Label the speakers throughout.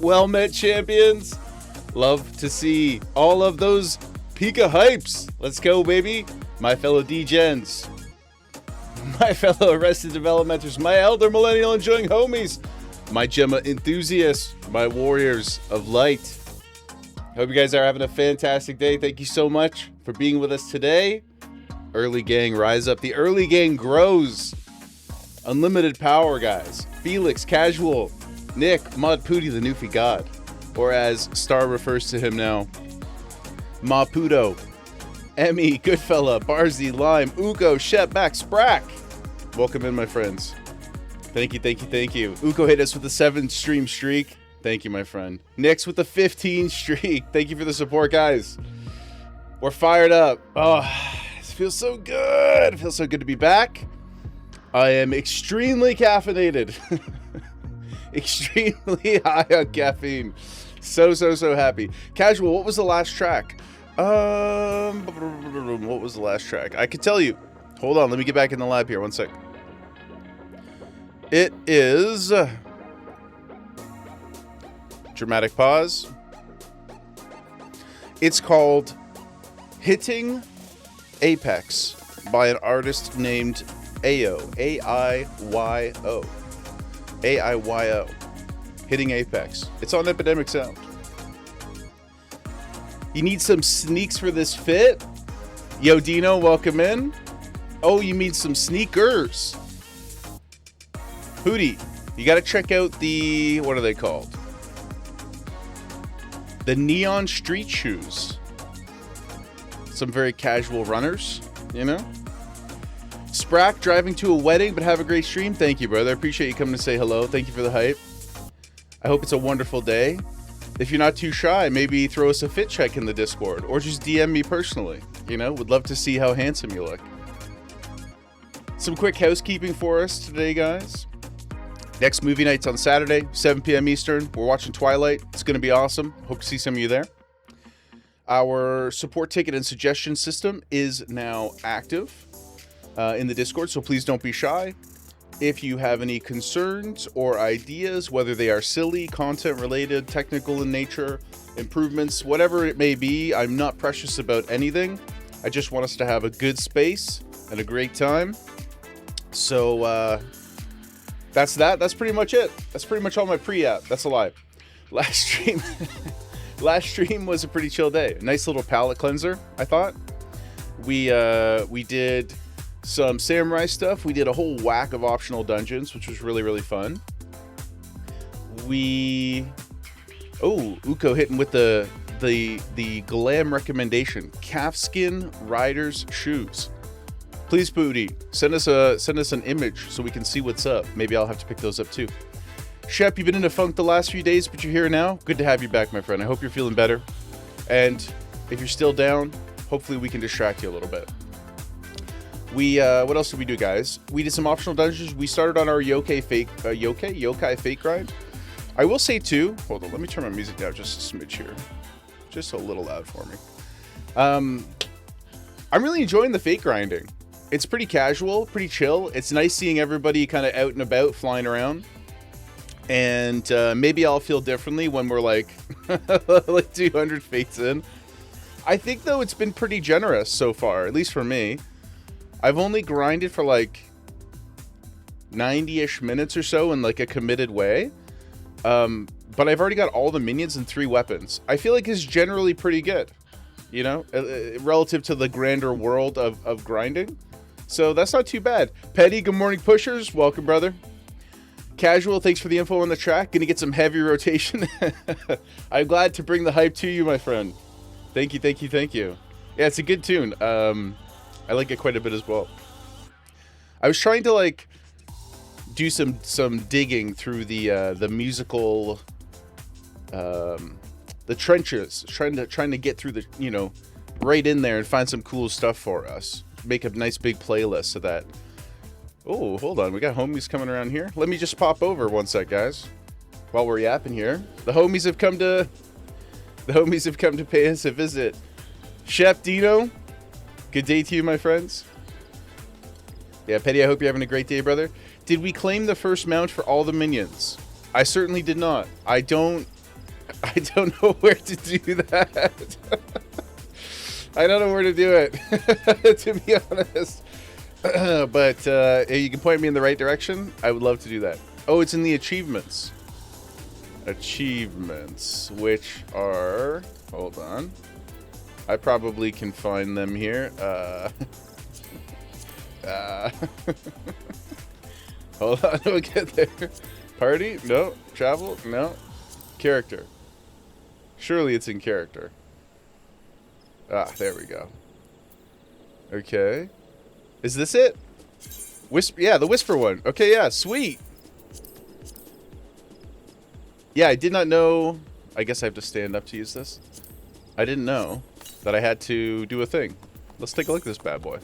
Speaker 1: Well met, champions. Love to see all of those Pika hypes. Let's go, baby. My fellow D-Gens. My fellow Arrested Developmenters. My elder millennial enjoying homies. My Gemma enthusiasts. My warriors of light. Hope you guys are having a fantastic day. Thank you so much for being with us today. Early gang, rise up. The early gang grows. Unlimited power, guys. Felix, Casual, Nick, Mud, Pooty, the Newfie God. Or as Star refers to him now, Maputo, Emmy, Goodfella, Barzy, Lime, Uko, Shep, Back, Sprack. Welcome in, my friends. Thank you, thank you, thank you. Uko hit us with a 7-stream streak. Thank you, my friend. Nick's with a 15 streak. Thank you for the support, guys. We're fired up. Oh, it feels so good. It feels so good to be back. I am extremely caffeinated. Extremely high on caffeine. So happy. Casual, what was the last track? What was the last track? I could tell you. Hold on, let me get back in the lab here. 1 sec. It is... dramatic pause. It's called Hitting Apex by an artist named Ayo. A-I-Y-O. A-I-Y-O. Hitting Apex. It's on Epidemic Sound. You need some sneaks for this fit? Yo, Dino, welcome in. Oh, you mean some sneakers. Hootie, you gotta check out the... what are they called? The Neon Street Shoes. Some very casual runners, you know? Sprack, driving to a wedding, but have a great stream. Thank you, brother. I appreciate you coming to say hello. Thank you for the hype. I hope it's a wonderful day. If you're not too shy, maybe throw us a fit check in the Discord, or just DM me personally. You know, would love to see how handsome you look. Some quick housekeeping for us today, guys. Next movie night's on Saturday, 7 p.m. Eastern. We're watching Twilight. It's going to be awesome. Hope to see some of you there. Our support ticket and suggestion system is now active in the Discord, so please don't be shy. If you have any concerns or ideas, whether they are silly, content-related, technical in nature, improvements, whatever it may be, I'm not precious about anything. I just want us to have a good space and a great time. So, that's that. That's pretty much it. That's pretty much all my pre-app. That's a lie. Last stream was a pretty chill day. A nice little palate cleanser, I thought. We did some samurai stuff. We did a whole whack of optional dungeons, which was really fun. Uko hitting with the glam recommendation. Calfskin Riders shoes. Please, Booty, send us an image so we can see what's up. Maybe I'll have to pick those up too. Shep, you've been in a funk the last few days, but you're here now. Good to have you back, my friend. I hope you're feeling better. And if you're still down, hopefully we can distract you a little bit. What else did we do, guys? We did some optional dungeons. We started on our yokai fake grind. I will say too, hold on, let me turn my music down just a smidge here. Just a little loud for me. I'm really enjoying the fake grinding. It's pretty casual, pretty chill. It's nice seeing everybody kind of out and about, flying around. And maybe I'll feel differently when we're like, like 200 fates in. I think, though, it's been pretty generous so far, at least for me. I've only grinded for like 90-ish minutes or so in like a committed way. But I've already got all the minions and 3 weapons. I feel like it's generally pretty good, you know, relative to the grander world of grinding. So that's not too bad. Petty, good morning, pushers. Welcome, brother. Casual, thanks for the info on the track. Gonna get some heavy rotation. I'm glad to bring the hype to you, my friend. Thank you, thank you, thank you. Yeah, it's a good tune. I like it quite a bit as well. I was trying to like do some digging through the musical, the trenches, trying to get through the, you know, right in there and find some cool stuff for us. Make a nice big playlist of that. Oh, hold on. We got homies coming around here. Let me just pop over 1 sec, guys. While we're yapping here. The homies have come to pay us a visit. Shep, Dino, good day to you, my friends. Yeah, Petty, I hope you're having a great day, brother. Did we claim the first mount for all the minions? I certainly did not. I don't I don't know where to do that. I don't know where to do it, to be honest. But if you can point me in the right direction, I would love to do that. Oh, it's in the achievements. Achievements, which are... Hold on. I probably can find them here. Hold on, we'll get there. Party? No. Travel? No. Character. Surely it's in character. Ah, there we go. Okay. Is this it? Whisper? Yeah, the whisper one. Okay, yeah, sweet. Yeah, I did not know. I guess I have to stand up to use this. I didn't know that I had to do a thing. Let's take a look at this bad boy.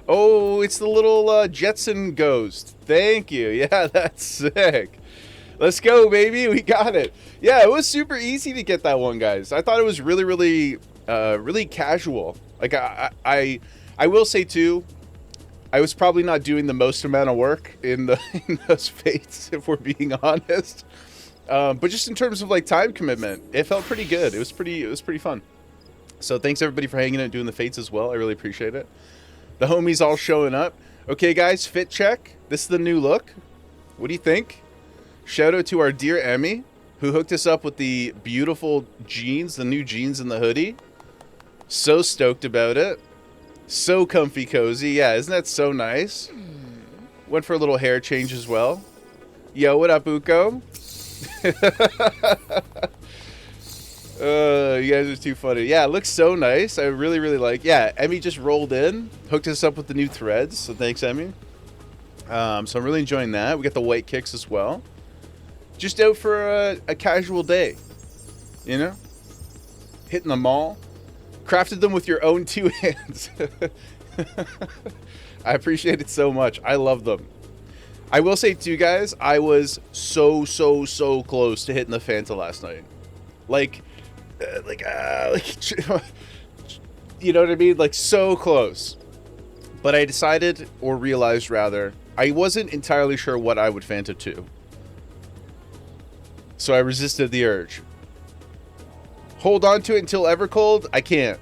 Speaker 1: Oh, it's the little Jetson ghost. Thank you. Yeah, that's sick. Let's go, baby. We got it. Yeah, it was super easy to get that one, guys. I thought it was really, really, really casual. Like, I will say, too, I was probably not doing the most amount of work in those fates, if we're being honest. But just in terms of, like, time commitment, it felt pretty good. It was pretty fun. So thanks, everybody, for hanging out and doing the fates as well. I really appreciate it. The homies all showing up. Okay, guys, fit check. This is the new look. What do you think? Shout out to our dear Emmy, who hooked us up with the beautiful jeans, the new jeans and the hoodie. So stoked about it. So comfy cozy. Yeah, isn't that so nice? Went for a little hair change as well. Yo, what up, Uko? You guys are too funny. Yeah, it looks so nice. I really, really like. Yeah, Emmy just rolled in, hooked us up with the new threads. So thanks, Emmy. So I'm really enjoying that. We got the white kicks as well. Just out for a casual day, you know? Hitting the mall. Crafted them with your own two hands. I appreciate it so much. I love them. I will say too, guys, I was so close to hitting the Fanta last night. Like, you know what I mean? Like, so close. But I decided, or realized rather, I wasn't entirely sure what I would Fanta to. So I resisted the urge. Hold on to it until Evercold? I can't.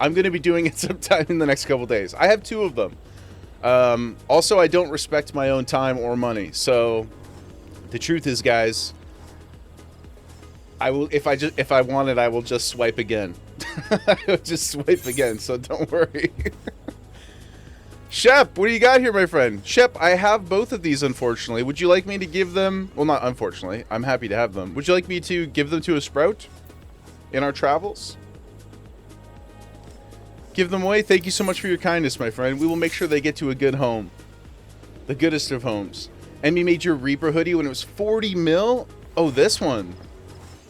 Speaker 1: I'm going to be doing it sometime in the next couple days. I have 2 of them. Also, I don't respect my own time or money. So the truth is, guys, I will, if I want it, I will just swipe again. I will just swipe again, so don't worry. Shep, what do you got here, my friend? Shep, I have both of these, unfortunately. Would you like me to give them... Well, not unfortunately. I'm happy to have them. Would you like me to give them to a Sprout in our travels? Give them away? Thank you so much for your kindness, my friend. We will make sure they get to a good home. The goodest of homes. Emmy made your Reaper hoodie when it was 40 mil? Oh, this one.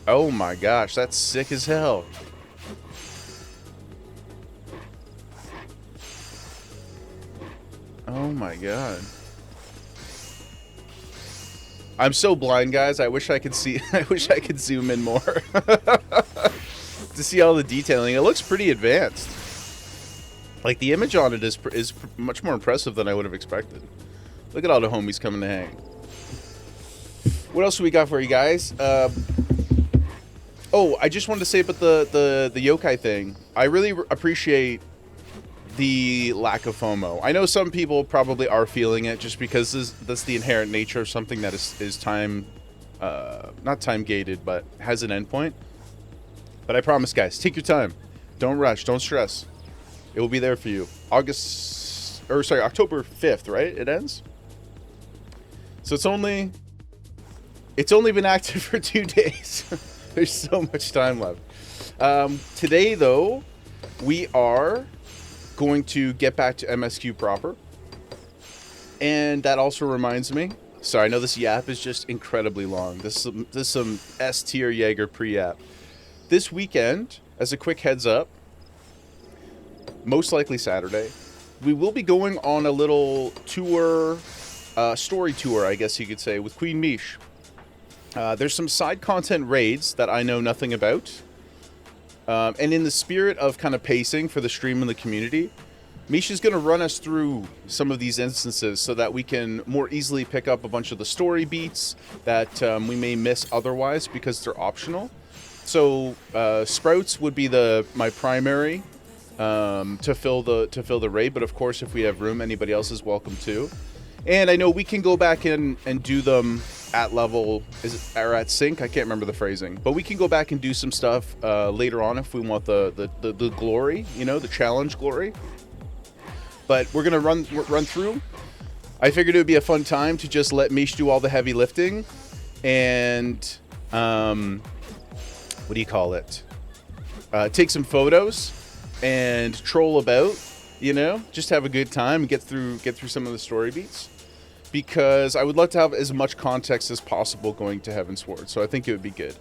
Speaker 1: Oh my gosh, that's sick as hell. Oh my god. I'm so blind, guys. I wish I could see. I wish I could zoom in more to see all the detailing. It looks pretty advanced. Like, the image on it is much more impressive than I would have expected. Look at all the homies coming to hang. What else do we got for you guys? Oh, I just wanted to say about the yokai thing. I really appreciate the lack of FOMO. I know some people probably are feeling it just because that's the inherent nature of something that is time, not time gated, but has an endpoint. But I promise, guys, take your time. Don't rush. Don't stress. It will be there for you. October 5th, right? It ends. So it's only been active for 2 days. There's so much time left. Today, though, we are going to get back to MSQ proper. And that also reminds me, sorry, I know this yap is just incredibly long. This is some S-tier Jaeger pre-yap. This weekend, as a quick heads up, most likely Saturday, we will be going on a little tour, story tour, I guess you could say, with Queen Mish. There's some side content raids that I know nothing about. And in the spirit of kind of pacing for the stream and the community, Misha's going to run us through some of these instances so that we can more easily pick up a bunch of the story beats that we may miss otherwise because they're optional. So Sprouts would be my primary to fill the raid, but of course if we have room, anybody else is welcome too. And I know we can go back in and do them at level, or at sync? I can't remember the phrasing. But we can go back and do some stuff later on if we want the glory, you know, the challenge glory. But we're going to run through. I figured it would be a fun time to just let Mish do all the heavy lifting. And, what do you call it? Take some photos and troll about, you know? Just have a good time and get through some of the story beats. Because I would love to have as much context as possible going to Heavensward, so I think it would be good.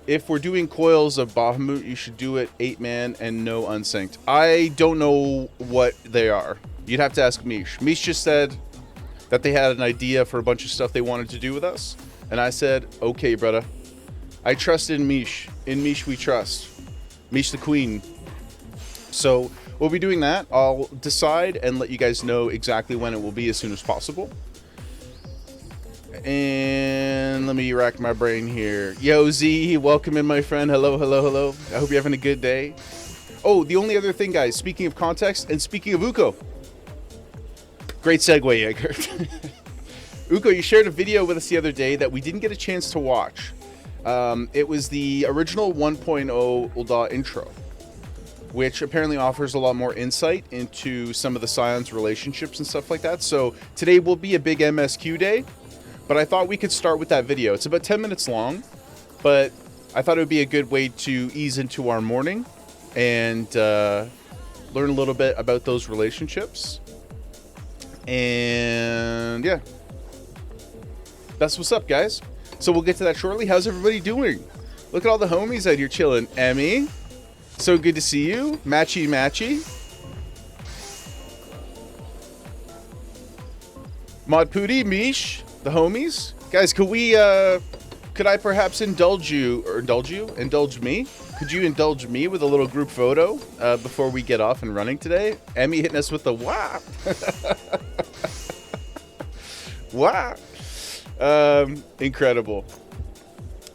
Speaker 1: If we're doing coils of Bahamut, you should do it 8-man and no unsynced. I don't know what they are. You'd have to ask Mish. Mish just said that they had an idea for a bunch of stuff they wanted to do with us, and I said, okay, brother. I trust in Mish. In Mish we trust. Mish the queen. So we'll be doing that. I'll decide and let you guys know exactly when it will be as soon as possible. And let me rack my brain here. Yo, Z, welcome in, my friend. Hello, hello, hello. I hope you're having a good day. Oh, the only other thing, guys, speaking of context and speaking of Uko. Great segue, Jaeger. Uko, you shared a video with us the other day that we didn't get a chance to watch. It was the original 1.0 Ul'dah intro, which apparently offers a lot more insight into some of the Scions relationships and stuff like that. So today will be a big MSQ day. But I thought we could start with that video. It's about 10 minutes long, but I thought it would be a good way to ease into our morning and learn a little bit about those relationships. And yeah, that's what's up, guys. So we'll get to that shortly. How's everybody doing? Look at all the homies out here chilling. Emmy, so good to see you. Matchy Matchy. Mod Pooty, Mish. The homies, guys, could I perhaps indulge me? Could you indulge me with a little group photo before we get off and running today? Emmy hitting us with the wah. Wah. Incredible.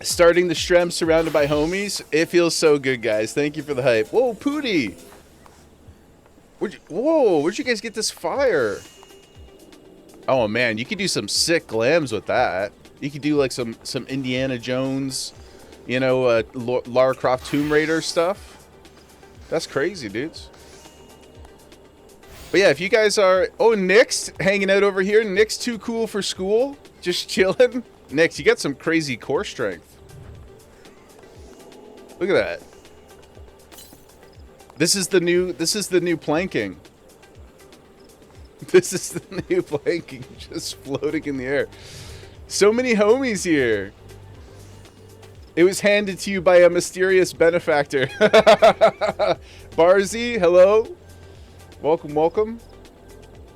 Speaker 1: Starting the stream surrounded by homies. It feels so good, guys. Thank you for the hype. Whoa, Pooty. Where'd you guys get this fire? Oh man, you could do some sick glams with that. You could do like some Indiana Jones, you know, Lara Croft Tomb Raider stuff. That's crazy, dudes. But yeah, if you guys are... Oh, Nick's hanging out over here. Nick's too cool for school. Just chilling. Nick, you got some crazy core strength. Look at that. This is the new planking. This is the new planking, just floating in the air. So many homies here. It was handed to you by a mysterious benefactor. Barzy, hello. Welcome, welcome.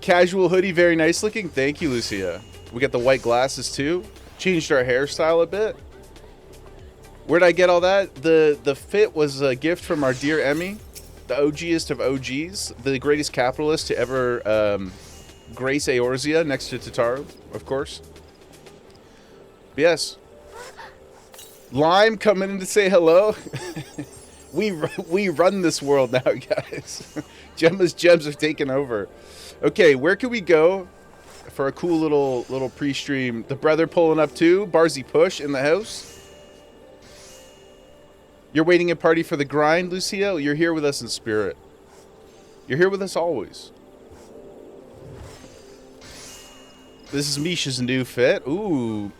Speaker 1: Casual hoodie, very nice looking. Thank you, Lucia. We got the white glasses too. Changed our hairstyle a bit. Where'd I get all that? The fit was a gift from our dear Emmy. The OGest of OGs, the greatest capitalist to ever grace Eorzea next to Tataru, of course. But yes. Lime coming in to say hello. we run this world now, guys. Gemma's gems are taking over. Okay, where can we go for a cool little pre-stream? The brother pulling up too. Barzy Push in the house. You're waiting at party for the grind, Lucio? You're here with us in spirit. You're here with us always. This is Misha's new fit. Ooh.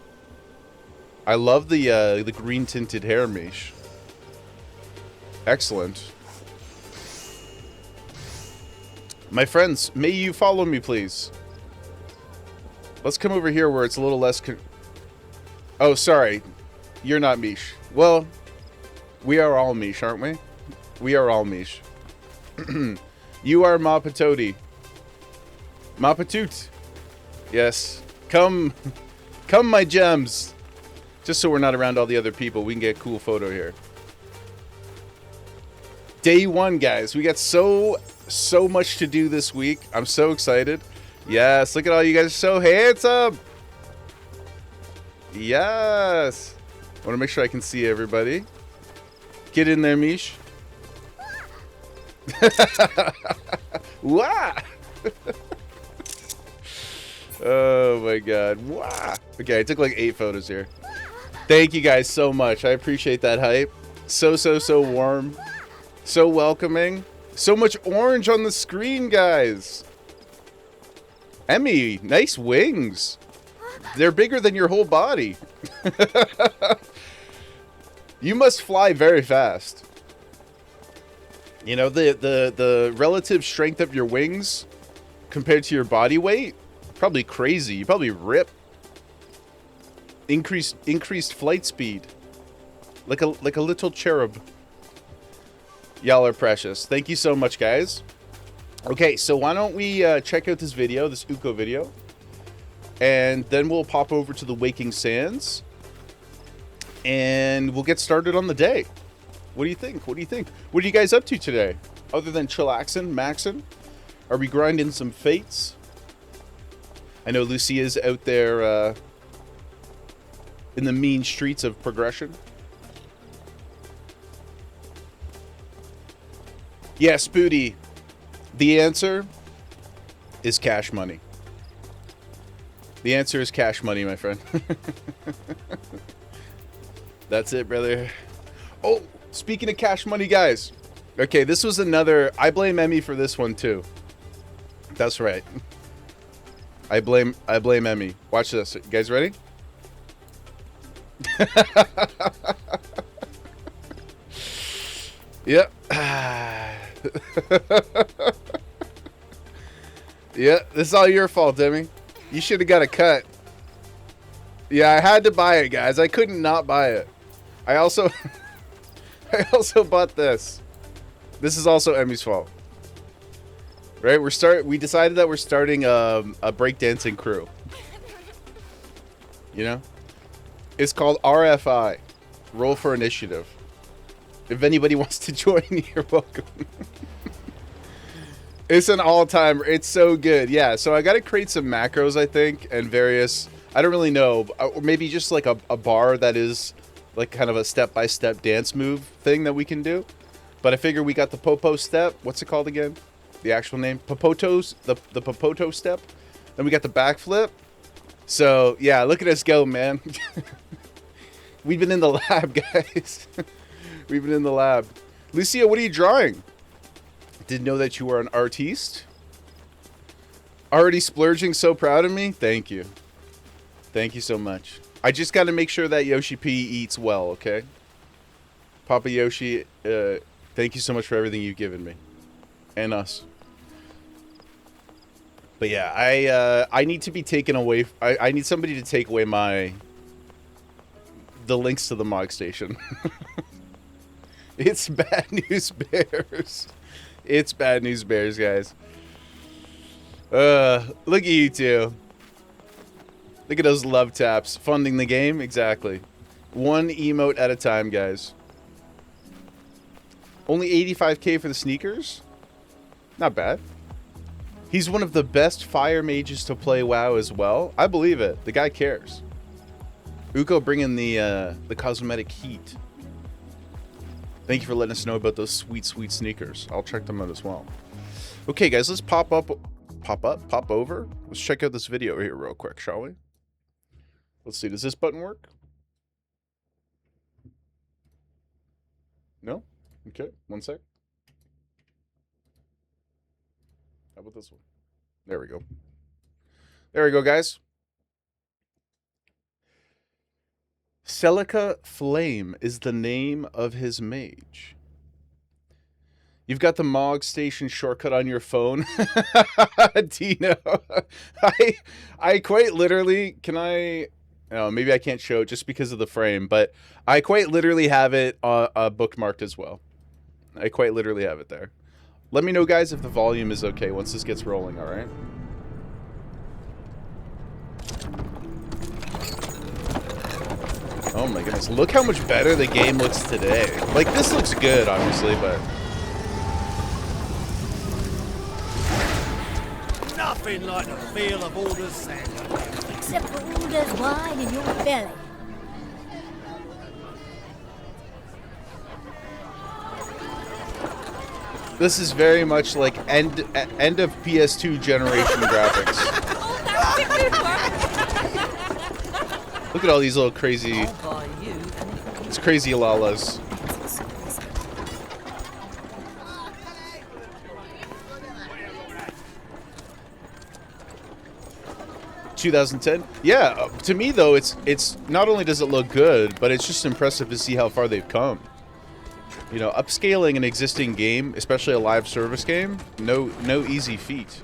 Speaker 1: I love the green tinted hair, Mish. Excellent. My friends, may you follow me, please. Let's come over here where it's a little less... Oh, sorry. You're not Mish. Well... We are all Mish, aren't we? We are all Mish. You are Mapatoti. Mapatut. Yes. Come, my gems. Just so we're not around all the other people, we can get a cool photo here. Day one, guys. We got so so much to do this week. I'm so excited. Yes, look at all you guys are so handsome. Yes. I want to make sure I can see everybody. Get in there, Mish. Wah! Oh my god. Wah! Okay, I took like 8 photos here. Thank you guys so much. I appreciate that hype. So warm. So welcoming. So much orange on the screen, guys. Emmy, nice wings. They're bigger than your whole body. You must fly very fast. You know, the relative strength of your wings compared to your body weight, probably crazy. You probably rip. Increased flight speed. Like a little cherub. Y'all are precious. Thank you so much, guys. Okay, so why don't we check out this video, this Uko video, and then we'll pop over to the Waking Sands, and we'll get started on the day. What do you think? What do you think? What are you guys up to today? Other than chillaxing, maxing? Are we grinding some fates? I know Lucia's out there in the mean streets of progression. Yeah, Spooty. The answer is cash money. The answer is cash money, my friend. That's it, brother. Oh, speaking of cash money, guys. Okay, this was another... I blame Emmy for this one, too. That's right. I blame Emmy. Watch this. You guys ready? Yep. Yeah, this is all your fault, Emmy. You should have got a cut. Yeah, I had to buy it, guys. I couldn't not buy it. I also bought this. This is also Emmy's fault. Right? We decided that we're starting a breakdancing crew. You know? It's called RFI. Roll for Initiative. If anybody wants to join, you're welcome. It's an all-time. It's so good. Yeah, so I got to create some macros, I think, and various... I don't really know. Or maybe just like a bar that is like kind of a step-by-step dance move thing that we can do. But I figure we got the Popo step. What's it called again? The actual name? Popotos? The Popoto step. Then we got the backflip. So, yeah, look at us go, man. We've been in the lab, guys. We've been in the lab. Lucia, what are you drawing? Didn't know that you were an artiste. Already splurging, so proud of me. Thank you. Thank you so much. I just got to make sure that Yoshi P eats well, okay? Papa Yoshi, thank you so much for everything you've given me. And us. But yeah, I need to be taken away. I need somebody to take away the links to the Mog Station. It's Bad News Bears. It's Bad News Bears, guys. Look at you two. Look at those love taps. Funding the game? Exactly. One emote at a time, guys. Only 85k for the sneakers? Not bad. He's one of the best fire mages to play WoW as well. I believe it. The guy cares. Uko bringing the cosmetic heat. Thank you for letting us know about those sweet, sweet sneakers. I'll check them out as well. Okay, guys, let's pop over. Let's check out this video here real quick, shall we? Let's see. Does this button work? No? Okay, one sec. How about this one? There we go. There we go, guys. Celica Flame is the name of his mage. You've got the Mog Station shortcut on your phone. Dino. I quite literally, can I... Oh, maybe I can't show it just because of the frame, but I quite literally have it bookmarked as well. I quite literally have it there. Let me know, guys, if the volume is okay once this gets rolling, alright? Oh my goodness, look how much better the game looks today. Like, this looks good, obviously, but...
Speaker 2: nothing like the feel of Alder's sand.
Speaker 3: Except for Alder's wine in your belly.
Speaker 1: This is very much like end of PS2 generation graphics. Look at all these little crazy, it's crazy lalas. 2010. Yeah, to me though, it's not only does it look good, but it's just impressive to see how far they've come. You know, upscaling an existing game, especially a live service game, no easy feat.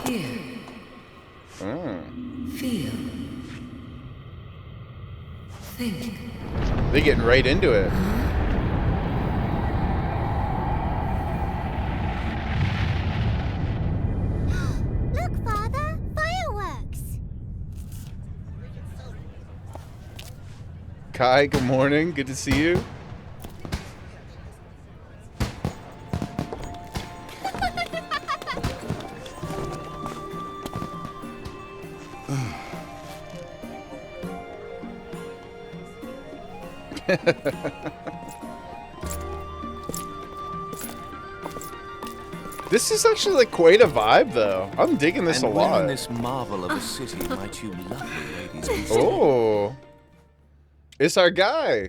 Speaker 4: Hear. Feel. Think.
Speaker 1: They're getting right into it.
Speaker 3: Look, Father! Fireworks!
Speaker 1: Kai, good morning. Good to see you. This is actually like quite a vibe, though. I'm digging this a lot.
Speaker 5: In this marvel of a city might you lovely ladies be seen?
Speaker 1: Oh, it's our guy.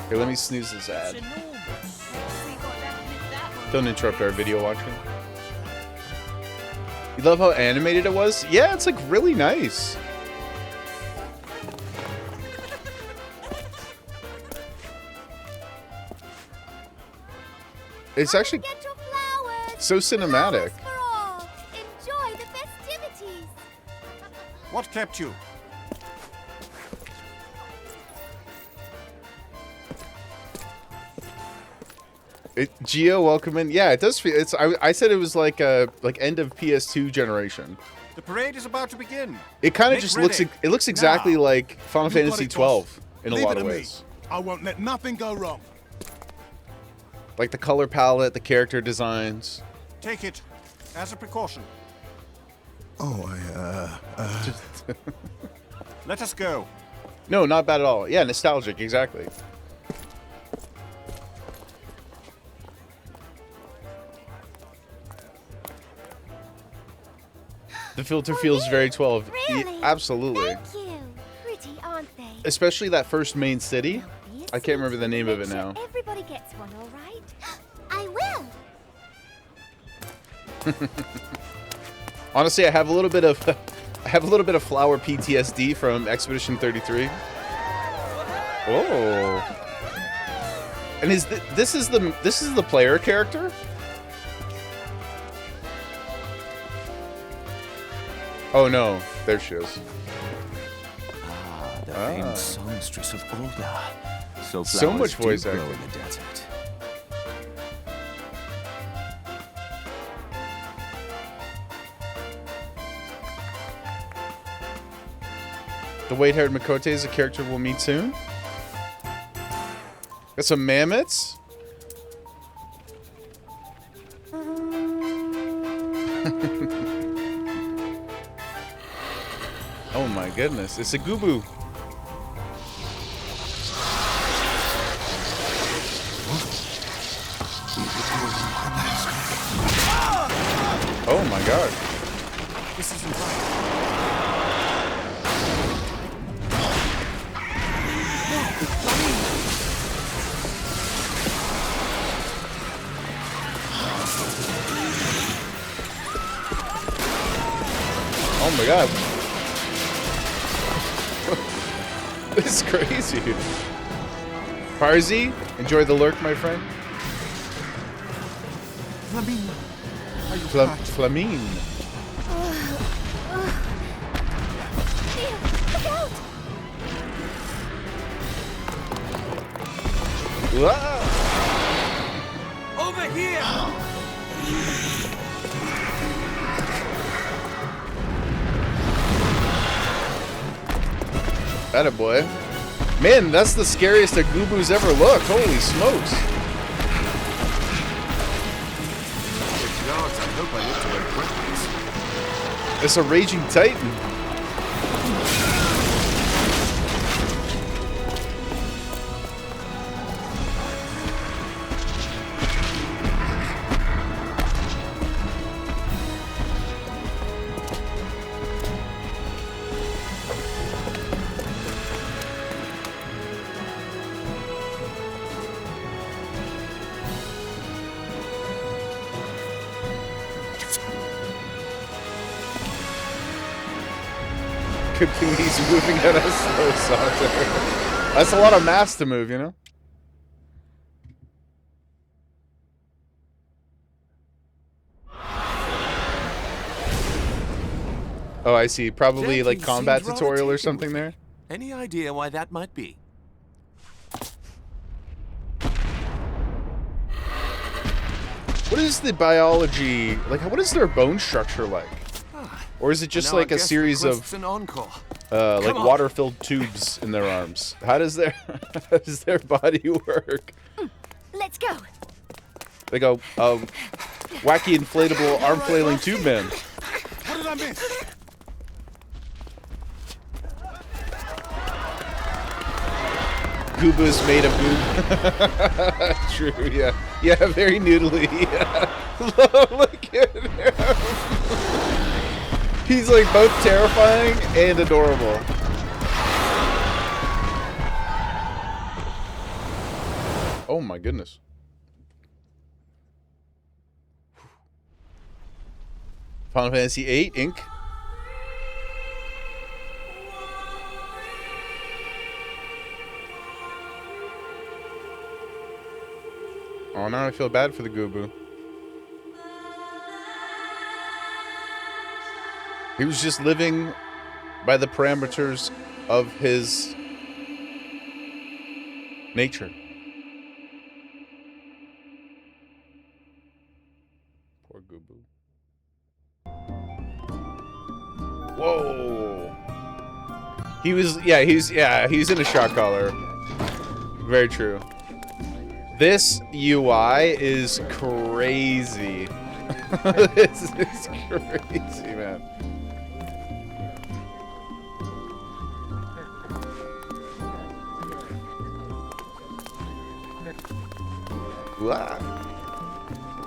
Speaker 1: Here, let me snooze this ad. Don't interrupt our video watching. You love how animated it was? Yeah, it's like really nice. It's actually
Speaker 3: Get your flowers.
Speaker 1: so cinematic.
Speaker 3: Flowers for all. Enjoy the festivities.
Speaker 2: What kept you?
Speaker 1: Geo, welcome in. Yeah, it does feel. It's. I said it was like end of PS2 generation.
Speaker 2: The parade is about to begin.
Speaker 1: It kind of
Speaker 2: Make
Speaker 1: just
Speaker 2: ready.
Speaker 1: looks. It looks exactly
Speaker 2: Now.
Speaker 1: like Final
Speaker 6: You got
Speaker 1: Fantasy
Speaker 6: it, boss.
Speaker 1: 12 in a
Speaker 6: Leave
Speaker 1: lot
Speaker 6: it
Speaker 1: of
Speaker 6: to me.
Speaker 1: ways.
Speaker 6: I won't let nothing go wrong.
Speaker 1: Like the color palette, the character designs.
Speaker 2: Take it as a precaution.
Speaker 6: Oh,
Speaker 2: Let us go.
Speaker 1: No, not bad at all. Yeah, nostalgic, exactly. The filter feels very 12.
Speaker 3: Really?
Speaker 1: Absolutely.
Speaker 3: Thank you. Pretty, aren't they?
Speaker 1: Especially that first main city.
Speaker 3: Be a
Speaker 1: I can't remember the name of
Speaker 3: Make
Speaker 1: it
Speaker 3: sure
Speaker 1: now.
Speaker 3: Everybody gets one, all right? I will.
Speaker 1: Honestly, I have a little bit of flower PTSD from Expedition 33. Oh. And this is the player character? Oh no, there she is.
Speaker 5: The famed songstress of Alda. So
Speaker 1: So much
Speaker 5: flowers
Speaker 1: voice
Speaker 5: do grow
Speaker 1: acting.
Speaker 5: in the desert.
Speaker 1: The white-haired Makote is a character we'll meet soon. Got some mammoths. Oh my goodness, it's a Gubu. Oh my god.
Speaker 2: This isn't right.
Speaker 1: Oh my god. This is crazy. Parzi, enjoy the lurk, my friend.
Speaker 2: Flamine, are you hurt?
Speaker 1: Flamine.
Speaker 3: Here, look out!
Speaker 1: Whoa.
Speaker 2: Over here!
Speaker 1: Atta boy. Man, that's the scariest a Gubu's ever looked. Holy smokes.
Speaker 2: Yards, I hope I live to wear weapons.
Speaker 1: It's a raging titan. He's moving at a slow saunter. That's a lot of mass to move, you know? Oh, I see. Probably like combat tutorial or something there.
Speaker 5: Any idea why that might be?
Speaker 1: What is the biology like? What is their bone structure like? Or is it just like a series of like water-filled tubes in their arms? How does their body work?
Speaker 3: Let's go.
Speaker 1: Like a wacky inflatable arm flailing tube man.
Speaker 6: What did I miss?
Speaker 1: Gubu's made of goob. True, yeah. Yeah, very noodly. Yeah. Look at him. He's like both terrifying and adorable. Oh my goodness. Final Fantasy VIII Inc. Oh, now I feel bad for the Gubu. He was just living by the parameters of his nature. Poor Gubu. Whoa. He's in a shock collar. Very true. This UI is crazy. This is crazy, man.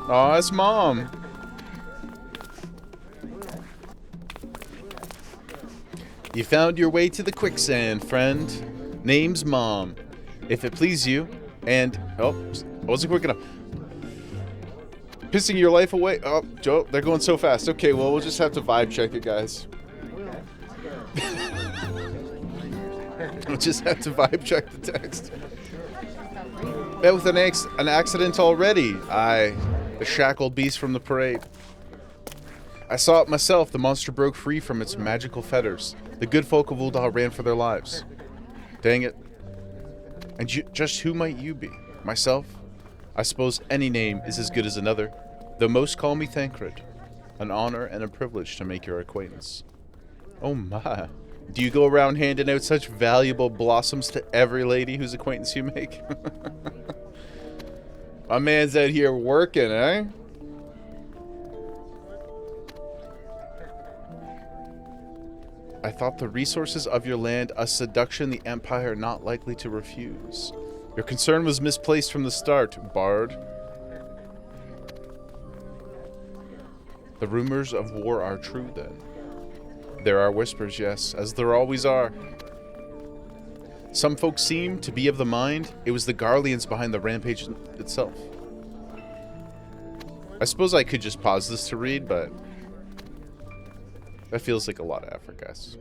Speaker 1: Oh, it's Mom. You found your way to the quicksand, friend. Name's Mom. If it please you, and oh, I wasn't quick enough. Pissing your life away. Oh, Joe, they're going so fast. Okay, well, we'll just have to vibe check it, guys. We'll just have to vibe check the text. Met with an accident already. Aye, the shackled beast from the parade. I saw it myself. The monster broke free from its magical fetters. The good folk of Ul'dah ran for their lives. Dang it. And just who might you be? Myself? I suppose any name is as good as another. Though most call me Thancred. An honor and a privilege to make your acquaintance. Oh my. Do you go around handing out such valuable blossoms to every lady whose acquaintance you make? My man's out here working, eh? I thought the resources of your land a seduction the Empire not likely to refuse. Your concern was misplaced from the start, Bard. The rumors of war are true, then. There are whispers, yes, as there always are. Some folks seem to be of the mind it was the Garleans behind the rampage itself. I suppose I could just pause this to read, but that feels like a lot of effort, guys.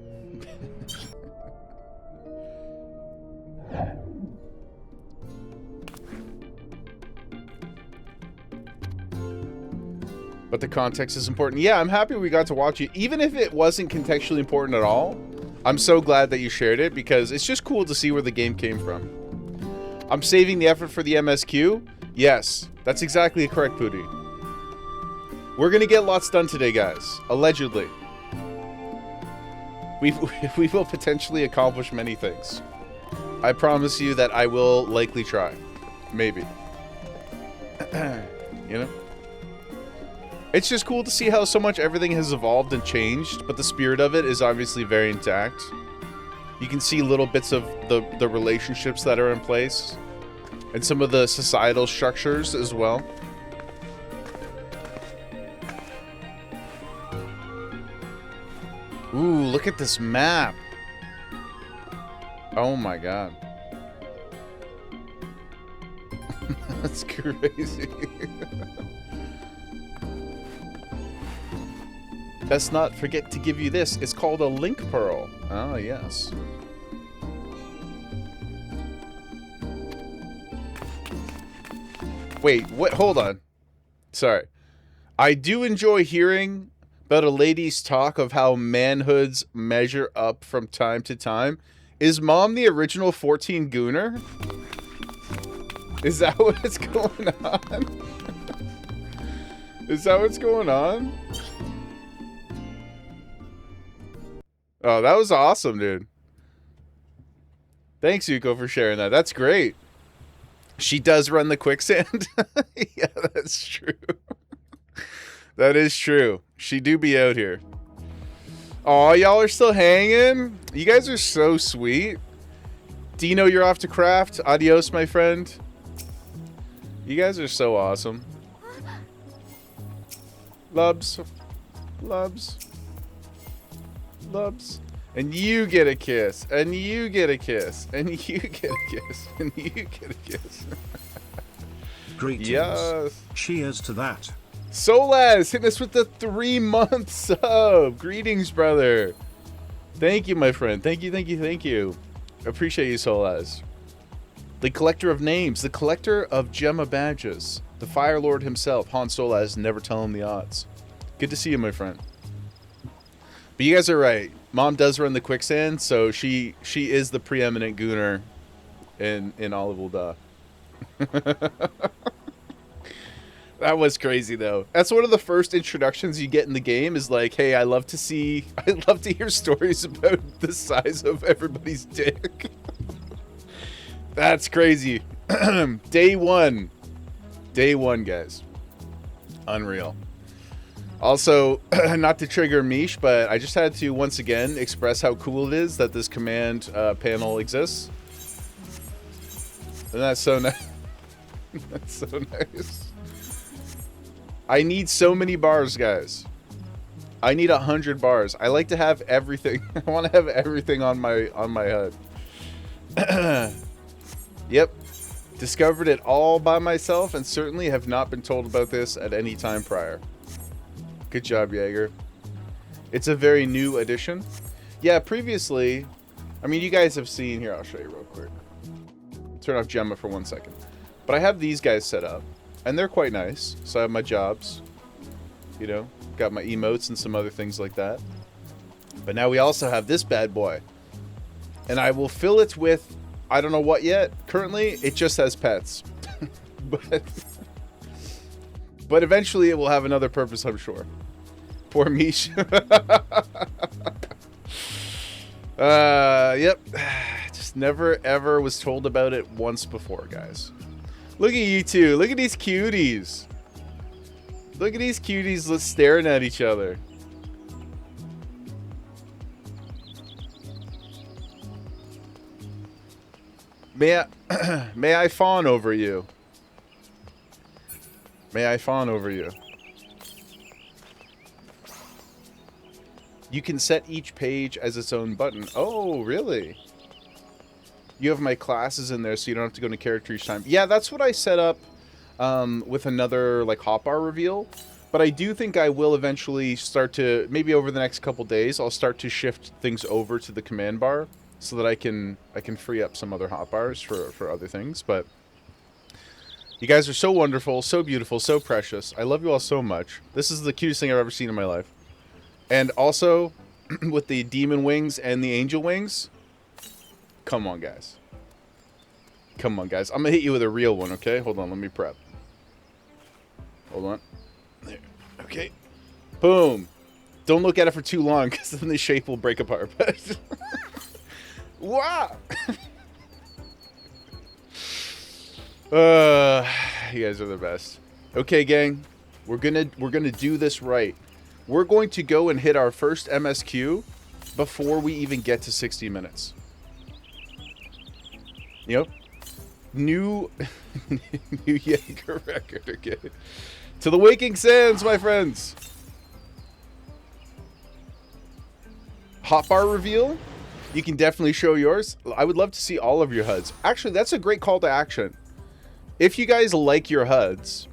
Speaker 1: But the context is important. Yeah, I'm happy we got to watch it. Even if it wasn't contextually important at all, I'm so glad that you shared it because it's just cool to see where the game came from. I'm saving the effort for the MSQ. Yes, that's exactly correct, Pooty. We're gonna get lots done today, guys. Allegedly. We will potentially accomplish many things. I promise you that I will likely try. Maybe. You know? It's just cool to see how so much everything has evolved and changed, but the spirit of it is obviously very intact. You can see little bits of the relationships that are in place, and some of the societal structures as well. Ooh, look at this map. Oh my god. That's crazy. Best not forget to give you this. It's called a link pearl. Oh, yes. Wait, what? Hold on. Sorry. I do enjoy hearing about a lady's talk of how manhoods measure up from time to time. Is Mom the original 14 Gooner? Is that what's going on? Is that what's going on? Oh, that was awesome, dude. Thanks, Yuko, for sharing that. That's great. She does run the quicksand. Yeah, that's true. That is true. She do be out here. Oh, y'all are still hanging? You guys are so sweet. Dino, you're off to craft. Adios, my friend. You guys are so awesome. Lubs. Lubs. Lubs. And you get a kiss. And you get a kiss. And you get a kiss. And you get a kiss.
Speaker 7: Greetings.
Speaker 1: Yes.
Speaker 7: Cheers to that.
Speaker 1: Solaz hitting us with the 3-month sub. Greetings, brother. Thank you, my friend. Thank you, thank you, thank you. Appreciate you, Solaz. The collector of names. The collector of Gemma badges. The Fire Lord himself. Han Solaz. Never tell him the odds. Good to see you, my friend. But you guys are right. Mom does run the quicksand, so she is the preeminent gooner in all of Ul'dah. That was crazy, though. That's one of the first introductions you get in the game is like, hey, I love to hear stories about the size of everybody's dick. That's crazy. Day one. Day one, guys. Unreal. Also, not to trigger Mish, but I just had to once again express how cool it is that this command panel exists. And that's so nice. That's so nice. I need so many bars, guys. I need 100 bars. I like to have everything. I want to have everything on my HUD. Yep. Discovered it all by myself and certainly have not been told about this at any time prior. Good job, Jaeger. It's a very new addition. Yeah, previously, I mean, you guys have seen, here, I'll show you real quick. Turn off Gemma for 1 second. But I have these guys set up, and they're quite nice. So I have my jobs, you know, got my emotes and some other things like that. But now we also have this bad boy. And I will fill it with, I don't know what yet. Currently, it just has pets. But eventually it will have another purpose, I'm sure. Poor Mish. Yep. Just never ever was told about it once before, guys. Look at you two. Look at these cuties. Look at these cuties just staring at each other. May I fawn over you? May I fawn over you? You can set each page as its own button. Oh, really? You have my classes in there so you don't have to go into character each time. Yeah, that's what I set up with another like hotbar reveal. But I do think I will eventually start to, maybe over the next couple days, I'll start to shift things over to the command bar so that I can free up some other hotbars for other things. But you guys are so wonderful, so beautiful, so precious. I love you all so much. This is the cutest thing I've ever seen in my life. And also, with the demon wings and the angel wings, come on, guys. Come on, guys. I'm going to hit you with a real one, okay? Hold on, let me prep. Hold on. There. Okay. Boom. Don't look at it for too long, because then the shape will break apart. Wow. You guys are the best. Okay, gang. We're gonna do this right. We're going to go and hit our first MSQ before we even get to 60 minutes. Yep. New Jaeger record again. To the waking sands, my friends. Hotbar reveal. You can definitely show yours. I would love to see all of your HUDs. Actually, that's a great call to action. If you guys like your HUDs,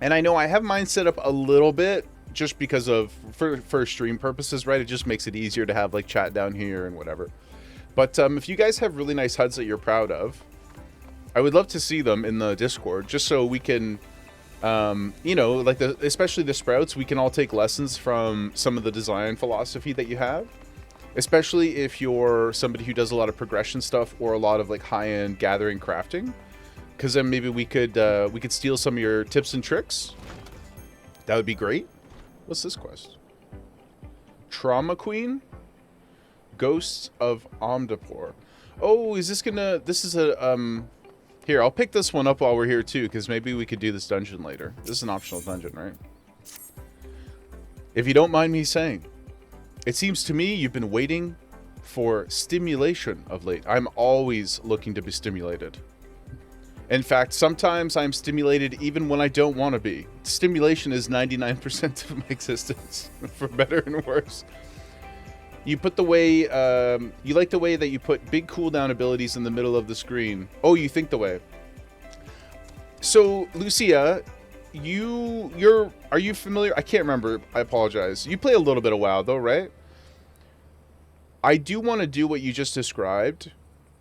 Speaker 1: and I know I have mine set up a little bit just because of for stream purposes, right? It just makes it easier to have like chat down here and whatever. But if you guys have really nice HUDs that you're proud of, I would love to see them in the Discord, just so we can, you know, like especially the sprouts, we can all take lessons from some of the design philosophy that you have. Especially if you're somebody who does a lot of progression stuff or a lot of like high-end gathering crafting, because then maybe we could steal some of your tips and tricks. That would be great. What's this quest? Trauma Queen, Ghosts of Omdapor. Oh, is this gonna? This is a Here, I'll pick this one up while we're here too, because maybe we could do this dungeon later. This is an optional dungeon, right? If you don't mind me saying. It seems to me you've been waiting for stimulation of late. I'm always looking to be stimulated. In fact, sometimes I'm stimulated even when I don't want to be. Stimulation is 99% of my existence, for better and worse. You put the way, you like the way that you put big cooldown abilities in the middle of the screen. Oh, you think the way. So, Lucia, are you familiar? I can't remember. I apologize. You play a little bit of WoW though, right? I do want to do what you just described.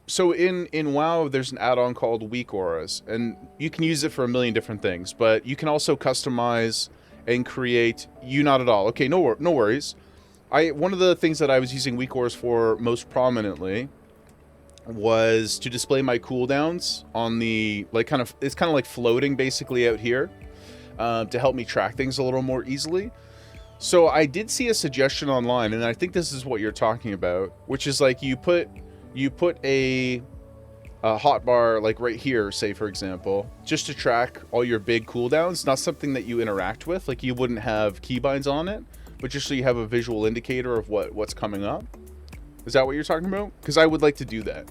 Speaker 1: So in WoW, there's an add-on called Weak Auras, and you can use it for a million different things, but you can also customize and create you not at all. Okay, no worries. One of the things that I was using Weak Auras for most prominently was to display my cooldowns on the it's kind of like floating basically out here. To help me track things a little more easily. So I did see a suggestion online, and I think this is what you're talking about, which is like you put a hotbar like right here, say for example, just to track all your big cooldowns, not something that you interact with, like you wouldn't have keybinds on it, but just so you have a visual indicator of what's coming up. Is that what you're talking about? Because I would like to do that.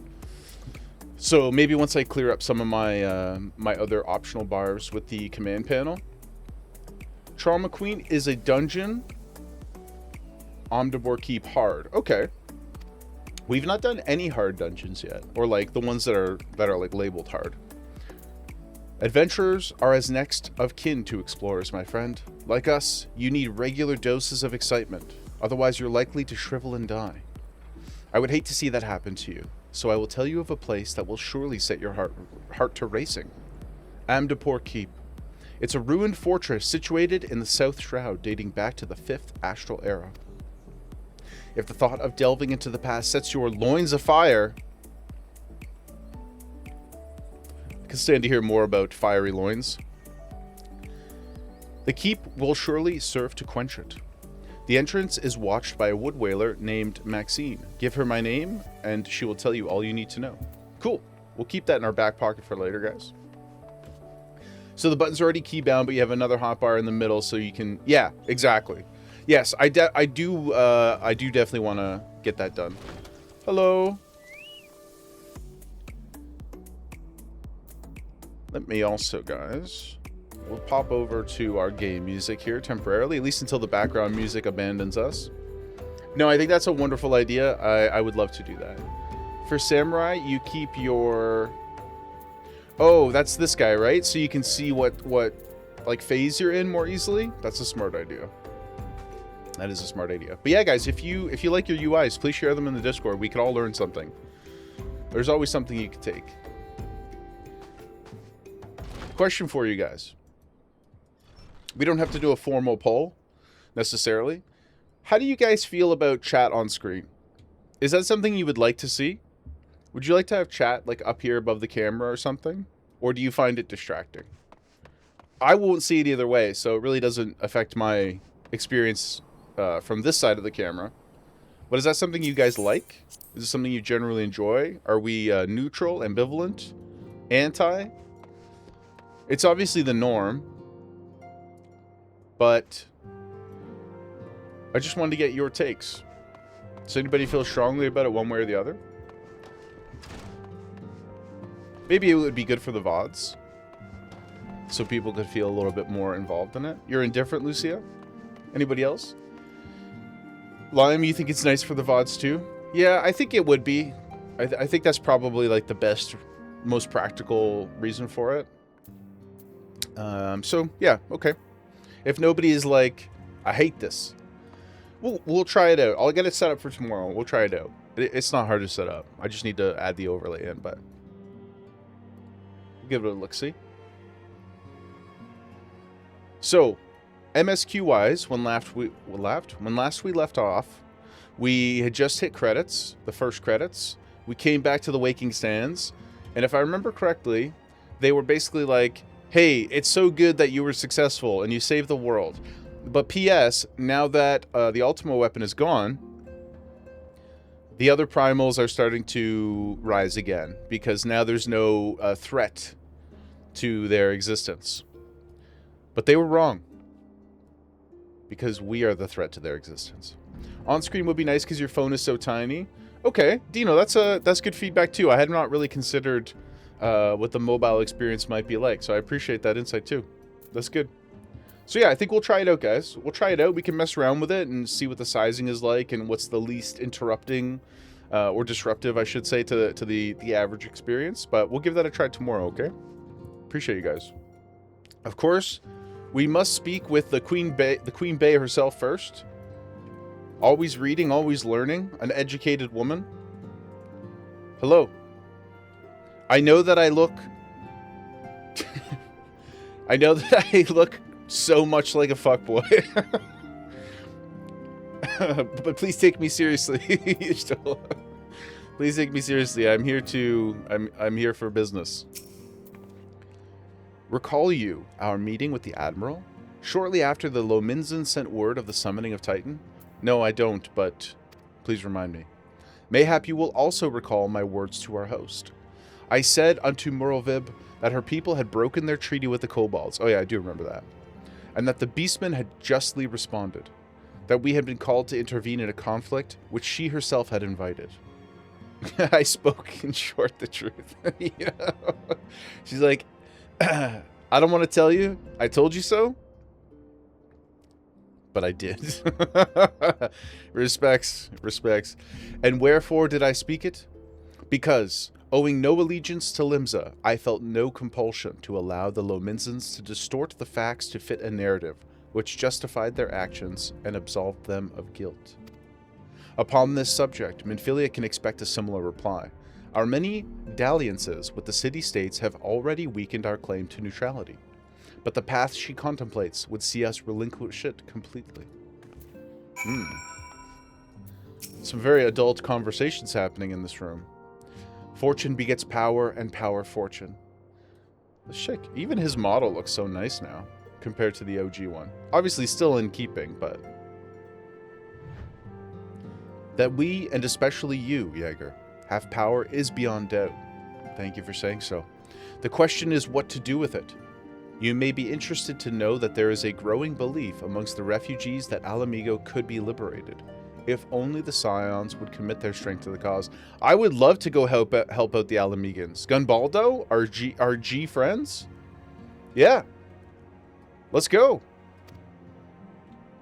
Speaker 1: So maybe once I clear up some of my my other optional bars with the command panel. Trauma Queen is a dungeon. Omdapor Keep hard. Okay. We've not done any hard dungeons yet, or like the ones that are like labeled hard. Adventurers are as next of kin to explorers, my friend. Like us, you need regular doses of excitement, otherwise you're likely to shrivel and die. I would hate to see that happen to you, so I will tell you of a place that will surely set your heart to racing. Omdapor Keep. It's a ruined fortress situated in the South Shroud dating back to the 5th Astral Era. If the thought of delving into the past sets your loins afire... I can stand to hear more about fiery loins. The keep will surely serve to quench it. The entrance is watched by a wood whaler named Maxine. Give her my name, and she will tell you all you need to know. Cool. We'll keep that in our back pocket for later, guys. So the button's already key bound, but you have another hotbar in the middle, so you can... Yeah, exactly. Yes, I do definitely want to get that done. Hello. Let me also, guys... We'll pop over to our game music here temporarily, at least until the background music abandons us. No, I think that's a wonderful idea. I would love to do that. For Samurai, you keep your... Oh, that's this guy, right? So you can see what like phase you're in more easily. That's a smart idea. That is a smart idea. But yeah, guys, if you like your UIs, please share them in the Discord. We could all learn something. There's always something you could take. Question for you guys. We don't have to do a formal poll necessarily. How do you guys feel about chat on screen? Is that something you would like to see? Would you like to have chat like up here above the camera or something? Or do you find it distracting? I won't see it either way, so it really doesn't affect my experience from this side of the camera. But is that something you guys like? Is it something you generally enjoy? Are we neutral, ambivalent, anti? It's obviously the norm, but I just wanted to get your takes. Does anybody feel strongly about it one way or the other? Maybe it would be good for the VODs, so people could feel a little bit more involved in it. You're indifferent, Lucia? Anybody else? Lime, you think it's nice for the VODs too? Yeah, I think it would be. I think that's probably like the best, most practical reason for it. So yeah, okay. If nobody is like, I hate this, we'll try it out. I'll get it set up for tomorrow. We'll try it out. It's not hard to set up. I just need to add the overlay in, but give it a look-see. So, MSQ-wise, when last we left off, we had just hit credits, the first credits. We came back to the Waking Stands, and if I remember correctly, they were basically like, hey, it's so good that you were successful and you saved the world. But P.S., now that the Ultima weapon is gone, the other primals are starting to rise again, because now there's no threat to their existence. But they were wrong, because we are the threat to their existence. On screen would be nice because your phone is so tiny. Okay, Dino, that's good feedback too. I had not really considered what the mobile experience might be like, so I appreciate that insight too. That's good. So yeah, I think we'll try it out, guys. We'll try it out. We can mess around with it and see what the sizing is like and what's the least interrupting or disruptive, I should say, to the average experience. But we'll give that a try tomorrow, okay? Appreciate you guys. Of course, we must speak with the Queen Bey herself first. Always reading, always learning, an educated woman. Hello. I know that I look I know that I look so much like a fuckboy. But please take me seriously. Please take me seriously. I'm here for business. Recall you our meeting with the Admiral? Shortly after the Lominsan sent word of the summoning of Titan? No, I don't, but please remind me. Mayhap you will also recall my words to our host. I said unto Muralvib that her people had broken their treaty with the kobolds. Oh yeah, I do remember that. And that the beastmen had justly responded. That we had been called to intervene in a conflict which she herself had invited. I spoke in short the truth. Yeah. She's like, I don't want to tell you. I told you so. But I did. Respects. And wherefore did I speak it? Because, owing no allegiance to Limsa, I felt no compulsion to allow the Lominsans to distort the facts to fit a narrative which justified their actions and absolved them of guilt. Upon this subject, Minfilia can expect a similar reply. Our many dalliances with the city-states have already weakened our claim to neutrality, but the path she contemplates would see us relinquish it completely. Some very adult conversations happening in this room. Fortune begets power, and power fortune. The chic, even his model looks so nice now, compared to the OG one. Obviously still in keeping, but... That we, and especially you, Jaeger, have power is beyond doubt. Thank you for saying so. The question is what to do with it. You may be interested to know that there is a growing belief amongst the refugees that Alamigo could be liberated, if only the Scions would commit their strength to the cause. I would love to go help out the Alamigans. Gunbaldo? Our G friends? Yeah. Let's go.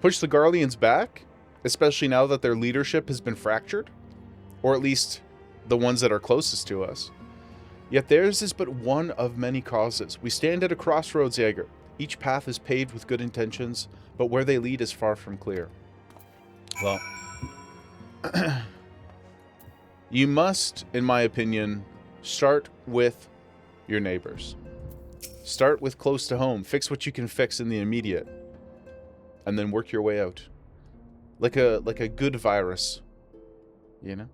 Speaker 1: Push the Garleans back, especially now that their leadership has been fractured, or at least the ones that are closest to us. Yet theirs is but one of many causes. We stand at a crossroads, Jaeger. Each path is paved with good intentions, but where they lead is far from clear. Well, you must, in my opinion, start with your neighbors. Start with close to home. Fix what you can fix in the immediate, and then work your way out. Like a good virus, you know?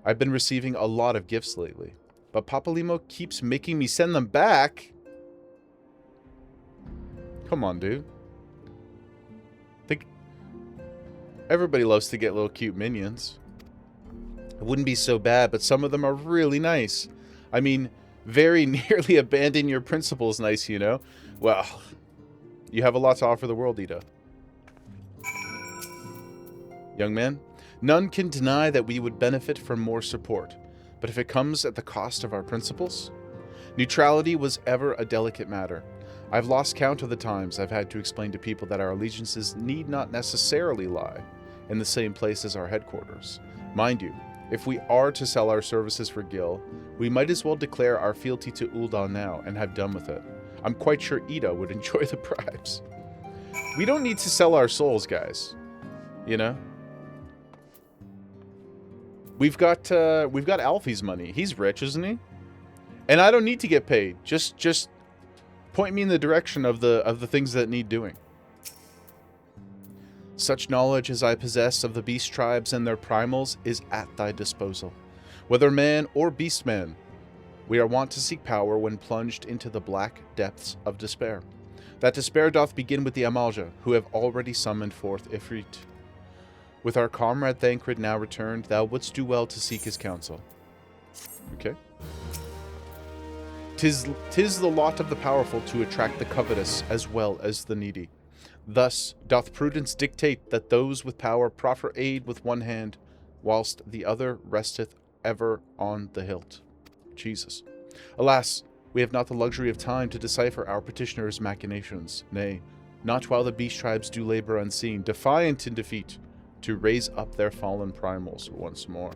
Speaker 1: I've been receiving a lot of gifts lately, but Papalimo keeps making me send them back. Come on, dude. Think everybody loves to get little cute minions. It wouldn't be so bad, but some of them are really nice. I mean, very nearly abandon your principles nice, you know? Well, you have a lot to offer the world, Ida. Young man, none can deny that we would benefit from more support, but if it comes at the cost of our principles? Neutrality was ever a delicate matter. I've lost count of the times I've had to explain to people that our allegiances need not necessarily lie in the same place as our headquarters. Mind you, if we are to sell our services for Gil, we might as well declare our fealty to Ul'dah now and have done with it. I'm quite sure Ida would enjoy the bribes. We don't need to sell our souls, guys. You know? We've got Alfie's money. He's rich, isn't he? And I don't need to get paid. Just point me in the direction of the things that need doing. Such knowledge as I possess of the beast tribes and their primals is at thy disposal. Whether man or beast man, we are wont to seek power when plunged into the black depths of despair. That despair doth begin with the Amalja, who have already summoned forth Ifrit. With our comrade Thancred now returned, thou wouldst do well to seek his counsel. Okay. 'Tis the lot of the powerful to attract the covetous as well as the needy. Thus doth prudence dictate that those with power proffer aid with one hand, whilst the other resteth ever on the hilt. Jesus. Alas, we have not the luxury of time to decipher our petitioner's machinations, nay, not while the beast tribes do labor unseen, defiant in defeat, to raise up their fallen primals once more.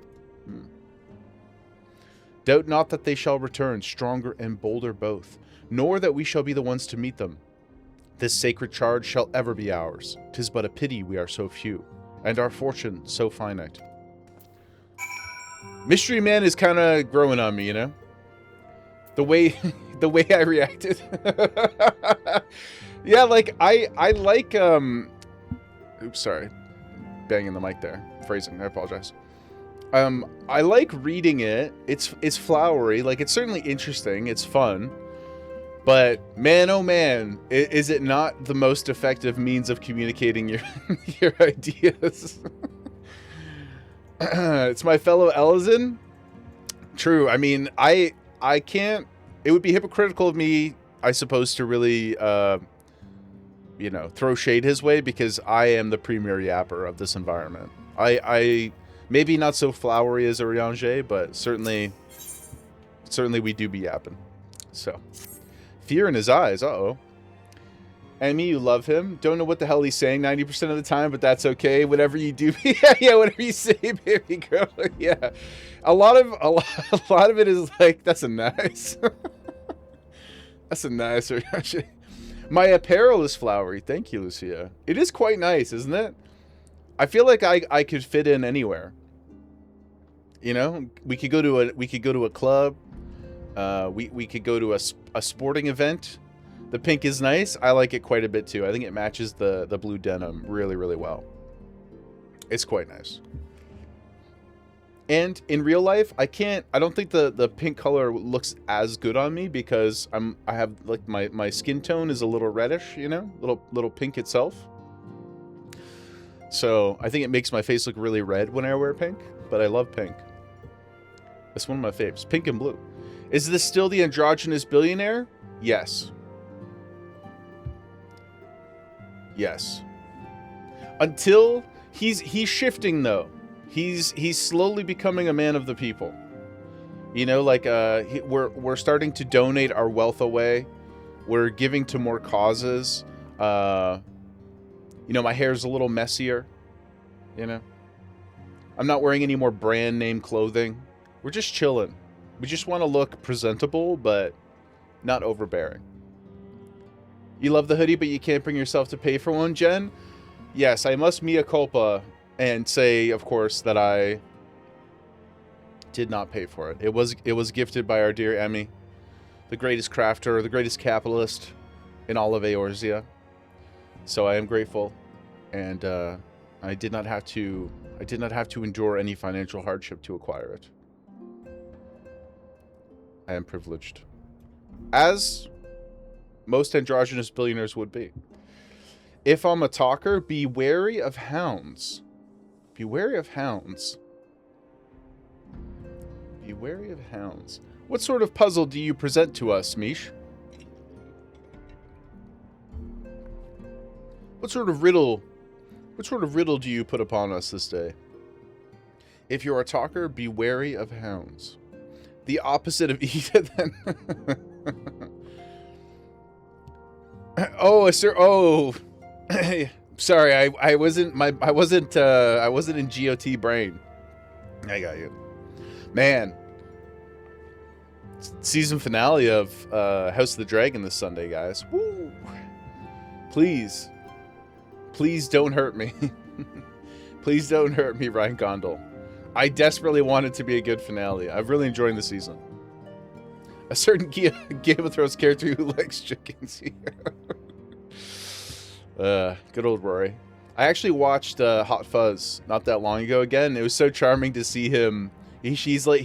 Speaker 1: Doubt not that they shall return, stronger and bolder both, nor that we shall be the ones to meet them. This sacred charge shall ever be ours. 'Tis but a pity we are so few, and our fortune so finite. Mystery Man is kind of growing on me, you know? The way I reacted. Yeah, like, I like, oops, sorry. Banging the mic there. Phrasing, I apologize. I like reading it. It's flowery. Like, it's certainly interesting. It's fun. But, man, oh man, is it not the most effective means of communicating your ideas? It's my fellow Elizin. True. I mean, I can't... It would be hypocritical of me, I suppose, to really... you know, throw shade his way, because I am the premier yapper of this environment. I maybe not so flowery as Oriange, but certainly we do be yapping. So, fear in his eyes. Uh-oh. Emmy, you love him. Don't know what the hell he's saying 90% of the time, but that's okay. Whatever you do, yeah, whatever you say, baby girl. Yeah, a lot of it is like, that's a nice, that's a nice Oriange. My apparel is flowery. Thank you, Lucia. It is quite nice, isn't it? I feel like I could fit in anywhere. You know, we could go to a club. We could go to a sporting event. The pink is nice. I like it quite a bit too. I think it matches the blue denim really, really well. It's quite nice. And in real life, I don't think the pink color looks as good on me, because I have, like, my skin tone is a little reddish, you know, little pink itself. So I think it makes my face look really red when I wear pink, but I love pink. That's one of my faves, pink and blue. Is this still the androgynous billionaire? Yes. Yes. Until he's shifting though. He's slowly becoming a man of the people. You know, like, we're starting to donate our wealth away. We're giving to more causes. You know, my hair's a little messier. You know, I'm not wearing any more brand name clothing. We're just chilling. We just want to look presentable, but not overbearing. You love the hoodie, but you can't bring yourself to pay for one, Jen? Yes, I must mea culpa and say, of course, that I did not pay for it. It was gifted by our dear Emmy, the greatest crafter, the greatest capitalist in all of Eorzea. So I am grateful, and I did not have to endure any financial hardship to acquire it. I am privileged. As most androgynous billionaires would be. If I'm a talker, be wary of hounds. Be wary of hounds. Be wary of hounds. What sort of puzzle do you present to us, Mish? What sort of riddle do you put upon us this day? If you're a talker, be wary of hounds. The opposite of Eda, then. Oh, sir. Oh, sorry. I wasn't in GOT brain. I got you, man. Season finale of House of the Dragon this Sunday, guys. Woo! Please don't hurt me. Please don't hurt me, Ryan Gondel. I desperately want it to be a good finale. I've really enjoyed the season. A certain Game of Thrones character who likes chickens here. Good old Rory. I actually watched Hot Fuzz not that long ago again. It was so charming to see him. He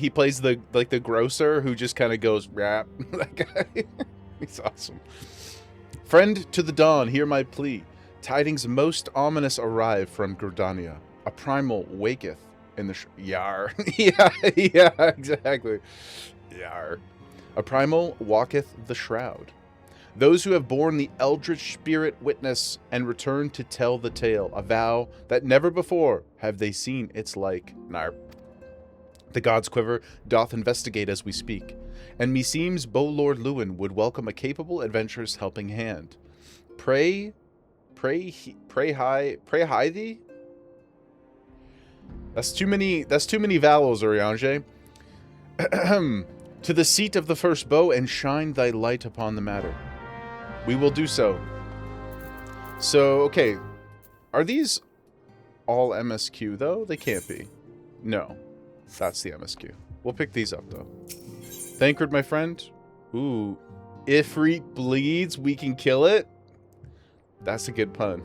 Speaker 1: plays the grocer who just kind of goes rap. That guy. He's awesome. Friend to the dawn, hear my plea. Tidings most ominous arrive from Gordania. A primal waketh in the Yar. yeah, exactly. Yar. A primal walketh the shroud. Those who have borne the eldritch spirit witness and return to tell the tale, a vow that never before have they seen its like. Nar. The god's quiver doth investigate as we speak, and meseems Beau Lord Lewin would welcome a capable adventurous helping hand. Pray high thee? That's too many vowels, Oriange. To the seat of the first bow and shine thy light upon the matter. We will do so. So, okay. Are these all MSQ, though? They can't be. No. That's the MSQ. We'll pick these up, though. Thancred, my friend. Ooh. Ifrit bleeds, we can kill it. That's a good pun.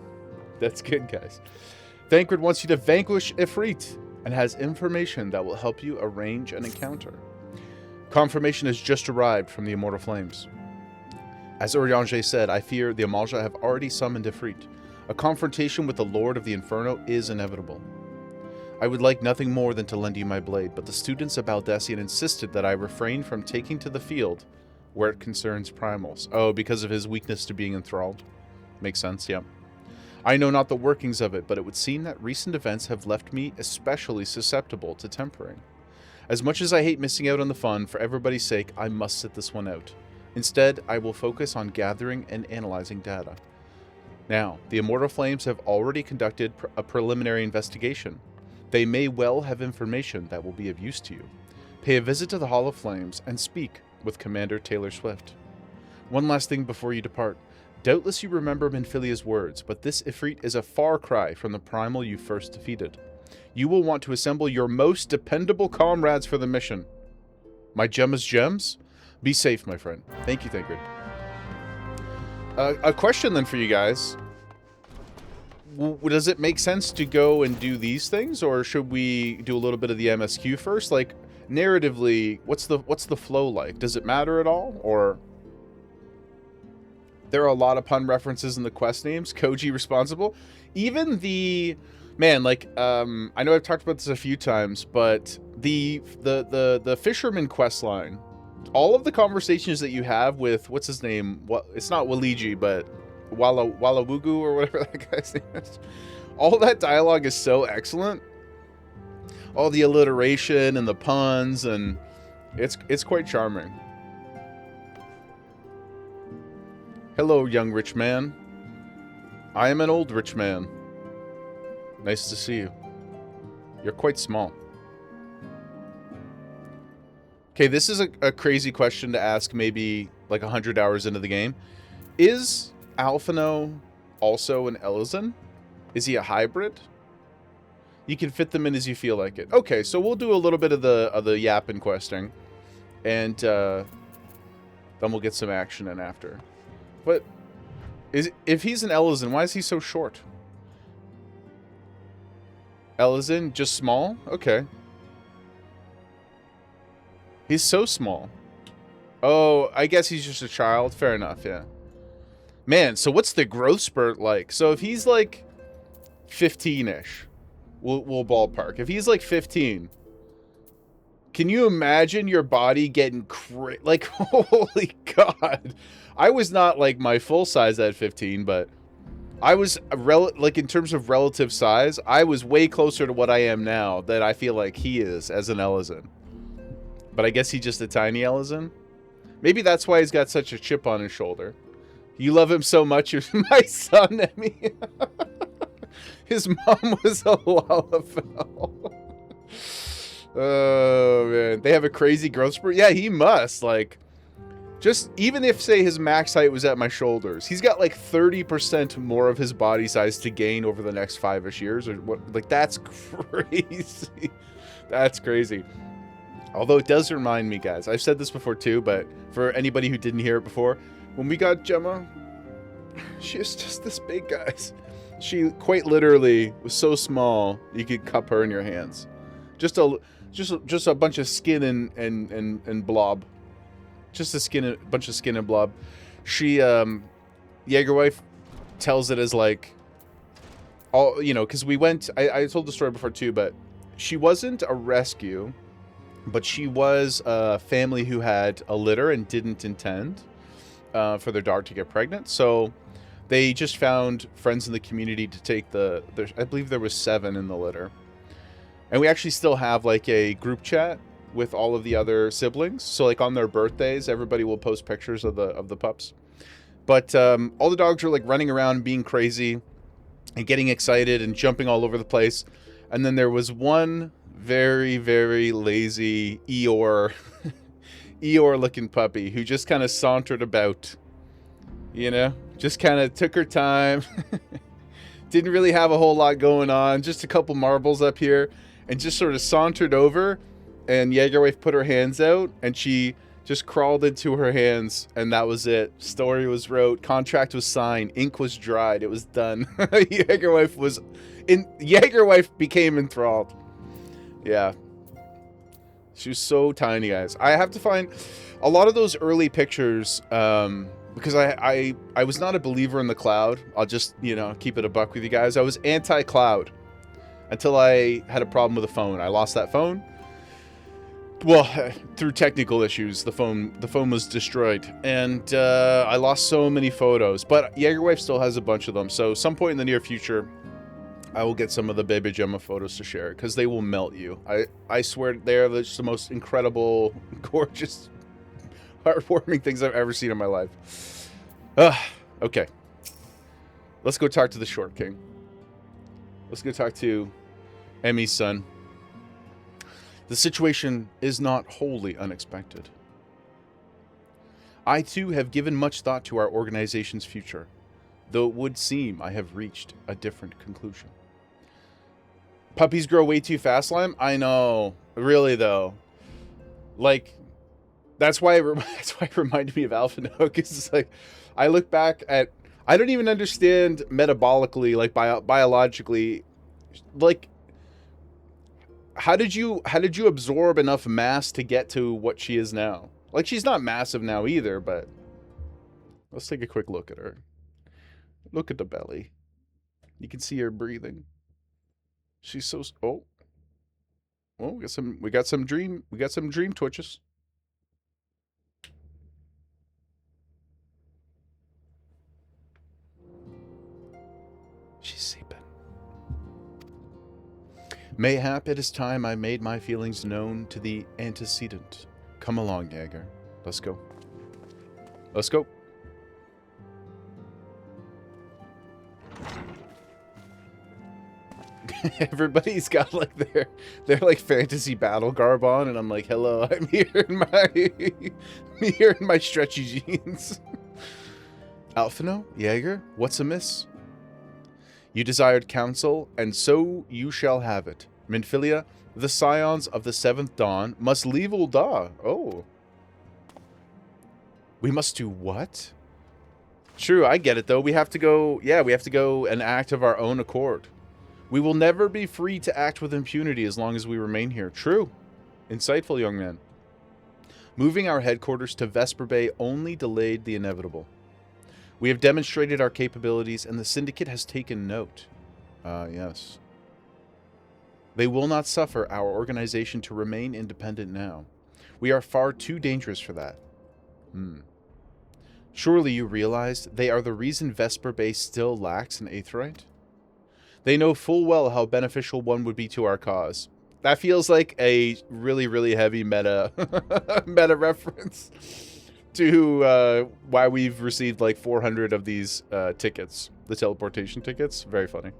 Speaker 1: That's good, guys. Thancred wants you to vanquish Ifrit and has information that will help you arrange an encounter. Confirmation has just arrived from the Immortal Flames. As Urianger said, I fear the Amalja have already summoned Ifrit. A confrontation with the Lord of the Inferno is inevitable. I would like nothing more than to lend you my blade, but the students of Baldessian insisted that I refrain from taking to the field where it concerns primals. Oh, because of his weakness to being enthralled. Makes sense, yeah. I know not the workings of it, but it would seem that recent events have left me especially susceptible to tempering. As much as I hate missing out on the fun, for everybody's sake, I must sit this one out. Instead, I will focus on gathering and analyzing data. Now, the Immortal Flames have already conducted a preliminary investigation. They may well have information that will be of use to you. Pay a visit to the Hall of Flames and speak with Commander Taylor Swift. One last thing before you depart. Doubtless you remember Minfilia's words, but this Ifrit is a far cry from the primal you first defeated. You will want to assemble your most dependable comrades for the mission. My Gemma's gems? Be safe, my friend. Thank you, Thancred. A question then for you guys. Does it make sense to go and do these things, or should we do a little bit of the MSQ first? Like, narratively, what's the flow like? Does it matter at all, or... There are a lot of pun references in the quest names. Koji responsible. Even the... Man, like, I know I've talked about this a few times, but the fisherman quest line, all of the conversations that you have with, what's his name? What, it's not Waliji, but Walawugu or whatever that guy's name is. All that dialogue is so excellent. All the alliteration and the puns, and it's quite charming. Hello, young rich man. I am an old rich man. Nice to see you. You're quite small. Okay, this is a crazy question to ask maybe like 100 hours into the game. Is Alphino also an Elysian? Is he a hybrid? You can fit them in as you feel like it. Okay, so we'll do a little bit of the yapping questing. And then we'll get some action in after. But if he's an Elysian, why is he so short? Elysian, just small? Okay. He's so small. Oh, I guess he's just a child. Fair enough, yeah. Man, so what's the growth spurt like? So if he's like 15-ish, we'll ballpark. If he's like 15, can you imagine your body getting like, holy God. I was not like my full size at 15, but I was like in terms of relative size, I was way closer to what I am now that I feel like he is as an Ellison. But I guess he's just a tiny Ellison. Maybe that's why he's got such a chip on his shoulder. You love him so much, you're my son, Emmy. His mom was a Lalafell. Oh, man. They have a crazy growth spurt? Yeah, he must. Like, just even if, say, his max height was at my shoulders, he's got like 30% more of his body size to gain over the next 5-ish years. Or what? Like, that's crazy. That's crazy. Although it does remind me, guys, I've said this before too, but for anybody who didn't hear it before, when we got Gemma, she was just this big, guys. She quite literally was so small you could cup her in your hands. Just a bunch of skin and blob. Just a bunch of skin and blob. She Jaegerwife tells it as like all, you know, because we went, I told the story before too, but she wasn't a rescue, but she was a family who had a litter and didn't intend for their dog to get pregnant. So they just found friends in the community to take I believe there was 7 in the litter. And we actually still have like a group chat with all of the other siblings. So like on their birthdays, everybody will post pictures of the pups. But all the dogs are like running around being crazy and getting excited and jumping all over the place. And then there was one very, very lazy Eeyore looking puppy who just kind of sauntered about, you know, just kind of took her time. Didn't really have a whole lot going on, just a couple marbles up here, and just sort of sauntered over, and Jaegerwife put her hands out and she just crawled into her hands, and that was it. Story was wrote, contract was signed, ink was dried, it was done. Jaegerwife became enthralled. Yeah. She was so tiny, guys. I have to find a lot of those early pictures, because I was not a believer in the cloud. I'll just, you know, keep it a buck with you guys. I was anti-cloud until I had a problem with the phone. I lost that phone. Well, through technical issues, the phone was destroyed, and I lost so many photos. But Jaegerwife still has a bunch of them. So some point in the near future, I will get some of the baby Gemma photos to share, because they will melt you. I swear they're just the most incredible, gorgeous, heartwarming things I've ever seen in my life. Okay. Let's go talk to the Short King. Let's go talk to Emmy's son. The situation is not wholly unexpected. I too have given much thought to our organization's future, though it would seem I have reached a different conclusion. Puppies grow way too fast, Lime? I know. Really, though. Like, that's why it reminded me of Alpha Note, because it's like, I look back at, I don't even understand metabolically, like biologically, like, how did you absorb enough mass to get to what she is now? Like, she's not massive now either, but let's take a quick look at her. Look at the belly. You can see her breathing. She's so, oh, we got some dream twitches. She's sleeping. Mayhap it is time I made my feelings known to the antecedent. Come along, Jaeger. Let's go. Let's go. Everybody's got like their like fantasy battle garb on, and I'm like, hello, I'm here in my stretchy jeans. Alphino, Jaeger, what's amiss? You desired counsel, and so you shall have it. Minfilia, the scions of the 7th Dawn must leave Ul'dah. Oh. We must do what? True, I get it, though. We have to go, yeah, we have to go and act of our own accord. We will never be free to act with impunity as long as we remain here. True. Insightful, young man. Moving our headquarters to Vesper Bay only delayed the inevitable. We have demonstrated our capabilities, and the Syndicate has taken note. Yes. They will not suffer our organization to remain independent now. We are far too dangerous for that. Surely you realize they are the reason Vesper Base still lacks an Aetheryte? They know full well how beneficial one would be to our cause. That feels like a really, really heavy meta meta reference to why we've received like 400 of these tickets, the teleportation tickets. Very funny.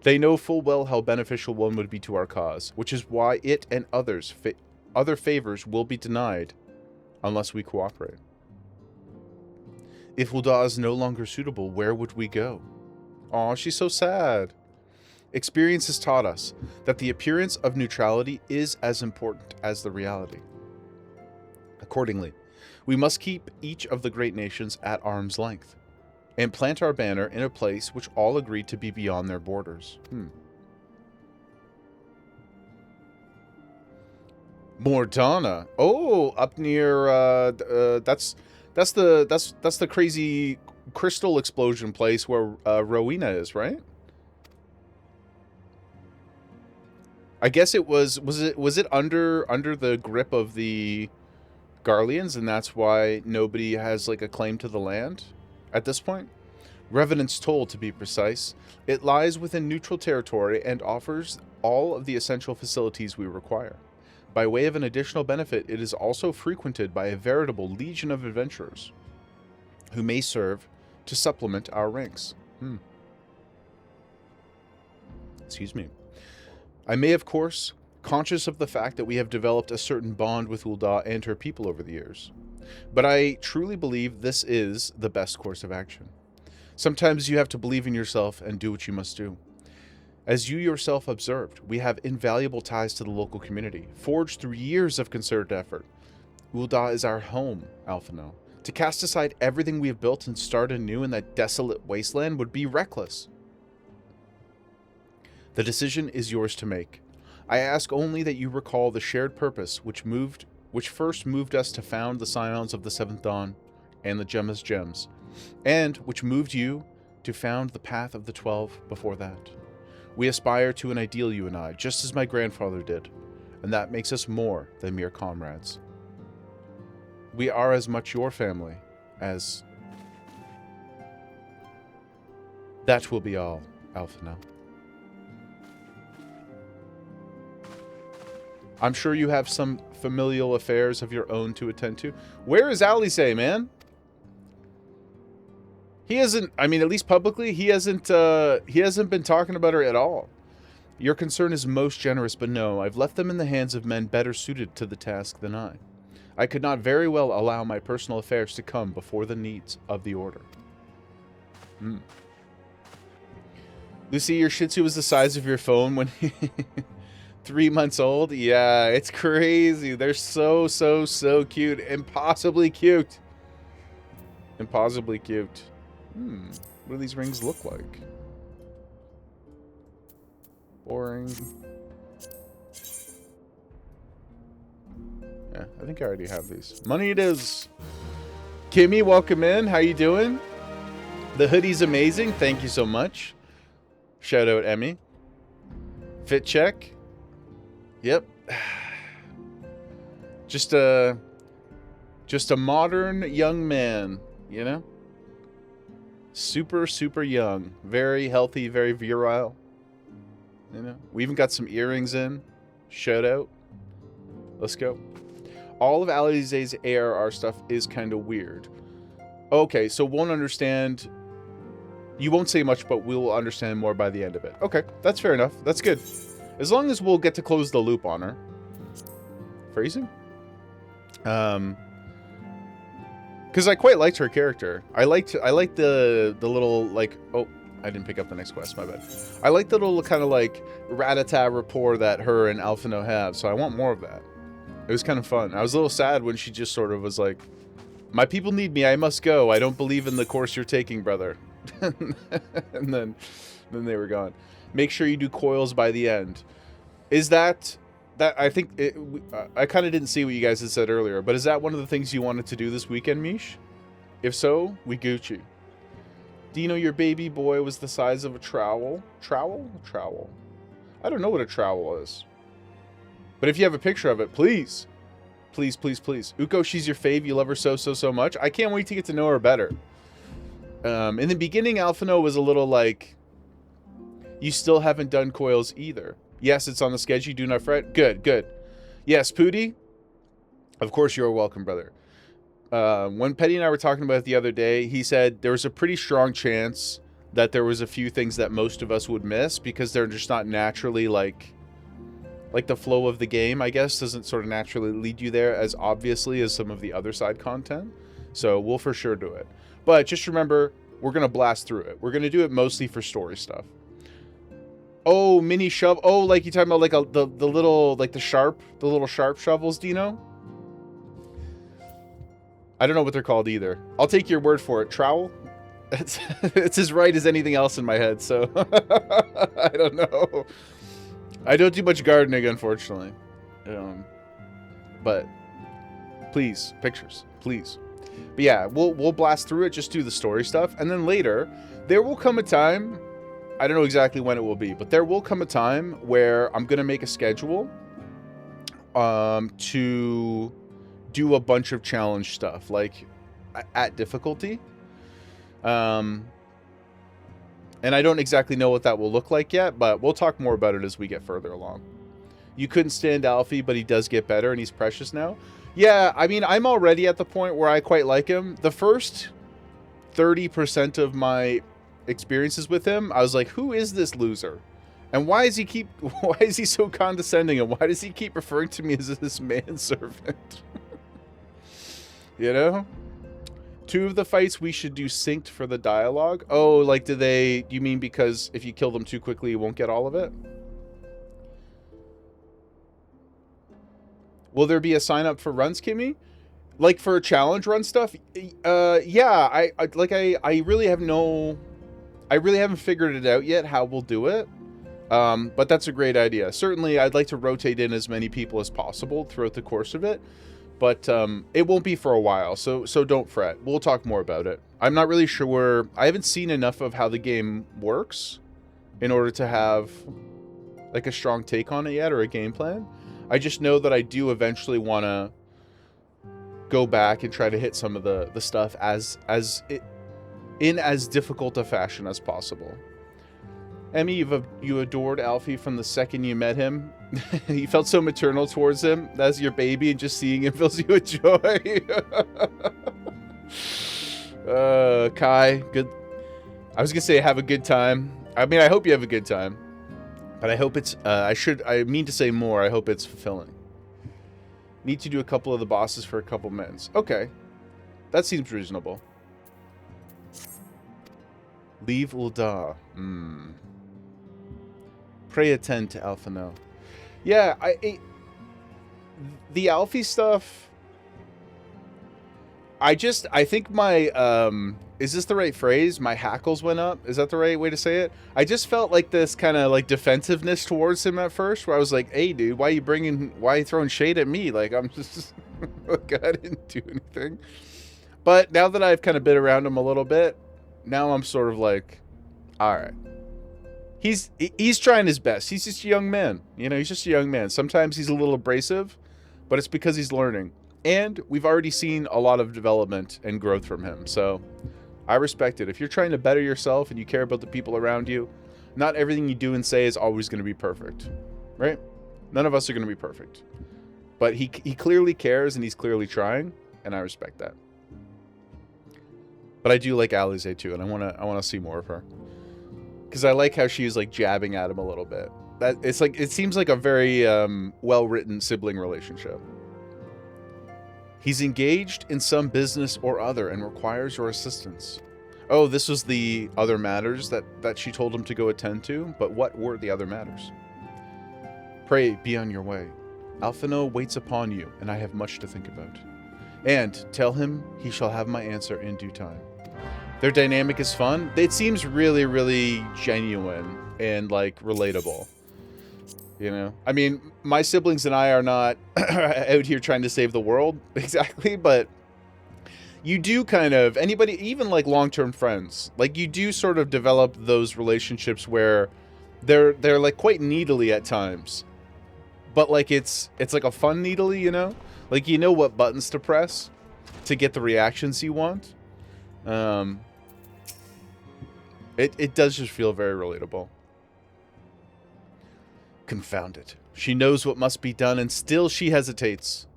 Speaker 1: They know full well how beneficial one would be to our cause, which is why it and other favors will be denied unless we cooperate. If Ul'dah is no longer suitable, where would we go? Aw, she's so sad. Experience has taught us that the appearance of neutrality is as important as the reality. Accordingly, we must keep each of the great nations at arm's length and plant our banner in a place which all agree to be beyond their borders. Mordana. Oh, up near that's the crazy crystal explosion place where Rowena is, right? I guess it was it under the grip of the Garleans, and that's why nobody has like a claim to the land at this point? Revenant's Toll, to be precise. It lies within neutral territory and offers all of the essential facilities we require. By way of an additional benefit, it is also frequented by a veritable legion of adventurers who may serve to supplement our ranks. Excuse me. I may, of course, conscious of the fact that we have developed a certain bond with Ul'dah and her people over the years. But I truly believe this is the best course of action. Sometimes you have to believe in yourself and do what you must do. As you yourself observed, we have invaluable ties to the local community, forged through years of concerted effort. Ul'dah is our home, Alphino. To cast aside everything we have built and start anew in that desolate wasteland would be reckless. The decision is yours to make. I ask only that you recall the shared purpose which first moved us to found the Scions of the Seventh Dawn and the Gemma's Gems, and which moved you to found the Path of the 12 before that. We aspire to an ideal, you and I, just as my grandfather did, and that makes us more than mere comrades. We are as much your family as... That will be all, Alphino. I'm sure you have some familial affairs of your own to attend to. Where is Alice, man? He hasn't, I mean, at least publicly, he hasn't been talking about her at all. Your concern is most generous, but no, I've left them in the hands of men better suited to the task than I. I could not very well allow my personal affairs to come before the needs of the Order. Lucy, your Shih Tzu was the size of your phone when 3 months old? Yeah, it's crazy. They're so cute. Impossibly cute. Impossibly cute. What do these rings look like? Boring. Yeah, I think I already have these. Money it is. Kimmy, welcome in. How you doing? The hoodie's amazing. Thank you so much. Shout out Emmy. Fit check. Yep. Just a modern young man, you know? Super young. Very healthy, very virile. You know? We even got some earrings in. Shout out. Let's go. All of Alize's ARR stuff is kind of weird. Okay, so won't understand. You won't say much, but we'll understand more by the end of it. Okay, that's fair enough. That's good. As long as we'll get to close the loop on her. Phrasing? Because I quite liked her character. I liked the little, like... Oh, I didn't pick up the next quest, my bad. I like the little kind of, like, rat-a-tat rapport that her and Alphino have, so I want more of that. It was kind of fun. I was a little sad when she just sort of was like, my people need me, I must go. I don't believe in the course you're taking, brother. And then they were gone. Make sure you do coils by the end. Is that I think I kind of didn't see what you guys had said earlier, but is that one of the things you wanted to do this weekend, Mish? If so, we Gucci. Dino, your baby boy was the size of a trowel. Trowel? Trowel. I don't know what a trowel is. But if you have a picture of it, please. Please, please, please. Uko, she's your fave. You love her so, so, so much. I can't wait to get to know her better. In the beginning, Alphino was a little like, you still haven't done coils either. Yes, it's on the schedule. Do not fret. Good, good. Yes, Pooty. Of course, you're welcome, brother. When Petty and I were talking about it the other day, he said there was a pretty strong chance that there was a few things that most of us would miss because they're just not naturally like the flow of the game, I guess, doesn't sort of naturally lead you there as obviously as some of the other side content. So we'll for sure do it. But just remember, we're going to blast through it. We're going to do it mostly for story stuff. Oh, mini shovel. Oh, like you talking about like the little, like the little sharp shovels, Dino? I don't know what they're called either. I'll take your word for it. Trowel? It's as right as anything else in my head, so I don't know. I don't do much gardening, unfortunately. But please, pictures, please. But yeah, we'll blast through it, just do the story stuff, and then later there will come a time, I don't know exactly when it will be, but there will come a time where I'm gonna make a schedule to do a bunch of challenge stuff, like at difficulty. And I don't exactly know what that will look like yet, but we'll talk more about it as we get further along. You couldn't stand Alfie, but he does get better and he's precious now. Yeah, I mean, I'm already at the point where I quite like him. The first 30% of my experiences with him, I was like, who is this loser? And why is he so condescending? And why does he keep referring to me as this manservant? You know? 2 of the fights we should do synced for the dialogue. Oh, like do you mean because if you kill them too quickly, you won't get all of it? Will there be a sign up for runs, Kimmy? Like for challenge run stuff? Yeah, I really haven't figured it out yet how we'll do it. But that's a great idea. Certainly, I'd like to rotate in as many people as possible throughout the course of it. But it won't be for a while, so don't fret. We'll talk more about it. I'm not really sure. I haven't seen enough of how the game works in order to have like a strong take on it yet or a game plan. I just know that I do eventually want to go back and try to hit some of the stuff in as difficult a fashion as possible. Emmy, you adored Alfie from the second you met him. You felt so maternal towards him. That's your baby, and just seeing him fills you with joy. Kai, good. I was gonna say have a good time. I mean, I hope you have a good time, but I hope it's. I mean to say more. I hope it's fulfilling. Need to do a couple of the bosses for a couple minutes. Okay, that seems reasonable. Leave Ulda. Pray attend to Alphino. Yeah, the Alfie stuff. I think my is this the right phrase? My hackles went up. Is that the right way to say it? I just felt like this kind of like defensiveness towards him at first, where I was like, "Hey, dude, why are you throwing shade at me? Like I'm just like I didn't do anything." But now that I've kind of been around him a little bit, now I'm sort of like, all right. He's trying his best. He's just a young man. You know, he's just a young man. Sometimes he's a little abrasive, but it's because he's learning. And we've already seen a lot of development and growth from him. So I respect it. If you're trying to better yourself and you care about the people around you, not everything you do and say is always going to be perfect, right? None of us are going to be perfect. But he clearly cares and he's clearly trying, and I respect that. But I do like Alize too, and I want to see more of her. Because I like how she's like jabbing at him a little bit. It seems like a very well-written sibling relationship. He's engaged in some business or other and requires your assistance. Oh, this was the other matters that she told him to go attend to. But what were the other matters? Pray, be on your way. Alphino waits upon you, and I have much to think about. And tell him he shall have my answer in due time. Their dynamic is fun. It seems really, really genuine and like relatable. You know, I mean, my siblings and I are not out here trying to save the world exactly, but you do kind of, anybody, even like long-term friends, like you do sort of develop those relationships where they're like quite needly at times, but like it's like a fun needly, you know, like you know what buttons to press to get the reactions you want. It does just feel very relatable. Confound it. She knows what must be done, and still she hesitates.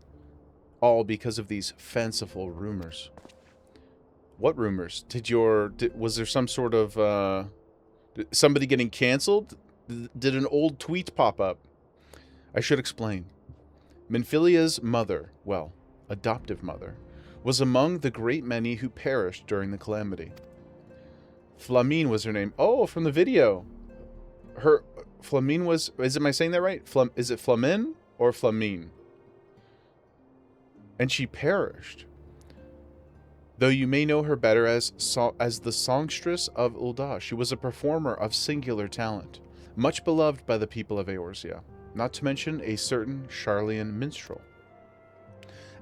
Speaker 1: All because of these fanciful rumors. What rumors? Was there some sort of, somebody getting canceled? Did an old tweet pop up? I should explain. Minfilia's mother, well, adoptive mother, was among the great many who perished during the calamity. Flamine was her name. Oh, from the video. Flamine was, am I saying that right? Is it Flamine or Flamine? And she perished. Though you may know her better as the songstress of Ul'dah, she was a performer of singular talent, much beloved by the people of Eorzea, not to mention a certain Charlian minstrel.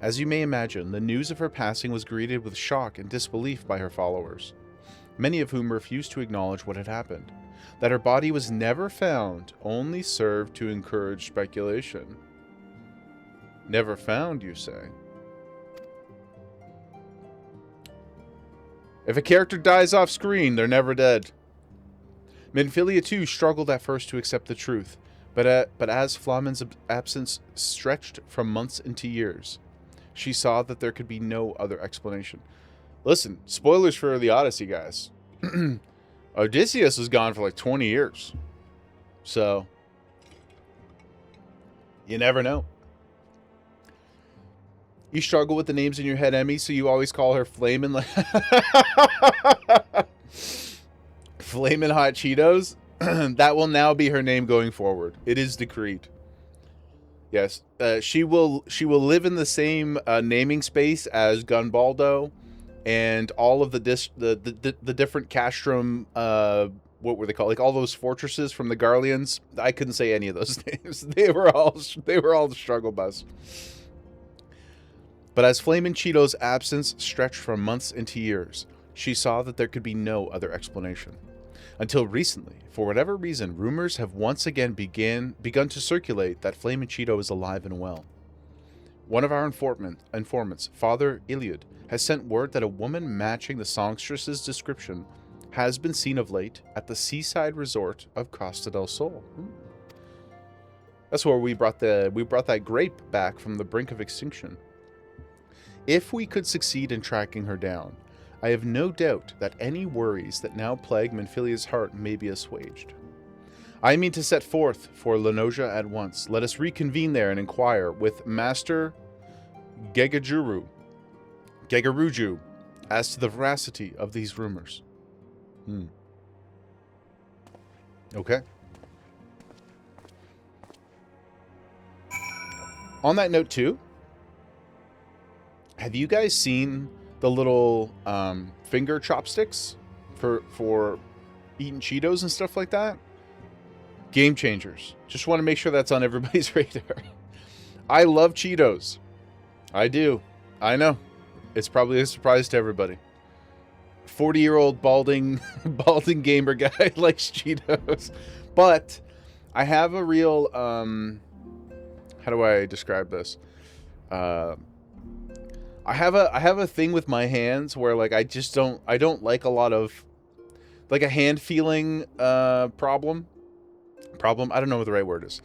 Speaker 1: As you may imagine, the news of her passing was greeted with shock and disbelief by her followers, many of whom refused to acknowledge what had happened. That her body was never found only served to encourage speculation. Never found, you say? If a character dies off screen, they're never dead. Minfilia too struggled at first to accept the truth, but as Flamen's absence stretched from months into years, she saw that there could be no other explanation. Listen, spoilers for the Odyssey, guys. Odysseus was gone for like 20 years. So, you never know. You struggle with the names in your head, Emmy, so you always call her Flamin' like Flamin' Hot Cheetos. That will now be her name going forward. It is decreed. Yes, she will live in the same naming space as Gunbaldo and all of the different castrum. What were they called? Like all those fortresses from the Garleans. I couldn't say any of those names. They were all the struggle bus. But as Flamin' Cheeto's absence stretched from months into years, she saw that there could be no other explanation. Until recently, for whatever reason, rumors have once again begun to circulate that Flamin' Cheeto is alive and well. One of our informants, Father Iliad, has sent word that a woman matching the songstress's description has been seen of late at the seaside resort of Costa del Sol. That's where we brought that grape back from the brink of extinction. If we could succeed in tracking her down, I have no doubt that any worries that now plague Minfilia's heart may be assuaged. I mean to set forth for Lenosia at once. Let us reconvene there and inquire with Master Gegaruju as to the veracity of these rumors. Okay. On that note too, have you guys seen the little finger chopsticks for eating Cheetos and stuff like that? Game changers. Just want to make sure that's on everybody's radar. I love Cheetos. I do. I know. It's probably a surprise to everybody. 40-year-old balding gamer guy likes Cheetos. But I have a real how do I describe this? I have a thing with my hands where like I don't like a lot of like a hand feeling problem. I don't know what the right word is.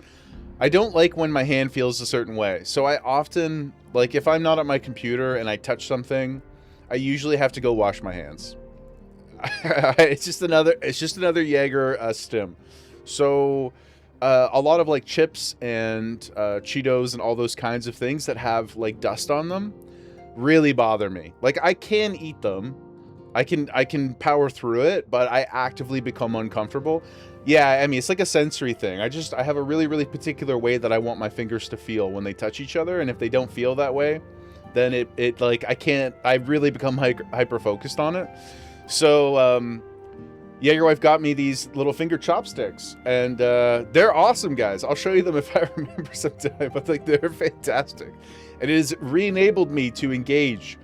Speaker 1: I don't like when my hand feels a certain way. So I often, like if I'm not at my computer and I touch something, I usually have to go wash my hands. It's just another Jaeger stim. So a lot of like chips and Cheetos and all those kinds of things that have like dust on them really bother me. Like I can eat them. I can power through it, but I actively become uncomfortable. Yeah, I mean, it's like a sensory thing. I have a really, really particular way that I want my fingers to feel when they touch each other, and if they don't feel that way, then it like I really become hyper focused on it. So yeah, your wife got me these little finger chopsticks, and they're awesome, guys. I'll show you them if I remember sometime, but like they're fantastic. And it has re-enabled me to engage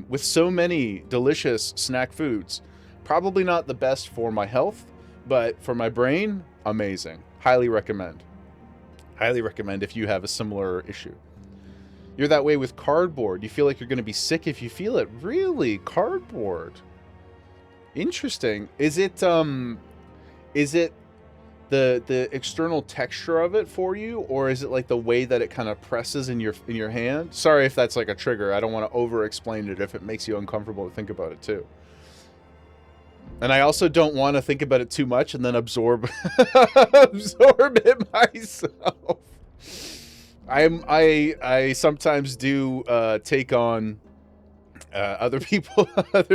Speaker 1: with so many delicious snack foods. Probably not the best for my health, but for my brain, amazing. Highly recommend. Highly recommend if you have a similar issue. You're that way with cardboard. You feel like you're going to be sick if you feel it. Really? Cardboard? Interesting. Is it the external texture of it for you, or is it like the way that it kind of presses in your hand? Sorry if that's like a trigger. I don't want to over explain it if it makes you uncomfortable to think about it too. And I also don't want to think about it too much and then absorb it myself. I sometimes do take on other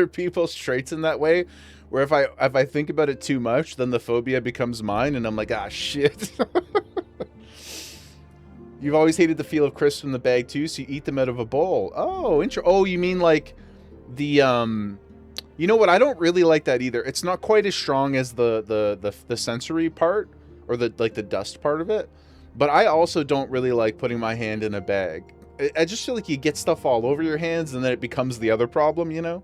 Speaker 1: people's traits in that way, where if I think about it too much, then the phobia becomes mine, and I'm like, ah, shit. You've always hated the feel of crisps in the bag too, so you eat them out of a bowl. Oh, oh, you mean like the you know what? I don't really like that either. It's not quite as strong as the sensory part, or the dust part of it. But I also don't really like putting my hand in a bag. I just feel like you get stuff all over your hands, and then it becomes the other problem, you know?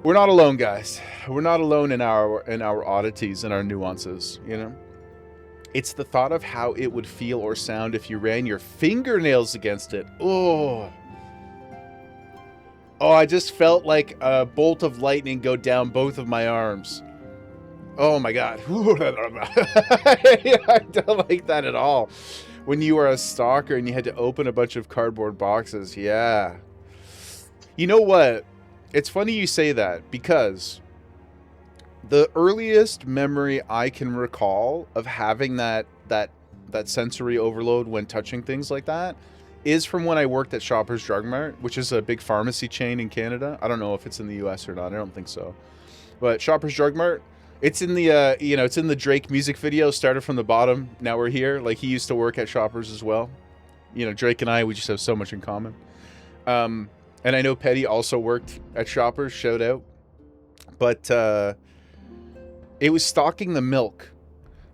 Speaker 1: We're not alone, guys. We're not alone in our oddities and our nuances, you know? It's the thought of how it would feel or sound if you ran your fingernails against it. Oh. Oh, I just felt like a bolt of lightning go down both of my arms. Oh my god. I don't like that at all. When you were a stalker and you had to open a bunch of cardboard boxes. Yeah. You know what? It's funny you say that, because the earliest memory I can recall of having that sensory overload when touching things like that is from when I worked at Shoppers Drug Mart, which is a big pharmacy chain in Canada. I don't know if it's in the US or not. I don't think so. But Shoppers Drug Mart, it's in the it's in the Drake music video, Started from the Bottom, Now We're Here. Like, he used to work at Shoppers as well. You know, Drake and I, we just have so much in common. And I know Petty also worked at Shoppers, shout out. But it was stocking the milk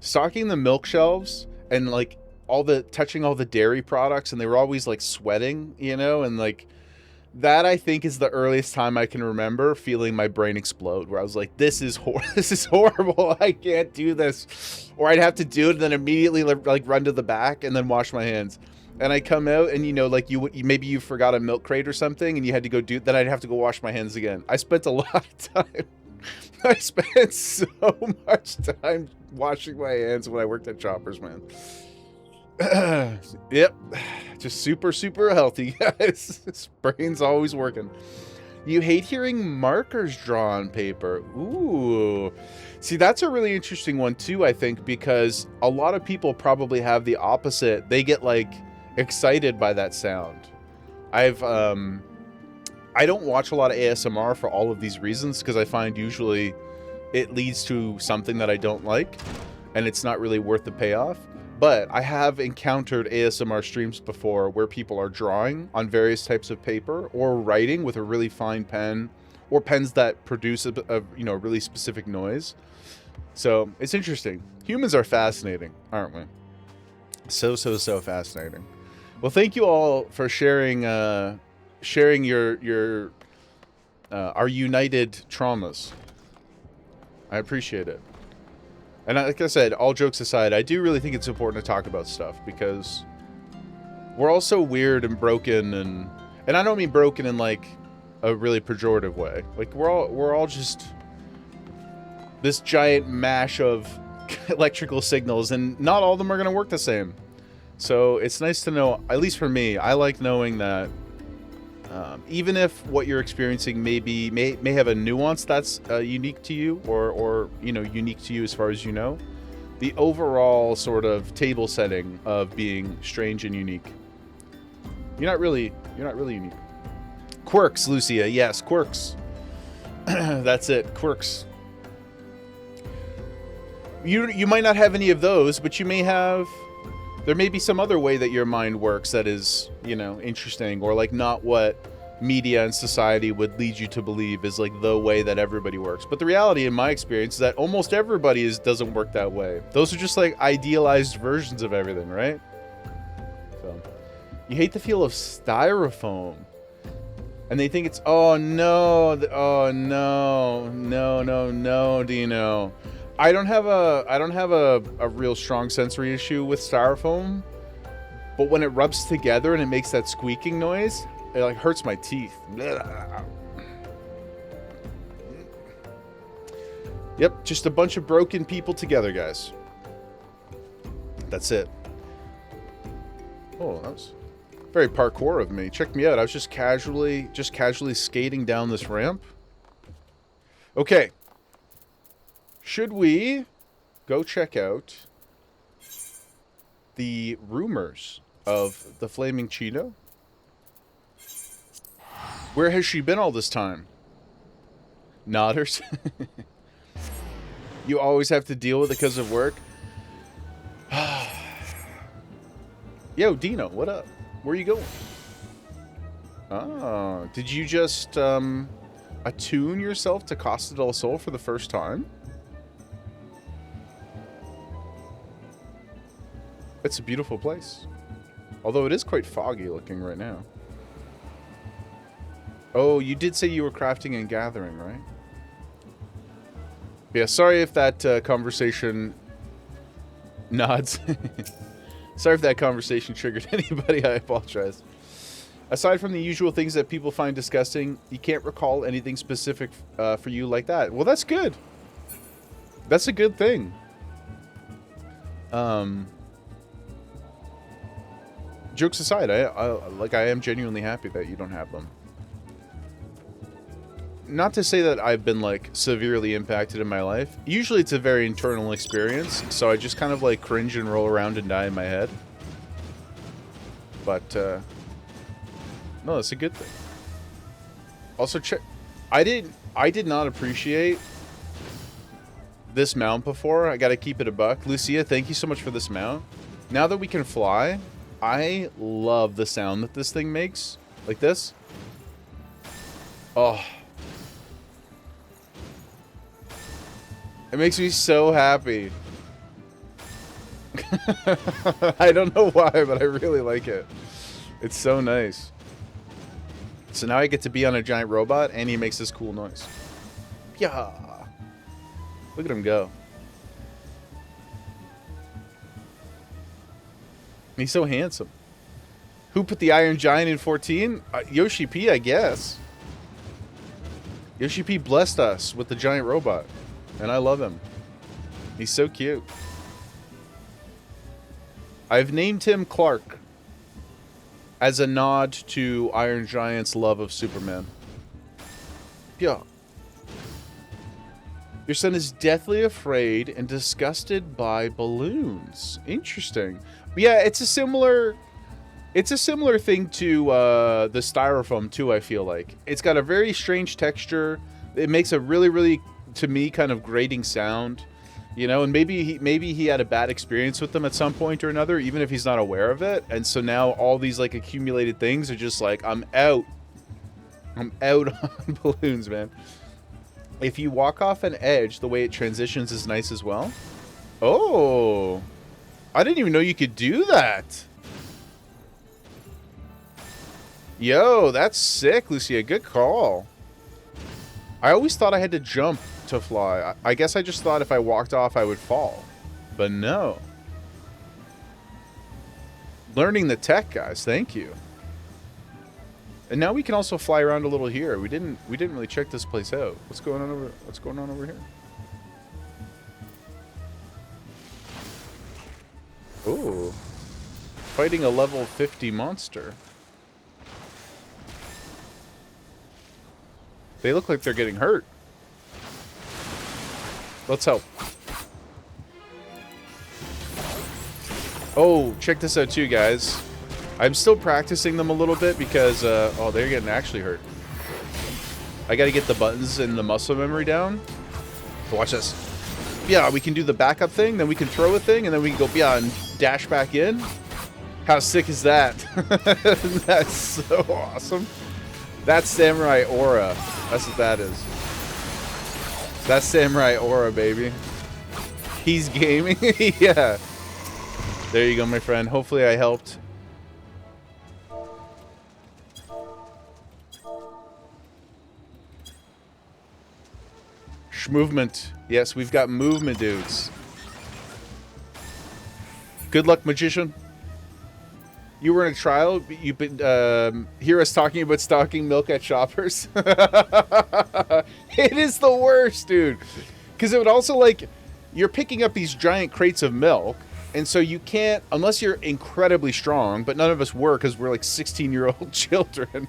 Speaker 1: shelves, and like touching all the dairy products, and they were always like sweating, you know, and like that, I think, is the earliest time I can remember feeling my brain explode, where I was like, this is horrible. I can't do this. Or I'd have to do it and then immediately like run to the back and then wash my hands. And I come out and, you know, like maybe you forgot a milk crate or something and you had to go then I'd have to go wash my hands again. I spent a lot of time. I spent so much time washing my hands when I worked at Shoppers, man. Yep, just super healthy, guys. This brain's always working. You hate hearing markers draw on paper. Ooh, see, that's a really interesting one too, I think, because a lot of people probably have the opposite. They get like excited by that sound. I don't watch a lot of ASMR for all of these reasons, because I find usually it leads to something that I don't like, and it's not really worth the payoff. But I have encountered ASMR streams before where people are drawing on various types of paper, or writing with a really fine pen, or pens that produce a really specific noise. So it's interesting. Humans are fascinating, aren't we? So fascinating. Well, thank you all for sharing your our united traumas. I appreciate it. And like I said, all jokes aside, I do really think it's important to talk about stuff, because we're all so weird and broken, and I don't mean broken in like a really pejorative way. Like, we're all just this giant mash of electrical signals, and not all of them are going to work the same. So it's nice to know, at least for me, I like knowing that even if what you're experiencing may have a nuance that's unique to you, or unique to you as far as you know, the overall sort of table setting of being strange and unique. You're not really unique. Quirks, Lucia. Yes, quirks. That's it. Quirks. You might not have any of those, but you may have. There may be some other way that your mind works that is, interesting, or like not what media and society would lead you to believe is like the way that everybody works. But the reality, in my experience, is that almost everybody doesn't work that way. Those are just like idealized versions of everything, right? So, you hate the feel of styrofoam. And they think it's, oh no, oh no, no, Dino. I don't have a real strong sensory issue with styrofoam, but when it rubs together and it makes that squeaking noise, it like hurts my teeth. Yep, just a bunch of broken people together, guys. That's it. Oh, that was very parkour of me. Check me out. I was just casually skating down this ramp. Okay. Should we go check out the rumors of the Flaming Cheeto? Where has she been all this time? Nodders. You always have to deal with it because of work. Yo, Dino, what up? Where are you going? Oh, did you just attune yourself to Costa del Sol for the first time? It's a beautiful place. Although it is quite foggy looking right now. Oh, you did say you were crafting and gathering, right? Yeah, sorry if that conversation nods. Sorry if that conversation triggered anybody, I apologize. Aside from the usual things that people find disgusting, you can't recall anything specific for you like that. Well, that's good. That's a good thing. Jokes aside, I am genuinely happy that you don't have them. Not to say that I've been, like, severely impacted in my life. Usually it's a very internal experience, so I just kind of, like, cringe and roll around and die in my head. But, no, that's a good thing. Also, check... I did not appreciate this mount before. I gotta keep it a buck. Lucia, thank you so much for this mount. Now that we can fly, I love the sound that this thing makes. Like this. Oh... It makes me so happy. I don't know why, but I really like it. It's so nice. So now I get to be on a giant robot, and he makes this cool noise. Yeah. Look at him go. He's so handsome. Who put the Iron Giant in 14? Yoshi P, I guess. Yoshi P blessed us with the giant robot. And I love him. He's so cute. I've named him Clark as a nod to Iron Giant's love of Superman. Yeah. Your son is deathly afraid and disgusted by balloons. Interesting. But yeah, it's a similar thing to the styrofoam too, I feel like. It's got a very strange texture. It makes a really, to me, kind of grating sound, you know, and maybe he had a bad experience with them at some point or another, even if he's not aware of it. And so now all these like accumulated things are just like, I'm out on balloons, man. If you walk off an edge, the way it transitions is nice as well. Oh, I didn't even know you could do that. Yo, that's sick, Lucia. Good call. I always thought I had to jump to fly. I guess I just thought if I walked off, I would fall. But no. Learning the tech, guys. Thank you. And now we can also fly around a little here. We didn't really check this place out. What's going on over here? Ooh. Fighting a level 50 monster. They look like they're getting hurt. Let's help. Oh, check this out too, guys. I'm still practicing them a little bit because, oh, they're getting actually hurt. I gotta get the buttons and the muscle memory down. So watch this. Yeah, we can do the backup thing, then we can throw a thing, and then we can go, yeah, and dash back in. How sick is that? That's so awesome. That's Samurai Aura. That's what that is. That's Samurai Aura, baby. He's gaming? Yeah. There you go, my friend. Hopefully I helped. Schmovement. Yes, we've got movement, dudes. Good luck, magician. You were in a trial. You've been hear us talking about stocking milk at Shoppers. It is the worst, dude. Because it would also, like, you're picking up these giant crates of milk, and so you can't, unless you're incredibly strong, but none of us were because we're like 16-year-old children,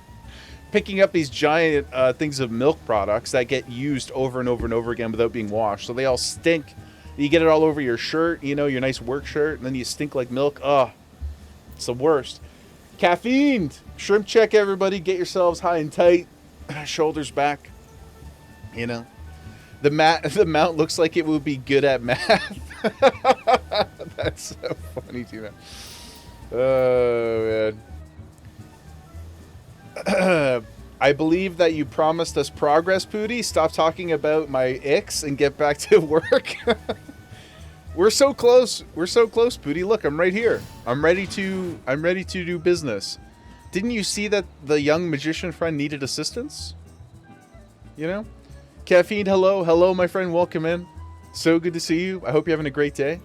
Speaker 1: picking up these giant things of milk products that get used over and over and over again without being washed. So they all stink. You get it all over your shirt, you know, your nice work shirt, and then you stink like milk. Ugh. It's the worst. Caffeine. Shrimp check, everybody. Get yourselves high and tight. Shoulders back. You know. The mount looks like it would be good at math. That's so funny, Tina. Oh, man. I believe that you promised us progress, Pooty. Stop talking about my icks and get back to work. We're so close. We're so close, Pooty. Look, I'm right here. I'm ready to do business. Didn't you see that the young magician friend needed assistance? You know? Caffeine, hello. Hello, my friend. Welcome in. So good to see you. I hope you're having a great day.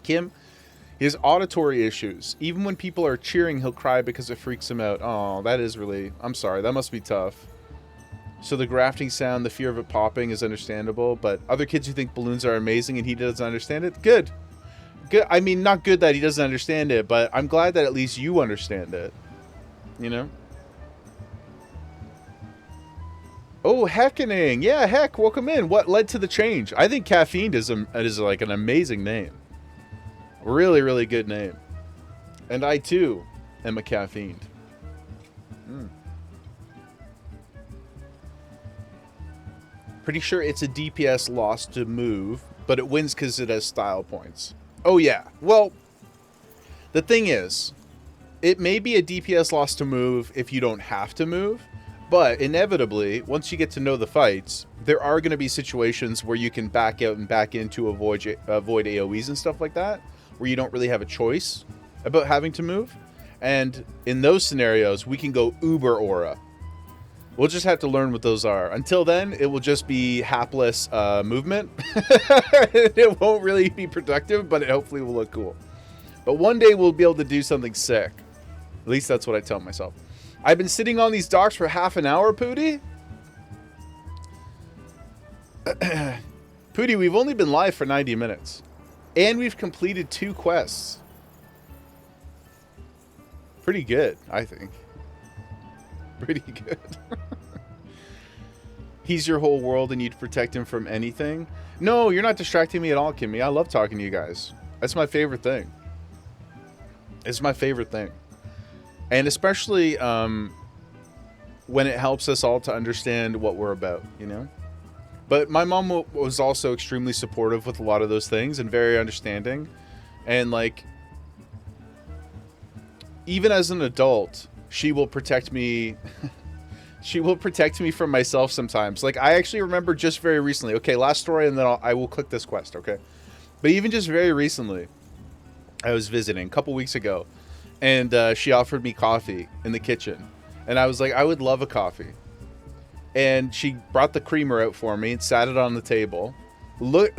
Speaker 1: Kim, he has auditory issues. Even when people are cheering, he'll cry because it freaks him out. Oh, that is really... I'm sorry. That must be tough. So the grafting sound, the fear of it popping is understandable, but other kids who think balloons are amazing and he doesn't understand it, good. Good. I mean, not good that he doesn't understand it, but I'm glad that at least you understand it. You know? Oh, Heckening. Yeah, heck, welcome in. What led to the change? I think Caffeine is like an amazing name. Really, really good name. And I, too, am a Caffeine. Pretty sure it's a DPS loss to move, but it wins because it has style points. Oh, yeah. Well, the thing is, it may be a DPS loss to move if you don't have to move, but inevitably, once you get to know the fights, there are going to be situations where you can back out and back in to avoid AoEs and stuff like that, where you don't really have a choice about having to move. And in those scenarios, we can go uber aura. We'll just have to learn what those are. Until then, it will just be hapless movement. It won't really be productive, but it hopefully will look cool. But one day we'll be able to do something sick. At least that's what I tell myself. I've been sitting on these docks for half an hour, Pooty. Pooty, we've only been live for 90 minutes. And we've completed 2 quests. Pretty good, I think. Pretty good. He's your whole world and you'd protect him from anything? No, you're not distracting me at all, Kimmy. I love talking to you guys. That's my favorite thing. It's my favorite thing. And especially when it helps us all to understand what we're about, you know? But my mom was also extremely supportive with a lot of those things and very understanding. And, like, even as an adult, she will protect me. She will protect me from myself sometimes. Like, I actually remember just very recently. Okay, last story, and then I will click this quest, okay? But even just very recently, I was visiting a couple weeks ago, and she offered me coffee in the kitchen. And I was like, I would love a coffee. And she brought the creamer out for me and sat it on the table. Looked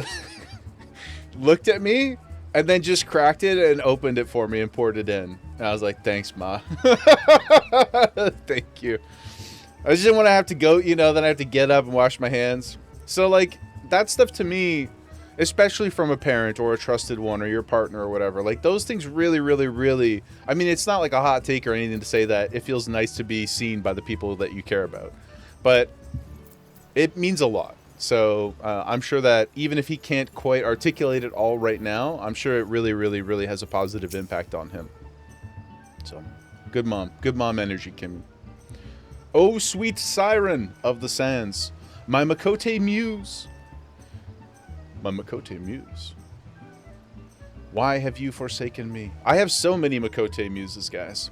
Speaker 1: at me, and then just cracked it and opened it for me and poured it in. And I was like, thanks, Ma. Thank you. I just didn't want to have to go, you know, then I have to get up and wash my hands. So, like, that stuff to me, especially from a parent or a trusted one or your partner or whatever, like, those things really, really, really, I mean, it's not like a hot take or anything to say that it feels nice to be seen by the people that you care about. But it means a lot. So I'm sure that even if he can't quite articulate it all right now, I'm sure it really, really, really has a positive impact on him. So, good mom. Good mom energy, Kim. Oh, sweet siren of the sands. My Makote muse. My Makote muse. Why have you forsaken me? I have so many Makote muses, guys.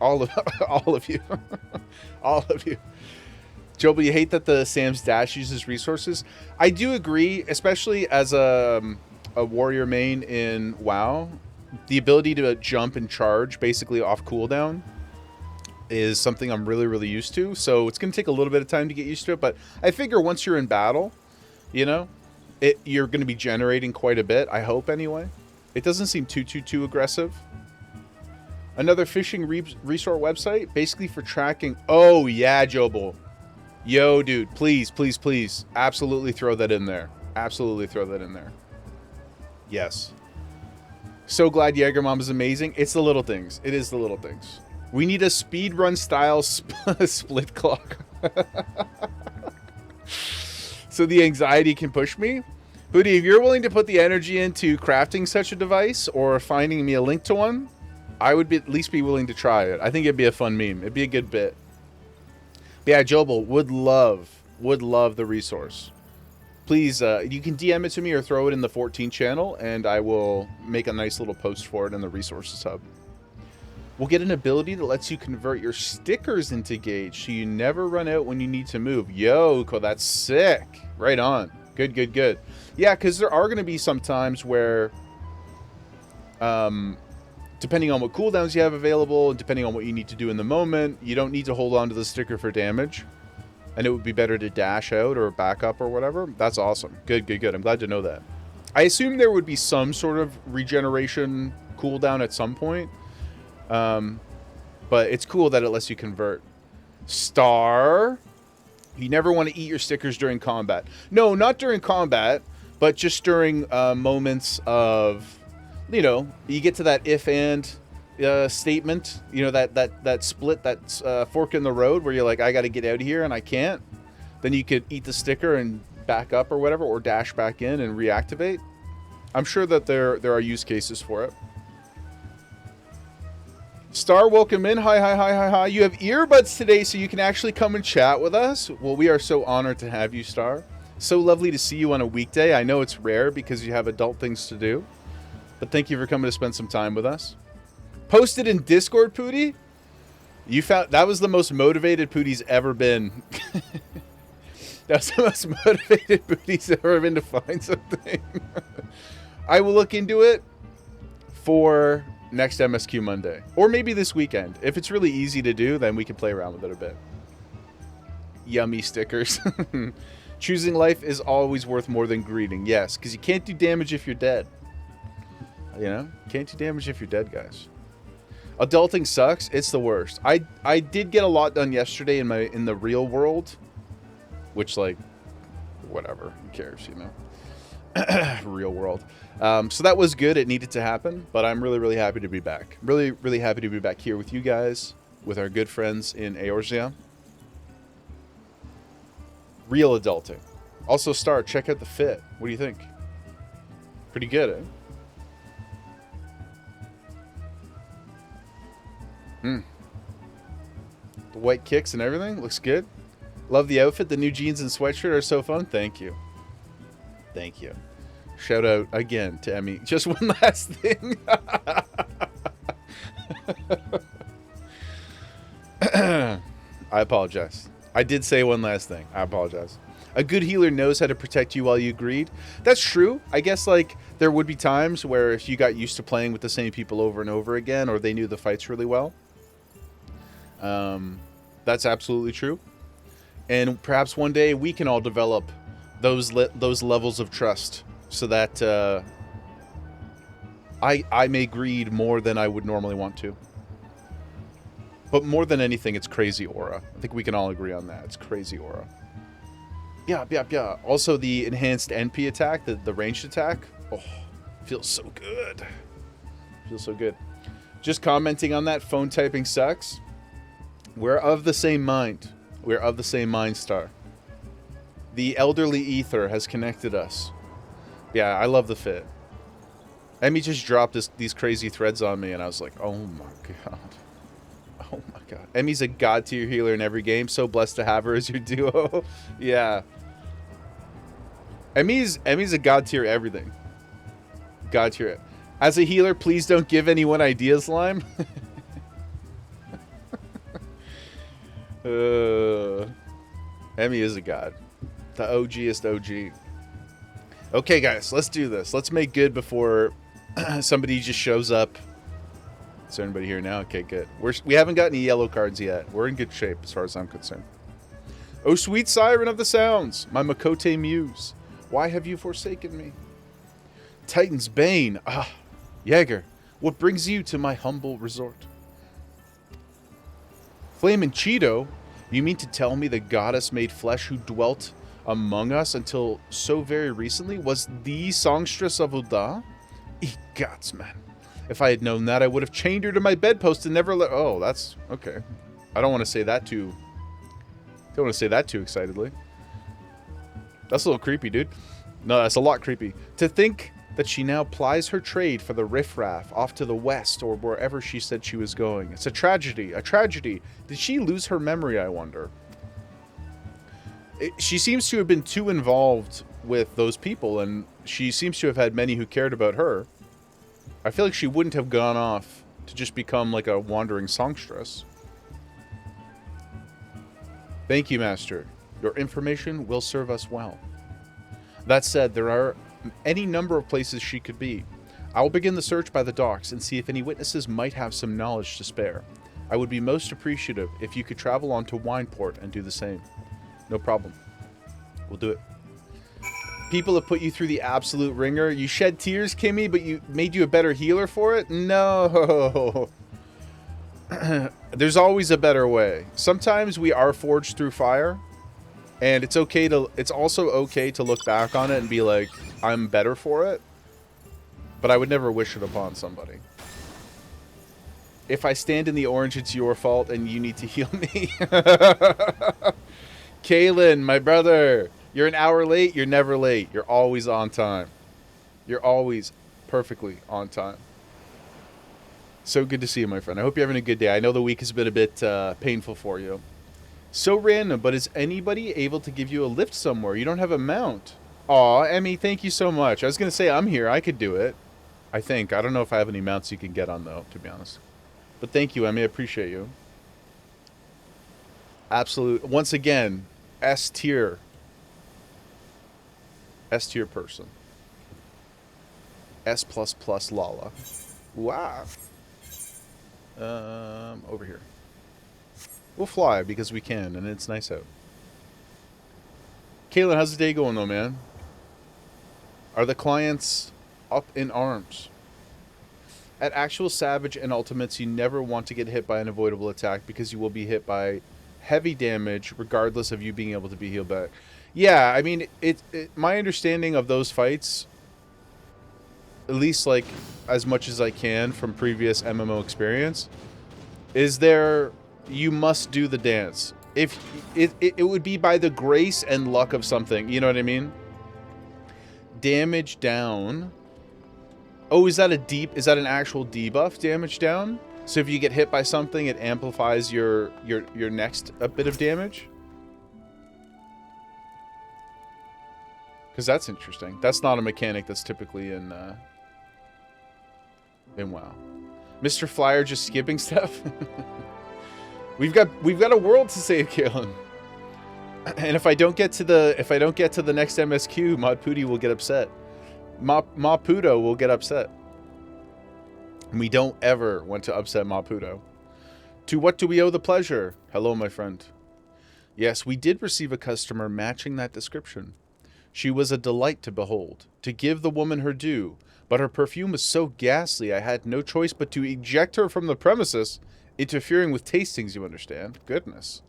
Speaker 1: All of you. All of you. Joe, but you hate that the Sam's Dash uses resources? I do agree, especially as a warrior main in WoW. The ability to jump and charge basically off cooldown is something I'm really, really used to. So it's going to take a little bit of time to get used to it. But I figure once you're in battle, you know, you're going to be generating quite a bit. I hope anyway. It doesn't seem too aggressive. Another fishing resort website, basically for tracking. Oh yeah, Jobel. Yo, dude, please, please, please, absolutely throw that in there. Absolutely throw that in there. Yes. So glad Jägermom is amazing. It's the little things. It is the little things. We need a speedrun style split clock. So the anxiety can push me. Hootie, if you're willing to put the energy into crafting such a device or finding me a link to one, I would at least be willing to try it. I think it'd be a fun meme. It'd be a good bit. But yeah, Jobel, would love the resource. Please, you can DM it to me or throw it in the 14 channel, and I will make a nice little post for it in the resources hub. We'll get an ability that lets you convert your stickers into gauge, so you never run out when you need to move. Yo, cool, that's sick. Right on. Good, good, good. Yeah, because there are going to be some times where, depending on what cooldowns you have available, and depending on what you need to do in the moment, you don't need to hold on to the sticker for damage. And it would be better to dash out or back up or whatever. That's awesome. Good, good, good. I'm glad to know that. I assume there would be some sort of regeneration cooldown at some point. But it's cool that it lets you convert. Star. You never want to eat your stickers during combat. No, not during combat, but just during moments of, you know, you get to that if and statement, you know, that split, that fork in the road where you're like, I got to get out of here and I can't. Then you could eat the sticker and back up or whatever, or dash back in and reactivate. I'm sure that there are use cases for it. Star, welcome in. Hi, hi, hi, hi, hi. You have earbuds today, so you can actually come and chat with us. Well, we are so honored to have you, Star. So lovely to see you on a weekday. I know it's rare because you have adult things to do, but thank you for coming to spend some time with us. Posted in Discord, Pootie. You found that was the most motivated Pootie's ever been. That's the most motivated Pootie's ever been to find something. I will look into it for next MSQ Monday, or maybe this weekend. If it's really easy to do, then we can play around with it a bit. Yummy stickers. Choosing life is always worth more than greeting. Yes, because you can't do damage if you're dead. You know, can't do damage if you're dead, guys. Adulting sucks. It's the worst. I did get a lot done yesterday in the real world, which, like, whatever, who cares, you know. Real world. So that was good. It needed to happen, but I'm really, really happy to be back. Really, really happy to be back here with you guys, with our good friends in Eorzea. Real adulting. Also, Star, check out the fit. What do you think? Pretty good, eh? The white kicks and everything looks good. Love the outfit. The new jeans and sweatshirt are so fun. Thank you. Thank you. Shout out again to Emmy. Just one last thing. I apologize. I did say one last thing. I apologize. A good healer knows how to protect you while you greed. That's true. I guess, like, there would be times where if you got used to playing with the same people over and over again, or they knew the fights really well. That's absolutely true. And perhaps one day we can all develop those levels of trust so that I may greed more than I would normally want to. But more than anything, it's crazy aura. I think we can all agree on that. It's crazy aura. Yeah, yeah, yeah. Also, the enhanced NP attack, the ranged attack. Oh, feels so good. Feels so good. Just commenting on that, phone typing sucks. We're of the same mind. We're of the same mind, Star. The elderly ether has connected us. Yeah, I love the fit. Emmy just dropped these crazy threads on me, and I was like, oh my god. Oh my god. Emmy's a god tier healer in every game. So blessed to have her as your duo. Yeah. Emmy's a god tier everything. God tier. As a healer, please don't give anyone ideas, Lime. Emmy is a god. The OGest OG. Okay, guys, let's do this. Let's make good before somebody just shows up Is there anybody here now? Okay, good. We haven't got any yellow cards yet. We're in good shape as far as I'm concerned. Oh, sweet siren of the sounds, my Makote muse, why have you forsaken me? Titan's bane, ah, Jaeger, what brings you to my humble resort? Flamin' Cheeto, you mean to tell me the goddess made flesh who dwelt among us until so very recently was the songstress of Uda? Egots, man. If I had known that, I would have chained her to my bedpost and never let... Oh, that's... Okay. I don't want to say that too... Don't want to say that too excitedly. That's a little creepy, dude. No, that's a lot creepy. To think that she now plies her trade for the riffraff off to the west or wherever she said she was going. It's a tragedy. A tragedy. Did she lose her memory, I wonder? She seems to have been too involved with those people, and she seems to have had many who cared about her. I feel like she wouldn't have gone off to just become like a wandering songstress. Thank you, Master. Your information will serve us well. That said, there are any number of places she could be. I will begin the search by the docks and see if any witnesses might have some knowledge to spare. I would be most appreciative if you could travel on to Wineport and do the same. No problem. We'll do it. People have put you through the absolute ringer. You shed tears, Kimmy, but you made you a better healer for it? No. There's always a better way. Sometimes we are forged through fire, and it's also okay to look back on it and be like, I'm better for it. But I would never wish it upon somebody. If I stand in the orange, it's your fault and you need to heal me. Kaylin, my brother, you're an hour late. You're never late. You're always on time. You're always perfectly on time. So good to see you, my friend. I hope you're having a good day. I know the week has been a bit painful for you. So random, but is anybody able to give you a lift somewhere? You don't have a mount. Aw, Emmy, thank you so much. I was going to say, I'm here. I could do it. I think. I don't know if I have any mounts you can get on, though, to be honest. But thank you, Emmy. I appreciate you. Absolute. Once again, S tier. S tier person. S++ Lala. Wow. Over here. We'll fly because we can, and it's nice out. Kaylin, how's the day going, though, man? Are the clients up in arms? At actual Savage and Ultimates, you never want to get hit by an avoidable attack because you will be hit by heavy damage regardless of you being able to be healed back. Yeah, I mean, my understanding of those fights, at least like as much as I can from previous MMO experience, is you must do the dance. If it would be by the grace and luck of something, you know what I mean? Damage down. Oh, is that an actual debuff, damage down? So if you get hit by something, it amplifies your next bit of damage? Because that's interesting. That's not a mechanic that's typically in WoW. Mr. Flyer just skipping stuff. We've got a world to save, Kaelin. And if I don't get to the next MSQ, Mod Pooty will get upset. Maputo will get upset. And we don't ever want to upset Maputo. To what do we owe the pleasure? Hello, my friend. Yes, we did receive a customer matching that description. She was a delight to behold, to give the woman her due, but her perfume was so ghastly I had no choice but to eject her from the premises, interfering with tastings, you understand. Goodness.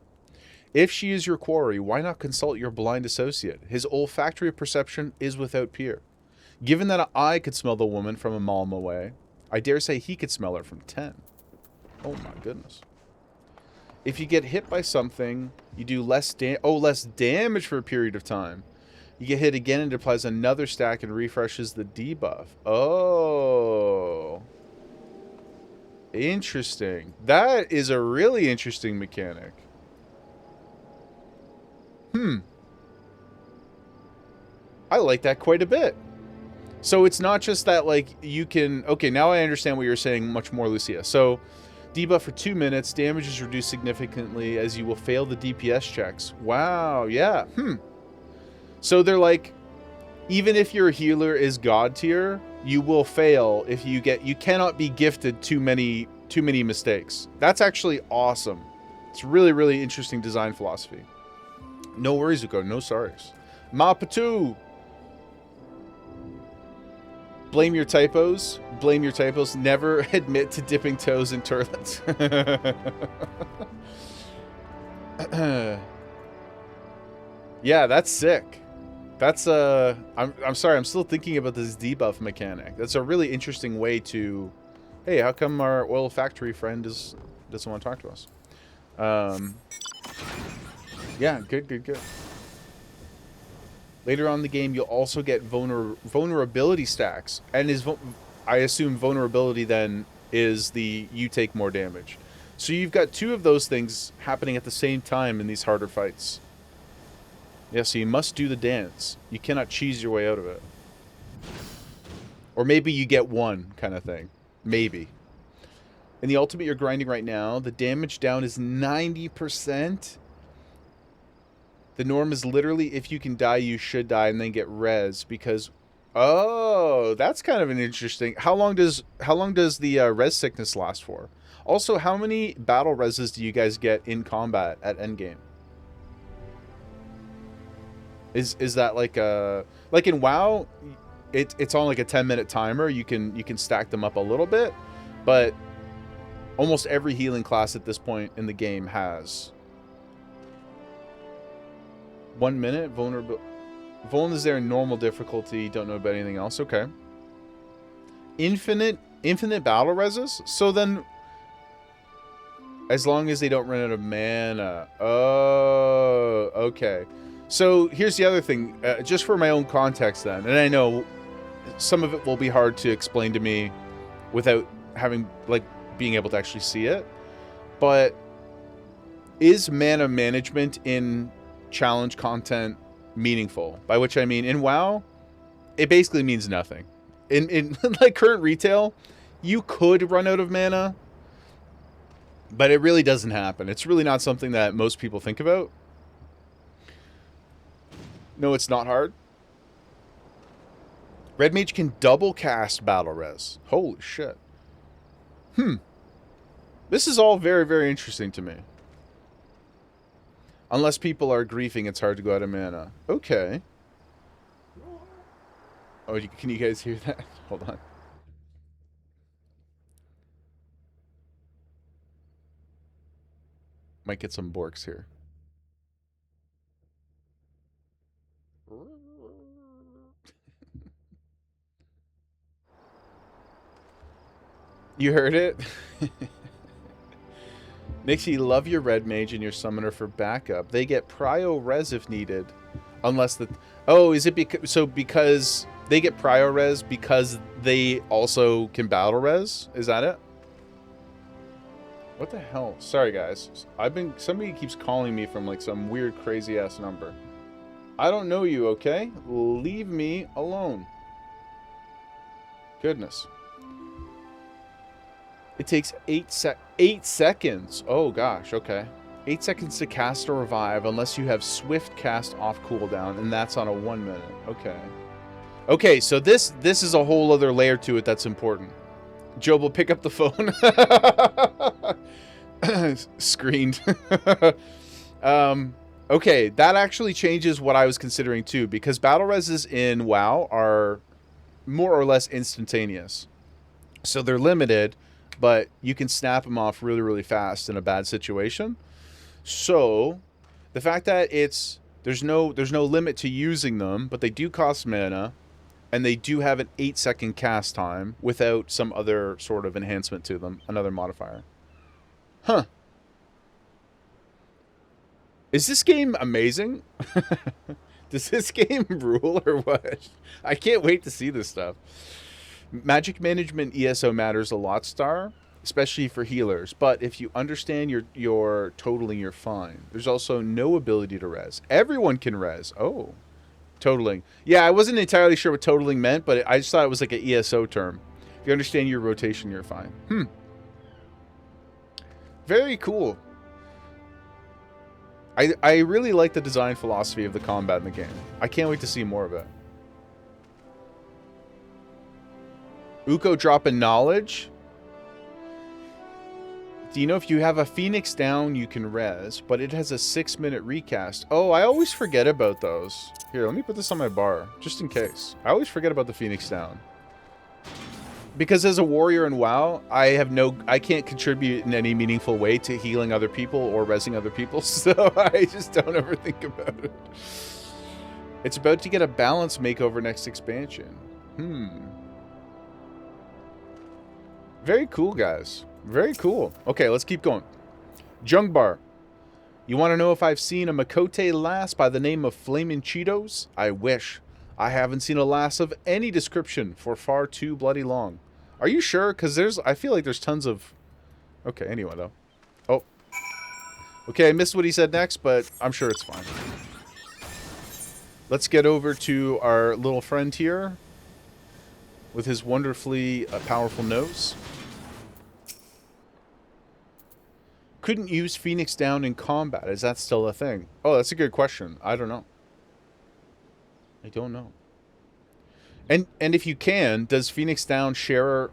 Speaker 1: If she is your quarry, why not consult your blind associate? His olfactory perception is without peer. Given that I could smell the woman from a mile away, I dare say he could smell her from 10. Oh my goodness. If you get hit by something, you do less damage for a period of time. You get hit again and it applies another stack and refreshes the debuff. Oh. Interesting. That is a really interesting mechanic. I like that quite a bit. So it's not just that, like, you can... Okay, now I understand what you're saying much more, Lucia. So, debuff for 2 minutes. Damage is reduced significantly as you will fail the DPS checks. Wow, yeah. So they're like, even if your healer is God tier, you will fail if you cannot be gifted too many too many mistakes. That's actually awesome. It's really, really interesting design philosophy. No worries, Uko. No sorries. Mapatu! Blame your typos. Blame your typos. Never admit to dipping toes in toilets. Yeah, that's sick. That's I'm sorry, I'm still thinking about this debuff mechanic. That's a really interesting way to, hey, how come our oil factory friend doesn't want to talk to us? Yeah, good. Later on in the game, you'll also get vulnerability stacks, and I assume vulnerability then is you take more damage. So you've got two of those things happening at the same time in these harder fights. Yeah, so you must do the dance. You cannot cheese your way out of it. Or maybe you get one kind of thing. Maybe. In the ultimate you're grinding right now, the damage down is 90%. The norm is literally if you can die, you should die and then get res because... Oh, that's kind of an interesting... How long does the res sickness last for? Also, how many battle reses do you guys get in combat at endgame? Is that like in WoW, it's on like a 10-minute timer. You can stack them up a little bit, but almost every healing class at this point in the game has 1 minute vulnerable. Vuln is there in normal difficulty. Don't know about anything else. Okay. Infinite battle reses. So then, as long as they don't run out of mana. Oh, okay. So here's the other thing, just for my own context then, and I know some of it will be hard to explain to me without being able to actually see it, but is mana management in challenge content meaningful? By which I mean, in WoW, it basically means nothing. In like current retail, you could run out of mana, but it really doesn't happen. It's really not something that most people think about. No, it's not hard. Red Mage can double cast battle res. Holy shit. This is all very, very interesting to me. Unless people are griefing, it's hard to go out of mana. Okay. Oh, can you guys hear that? Hold on. Might get some borks here. You heard it? Nixie, love your red mage and your summoner for backup. They get prio res if needed. Unless the... Oh, is it because they get prio res because they also can battle res? Is that it? What the hell? Sorry, guys. Somebody keeps calling me from like some weird crazy ass number. I don't know you, okay? Leave me alone. Goodness. It takes 8 seconds. Oh gosh, okay. 8 seconds to cast or revive unless you have swift cast off cooldown, and that's on a 1 minute. Okay. Okay, so this is a whole other layer to it that's important. Job will pick up the phone. Screened. Okay, that actually changes what I was considering too, because battle reses in WoW are more or less instantaneous. So they're limited, but you can snap them off really, really fast in a bad situation. So the fact that there's no limit to using them, but they do cost mana, and they do have an 8-second cast time without some other sort of enhancement to them, another modifier. Huh. Is this game amazing? Does this game rule or what? I can't wait to see this stuff. Magic management ESO matters a lot, Star, especially for healers. But if you understand your totaling, you're fine. There's also no ability to res. Everyone can res. Oh, totaling. Yeah, I wasn't entirely sure what totaling meant, but I just thought it was like an ESO term. If you understand your rotation, you're fine. Very cool. I really like the design philosophy of the combat in the game. I can't wait to see more of it. Uko dropping knowledge. Do you know if you have a Phoenix down, you can res, but it has a 6-minute recast? Oh, I always forget about those. Here, let me put this on my bar, just in case. I always forget about the Phoenix down. Because as a warrior in WoW, I can't contribute in any meaningful way to healing other people or resing other people, so I just don't ever think about it. It's about to get a balance makeover next expansion. Very cool, guys. Very cool. Okay, let's keep going. Jungbar. You want to know if I've seen a Makote lass by the name of Flamin' Cheetos? I wish. I haven't seen a lass of any description for far too bloody long. Are you sure? Because I feel like there's tons of... Okay, anyway, though. Oh. Okay, I missed what he said next, but I'm sure it's fine. Let's get over to our little friend here with his wonderfully powerful nose. Couldn't use Phoenix down in combat. Is that still a thing? Oh, that's a good question. I don't know. I don't know. And if you can, does Phoenix down share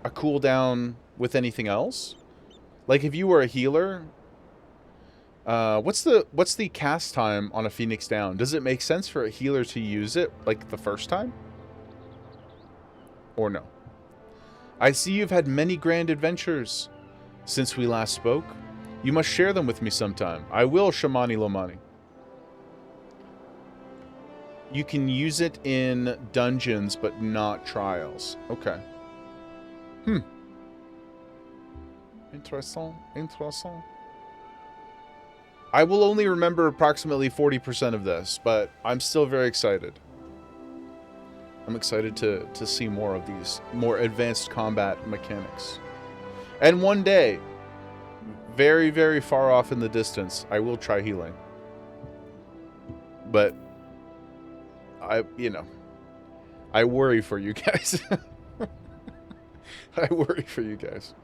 Speaker 1: a cooldown with anything else? Like if you were a healer, what's the cast time on a Phoenix down? Does it make sense for a healer to use it like the first time? Or no? I see you've had many grand adventures since we last spoke. You must share them with me sometime. I will, Shamani Lomani. You can use it in dungeons, but not trials. Okay. Interesting. Interesting. I will only remember approximately 40% of this, but I'm still very excited. I'm excited to see more of these more advanced combat mechanics. And one day, very, very far off in the distance, I will try healing. But I worry for you guys. I worry for you guys.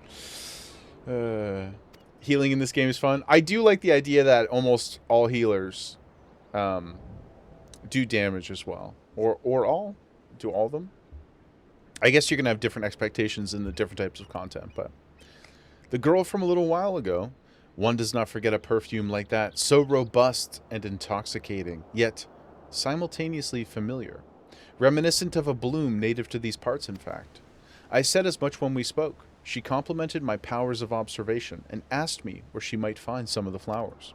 Speaker 1: Healing in this game is fun. I do like the idea that almost all healers do damage as well. Or all? Do all of them? I guess you're going to have different expectations in the different types of content, but... The girl from a little while ago. One does not forget a perfume like that. So robust and intoxicating, yet simultaneously familiar. Reminiscent of a bloom native to these parts, in fact. I said as much when we spoke. She complimented my powers of observation and asked me where she might find some of the flowers.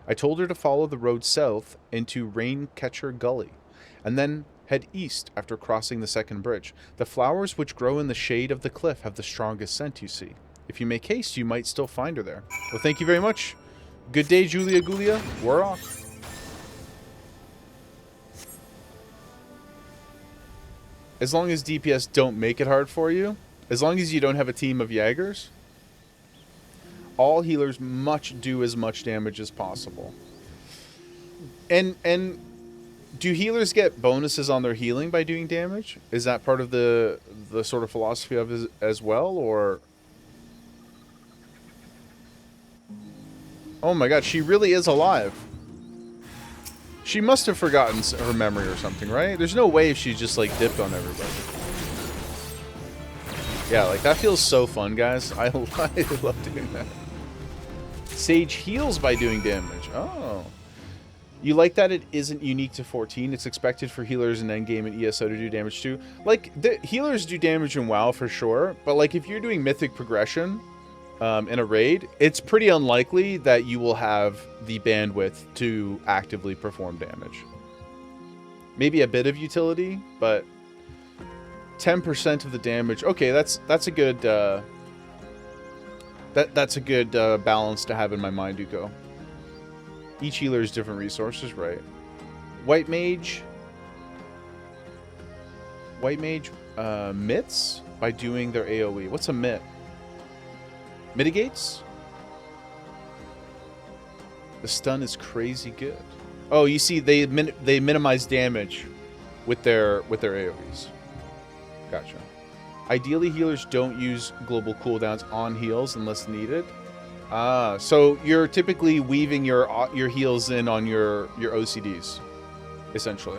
Speaker 1: I told her to follow the road south into Raincatcher Gully, and then head east after crossing the second bridge. The flowers which grow in the shade of the cliff have the strongest scent, you see. If you make haste, you might still find her there. Well, thank you very much. Good day, Julia Gulia. We're off. As long as DPS don't make it hard for you, as long as you don't have a team of Jaegers, all healers do as much damage as possible. And do healers get bonuses on their healing by doing damage? Is that part of the sort of philosophy of it as well, or... Oh my god, she really is alive. She must have forgotten her memory or something, right? There's no way she just, like, dipped on everybody. Yeah, like, that feels so fun, guys. I love doing that. Sage heals by doing damage. Oh. You like that it isn't unique to 14? It's expected for healers in endgame and ESO to do damage too? Like, the healers do damage in WoW for sure, but, like, if you're doing mythic progression... in a raid, it's pretty unlikely that you will have the bandwidth to actively perform damage. Maybe a bit of utility, but 10% of the damage. Okay, that's a good that's a good balance to have in my mind, Duko. Each healer has different resources, right? White mage mits by doing their AoE. What's a mit? Mitigates? The stun is crazy good. Oh, you see, they minimize damage with their AoEs. Gotcha. Ideally, healers don't use global cooldowns on heals unless needed. Ah, so you're typically weaving your heals in on your OCDs, essentially,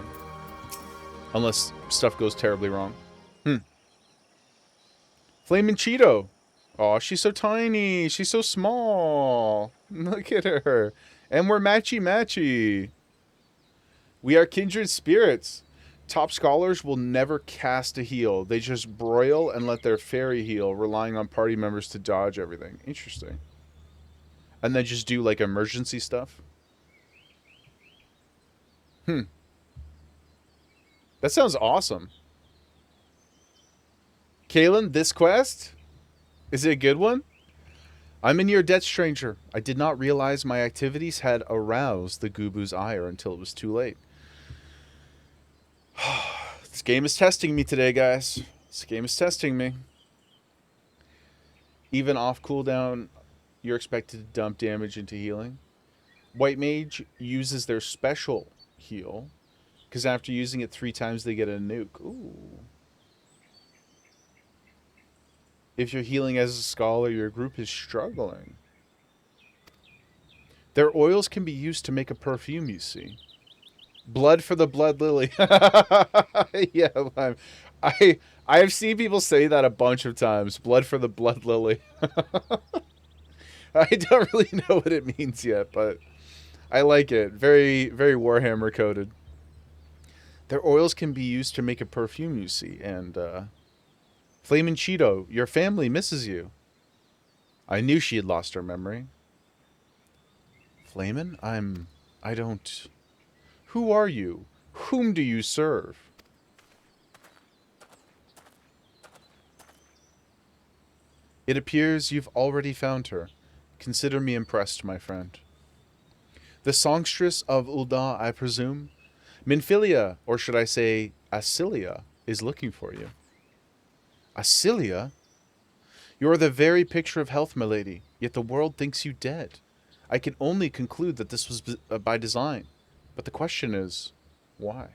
Speaker 1: unless stuff goes terribly wrong. Flamin' Cheeto. Oh, she's so tiny. She's so small. Look at her. And we're matchy-matchy. We are kindred spirits. Top scholars will never cast a heal. They just broil and let their fairy heal, relying on party members to dodge everything. Interesting. And then just do, like, emergency stuff. That sounds awesome. Kaylin, this quest? Is it a good one? I'm in your debt, stranger. I did not realize my activities had aroused the Gubu's ire until it was too late. This game is testing me today, guys. This game is testing me. Even off cooldown, you're expected to dump damage into healing. White Mage uses their special heal, because after using it 3 times, they get a nuke. Ooh. If you're healing as a scholar, your group is struggling. Their oils can be used to make a perfume, you see. Blood for the blood lily. Yeah, I've seen people say that a bunch of times. Blood for the blood lily. I don't really know what it means yet, but I like it. Very, very Warhammer coded. Their oils can be used to make a perfume, you see, and Flamin' Cheeto, your family misses you. I knew she had lost her memory. Flamin'? I don't... Who are you? Whom do you serve? It appears you've already found her. Consider me impressed, my friend. The songstress of Ul'dah, I presume? Minfilia, or should I say Asilia, is looking for you. Asilia? You are the very picture of health, milady, yet the world thinks you dead. I can only conclude that this was by design. But the question is, why?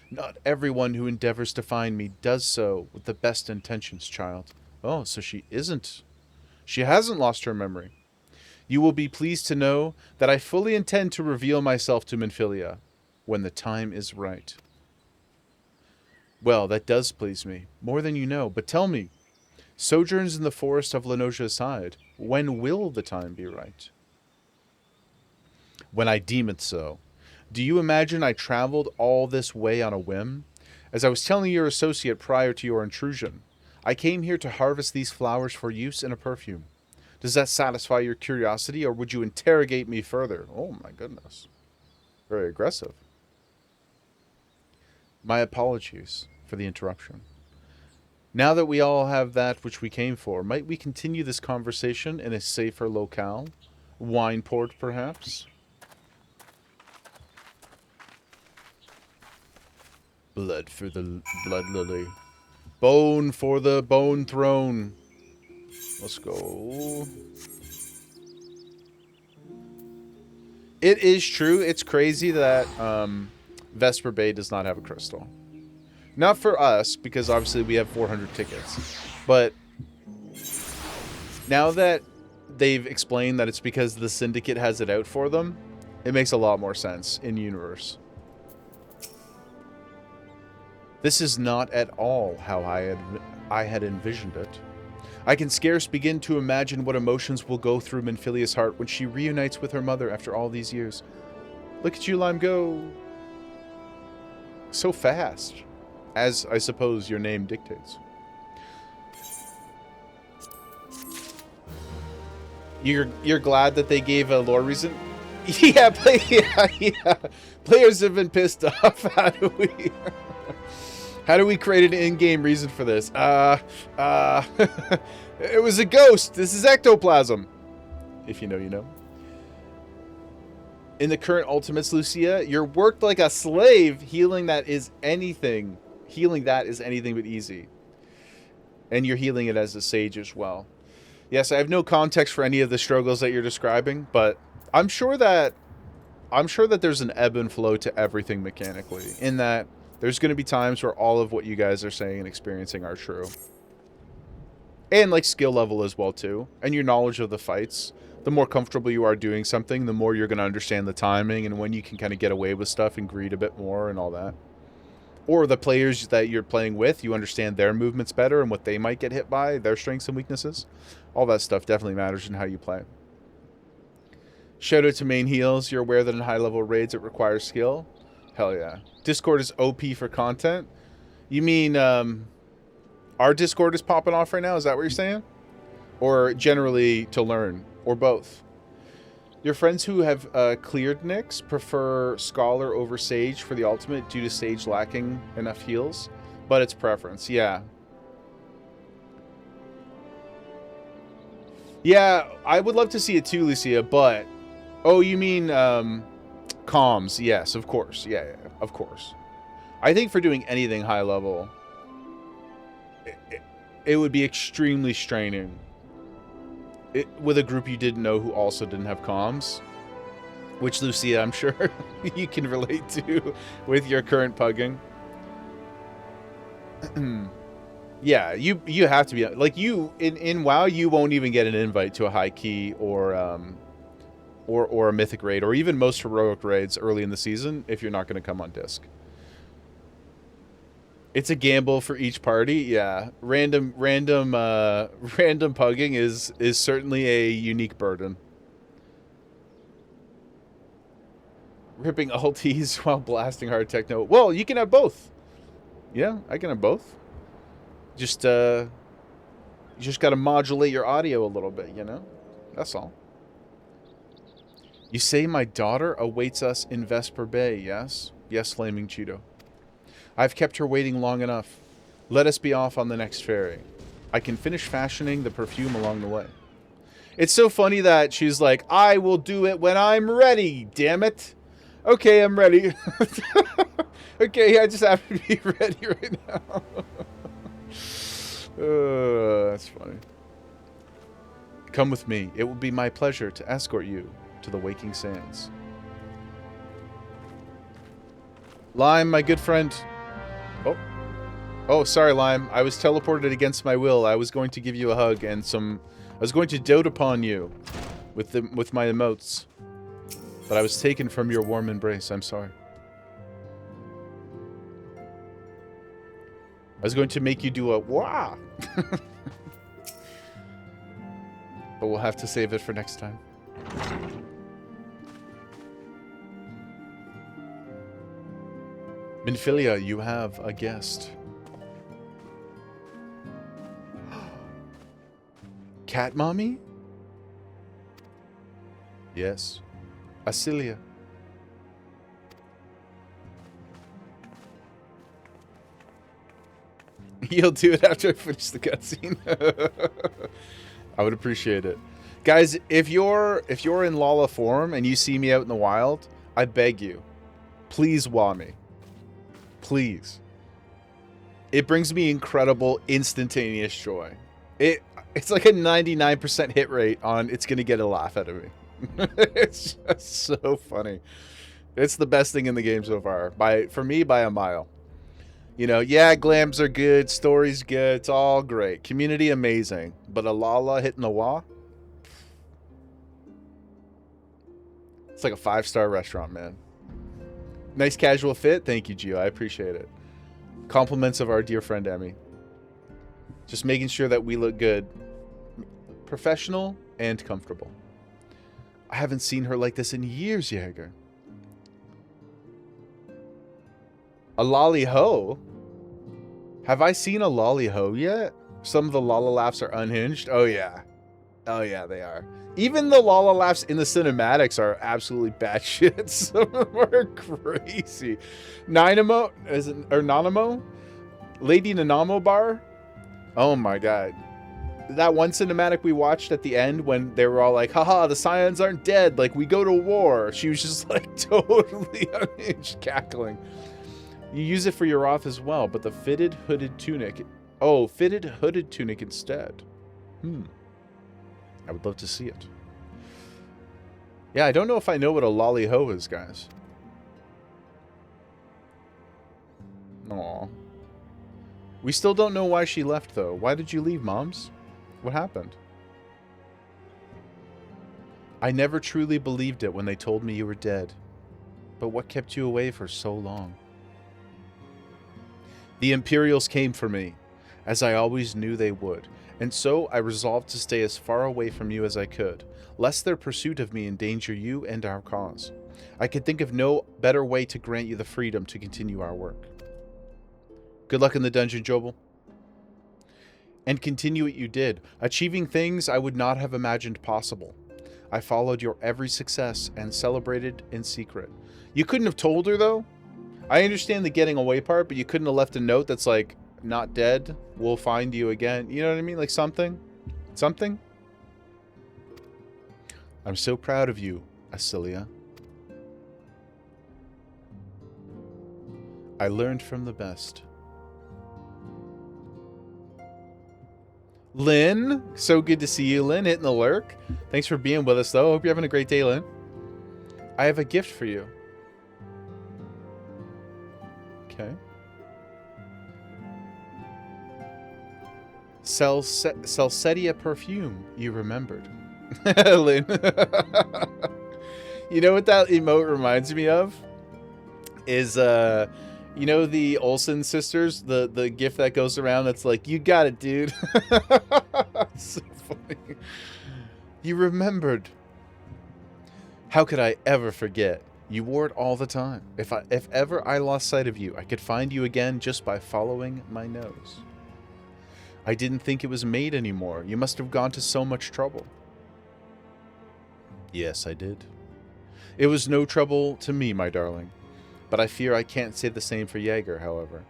Speaker 1: Not everyone who endeavors to find me does so with the best intentions, child. Oh, so she isn't. She hasn't lost her memory. You will be pleased to know that I fully intend to reveal myself to Minfilia when the time is right. Well, that does please me, more than you know. But tell me, sojourns in the forest of Lenosia aside, when will the time be right? When I deem it so. Do you imagine I traveled all this way on a whim? As I was telling your associate prior to your intrusion, I came here to harvest these flowers for use in a perfume. Does that satisfy your curiosity, or would you interrogate me further? Oh my goodness. Very aggressive. My apologies for the interruption. Now that we all have that which we came for, might we continue this conversation in a safer locale? Wineport, perhaps? Blood for the blood lily. Bone for the bone throne. Let's go. It is true. It's crazy that Vesper Bay does not have a crystal. Not for us, because obviously we have 400 tickets. But now that they've explained that it's because the Syndicate has it out for them, it makes a lot more sense in universe. This is not at all how I had envisioned it. I can scarce begin to imagine what emotions will go through Minfilia's heart when she reunites with her mother after all these years. Look at you, Lime, go! So fast, as I suppose your name dictates. You're glad that they gave a lore reason? Yeah, yeah. Players have been pissed off. How do we create an in-game reason for this? It was a ghost. This is ectoplasm. If you know, you know. In the current Ultimates, Lucia, you're worked like a slave. Healing that is anything but easy. And you're healing it as a sage as well. Yes, I have no context for any of the struggles that you're describing, but I'm sure that there's an ebb and flow to everything mechanically, in that there's going to be times where all of what you guys are saying and experiencing are true. And like skill level as well too, and your knowledge of the fights. The more comfortable you are doing something, the more you're going to understand the timing and when you can kind of get away with stuff and greed a bit more and all that. or the players that you're playing with, you understand their movements better and what they might get hit by, their strengths and weaknesses. All that stuff definitely matters in how you play. Shout out to main heals. You're aware that in high-level raids it requires skill? Hell yeah. Discord is OP for content? You mean our Discord is popping off right now? Is that what you're saying? Or generally to learn? Or both? Your friends who have cleared Nyx prefer Scholar over Sage for the ultimate due to Sage lacking enough heals, but it's preference, yeah. Yeah, I would love to see it too, Lucia, but... Oh, you mean comms? Yes, of course. Yeah, of course. I think for doing anything high level, it would be extremely straining. With a group you didn't know who also didn't have comms, which Lucia, I'm sure you can relate to with your current pugging. Yeah, you have to be like in WoW. You won't even get an invite to a high key or a mythic raid or even most heroic raids early in the season if you're not going to come on disc. It's a gamble for each party, yeah. Random pugging is certainly a unique burden. Ripping ulties while blasting hard techno. Well, you can have both. Yeah, I can have both. Just you just got to modulate your audio a little bit, you know? That's all. You say my daughter awaits us in Vesper Bay, yes? Yes, Flaming Cheeto. I've kept her waiting long enough. Let us be off on the next ferry. I can finish fashioning the perfume along the way. It's so funny that she's like, I will do it when I'm ready, damn it. Okay, I'm ready. Okay, I just have to be ready right now. That's funny. Come with me. It will be my pleasure to escort you to the Waking Sands. Lime, my good friend. Oh, sorry, Lime. I was teleported against my will. I was going to give you a hug and I was going to dote upon you with my emotes. But I was taken from your warm embrace. I'm sorry. I was going to make you do a wah. But we'll have to save it for next time. Minfilia, you have a guest. Cat mommy? Yes. Asilia. You'll do it after I finish the cutscene. I would appreciate it. Guys, if you're in Lala form and you see me out in the wild, I beg you, please wah me. Please. It brings me incredible instantaneous joy. It's like a 99% hit rate on it's gonna get a laugh out of me. It's just so funny. It's the best thing in the game so far. For me, by a mile. You know, yeah, glams are good, story's good, it's all great. Community amazing. But a Lala hitting the wah? It's like a 5-star restaurant, man. Nice casual fit. Thank you, Gio. I appreciate it. Compliments of our dear friend Emmy. Just making sure that we look good. Professional and comfortable. I haven't seen her like this in years, Jaeger. A lolly ho? Have I seen a lolly ho yet? Some of the Lala laughs are unhinged. Oh, yeah. Oh, yeah, they are. Even the Lala laughs in the cinematics are absolutely batshit. Some of them are crazy. Nanamo? Or Nanamo? Lady Nanamo bar? Oh, my God. That one cinematic we watched at the end when they were all like, haha, the Scions aren't dead. Like, we go to war. She was just, like, totally unhinged, cackling. You use it for your off as well, but the fitted hooded tunic. Oh, fitted hooded tunic instead. I would love to see it. Yeah, I don't know if I know what a lolly ho is, guys. Aw. We still don't know why she left, though. Why did you leave, Moms? What happened? I never truly believed it when they told me you were dead. But what kept you away for so long? The Imperials came for me, as I always knew they would, and so I resolved to stay as far away from you as I could, lest their pursuit of me endanger you and our cause. I could think of no better way to grant you the freedom to continue our work. Good luck in the dungeon, Jobel. And continue what you did, achieving things I would not have imagined possible. I followed your every success and celebrated in secret. You couldn't have told her, though? I understand the getting away part, but you couldn't have left a note that's like, not dead, we'll find you again. You know what I mean? Like something? Something? I'm so proud of you, Asilia. I learned from the best. Lynn, so good to see you, Lynn, hitting the lurk. Thanks for being with us, though. Hope you're having a great day, Lynn. I have a gift for you. Okay. Salsetia perfume, you remembered. Lynn. You know what that emote reminds me of? Is, you know the Olsen sisters? The gif that goes around that's like, you got it, dude. So funny. You remembered. How could I ever forget? You wore it all the time. If ever I lost sight of you, I could find you again just by following my nose. I didn't think it was made anymore. You must have gone to so much trouble. Yes, I did. It was no trouble to me, my darling. But I fear I can't say the same for Jaeger, however.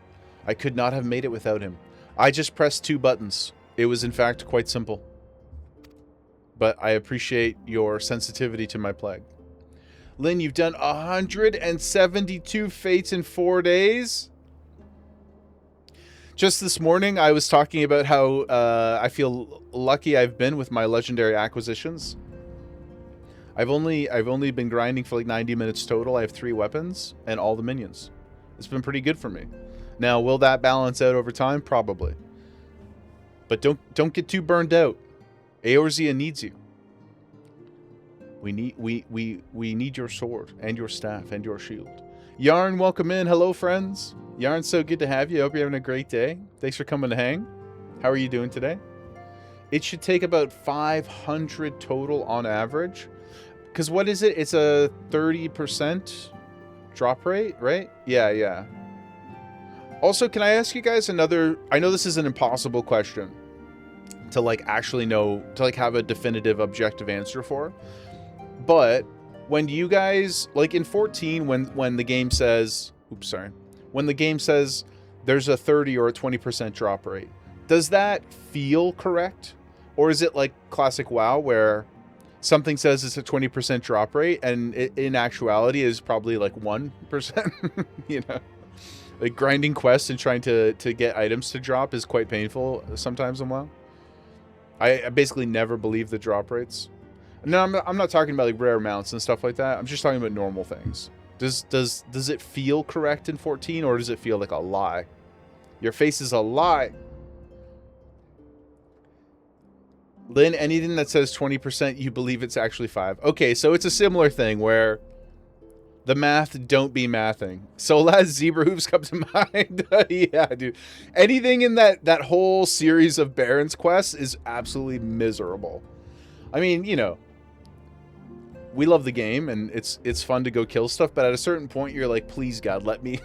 Speaker 1: I could not have made it without him. I just pressed 2 buttons. It was in fact quite simple. But I appreciate your sensitivity to my plague. Lynn, you've done 172 fates in 4 days? Just this morning, I was talking about how I feel lucky I've been with my legendary acquisitions. I've only been grinding for like 90 minutes total. I have 3 weapons and all the minions. It's been pretty good for me. Now, will that balance out over time? Probably. But don't get too burned out. Eorzea needs you. We need your sword and your staff and your shield. Yarn, welcome in. Hello, friends. Yarn, so good to have you. Hope you're having a great day. Thanks for coming to hang. How are you doing today? It should take about 500 total on average. Because what is it? It's a 30% drop rate, right? Yeah. Also, can I ask you guys another... I know this is an impossible question to like actually know, to like have a definitive objective answer for. But when you guys, like in 14, when the game says... Oops, sorry. When the game says there's a 30 or a 20% drop rate, does that feel correct? Or is it like classic WoW where something says it's a 20% drop rate and it, in actuality is probably like 1%? You know, like grinding quests and trying to get items to drop is quite painful sometimes in WoW. I basically never believe the drop rates. No, I'm not talking about like rare mounts and stuff like that. I'm just talking about normal things. Does it feel correct in 14 or does it feel like a lie? Your face is a lie. Lynn, anything that says 20%, you believe it's actually 5. Okay, so it's a similar thing where the math don't be mathing. So last Zebra Hooves come to mind. Yeah, dude. Anything in that whole series of Baron's quests is absolutely miserable. I mean, you know, we love the game and it's fun to go kill stuff, but at a certain point you're like, please God, let me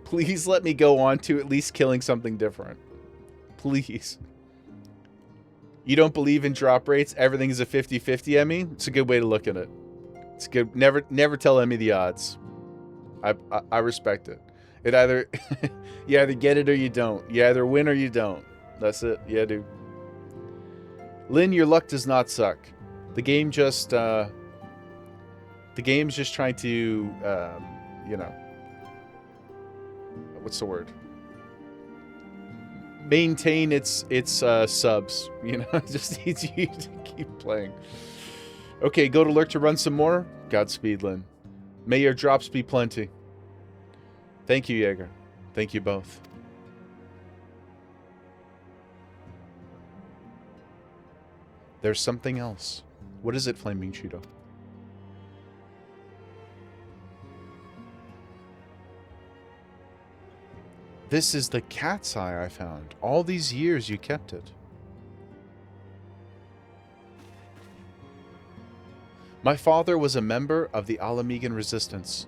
Speaker 1: please let me go on to at least killing something different. Please. You don't believe in drop rates? Everything is a 50-50, Emmy? It's a good way to look at it. It's good. Never tell Emmy the odds. I respect it. It either you either get it or you don't. You either win or you don't. That's it. Yeah, dude. Lynn, your luck does not suck. The game just the game's just trying to you know, what's the word? Maintain its subs, you know. It just needs you to keep playing. Okay, go to lurk to run some more. Godspeed, Lynn. May your drops be plenty. Thank you, Jaeger. Thank you both. There's something else. What is it, Flaming Cheeto? This is the cat's eye I found. All these years you kept it. My father was a member of the Alamegan resistance.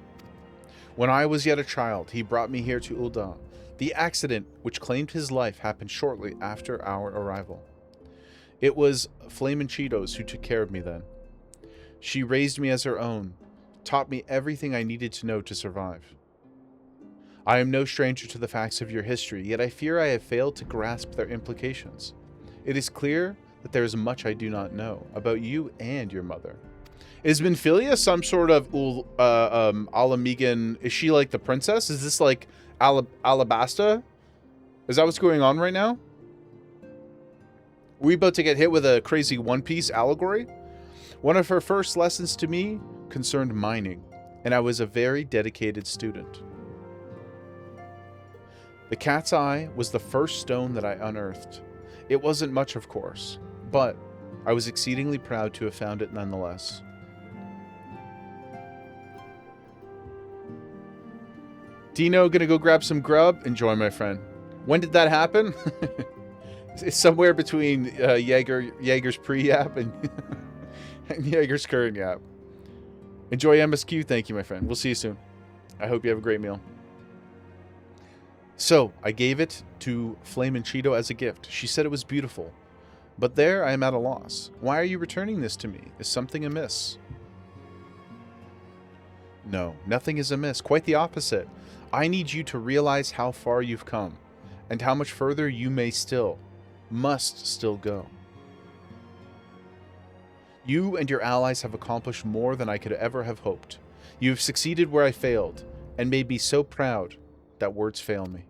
Speaker 1: When I was yet a child, he brought me here to Ul'dah. The accident which claimed his life happened shortly after our arrival. It was Flamin' Cheetos who took care of me then. She raised me as her own, taught me everything I needed to know to survive. I am no stranger to the facts of your history, yet I fear I have failed to grasp their implications. It is clear that there is much I do not know about you and your mother. Is Minfilia some sort of Alamegan? Is she like the princess? Is this like Alabasta? Is that what's going on right now? We about to get hit with a crazy One Piece allegory? One of her first lessons to me concerned mining, and I was a very dedicated student. The cat's eye was the first stone that I unearthed. It wasn't much, of course, but I was exceedingly proud to have found it nonetheless. Dino, gonna go grab some grub? Enjoy, my friend. When did that happen? It's somewhere between Jaeger's pre-yap and, and Jaeger's current yap. Enjoy MSQ. Thank you, my friend. We'll see you soon. I hope you have a great meal. So, I gave it to Flamin' Cheeto as a gift. She said it was beautiful. But there, I am at a loss. Why are you returning this to me? Is something amiss? No, nothing is amiss. Quite the opposite. I need you to realize how far you've come, and how much further you must still go. You and your allies have accomplished more than I could ever have hoped. You have succeeded where I failed, and made me so proud that words fail me.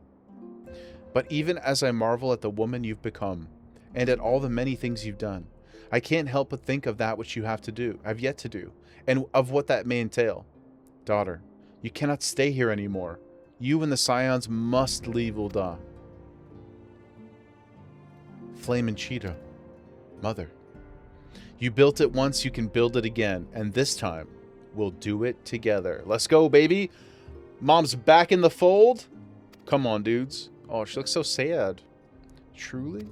Speaker 1: But even as I marvel at the woman you've become, and at all the many things you've done, I can't help but think of that which you have yet to do, and of what that may entail. Daughter, you cannot stay here anymore. You and the Scions must leave Ul'dah. Flamin' Cheeto. Mother. You built it once, you can build it again. And this time, we'll do it together. Let's go, baby. Mom's back in the fold. Come on, dudes. Oh, she looks so sad. Truly?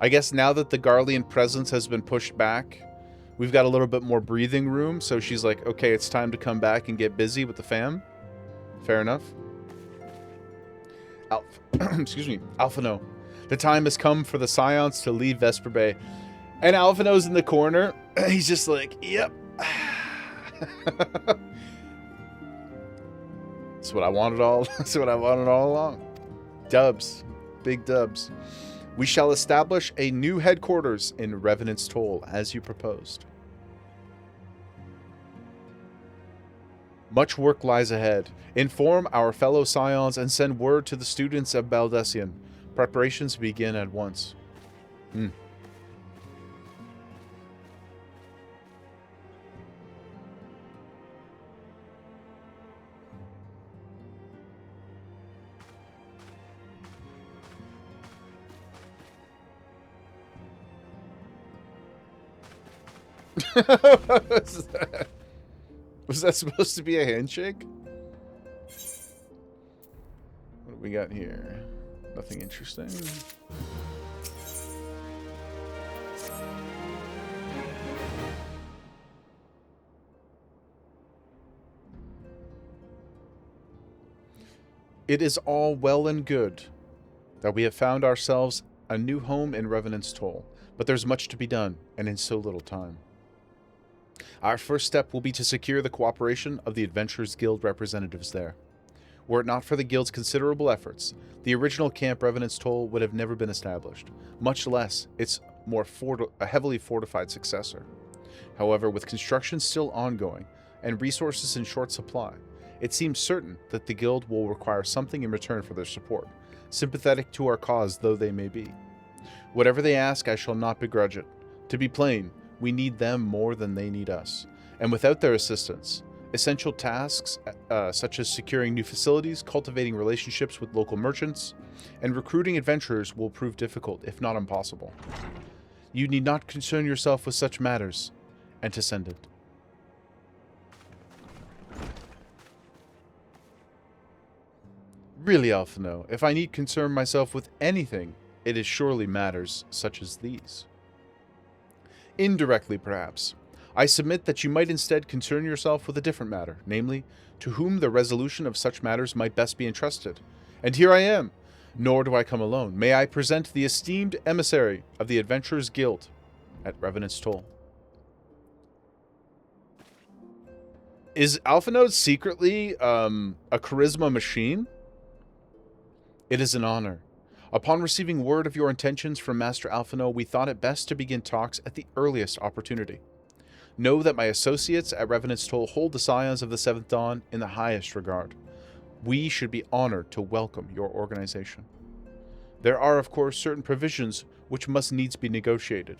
Speaker 1: I guess now that the Garlean presence has been pushed back, we've got a little bit more breathing room, so she's like, okay, it's time to come back and get busy with the fam. Fair enough. Excuse me. Alphino. The time has come for the Scions to leave Vesper Bay. And Alphino's in the corner. He's just like, yep. That's what I wanted that's what I wanted all along. Dubs. Big dubs. We shall establish a new headquarters in Revenant's Toll, as you proposed. Much work lies ahead. Inform our fellow Scions and send word to the students of Baldessian. Preparations begin at once. Was that supposed to be a handshake? What do we got here? Nothing interesting. It is all well and good that we have found ourselves a new home in Revenant's Toll, but there's much to be done, and in so little time. Our first step will be to secure the cooperation of the Adventurers Guild representatives there. Were it not for the Guild's considerable efforts, the original Camp Revenant's Toll would have never been established, much less its more heavily fortified successor. However, with construction still ongoing, and resources in short supply, it seems certain that the Guild will require something in return for their support, sympathetic to our cause though they may be. Whatever they ask, I shall not begrudge it. To be plain, we need them more than they need us, and without their assistance, essential tasks such as securing new facilities, cultivating relationships with local merchants, and recruiting adventurers will prove difficult, if not impossible. You need not concern yourself with such matters, and to send it. Really, Alphino, if I need concern myself with anything, it is surely matters such as these. Indirectly, perhaps. I submit that you might instead concern yourself with a different matter, namely, to whom the resolution of such matters might best be entrusted. And here I am, nor do I come alone. May I present the esteemed emissary of the Adventurers Guild at Revenant's Toll. Is Alphino secretly a charisma machine? It is an honor. Upon receiving word of your intentions from Master Alphino, we thought it best to begin talks at the earliest opportunity. Know that my associates at Revenant's Toll hold the Scions of the Seventh Dawn in the highest regard. We should be honored to welcome your organization. There are, of course, certain provisions which must needs be negotiated.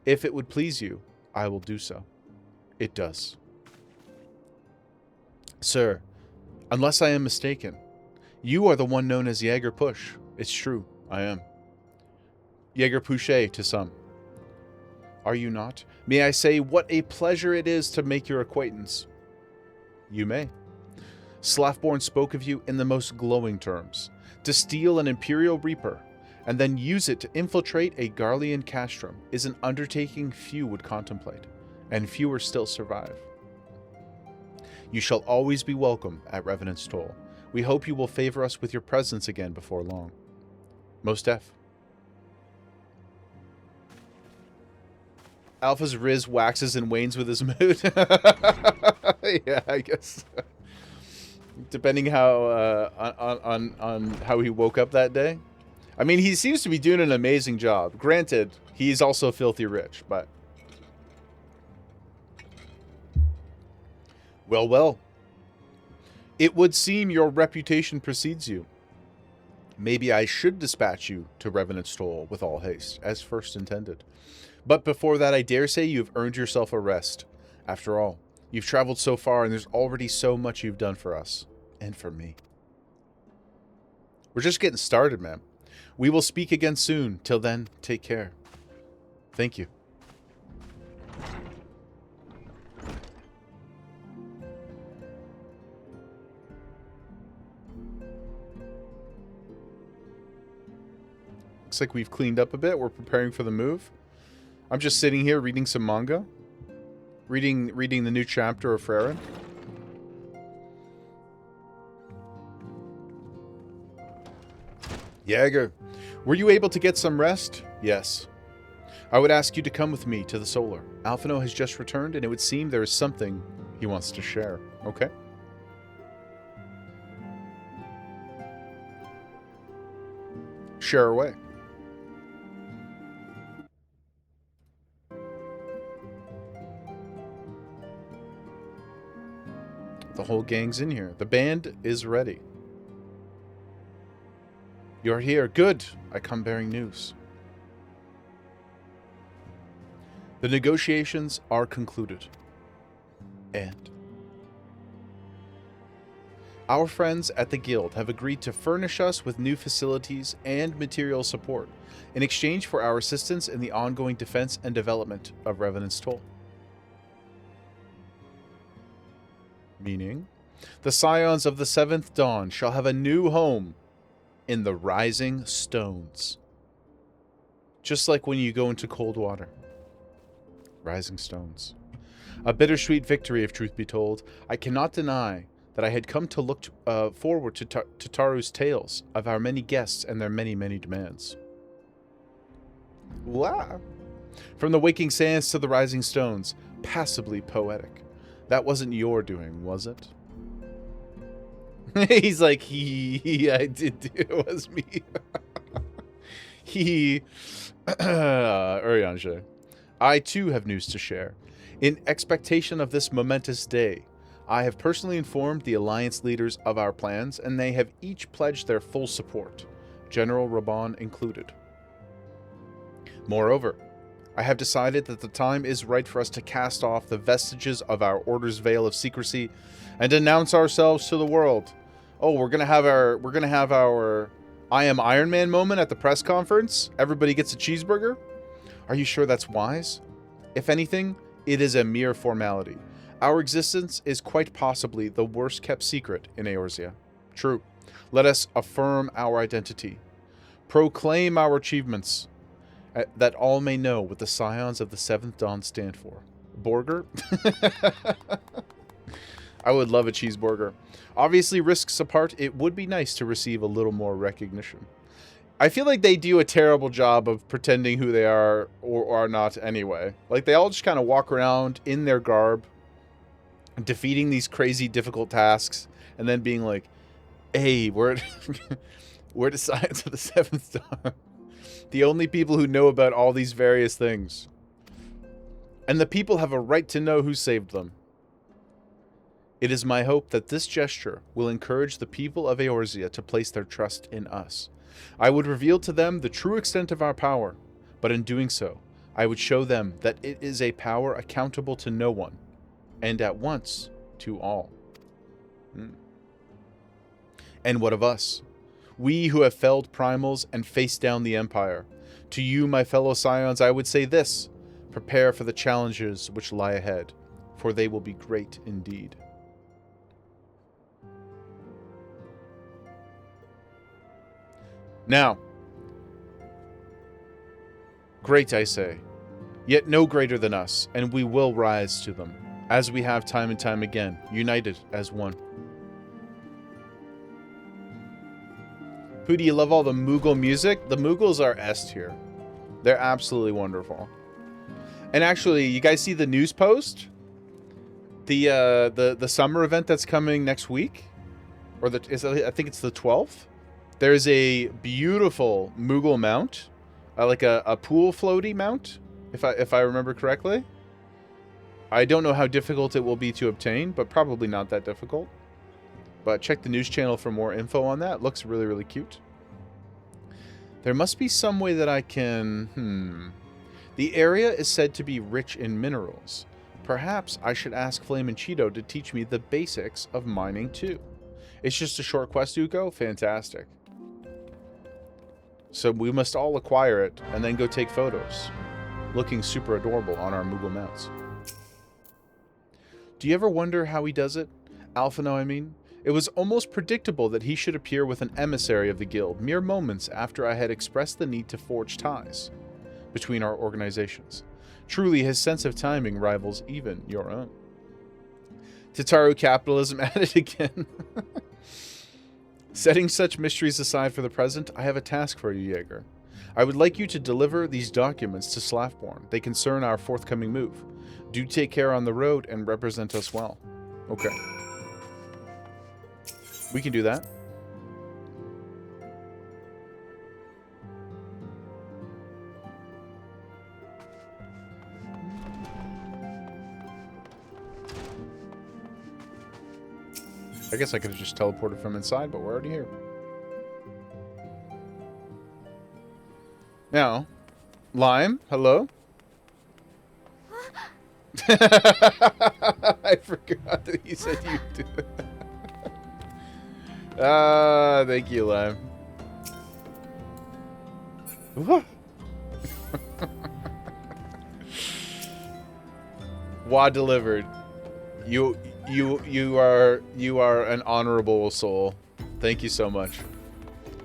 Speaker 1: If it would please you, I will do so. It does. Sir, unless I am mistaken, you are the one known as Jaeger Push. It's true, I am. Jaeger Pushe to some. Are you not? May I say what a pleasure it is to make your acquaintance? You may. Slaffborn spoke of you in the most glowing terms. To steal an Imperial Reaper, and then use it to infiltrate a Garlean castrum, is an undertaking few would contemplate, and fewer still survive. You shall always be welcome at Revenant's Toll. We hope you will favor us with your presence again before long. Most F. Alpha's Riz waxes and wanes with his mood. Yeah, I guess. Depending how on how he woke up that day. I mean, he seems to be doing an amazing job. Granted, he's also filthy rich, but well, well. It would seem your reputation precedes you. Maybe I should dispatch you to Revenant's Toll with all haste, as first intended. But before that, I dare say you've earned yourself a rest. After all, you've traveled so far, and there's already so much you've done for us. And for me. We're just getting started, man. We will speak again soon. Till then, take care. Thank you. Looks like we've cleaned up a bit. We're preparing for the move. I'm just sitting here reading some manga. Reading the new chapter of Freyren. Jaeger, were you able to get some rest? Yes. I would ask you to come with me to the Solar. Alphino has just returned, and it would seem there is something he wants to share. Okay? Share away. The whole gang's in here. The band is ready. You're here. Good. I come bearing news. The negotiations are concluded. And our friends at the Guild have agreed to furnish us with new facilities and material support in exchange for our assistance in the ongoing defense and development of Revenant's Toll. Meaning, the Scions of the Seventh Dawn shall have a new home in the Rising Stones. Just like when you go into cold water. Rising Stones. A bittersweet victory, if truth be told. I cannot deny that I had come to look forward to Taru's tales of our many guests and their many, many demands. Wow. From the waking sands to the rising stones, passably poetic. That wasn't your doing, was it? He's like, I did do it was me. Urianger. I too have news to share. In expectation of this momentous day, I have personally informed the Alliance leaders of our plans, and they have each pledged their full support, General Reborn included. Moreover, I have decided that the time is right for us to cast off the vestiges of our Order's veil of secrecy and announce ourselves to the world. Oh, we're gonna have our I am Iron Man moment at the press conference. Everybody gets a cheeseburger. Are you sure that's wise? If anything, it is a mere formality. Our existence is quite possibly the worst kept secret in Eorzea. True. Let us affirm our identity. Proclaim our achievements, that all may know what the Scions of the Seventh Dawn stand for. Burger? I would love a cheeseburger. Obviously, risks apart, it would be nice to receive a little more recognition. I feel like they do a terrible job of pretending who they are or are not anyway. Like, they all just kind of walk around in their garb, defeating these crazy difficult tasks, and then being like, hey, we're the Scions of the Seventh Dawn. The only people who know about all these various things. And the people have a right to know who saved them. It is my hope that this gesture will encourage the people of Eorzea to place their trust in us. I would reveal to them the true extent of our power, but in doing so, I would show them that it is a power accountable to no one, and at once to all. And what of us? We who have felled primals and faced down the Empire. To you, my fellow Scions, I would say this: prepare for the challenges which lie ahead, for they will be great indeed. Now, great, I say, yet no greater than us, and we will rise to them, as we have time and time again, united as one. Who do you love all the Moogle music? The Moogles are S tier. They're absolutely wonderful. And actually, you guys see the news post? The summer event that's coming next week? Or I think it's the 12th? There's a beautiful Moogle mount. Like a pool floaty mount, if I remember correctly. I don't know how difficult it will be to obtain, but probably not that difficult. But check the news channel for more info on that. It looks really, really cute. There must be some way that I can... The area is said to be rich in minerals. Perhaps I should ask Flame and Cheeto to teach me the basics of mining too. It's just a short quest, Uko? Fantastic. So we must all acquire it and then go take photos. Looking super adorable on our Moogle mounts. Do you ever wonder how he does it? Alphino, I mean. It was almost predictable that he should appear with an emissary of the guild mere moments after I had expressed the need to forge ties between our organizations. Truly, his sense of timing rivals even your own. Tataru capitalism at it again. Setting such mysteries aside for the present, I have a task for you, Jaeger. I would like you to deliver these documents to Slafborn. They concern our forthcoming move. Do take care on the road and represent us well. Okay. We can do that. I guess I could have just teleported from inside, but we're already here. Now, Lime, hello? I forgot that you said you do it. Thank you, Lime. Wa delivered. You are an honorable soul. Thank you so much.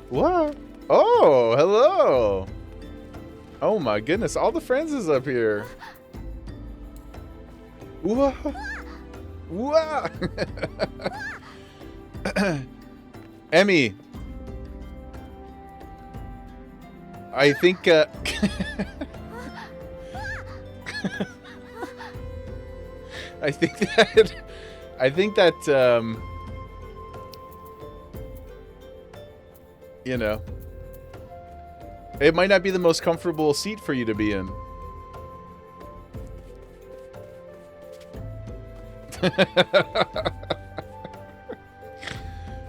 Speaker 1: What? Oh, hello. Oh my goodness, all the friends is up here. Whoa. Whoa. Emmy. I think I think that you know, it might not be the most comfortable seat for you to be in.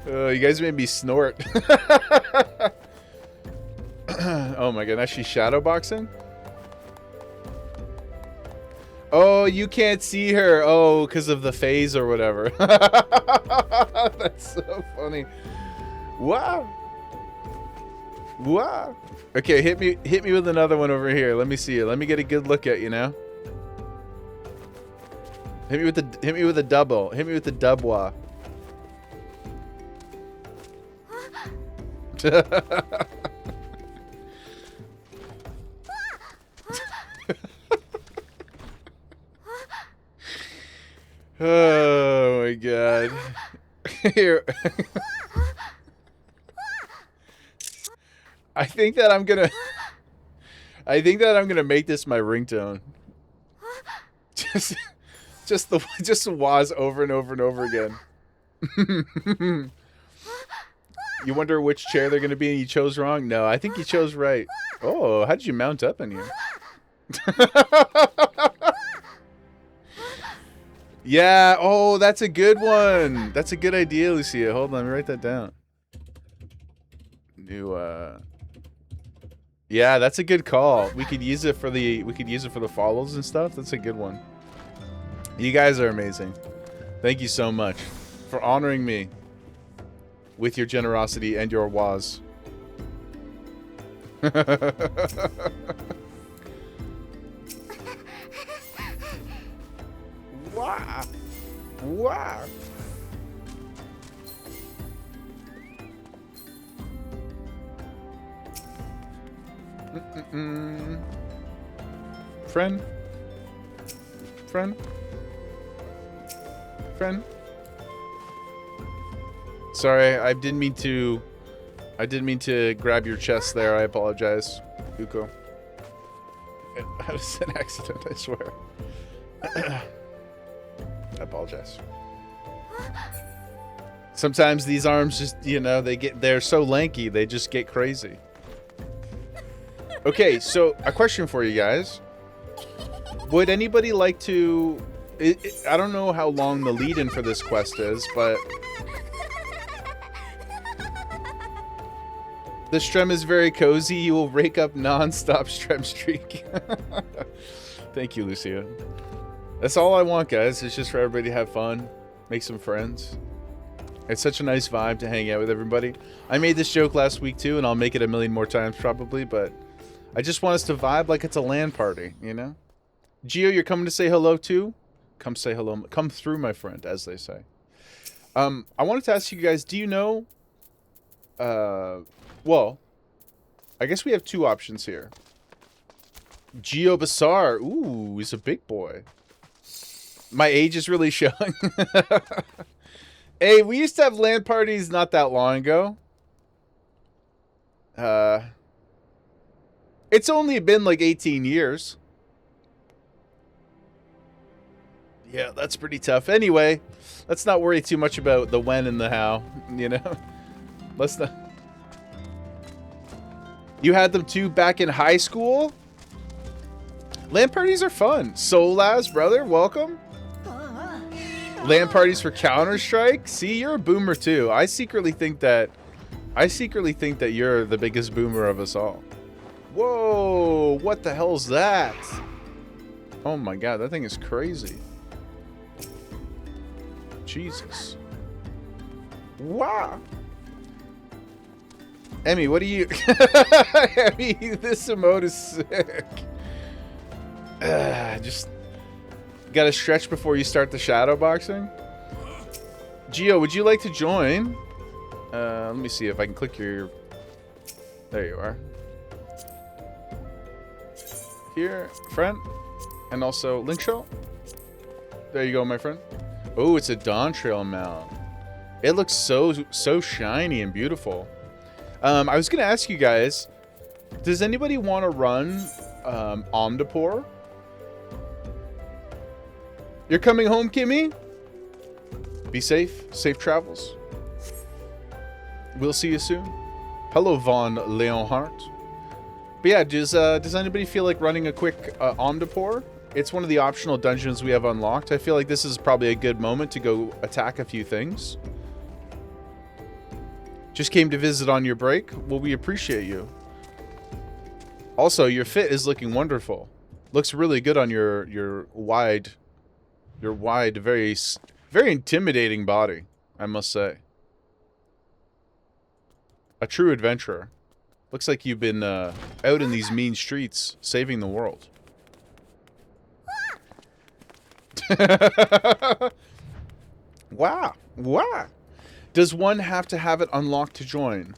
Speaker 1: You guys made me snort. Oh my goodness, she's shadowboxing? Oh, you can't see her. Oh, because of the phase or whatever. That's so funny. Wow. Wow. Okay, hit me with another one over here. Let me see it. Let me get a good look at you now. Hit me with the double. Hit me with the dubwa. Oh my god. Here. I think that I'm gonna make this my ringtone. Just the wahs over and over and over again. You wonder which chair they're gonna be and you chose wrong? No, I think you chose right. Oh, how did you mount up in here? Yeah, oh, that's a good one. That's a good idea, Lucia. Hold on, let me write that down. New yeah, that's a good call. We could use it for the follows and stuff. That's a good one. You guys are amazing. Thank you so much for honoring me with your generosity and your wahs. Wah! Wah! Friend? Friend? Friend? Sorry, I didn't mean to grab your chest there. I apologize, Uko. That was an accident, I swear. I apologize. Sometimes these arms just, you know, they're so lanky, they just get crazy. Okay, so a question for you guys. Would anybody like to... I don't know how long the lead-in for this quest is, but... The strem is very cozy. You will rake up non-stop strem streak. Thank you, Lucia. That's all I want, guys. It's just for everybody to have fun, make some friends. It's such a nice vibe to hang out with everybody. I made this joke last week too, and I'll make it a million more times probably, but I just want us to vibe like it's a LAN party, you know? Gio, you're coming to say hello too? Come say hello. Come through, my friend, as they say. I wanted to ask you guys, do you know... well, I guess we have two options here. Gio Basar. Ooh, he's a big boy. My age is really showing. Hey, we used to have LAN parties not that long ago. It's only been like 18 years. Yeah, that's pretty tough. Anyway, let's not worry too much about the when and the how, you know? Let's not... You had them too back in high school? LAN parties are fun. Solaz, brother, welcome. LAN parties for Counter-Strike? See, you're a boomer too. I secretly think that you're the biggest boomer of us all. Whoa, what the hell's that? Oh my god, that thing is crazy. Jesus. Wow. Emmy, what do you... Emmy, this emote is sick. Just... Gotta stretch before you start the shadow boxing. Gio, would you like to join? Let me see if I can click your... There you are. Here, friend. And also, link show. There you go, my friend. Oh, it's a Dawn Trail mount. It looks so shiny and beautiful. I was gonna ask you guys, does anybody want to run Omnipore? You're coming home, Kimmy? Be safe. Safe travels. We'll see you soon. Hello, Von Leonhardt. But yeah, does anybody feel like running a quick Omnipore? It's one of the optional dungeons we have unlocked. I feel like this is probably a good moment to go attack a few things. Just came to visit on your break? Well, we appreciate you. Also, your fit is looking wonderful. Looks really good on your wide, very intimidating body, I must say. A true adventurer. Looks like you've been out in these mean streets, saving the world. Wow. Wow. Does one have to have it unlocked to join?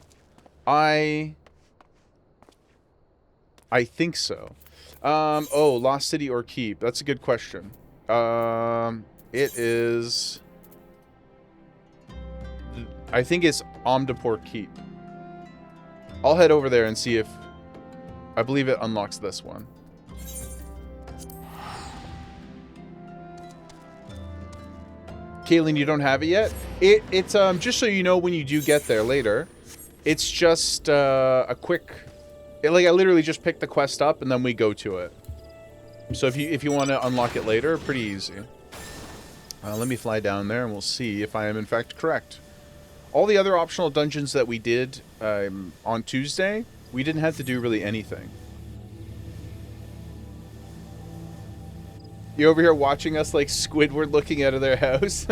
Speaker 1: I think so. Oh, Lost City or Keep? That's a good question. It is... I think it's Omniport Keep. I'll head over there and see if... I believe it unlocks this one. Kaylin, you don't have it yet? It's just so you know, when you do get there later, it's just a quick... like, I literally just pick the quest up and then we go to it. So if you want to unlock it later, pretty easy. Let me fly down there and we'll see if I am in fact correct. All the other optional dungeons that we did on Tuesday, we didn't have to do really anything. You over here watching us like Squidward looking out of their house?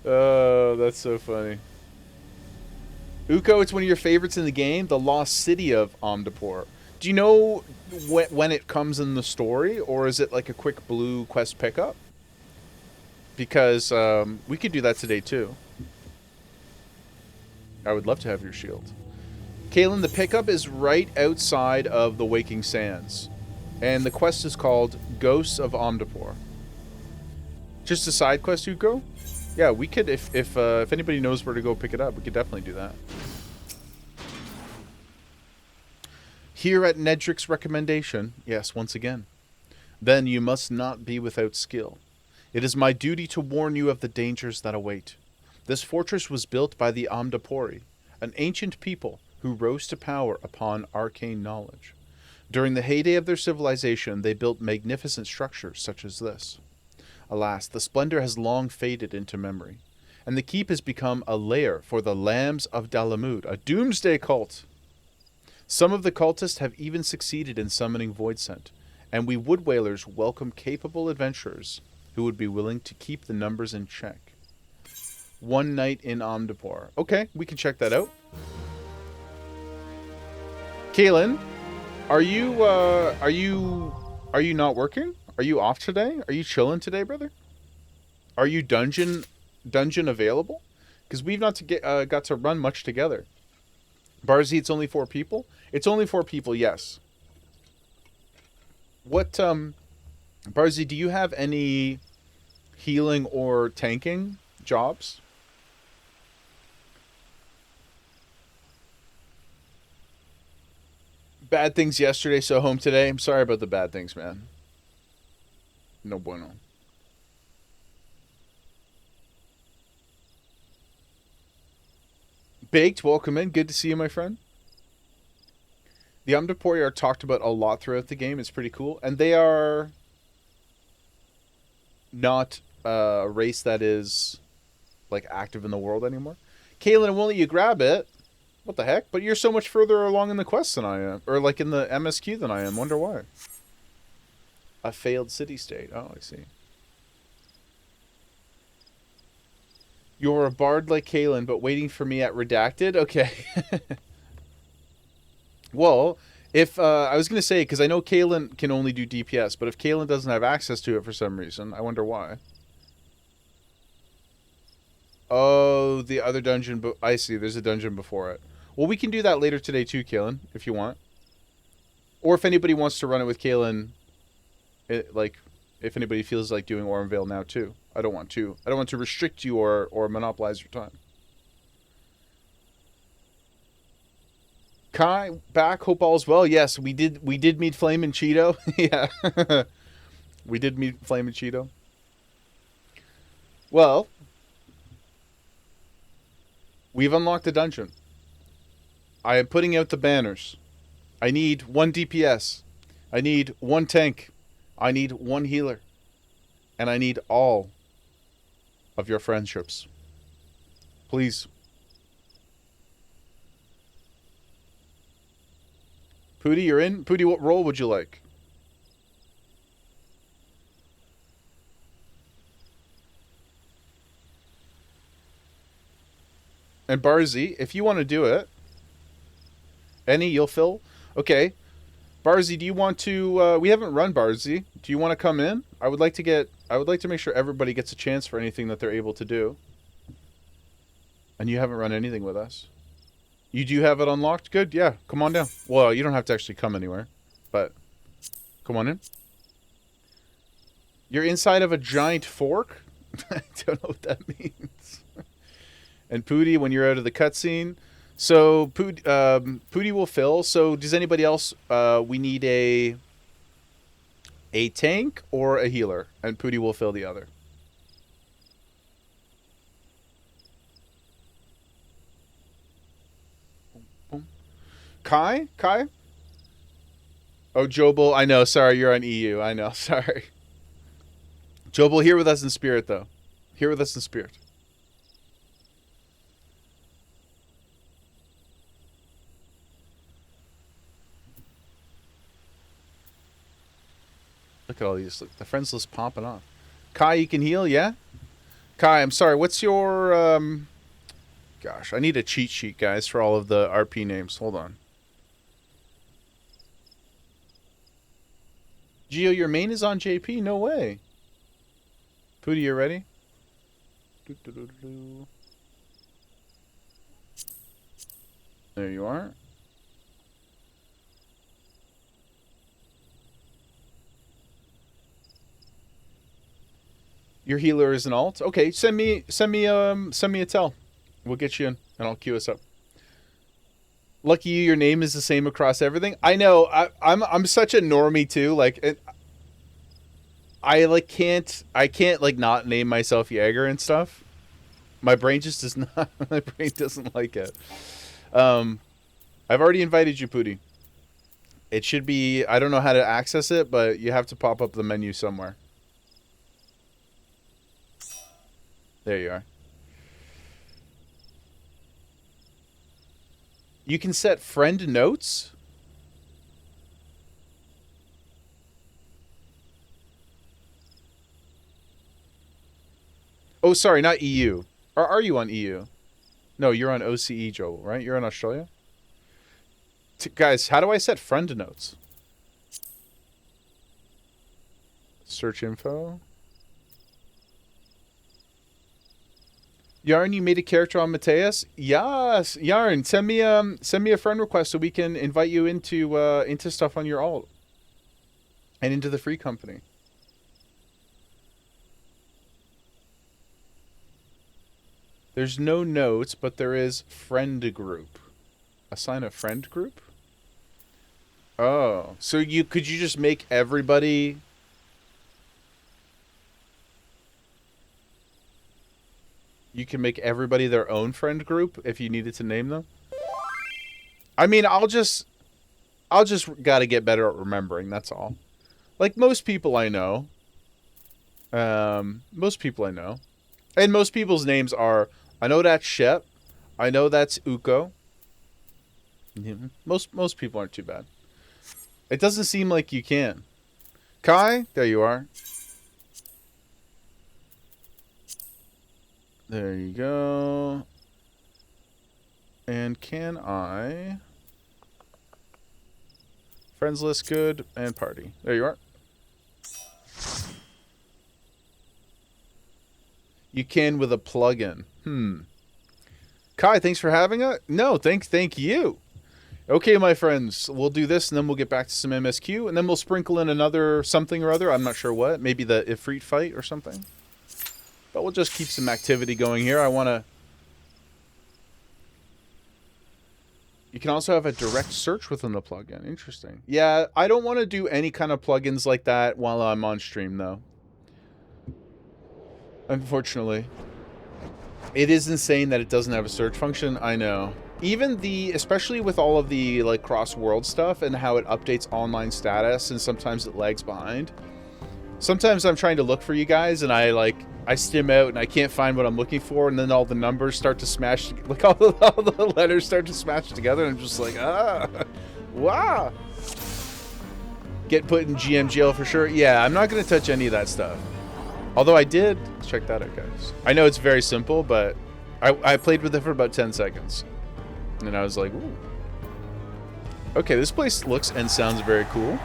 Speaker 1: Oh, that's so funny. Uko, it's one of your favorites in the game, the Lost City of Omniport. Do you know when it comes in the story, or is it like a quick blue quest pickup? Because we could do that today too. I would love to have your shield. Kaylin, the pickup is right outside of the Waking Sands. And the quest is called Ghosts of Omniport. Just a side quest, Uko? Yeah, we could, if anybody knows where to go pick it up, we could definitely do that. Here at Nedrick's recommendation, yes, once again, then you must not be without skill. It is my duty to warn you of the dangers that await. This fortress was built by the Omnipori, an ancient people who rose to power upon arcane knowledge. During the heyday of their civilization, they built magnificent structures such as this. Alas, the splendor has long faded into memory, and the keep has become a lair for the Lambs of Dalamud, a doomsday cult. Some of the cultists have even succeeded in summoning Voidsent, and we Wood Whalers welcome capable adventurers who would be willing to keep the numbers in check. One night in Omniport. Okay, we can check that out. Kaylin, are you not working? Are you off today? Are you chilling today, brother? Are you dungeon available? Because we've not got to run much together. Barzy, it's only 4 people? It's only 4 people, yes. What, Barzy, do you have any healing or tanking jobs? Bad things yesterday, so home today. I'm sorry about the bad things, man. No bueno. Baked, welcome in. Good to see you, my friend. The Omnipori are talked about a lot throughout the game. It's pretty cool. And they are not a race that is like active in the world anymore. Kaylin, I won't let you grab it. What the heck? But you're so much further along in the quest than I am. Or like in the MSQ than I am. Wonder why. A failed city-state. Oh, I see. You're a bard like Kaylin, but waiting for me at Redacted? Okay. Well, if, I was going to say, because I know Kaylin can only do DPS, but if Kaylin doesn't have access to it for some reason, I wonder why. Oh, the other dungeon, but I see, there's a dungeon before it. Well, we can do that later today too, Kaylin, if you want. Or if anybody wants to run it with Kaylin, like, if anybody feels like doing Ormvale now too. I don't want to restrict you or monopolize your time. Kai, back, hope all is well. Yes, we did meet Flame and Cheeto. Yeah. We did meet Flame and Cheeto. Well, we've unlocked the dungeon. I am putting out the banners. I need 1 DPS. I need 1 tank. I need 1 healer. And I need all of your friendships. Please. Pooty, you're in? Pooty, what role would you like? And Barzy, if you want to do it. Any, you'll fill? Okay. Barzy, do you want to, we haven't run Barzy. Do you want to come in? I would like to make sure everybody gets a chance for anything that they're able to do. And you haven't run anything with us. You do have it unlocked? Good, yeah. Come on down. Well, you don't have to actually come anywhere. But, come on in. You're inside of a giant fork? I don't know what that means. And Pooty, when you're out of the cutscene. So, Pooty will fill. So, does anybody else... we need a tank or a healer. And Pooty will fill the other. Kai? Oh, Jobel. I know. Sorry, you're on EU. I know. Sorry. Jobel, here with us in spirit, though. Here with us in spirit. Look at all these. Look, the friends list popping off. Kai, you can heal, yeah? Kai, I'm sorry. What's your... Gosh, I need a cheat sheet, guys, for all of the RP names. Hold on. Geo, your main is on JP? No way. Pooty, you ready? There you are. Your healer is an alt? Okay, send me a tell. We'll get you in, and I'll queue us up. Lucky you, your name is the same across everything. I know. I'm such a normie too. Like, I can't like not name myself Jaeger and stuff. My brain just does not. My brain doesn't like it. I've already invited you, Pooty. It should be. I don't know how to access it, but you have to pop up the menu somewhere. There you are. You can set friend notes? Oh, sorry, not EU. Or are you on EU? No, you're on OCE, Joel, right? You're in Australia? Guys, how do I set friend notes? Search info. Yarn, you made a character on Mateus? Yes, Yarn, send me a friend request so we can invite you into stuff on your alt and into the free company. There's no notes, but there is friend group. Assign a friend group? Oh, so could you just make everybody? You can make everybody their own friend group if you needed to name them. I mean, I'll just gotta get better at remembering. That's all. Like most people I know. Most people I know, and most people's names are. I know that's Shep. I know that's Uko. Most people aren't too bad. It doesn't seem like you can. Kai, there you are. There you go. And can I... Friends list, good, and party. There you are. You can with a plugin. Kai, thanks for having us. No, thank you. Okay, my friends, we'll do this, and then we'll get back to some MSQ, and then we'll sprinkle in another something or other. I'm not sure what. Maybe the Ifrit fight or something. But we'll just keep some activity going here. I want to... You can also have a direct search within the plugin. Interesting. Yeah, I don't want to do any kind of plugins like that while I'm on stream, though. Unfortunately. It is insane that it doesn't have a search function. I know. Even especially with all of the like cross-world stuff and how it updates online status and sometimes it lags behind. Sometimes I'm trying to look for you guys and I stim out and I can't find what I'm looking for, and then all the numbers start to smash, like all the letters start to smash together, and I'm just like, wow. Get put in GM jail for sure. Yeah, I'm not going to touch any of that stuff. Although I did check that out, guys. I know it's very simple, but I played with it for about 10 seconds. And I was like, ooh. Okay, this place looks and sounds very cool.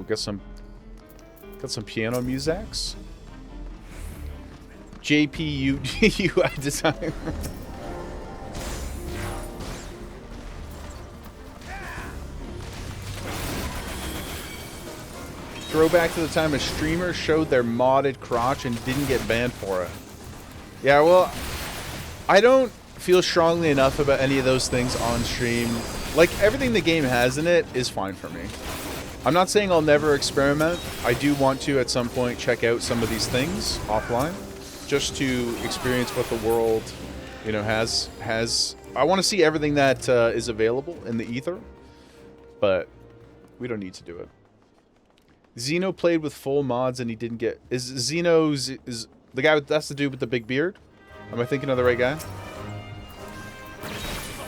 Speaker 1: got some piano musics. JP UI design. Throwback to the time a streamer showed their modded crotch and didn't get banned for it. Yeah, well, I don't feel strongly enough about any of those things on stream. Like, everything the game has in it is fine for me. I'm not saying I'll never experiment. I do want to, at some point, check out some of these things offline, just to experience what the world, you know, has. I want to see everything that is available in the ether, but we don't need to do it. Xeno played with full mods and he didn't get... Is the guy with... That's the dude with the big beard? Am I thinking of the right guy?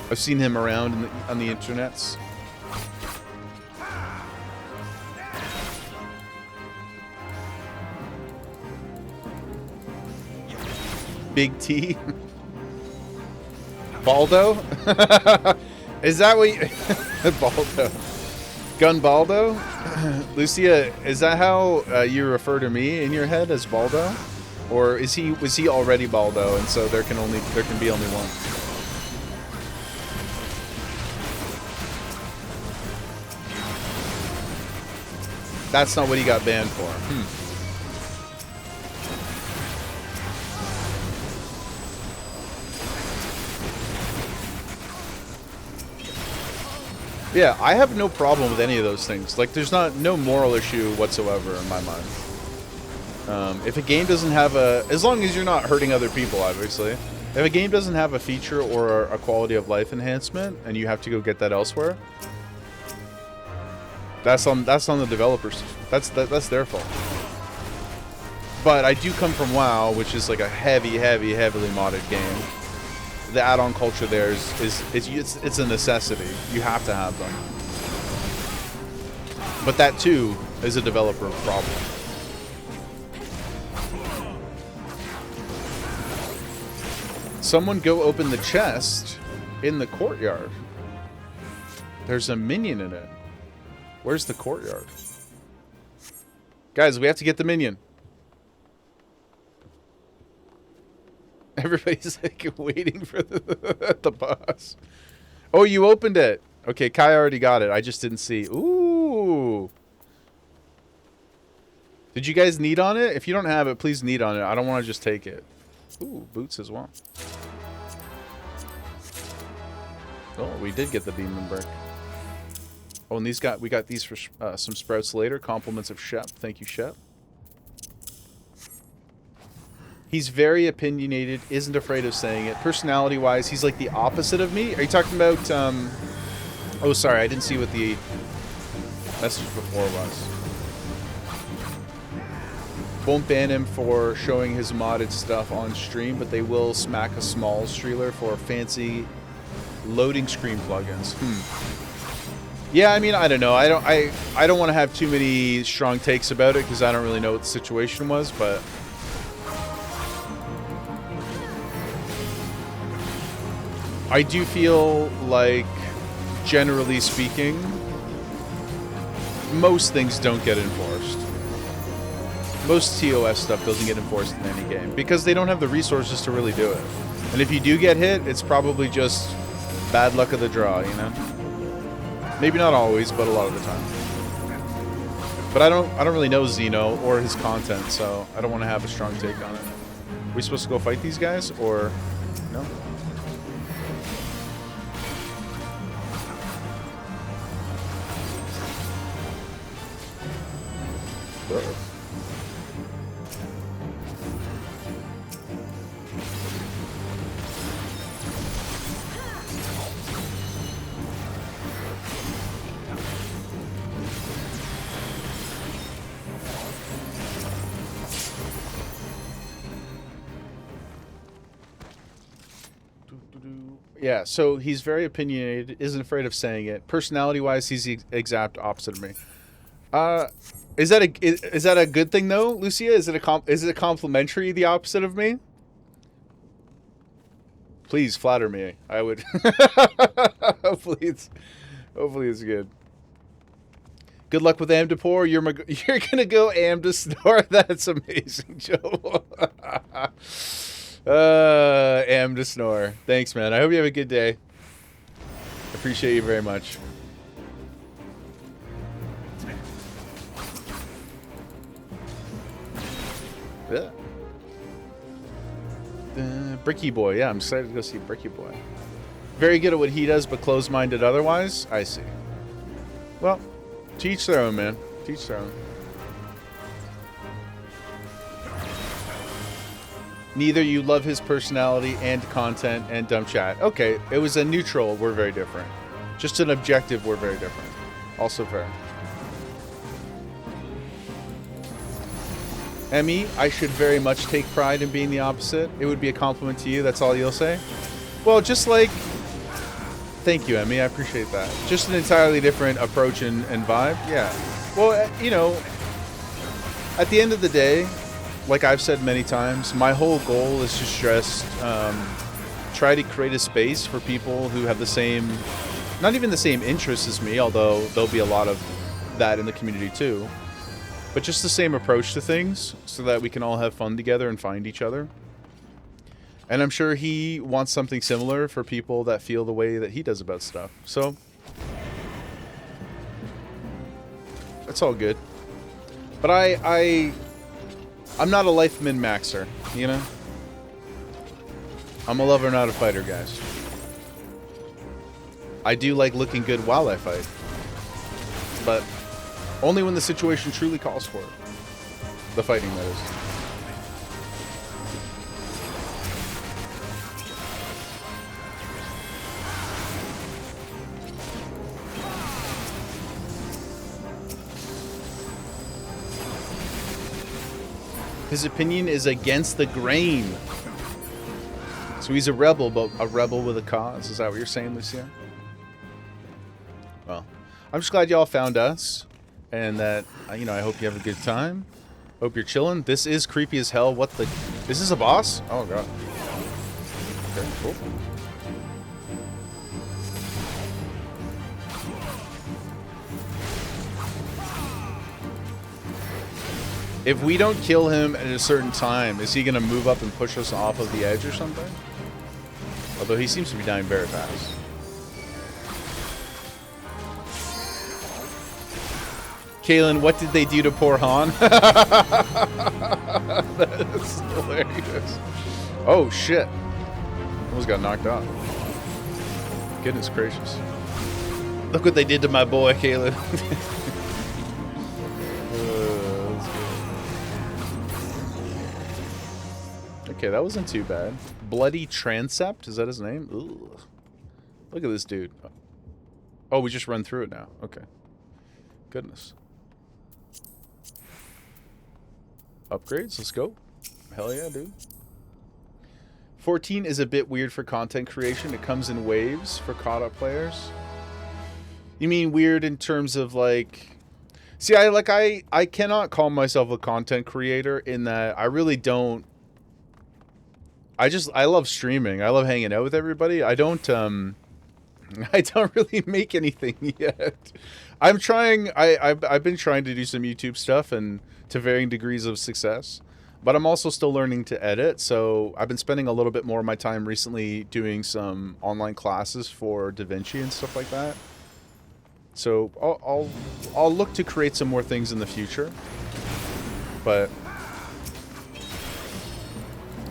Speaker 1: I've seen him around on the internets. Big T? Baldo? Is that what you... Baldo. Gun Baldo? Lucia, is that how you refer to me in your head, as Baldo? Or was he already Baldo and so there can be only one? That's not what he got banned for. Yeah, I have no problem with any of those things. Like, there's no moral issue whatsoever in my mind. If a game doesn't have as long as you're not hurting other people, obviously. If a game doesn't have a feature or a quality of life enhancement, and you have to go get that elsewhere, that's on the developers. That's their fault. But I do come from WoW, which is like a heavily modded game. The add-on culture there it's a necessity. You have to have them. But that too is a developer problem. Someone go open the chest in the courtyard. There's a minion in it. Where's the courtyard? Guys, we have to get the minion. Everybody's like waiting for the boss. Oh, you opened it. Okay, Kai already got it. I just didn't see. Ooh. Did you guys need on it? If you don't have it, please need on it. I don't want to just take it. Ooh, boots as well. Oh, we did get the beam and brick. Oh, and we got these for some sprouts later. Compliments of Shep. Thank you, Shep. He's very opinionated, isn't afraid of saying it. Personality-wise, he's like the opposite of me. Are you talking about, Oh, sorry, I didn't see what the message before was. Won't ban him for showing his modded stuff on stream, but they will smack a small streamer for fancy loading screen plugins. Yeah, I mean, I don't know. I don't want to have too many strong takes about it because I don't really know what the situation was, but... I do feel like, generally speaking, most things don't get enforced. Most TOS stuff doesn't get enforced in any game because they don't have the resources to really do it. And if you do get hit, it's probably just bad luck of the draw, you know? Maybe not always, but a lot of the time. But I don't really know Xeno or his content, so I don't want to have a strong take on it. Are we supposed to go fight these guys, or no? Yeah, so he's very opinionated, isn't afraid of saying it. Personality-wise, he's the exact opposite of me. Is that a good thing though, Lucia? Is it complimentary, the opposite of me? Please flatter me. I would. Hopefully it's good. Good luck with Am to Pour. You're gonna go Am to Snore. That's amazing, Joe. Am to Snore. Thanks, man. I hope you have a good day. Appreciate you very much. Yeah. Bricky Boy. Yeah, I'm excited to go see Bricky Boy. Very good at what he does, but closed-minded otherwise. I see. Well, to each their own, man. To each their own. Neither you love his personality and content and dumb chat. Okay, it was a neutral. We're very different. Just an objective. We're very different. Also fair. Emmy, I should very much take pride in being the opposite. It would be a compliment to you. That's all you'll say? Well, just like... Thank you, Emmy. I appreciate that. Just an entirely different approach and vibe. Yeah. Well, you know, at the end of the day, like I've said many times, my whole goal is to just try to create a space for people who have the same, not even the same interests as me, although there'll be a lot of that in the community too, but just the same approach to things so that we can all have fun together and find each other. And I'm sure he wants something similar for people that feel the way that he does about stuff. So, that's all good. But I'm not a life min-maxer, you know? I'm a lover, not a fighter, guys. I do like looking good while I fight. But only when the situation truly calls for it. The fighting, that is. His opinion is against the grain. So he's a rebel, but a rebel with a cause. Is that what you're saying, Lucia? Well, I'm just glad y'all found us. And that, you know, I hope you have a good time. Hope you're chilling. This is creepy as hell. What the... Is this a boss? Oh, God. Okay, cool. If we don't kill him at a certain time, is he going to move up and push us off of the edge or something? Although he seems to be dying very fast. Kaylin, what did they do to poor Han? That's hilarious. Oh, shit. Almost got knocked off. Goodness gracious. Look what they did to my boy, Kaylin. Okay, that wasn't too bad. Bloody Transept? Is that his name? Ugh. Look at this dude. Oh, we just run through it now. Okay. Goodness. Upgrades? Let's go. Hell yeah, dude. 14 is a bit weird for content creation. It comes in waves for caught-up players. You mean weird in terms of, like... See, I cannot call myself a content creator in that I really don't... I love streaming. I love hanging out with everybody. I don't really make anything yet. I'm trying. I've been trying to do some YouTube stuff and to varying degrees of success, but I'm also still learning to edit. So I've been spending a little bit more of my time recently doing some online classes for DaVinci and stuff like that. So I'll look to create some more things in the future, but.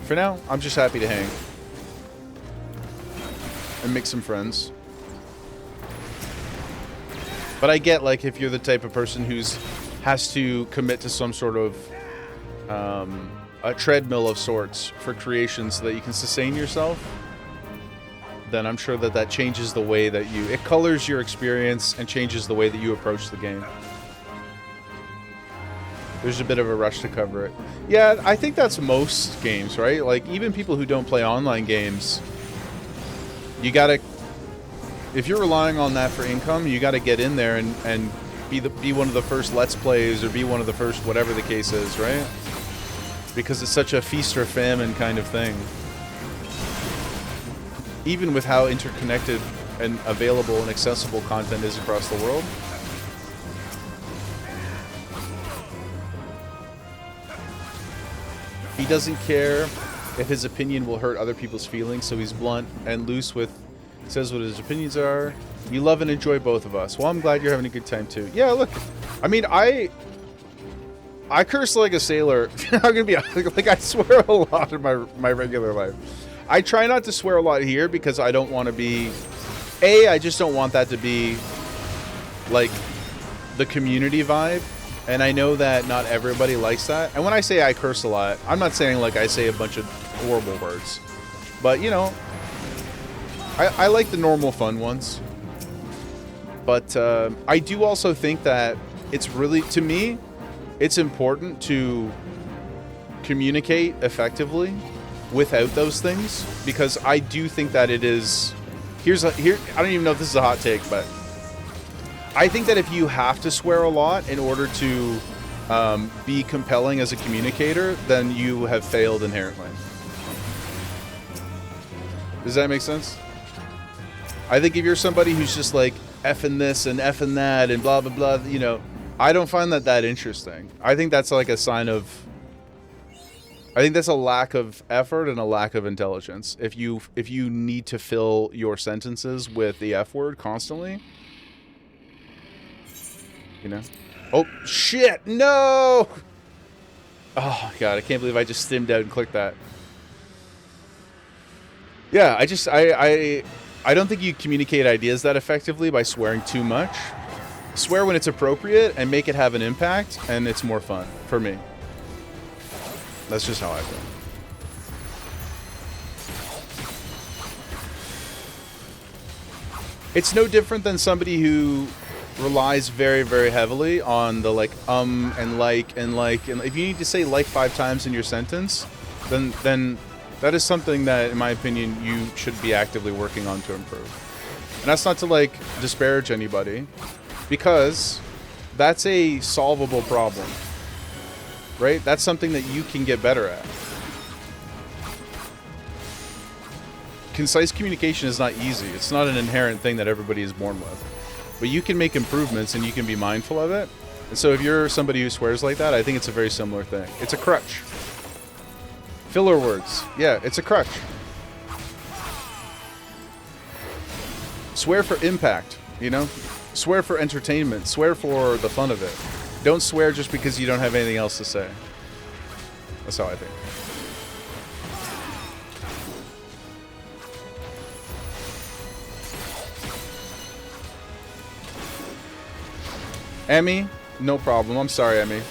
Speaker 1: For now, I'm just happy to hang. And make some friends. But I get, like, if you're the type of person who's has to commit to some sort of a treadmill of sorts for creation so that you can sustain yourself, then I'm sure that changes the way that you... It colors your experience and changes the way that you approach the game. There's a bit of a rush to cover it. Yeah, I think that's most games, right? Like, even people who don't play online games, you gotta... If you're relying on that for income, you gotta get in there and be one of the first Let's Plays or be one of the first whatever the case is, right? Because it's such a feast or famine kind of thing. Even with how interconnected and available and accessible content is across the world. doesn't care if his opinion will hurt other people's feelings, so he's blunt and loose with, says what his opinions are. You love and enjoy both of us. Well, I'm glad you're having a good time too. Yeah, look, I mean, I curse like a sailor. I'm gonna be like, I swear a lot in my regular life. I try not to swear a lot here because I don't want to be, I just don't want that to be like the community vibe. And I know that not everybody likes that. And when I say I curse a lot, I'm not saying like I say a bunch of horrible words. But, you know, I like the normal fun ones. But I do also think that it's really, to me, it's important to communicate effectively without those things. Because I do think that it is, I don't even know if this is a hot take, but I think that if you have to swear a lot in order to be compelling as a communicator, then you have failed inherently. Does that make sense? I think if you're somebody who's just like effing this and effing that and blah, blah, blah, you know, I don't find that interesting. I think that's like a sign of, I think that's a lack of effort and a lack of intelligence. If you need to fill your sentences with the F word constantly, you know? Oh, shit! No! Oh, God, I can't believe I just stimmed out and clicked that. Yeah, I don't think you communicate ideas that effectively by swearing too much. Swear when it's appropriate and make it have an impact, and it's more fun, for me. That's just how I feel. It's no different than somebody who relies very, very heavily on the like and like and if you need to say like 5 times in your sentence, then that is something that, in my opinion, you should be actively working on to improve. And that's not to like disparage anybody, because that's a solvable problem, right? That's something that you can get better at. Concise communication is not easy. It's not an inherent thing that everybody is born with. But you can make improvements and you can be mindful of it. And so if you're somebody who swears like that, I think it's a very similar thing. It's a crutch. Filler words. Yeah, it's a crutch. Swear for impact, you know? Swear for entertainment. Swear for the fun of it. Don't swear just because you don't have anything else to say. That's how I think. Emmy, no problem. I'm sorry, Emmy.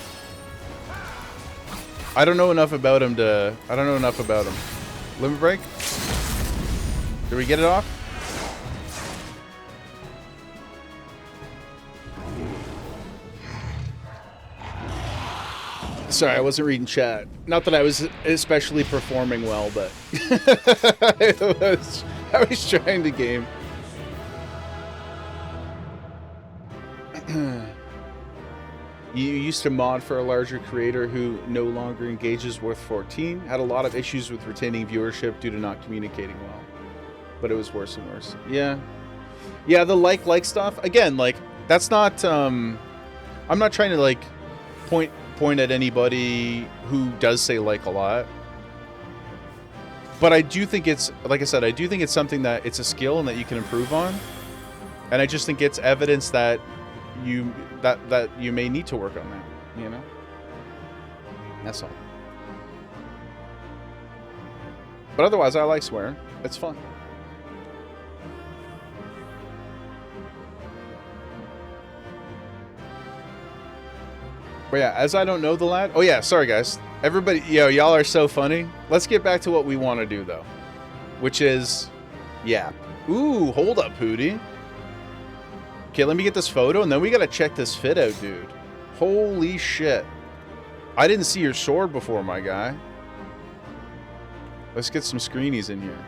Speaker 1: I don't know enough about him to... I don't know enough about him. Limit break? Did we get it off? Sorry, I wasn't reading chat. Not that I was especially performing well, but... I was trying to game. You used to mod for a larger creator who no longer engages with 14. Had a lot of issues with retaining viewership due to not communicating well. But it was worse and worse. Yeah. Yeah, the like stuff. Again, like, that's not... I'm not trying to, like, point at anybody who does say like a lot. But I do think it's... Like I said, I do think it's something that it's a skill and that you can improve on. And I just think it's evidence that you may need to work on that, you know? That's all. But otherwise, I like swearing. It's fun. But yeah, as I don't know the lad... Oh yeah, sorry guys. Everybody, y'all are so funny. Let's get back to what we want to do, though. Which is... yap. Ooh, hold up, Hootie. Okay, let me get this photo, and then we gotta check this fit out, dude. Holy shit. I didn't see your sword before, my guy. Let's get some screenies in here.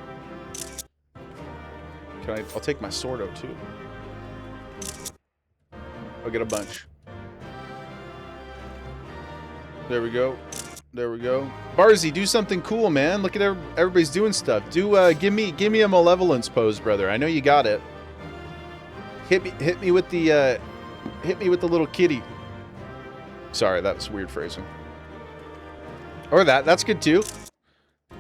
Speaker 1: I'll take my sword out, too. I'll get a bunch. There we go. There we go. Barzy, do something cool, man. Look at everybody's doing stuff. Give me a malevolence pose, brother. I know you got it. Hit me with the little kitty. Sorry, that was weird phrasing. Or that. That's good too.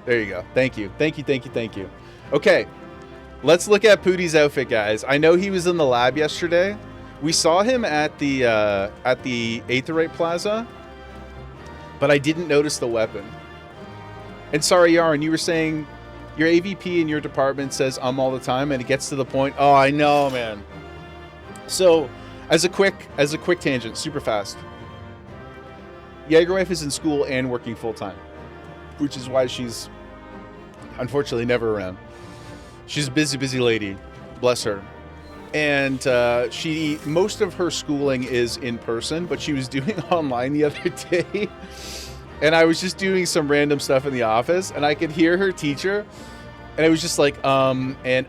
Speaker 1: There you go. Thank you. Thank you, thank you, thank you. Okay. Let's look at Pootie's outfit, guys. I know he was in the lab yesterday. We saw him at the Aetherite Plaza, but I didn't notice the weapon. And sorry, Yarn, you were saying your AVP in your department says all the time, and it gets to the point. Oh, I know, man. So, as a quick tangent, super fast. Jaegerwife is in school and working full time, which is why she's unfortunately never around. She's a busy lady, bless her. And most of her schooling is in person, but she was doing online the other day. And I was just doing some random stuff in the office, and I could hear her teacher, and it was just like and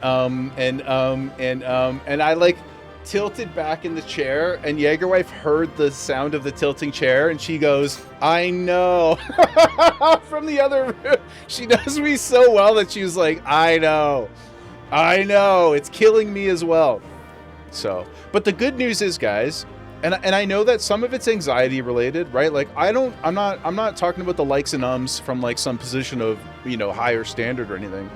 Speaker 1: I like tilted back in the chair, and Jaegerwife heard the sound of the tilting chair, and she goes, "I know," from the other room. She knows me so well that she was like, "I know, it's killing me as well." So, but the good news is, guys. And I know that some of it's anxiety related, right? Like I'm not talking about the likes and ums from like some position of, you know, higher standard or anything.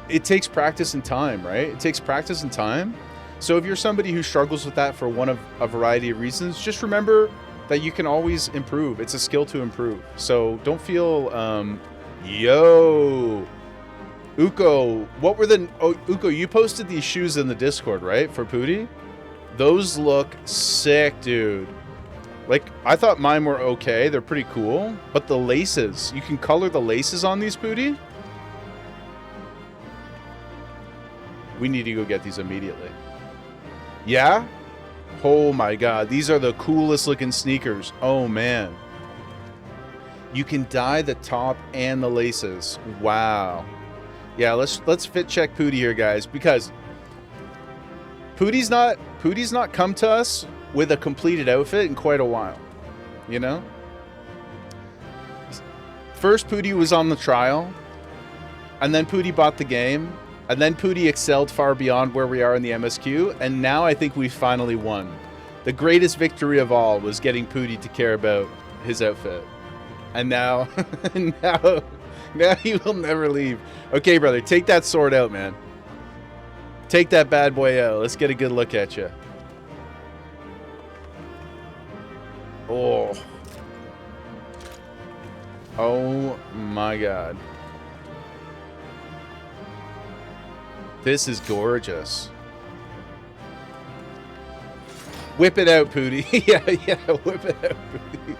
Speaker 1: It takes practice and time, right? It takes practice and time. So if you're somebody who struggles with that for one of a variety of reasons, just remember that you can always improve. It's a skill to improve. So don't feel, yo, Uko, Uko, you posted these shoes in the Discord, right? For Pootie? Those look sick, dude. Like, I thought mine were okay. They're pretty cool. But the laces, you can color the laces on these, Pootie? We need to go get these immediately. Yeah? Oh my god. These are the coolest looking sneakers. Oh, man. You can dye the top and the laces. Wow. Yeah, let's fit check Pootie here, guys, because Pootie's not come to us with a completed outfit in quite a while, you know? First, Pootie was on the trial, and then Pootie bought the game, and then Pootie excelled far beyond where we are in the MSQ, and now I think we finally won. The greatest victory of all was getting Pootie to care about his outfit. And now, now he will never leave. Okay, brother, take that sword out, man. Take that bad boy out. Let's get a good look at you. Oh. Oh my god. This is gorgeous. Whip it out, Pootie. yeah, whip it out, Pootie.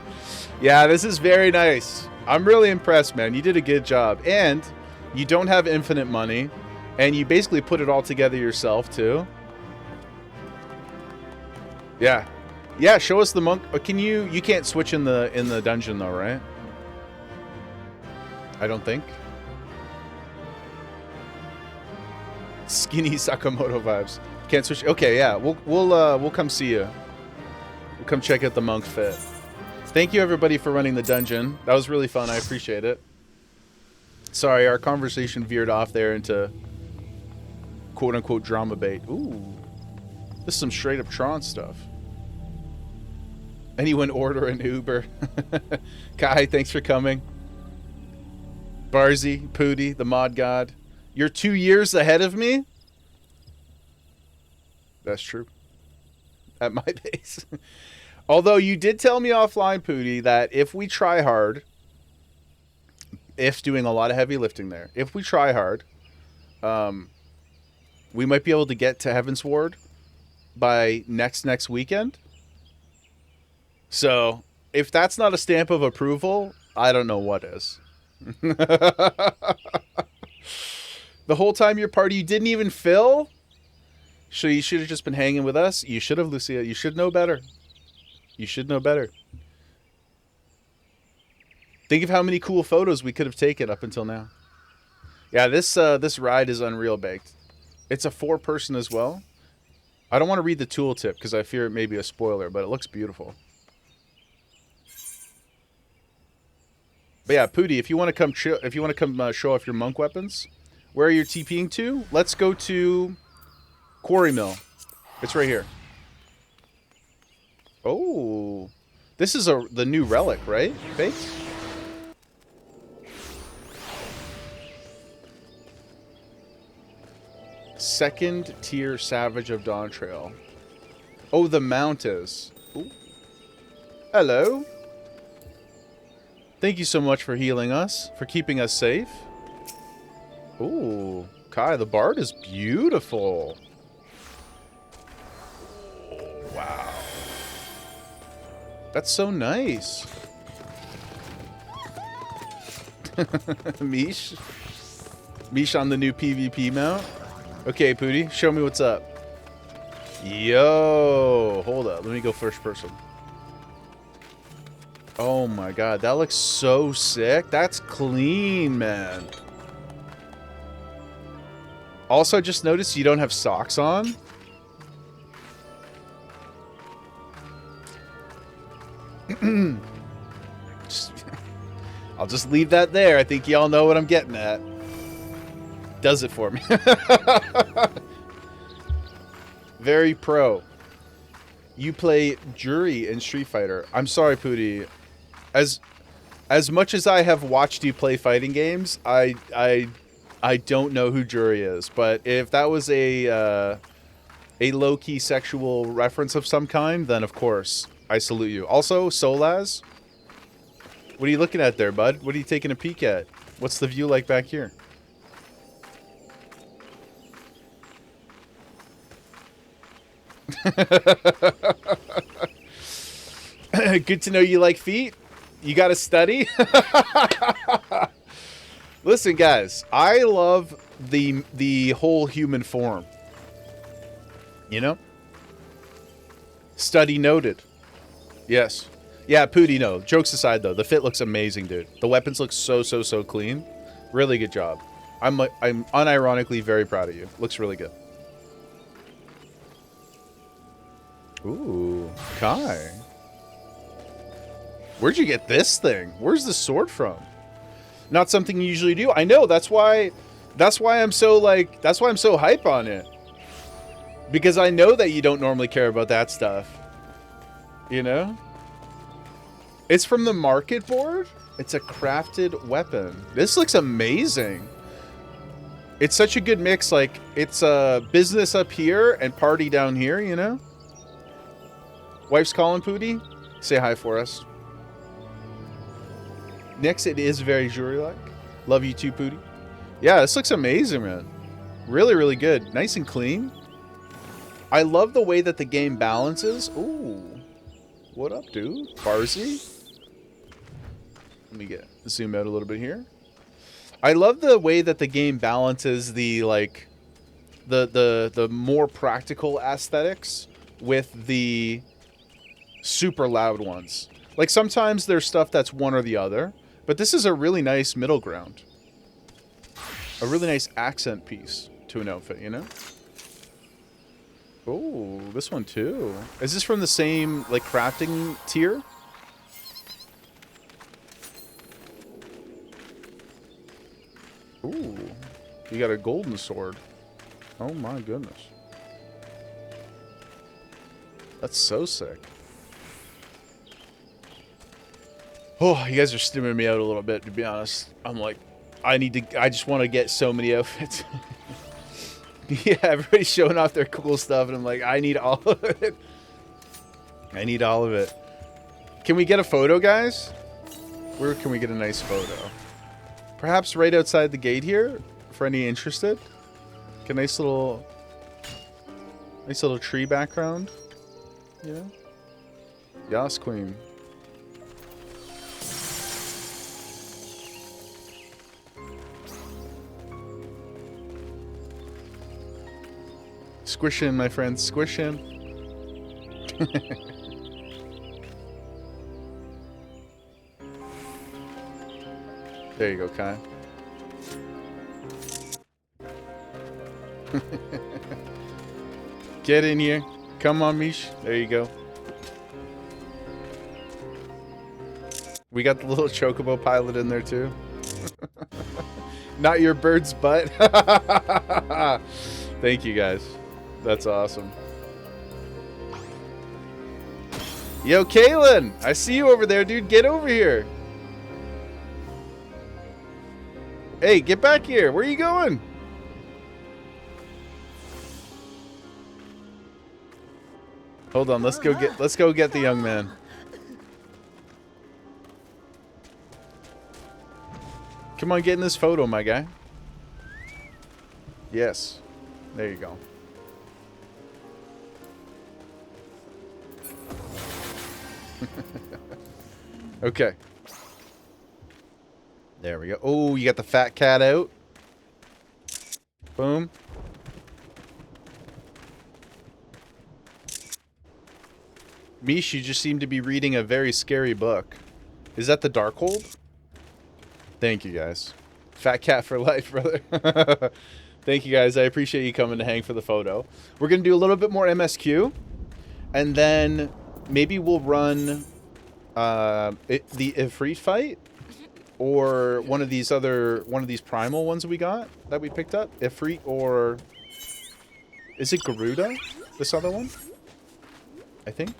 Speaker 1: Yeah, this is very nice. I'm really impressed, man. You did a good job. And you don't have infinite money. And you basically put it all together yourself, too. Yeah. Yeah, show us the monk. Can you can't switch in the dungeon, though, right? I don't think. Skinny Sakamoto vibes. Can't switch. Okay, yeah. We'll come see you. We'll come check out the monk fit. Thank you, everybody, for running the dungeon. That was really fun. I appreciate it. Sorry, our conversation veered off there into quote-unquote drama bait. Ooh. This is some straight-up Tron stuff. Anyone order an Uber? Kai, thanks for coming. Barzy, Pootie, the mod god. You're 2 years ahead of me? That's true. At my pace. Although you did tell me offline, Pootie, that if we try hard, if doing a lot of heavy lifting there, if we try hard, we might be able to get to Heaven's Ward by next weekend. So, if that's not a stamp of approval, I don't know what is. The whole time your party, you didn't even fill? So you should have just been hanging with us. You should have, Lucia. You should know better. You should know better. Think of how many cool photos we could have taken up until now. Yeah, this ride is unreal baked. It's a 4-person as well. I don't want to read the tooltip because I fear it may be a spoiler, but it looks beautiful. But yeah, Pootie, if you want to come show off your monk weapons, where are you TPing to? Let's go to Quarry Mill. It's right here. Oh, this is the new relic, right? Baked? Second tier Savage of Dawn Trail. Oh, the mount is. Ooh. Hello. Thank you so much for healing us, for keeping us safe. Ooh, Kai, the Bard is beautiful. Wow. That's so nice. Mish? Mish on the new PvP mount? Okay, Pooty, show me what's up. Yo, hold up. Let me go first person. Oh my god, that looks so sick. That's clean, man. Also, just noticed you don't have socks on. I'll just leave that there. I think y'all know what I'm getting at. Does it for me. Very pro. You play Jury in Street Fighter. I'm sorry, Pooty. As much as I have watched you play fighting games, I don't know who Jury is. But if that was a low-key sexual reference of some kind, then of course I salute you. Also, Solaz, what are you looking at there, bud? What are you taking a peek at? What's the view like back here? Good to know you like feet. You gotta study. Listen, guys, I love the whole human form. You know? Study noted. Yes. Yeah, Pooty, no. Jokes aside, though, the fit looks amazing, dude. The weapons look so clean. Really good job. I'm unironically very proud of you. Looks really good. Ooh, Kai. Where'd you get this thing? Where's the sword from? Not something you usually do. I know, that's why I'm so hype on it. Because I know that you don't normally care about that stuff. You know? It's from the market board. It's a crafted weapon. This looks amazing. It's such a good mix. Like, it's a business up here and party down here, you know? Wife's calling, Pooty. Say hi for us. Next, it is very Jury-like. Love you too, Pooty. Yeah, this looks amazing, man. Really, really good. Nice and clean. I love the way that the game balances. Ooh. What up, dude? Barzy? Let me zoom out a little bit here. I love the way that the game balances the, like, the more practical aesthetics with the super loud ones. Like, sometimes there's stuff that's one or the other, but this is a really nice middle ground. A really nice accent piece to an outfit, you know? Oh, this one too. Is this from the same, like, crafting tier? Ooh, you got a golden sword. Oh my goodness. That's so sick. Oh, you guys are stimming me out a little bit, to be honest. I'm like, I just want to get so many outfits. Yeah, everybody's showing off their cool stuff, and I'm like, I need all of it. I need all of it. Can we get a photo, guys? Where can we get a nice photo? Perhaps right outside the gate here, for any interested. Like a nice little tree background. Yeah. Yas, queen. Squishing, my friend, squishing. There you go, Kai. Get in here. Come on, Mish. There you go. We got the little chocobo pilot in there, too. Not your bird's butt. Thank you, guys. That's awesome. Yo, Kaylin! I see you over there, dude. Get over here. Hey, get back here. Where are you going? Hold on, let's go get the young man. Come on, get in this photo, my guy. Yes. There you go. Okay. There we go. Oh, you got the fat cat out. Boom. Mish, you just seem to be reading a very scary book. Is that the Darkhold? Thank you, guys. Fat cat for life, brother. Thank you, guys. I appreciate you coming to hang for the photo. We're going to do a little bit more MSQ. And then maybe we'll run the Ifrit fight. Or one of these primal ones we got that we picked up. Ifrit or... Is it Garuda? This other one? I think?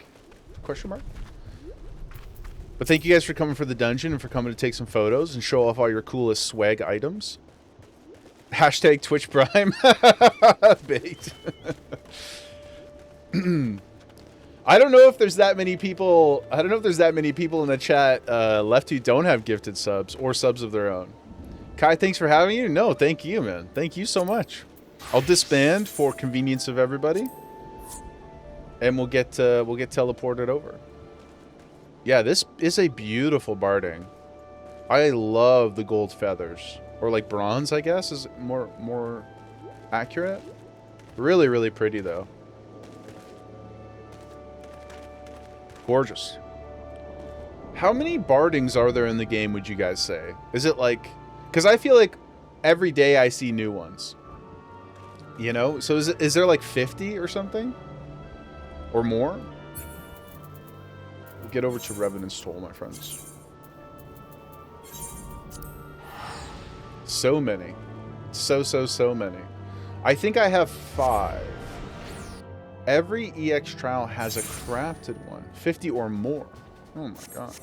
Speaker 1: Question mark? But thank you guys for coming for the dungeon and for coming to take some photos and show off all your coolest swag items. Hashtag Twitch Prime. Baked. I don't know if there's that many people. I don't know if there's that many people in the chat left who don't have gifted subs or subs of their own. Kai, thanks for having you. No, thank you, man. Thank you so much. I'll disband for convenience of everybody, and we'll get teleported over. Yeah, this is a beautiful barding. I love the gold feathers, or like bronze, I guess is more accurate. Really, really pretty though. Gorgeous. How many bardings are there in the game, would you guys say? Is it like... Because I feel like every day I see new ones. You know? So is there like 50 or something? Or more? We'll get over to Revenant's Toll, my friends. So many. So many. I think I have 5. Every EX trial has a crafted one. 50 or more. Oh my god.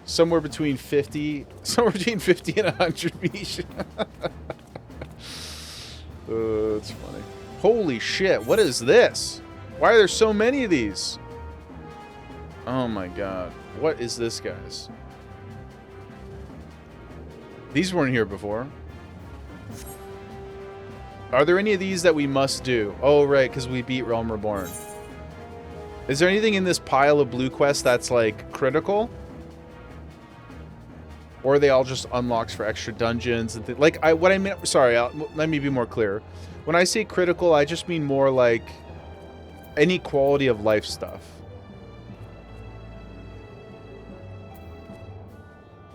Speaker 1: Somewhere between 50 and 100 Mish. That's funny. Holy shit, what is this? Why are there so many of these? Oh my god. What is this, guys? These weren't here before. Are there any of these that we must do? Oh, right, because we beat Realm Reborn. Is there anything in this pile of blue quests that's, like, critical? Or are they all just unlocks for extra dungeons? And like, what I meant... Sorry, let me be more clear. When I say critical, I just mean more like any quality of life stuff.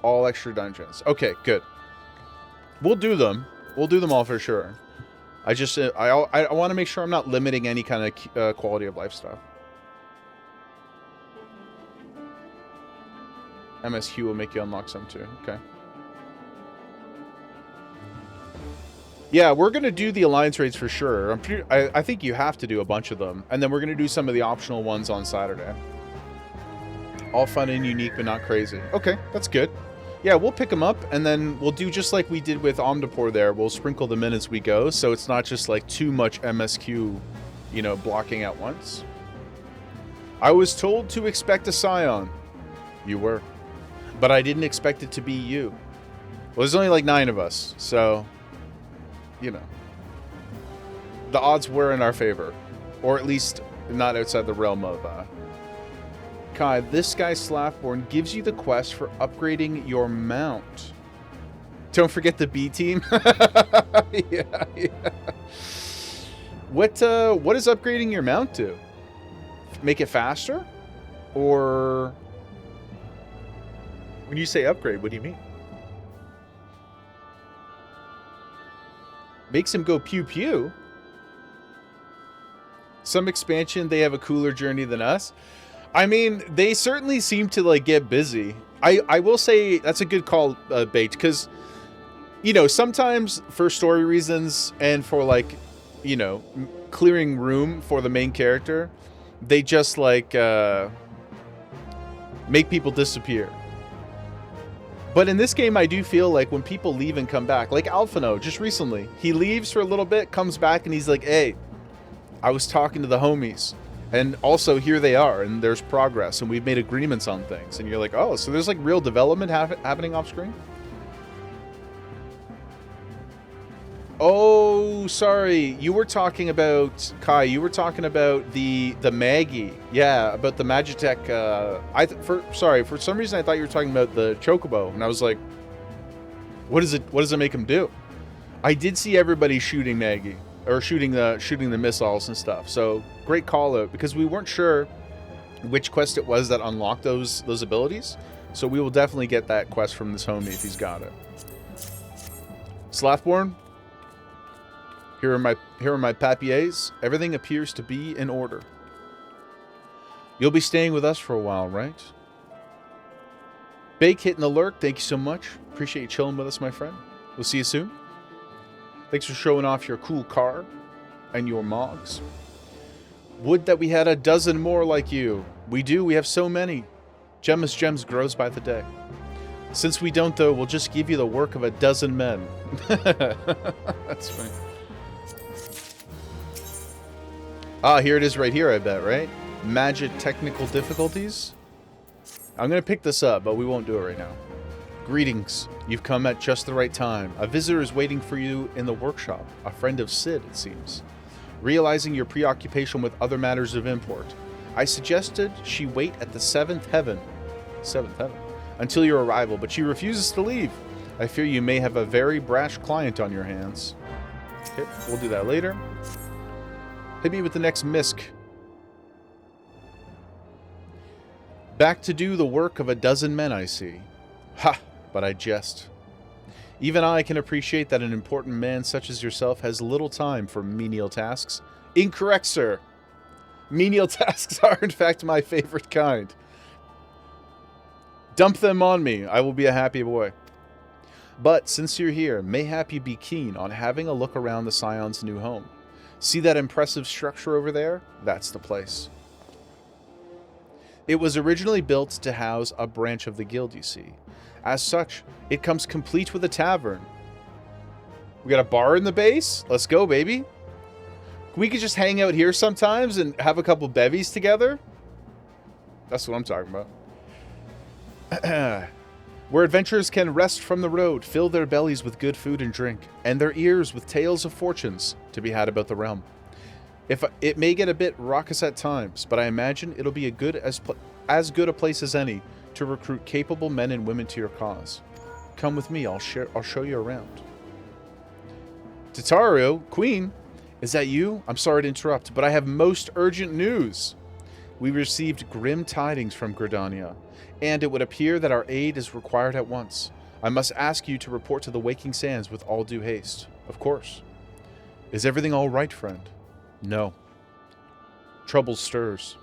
Speaker 1: All extra dungeons. Okay, good. We'll do them. We'll do them all for sure. I want to make sure I'm not limiting any kind of quality of life stuff. MSQ will make you unlock some too. Okay. Yeah, we're going to do the alliance raids for sure. I think you have to do a bunch of them. And then we're going to do some of the optional ones on Saturday. All fun and unique, but not crazy. Okay, that's good. Yeah, we'll pick them up, and then we'll do just like we did with Omnipore there. We'll sprinkle them in as we go, so it's not just like too much MSQ, you know, blocking at once. I was told to expect a Scion. You were. But I didn't expect it to be you. Well, there's only like 9 of us, so, you know. The odds were in our favor. Or at least not outside the realm of... Kai, this guy Slackborn gives you the quest for upgrading your mount. Don't forget the B team. yeah. What is upgrading your mount to? Make it faster? Or when you say upgrade, what do you mean? Makes him go pew pew. Some expansion, they have a cooler journey than us. I mean, they certainly seem to, like, get busy. I will say that's a good call, Bait, because, you know, sometimes for story reasons and for, like, you know, clearing room for the main character, they just, like, make people disappear. But in this game, I do feel like when people leave and come back, like Alphino, just recently, he leaves for a little bit, comes back, and he's like, hey, I was talking to the homies. And also, here they are, and there's progress, and we've made agreements on things. And you're like, oh, so there's like real development happening off screen? Oh, sorry. You were talking about, Kai, you were talking about the Maggie. Yeah, about the Magitech. For some reason I thought you were talking about the Chocobo. And I was like, what does it make him do? I did see everybody shooting Maggie. Or shooting the missiles and stuff. So, great call out. Because we weren't sure which quest it was that unlocked those abilities. So we will definitely get that quest from this homie if he's got it. Slathborn? Here are my papiers. Everything appears to be in order. You'll be staying with us for a while, right? Bake hitting the lurk. Thank you so much. Appreciate you chilling with us, my friend. We'll see you soon. Thanks for showing off your cool car and your mogs. Would that we had a dozen more like you. We do. We have so many. Gemma's Gems grows by the day. Since we don't, though, we'll just give you the work of a dozen men. That's funny. Ah, here it is right here, I bet, right? Magic technical difficulties. I'm going to pick this up, but we won't do it right now. Greetings. You've come at just the right time. A visitor is waiting for you in the workshop. A friend of Sid, it seems. Realizing your preoccupation with other matters of import, I suggested she wait at the seventh heaven, until your arrival, but she refuses to leave. I fear you may have a very brash client on your hands. Okay, we'll do that later. Hit me with the next misc. Back to do the work of a dozen men, I see. Ha! But I jest. Even I can appreciate that an important man such as yourself has little time for menial tasks. Incorrect, sir. Menial tasks are, in fact, my favorite kind. Dump them on me. I will be a happy boy. But since you're here, mayhap you be keen on having a look around the Scion's new home. See that impressive structure over there? That's the place. It was originally built to house a branch of the guild, you see. As such, it comes complete with a tavern. We got a bar in the base? Let's go, baby. We could just hang out here sometimes and have a couple bevies together. That's what I'm talking about. Where adventurers can rest from the road, fill their bellies with good food and drink, and their ears with tales of fortunes to be had about the realm. It may get a bit raucous at times, but I imagine it'll be as good a place as any to recruit capable men and women to your cause. Come with me, I'll show you around. Tatario, Queen, is that you? I'm sorry to interrupt, but I have most urgent news. We received grim tidings from Gridania, and it would appear that our aid is required at once. I must ask you to report to the Waking Sands with all due haste. Of course. Is everything all right, friend? No. Trouble stirs.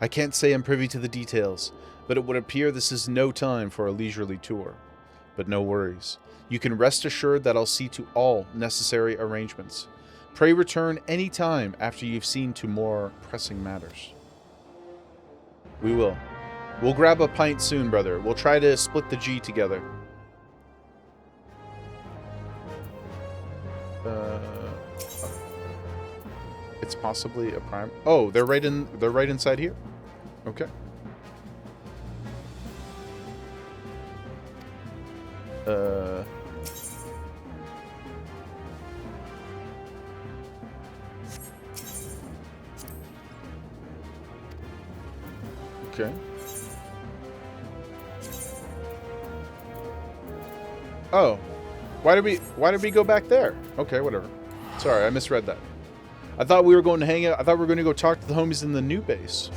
Speaker 1: I can't say I'm privy to the details, but it would appear this is no time for a leisurely tour. But no worries. You can rest assured that I'll see to all necessary arrangements. Pray return any time after you've seen to more pressing matters. We will. We'll grab a pint soon, brother. We'll try to split the G together. It's possibly a prime. Oh, they're right inside here. Okay. Okay. Oh. Why did we go back there? Okay, whatever. Sorry, I misread that. I thought we were going to hang out. I thought we were going to go talk to the homies in the new base.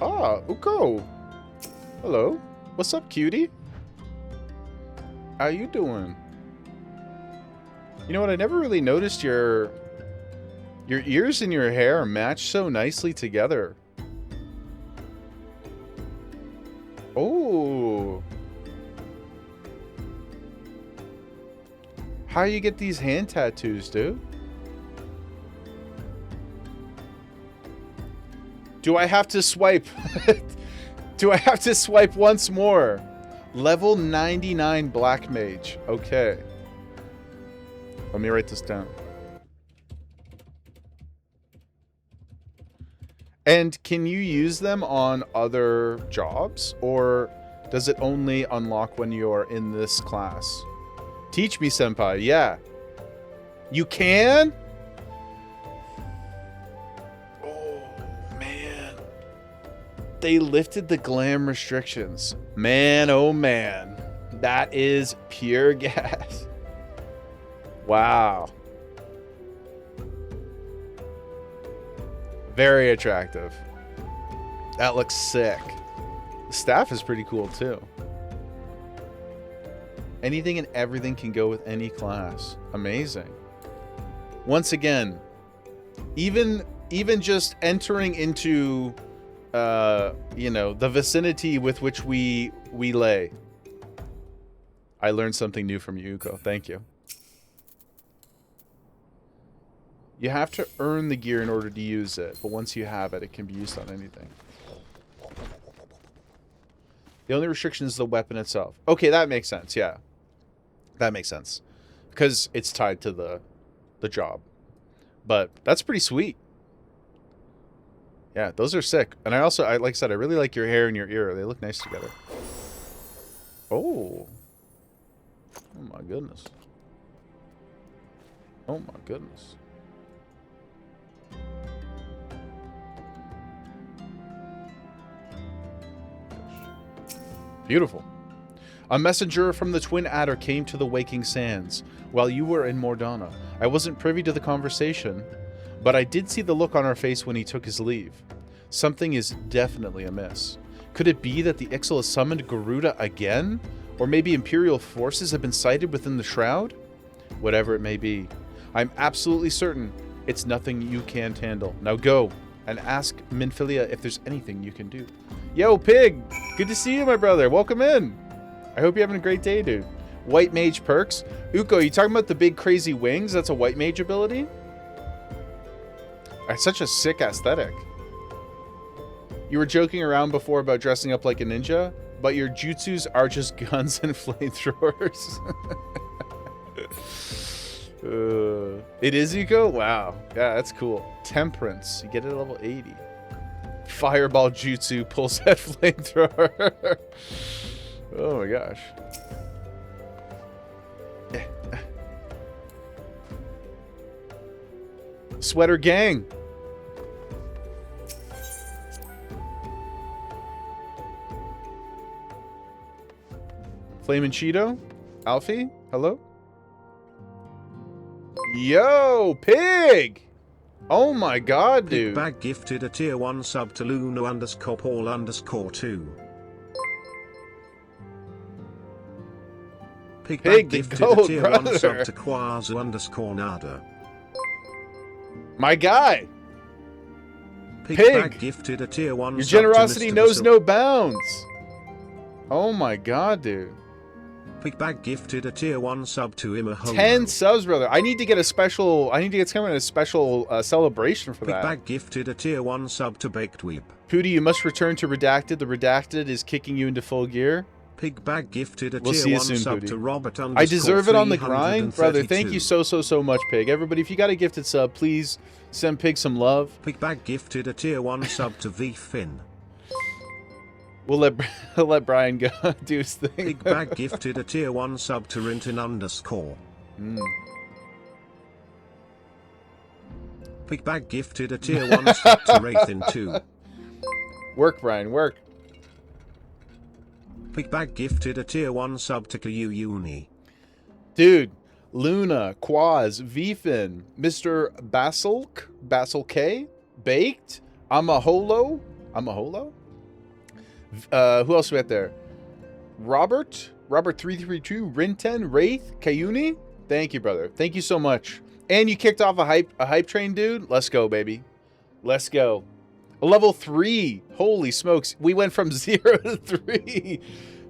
Speaker 1: Ah, Uko. Hello. What's up, cutie? How you doing? You know what? I never really noticed your ears and your hair match so nicely together. Oh. How you get these hand tattoos, dude? Do I have to swipe? Do I have to swipe once more? Level 99 Black Mage. Okay. Let me write this down. And can you use them on other jobs? Or does it only unlock when you're in this class? Teach me, senpai. Yeah. You can? Oh, man. They lifted the glam restrictions. Man, oh man. That is pure gas. Wow. Very attractive. That looks sick. The staff is pretty cool too. Anything and everything can go with any class. Amazing. Once again, even just entering into you know, the vicinity with which we lay. I learned something new from you, Uko. Thank you. You have to earn the gear in order to use it, but once you have it, it can be used on anything. The only restriction is the weapon itself. Okay, that makes sense, yeah. That makes sense. Because it's tied to the job. But that's pretty sweet. Yeah, those are sick. And I also, like I said, I really like your hair and your ear. They look nice together. Oh. Oh my goodness. Oh my goodness. Beautiful. A messenger from the Twin Adder came to the Waking Sands while you were in Mordana. I wasn't privy to the conversation, but I did see the look on our face when he took his leave. Something is definitely amiss. Could it be that the Ixal has summoned Garuda again? Or maybe Imperial forces have been sighted within the Shroud? Whatever it may be, I'm absolutely certain it's nothing you can't handle. Now go and ask Minfilia if there's anything you can do. Yo, Pig! Good to see you, my brother. Welcome in. I hope you're having a great day, dude. White Mage perks. Uko, you talking about the big crazy wings? That's a White Mage ability? That's such a sick aesthetic. You were joking around before about dressing up like a ninja, but your jutsus are just guns and flamethrowers. It is Uko? Wow. Yeah, that's cool. Temperance. You get it at level 80. Fireball jutsu pulls that flamethrower. Oh my gosh. Sweater gang. Flamin' Cheeto? Alfie? Hello? Yo, Pig! Oh my god, dude.
Speaker 7: Big Bag gifted a tier 1 sub to Luna_Paul_2. Pig Bag gifted a tier 1 sub to Quazu_Nada.
Speaker 1: My guy!
Speaker 7: Pig
Speaker 1: Pig!
Speaker 7: Bag gifted a tier 1
Speaker 1: Your
Speaker 7: sub
Speaker 1: generosity
Speaker 7: to Mr.
Speaker 1: knows no bounds! Oh my god, dude.
Speaker 7: Pig Bag gifted a tier 1 sub to Imaholo.
Speaker 1: 10 subs, brother. I need to get a special... I need to get someone a special celebration for
Speaker 7: Pig
Speaker 1: that.
Speaker 7: Bag gifted a tier 1 sub to Baked Weep.
Speaker 1: Pooty, you must return to Redacted. The Redacted is kicking you into full gear.
Speaker 7: Pig Bag gifted a
Speaker 1: We'll see
Speaker 7: tier
Speaker 1: you
Speaker 7: 1
Speaker 1: soon,
Speaker 7: sub
Speaker 1: Pooty.
Speaker 7: to Robert _
Speaker 1: I deserve it on the grind. Brother, thank you
Speaker 7: 332.
Speaker 1: so much, Pig. Everybody, if you got a gifted sub, please send Pig some love.
Speaker 7: Pig Bag gifted a tier 1 sub to V Finn.
Speaker 1: We'll let Brian go do his thing.
Speaker 7: Pig Bag gifted a tier 1 sub to Rinton_. Pig Bag gifted a tier 1 sub to Wraithin2.
Speaker 1: Work, Brian, work.
Speaker 7: Pig Bag gifted a tier 1 sub to Uni.
Speaker 1: Dude, Luna, Quaz, Vfin, Mr. Basil K, Baked, Amaholo. Who else we got there? Robert 332, Rinten, Wraith, Kayuni. Thank you, brother. Thank you so much. And you kicked off a hype train, dude. Let's go, baby. Let's go. A level 3. Holy smokes. We went from 0 to 3.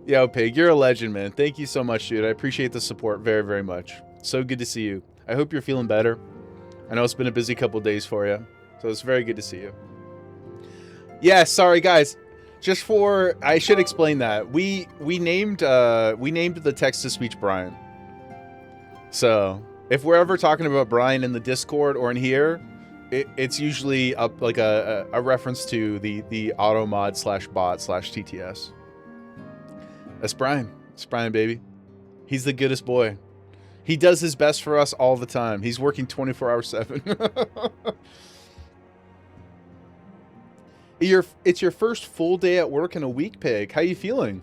Speaker 1: Yo, Pig, you're a legend, man. Thank you so much, dude. I appreciate the support very, very much. So good to see you. I hope you're feeling better. I know it's been a busy couple days for you, so it's very good to see you. Yeah, sorry, guys. Just for... I should explain that. We named the text-to-speech Brian. So, if we're ever talking about Brian in the Discord or in here, it's usually up like a reference to the automod /bot /TTS. That's Brian. It's Brian, baby. He's the goodest boy. He does his best for us all the time. He's working 24 hours 7. It's your first full day at work in a week, Pig. How you feeling?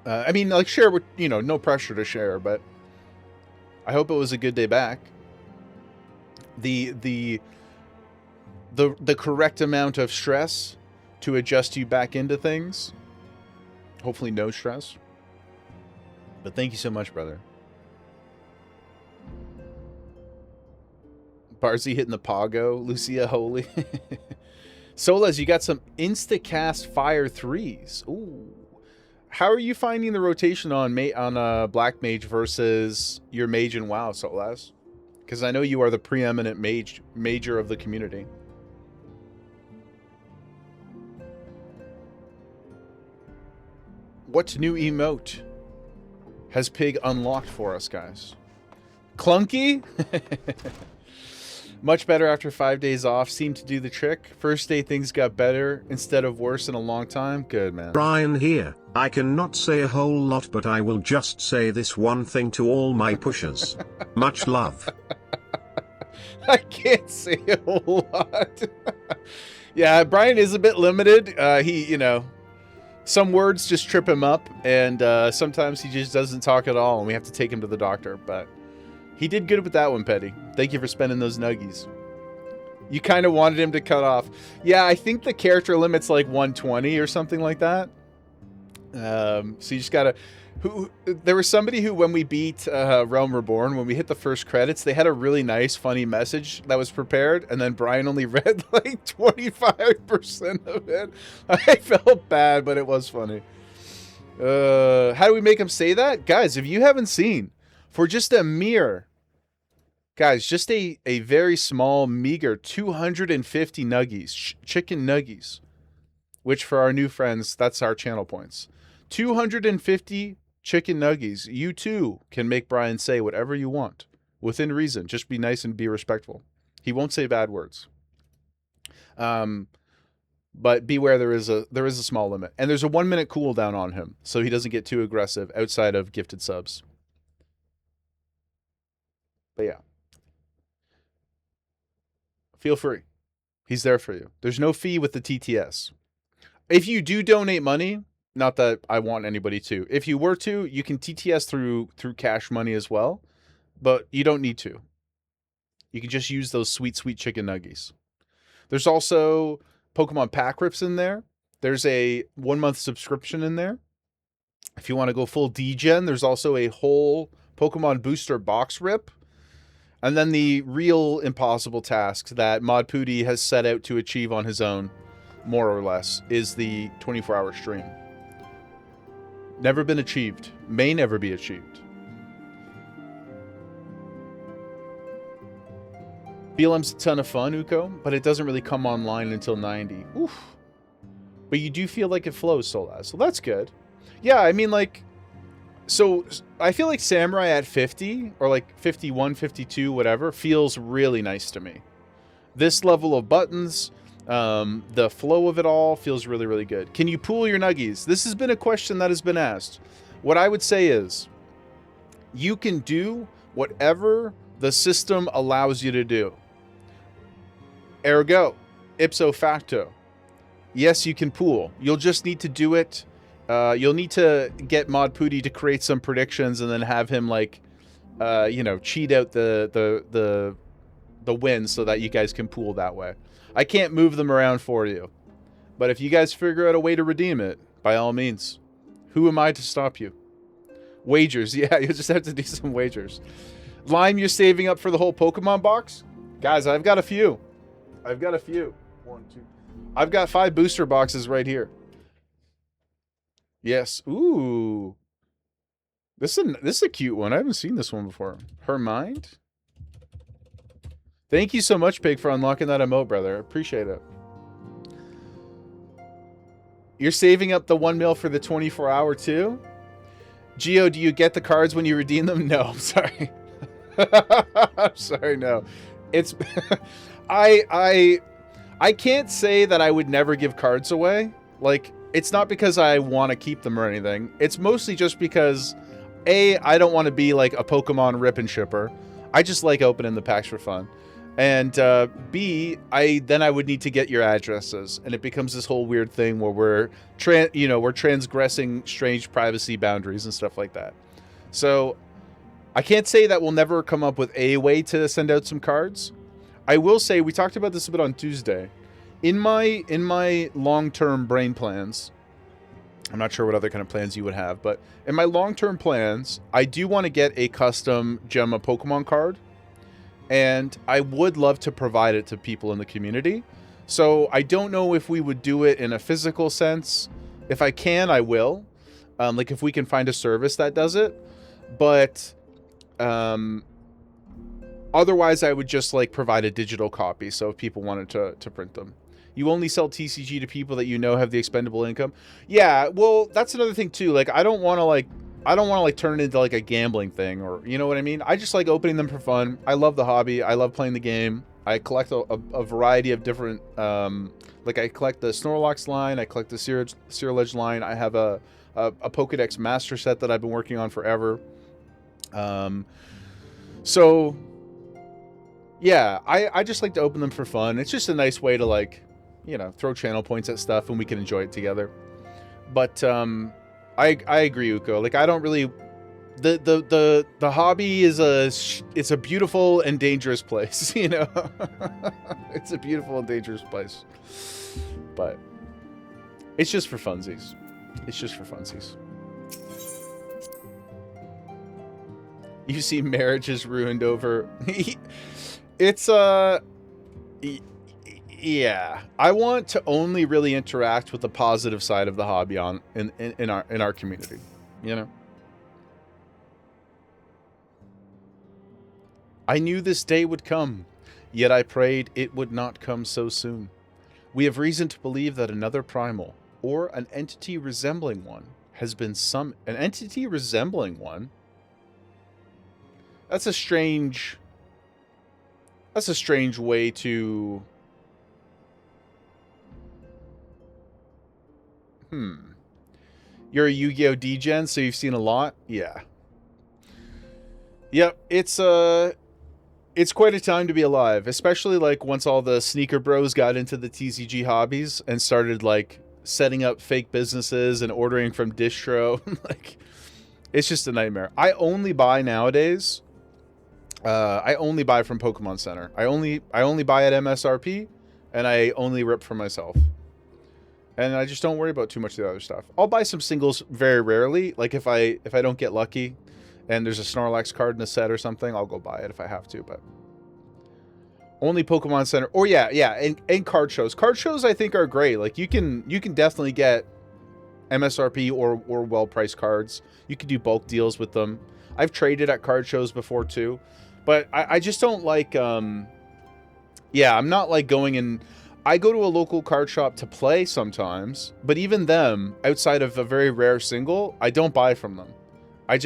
Speaker 1: I mean, like, share with, you know, no pressure to share, but I hope it was a good day back. The correct amount of stress to adjust you back into things. Hopefully no stress. But thank you so much, brother. Barzy hitting the Pago. Lucia Holy. Solas, you got some Instacast Fire 3s. Ooh. How are you finding the rotation on Black Mage versus your Mage in WoW, Solas? Because I know you are the preeminent major of the community. What new emote has Pig unlocked for us, guys? Clunky? Much better after 5 days off. Seemed to do the trick. First day things got better instead of worse in a long time. Good, man.
Speaker 7: Brian here. I cannot say a whole lot, but I will just say this one thing to all my pushers. Much love.
Speaker 1: I can't say a whole lot. Yeah, Brian is a bit limited. He, you know, some words just trip him up, and sometimes he just doesn't talk at all, and we have to take him to the doctor, but he did good with that one, Petty. Thank you for spending those nuggies. You kind of wanted him to cut off. Yeah, I think the character limit's like 120 or something like that. So you just gotta... There was somebody who, when we beat Realm Reborn, when we hit the first credits, they had a really nice, funny message that was prepared, and then Brian only read like 25% of it. I felt bad, but it was funny. How do we make him say that? Guys, if you haven't seen, for just a mere... Guys, just a very small, meager 250 nuggies, chicken nuggies, which for our new friends, that's our channel points. 250 chicken nuggies. You too can make Brian say whatever you want within reason. Just be nice and be respectful. He won't say bad words. But beware, there is a small limit, and there's a 1 minute cooldown on him, so he doesn't get too aggressive outside of gifted subs. But yeah, feel free. He's there for you. There's no fee with the TTS. If you do donate money, not that I want anybody to. If you were to, you can TTS through cash money as well, but you don't need to. You can just use those sweet, sweet chicken nuggies. There's also Pokemon pack rips in there. There's a 1 month subscription in there. If you want to go full D-Gen, there's also a whole Pokemon booster box rip. And then the real impossible task that Mod Pooty has set out to achieve on his own, more or less, is the 24-hour stream. Never been achieved. May never be achieved. BLM's a ton of fun, Uko, but it doesn't really come online until 90. Oof. But you do feel like it flows, Solaz, so that's good. Yeah, I mean, like... So, I feel like Samurai at 50, or like 51, 52, whatever, feels really nice to me. This level of buttons... the flow of it all feels really, really good. Can you pool your nuggies? This has been a question that has been asked. What I would say is, you can do whatever the system allows you to do. Ergo, ipso facto, yes, you can pool. You'll just need to do it. You'll need to get Mod Pooty to create some predictions and then have him, like, you know, cheat out the win so that you guys can pool that way. I can't move them around for you. But if you guys figure out a way to redeem it, by all means, who am I to stop you? Wagers. Yeah, you'll just have to do some wagers. Lime, you're saving up for the whole Pokemon box? Guys, I've got a few. I've got a few. 1, 2. I've got 5 booster boxes right here. Yes. Ooh. This is a cute one. I haven't seen this one before. Her Mind? Thank you so much, Pig, for unlocking that emote, brother. Appreciate it. You're saving up the 1 mil for the 24-hour too? Geo, do you get the cards when you redeem them? No, I'm sorry. I'm sorry, no. It's I can't say that I would never give cards away. Like, it's not because I want to keep them or anything. It's mostly just because A, I don't want to be like a Pokemon rip and shipper. I just like opening the packs for fun. And B, I would need to get your addresses, and it becomes this whole weird thing where we're transgressing strange privacy boundaries and stuff like that. So I can't say that we'll never come up with a way to send out some cards. I will say, we talked about this a bit on Tuesday. In my long-term brain plans, I'm not sure what other kind of plans you would have, but in my long-term plans, I do want to get a custom Gemma Pokemon card. And I would love to provide it to people in the community. So I don't know if we would do it in a physical sense. If I can, I will. Like if we can find a service that does it. But otherwise, I would just like provide a digital copy. So if people wanted to print them. You only sell TCG to people that you know have the expendable income. Yeah, well, that's another thing too. Like I don't want to turn it into like a gambling thing, or you know what I mean? I just like opening them for fun. I love the hobby. I love playing the game. I collect a variety of different, like I collect the Snorlax line. I collect the Ceruledge line. I have a Pokedex Master set that I've been working on forever. So yeah, I just like to open them for fun. It's just a nice way to like, you know, throw channel points at stuff and we can enjoy it together. But, I agree, Uko. Like I don't really, the hobby is it's a beautiful and dangerous place, you know. It's a beautiful and dangerous place, but it's just for funsies. It's just for funsies. You see, marriage is ruined over. It's yeah. I want to only really interact with the positive side of the hobby in our community, you know. I knew this day would come, yet I prayed it would not come so soon. We have reason to believe that another primal, or an entity resembling one, has been an entity resembling one? That's a strange way to... You're a Yu-Gi-Oh! DGen, so you've seen a lot? Yeah. Yep, it's quite a time to be alive, especially like once all the sneaker bros got into the TCG hobbies and started like setting up fake businesses and ordering from distro. Like, it's just a nightmare. I only buy nowadays. I only buy from Pokemon Center. I only buy at MSRP, and I only rip for myself. And I just don't worry about too much of the other stuff. I'll buy some singles very rarely. Like if I don't get lucky and there's a Snorlax card in a set or something, I'll go buy it if I have to, but only Pokemon Center. Or yeah, and card shows. Card shows I think are great. Like you can definitely get MSRP or well-priced cards. You can do bulk deals with them. I've traded at card shows before too. But I just don't like yeah, I'm not like going in. I go to a local card shop to play sometimes, but even them, outside of a very rare single, I don't buy from them. I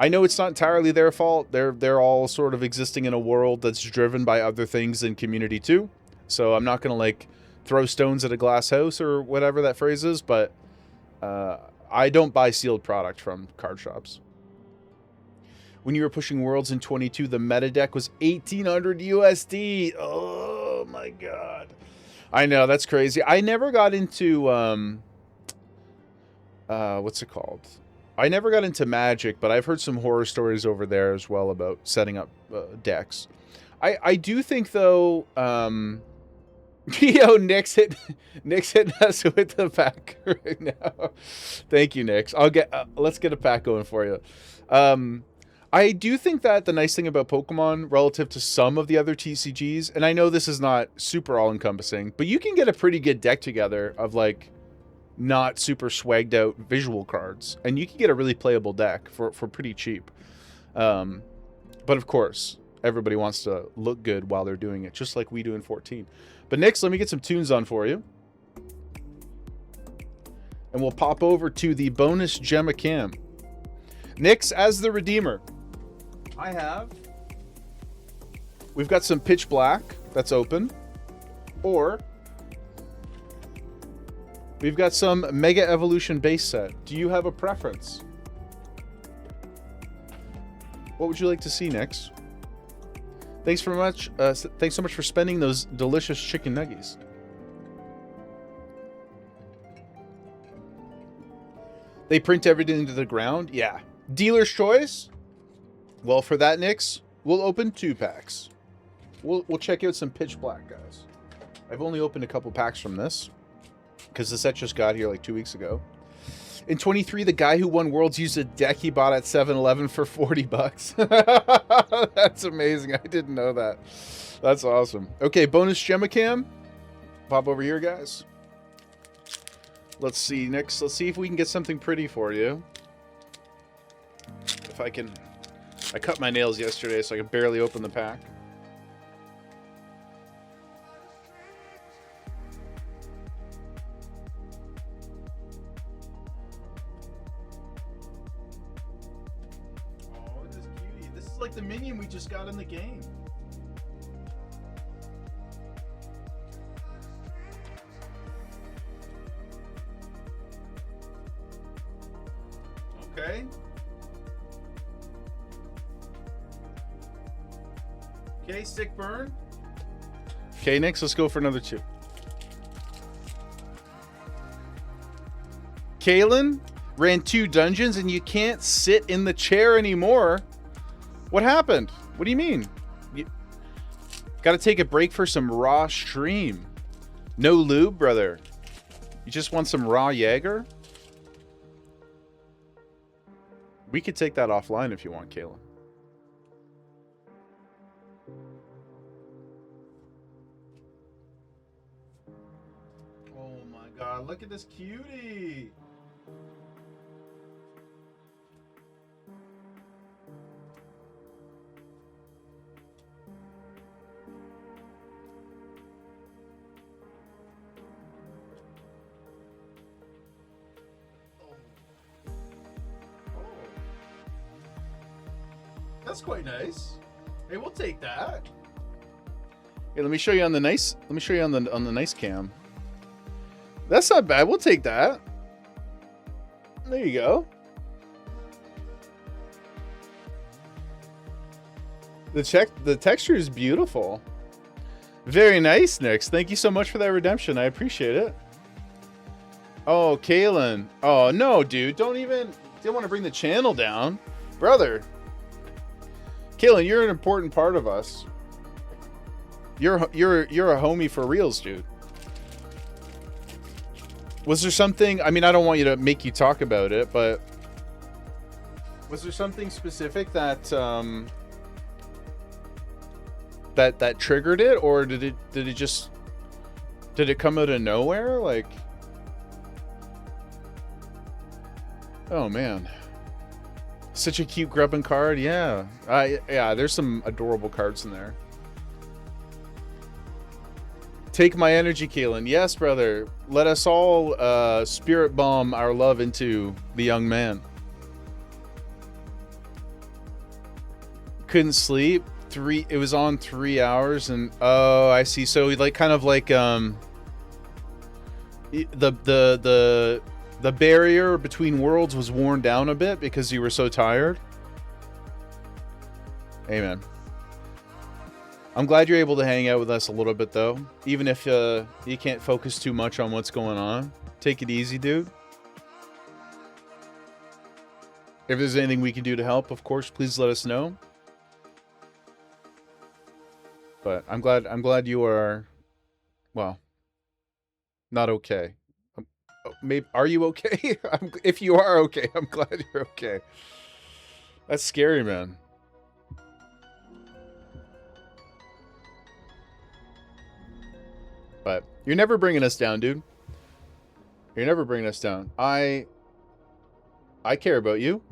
Speaker 1: know it's not entirely their fault. They're all sort of existing in a world that's driven by other things in community too. So I'm not going to like throw stones at a glass house or whatever that phrase is, but I don't buy sealed product from card shops. When you were pushing Worlds in 22, the meta deck was 1,800 USD. Oh my god. I know, that's crazy. I never got into what's it called? I never got into Magic, but I've heard some horror stories over there as well about setting up decks. I do think though, yo, Nick's hitting us with the pack right now. Thank you, Nix. I'll get let's get a pack going for you. I do think that the nice thing about Pokemon relative to some of the other TCGs, and I know this is not super all-encompassing, but you can get a pretty good deck together of, like, not super swagged out visual cards, and you can get a really playable deck for pretty cheap. But of course, everybody wants to look good while they're doing it, just like we do in 14. But Nix, let me get some tunes on for you. And we'll pop over to the bonus Gemma Cam. Nix, as the Redeemer, we've got some Pitch Black that's open, or we've got some Mega Evolution base set. Do you have a preference? What would you like to see, Nix? Thanks so much for spending those delicious chicken nuggies. They print everything into the ground? Yeah. Dealer's choice? Well, for that, Nix, we'll open 2 packs. We'll check out some Pitch Black, guys. I've only opened a couple packs from this, because the set just got here like 2 weeks ago. In 23, the guy who won Worlds used a deck he bought at 7-Eleven for 40 bucks. That's amazing. I didn't know that. That's awesome. Okay, bonus Gemma Cam. Pop over here, guys. Let's see, Nix. Let's see if we can get something pretty for you. If I can... I cut my nails yesterday, so I could barely open the pack. Oh, this is cutie. This is like the minion we just got in the game. Okay. Okay, sick burn. Okay, Nix, let's go for another 2. Kalen ran 2 dungeons and you can't sit in the chair anymore. What happened? What do you mean? You gotta take a break for some raw stream. No lube, brother. You just want some raw Jaeger? We could take that offline if you want, Kalen. Oh my god, look at this cutie! That's quite nice. Hey, we'll take that. Hey, let me show you on the nice. Let me show you on the nice cam. That's not bad. We'll take that. There you go. The texture is beautiful. Very nice, Nix. Thank you so much for that redemption. I appreciate it. Oh, Kalen. Oh no, dude. Don't want to bring the channel down, brother. Kalen, you're an important part of us. You're a homie for reals, dude. Was there something? I mean, I don't want you to make you talk about it, but was there something specific that that triggered it, or did it come out of nowhere? Like, oh man. Such a cute grubbing card, yeah. Yeah, there's some adorable cards in there. Take my energy, Kalen. Yes, brother. Let us all spirit bomb our love into the young man. Couldn't sleep. It was on 3 hours, and oh, I see. So like kind of like the barrier between worlds was worn down a bit because you were so tired. Amen. I'm glad you're able to hang out with us a little bit, though. Even if you can't focus too much on what's going on. Take it easy, dude. If there's anything we can do to help, of course, please let us know. But I'm glad you are, well, not okay. Maybe, are you okay? If you are okay, I'm glad you're okay. That's scary, man. But you're never bringing us down, dude. You're never bringing us down. I care about you.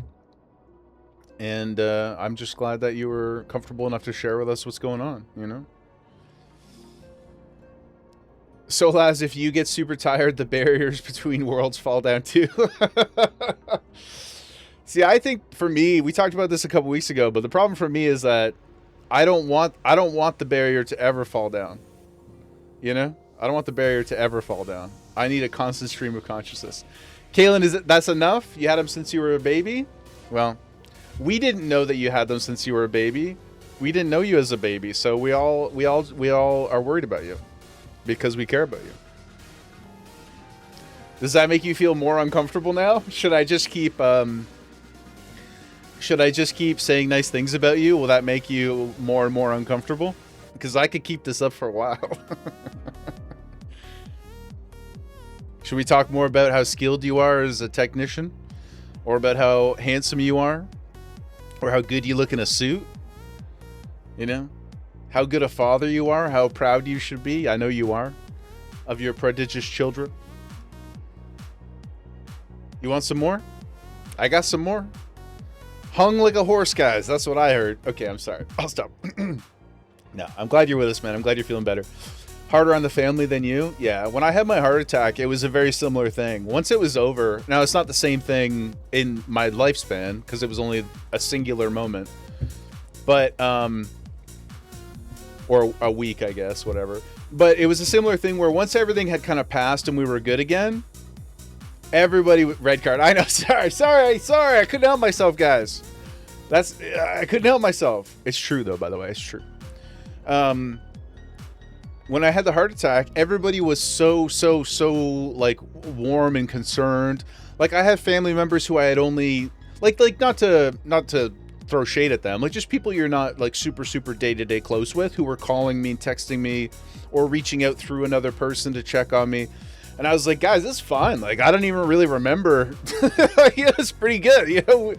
Speaker 1: And I'm just glad that you were comfortable enough to share with us what's going on, you know? So, Laz, if you get super tired, the barriers between worlds fall down too. See, I think for me, we talked about this a couple weeks ago, but the problem for me is that I don't want the barrier to ever fall down. You know? I don't want the barrier to ever fall down. I need a constant stream of consciousness. Kaylin, that's enough? You had them since you were a baby? Well, we didn't know that you had them since you were a baby. We didn't know you as a baby, so we all are worried about you because we care about you. Does that make you feel more uncomfortable now? Should I just keep saying nice things about you? Will that make you more and more uncomfortable? Because I could keep this up for a while. Should we talk more about how skilled you are as a technician? Or about how handsome you are? Or how good you look in a suit? You know? How good a father you are? How proud you should be? I know you are. Of your prodigious children. You want some more? I got some more. Hung like a horse, guys. That's what I heard. Okay, I'm sorry. I'll stop. No, I'm glad you're with us, man. I'm glad you're feeling better. Harder on the family than you? Yeah, when I had my heart attack, it was a very similar thing. Once it was over, now it's not the same thing in my lifespan, because it was only a singular moment. But, or a week, I guess, whatever. But it was a similar thing where once everything had kind of passed and we were good again, everybody, red card. I know, sorry, I couldn't help myself, guys. I couldn't help myself. It's true, though, by the way, it's true. When I had the heart attack, everybody was so like warm and concerned. Like I had family members who I had only like not to throw shade at them, like just people you're not like super day-to-day close with, who were calling me and texting me or reaching out through another person to check on me. And I was like, guys, it's fine. Like I don't even really remember. Yeah, it's pretty good. You know,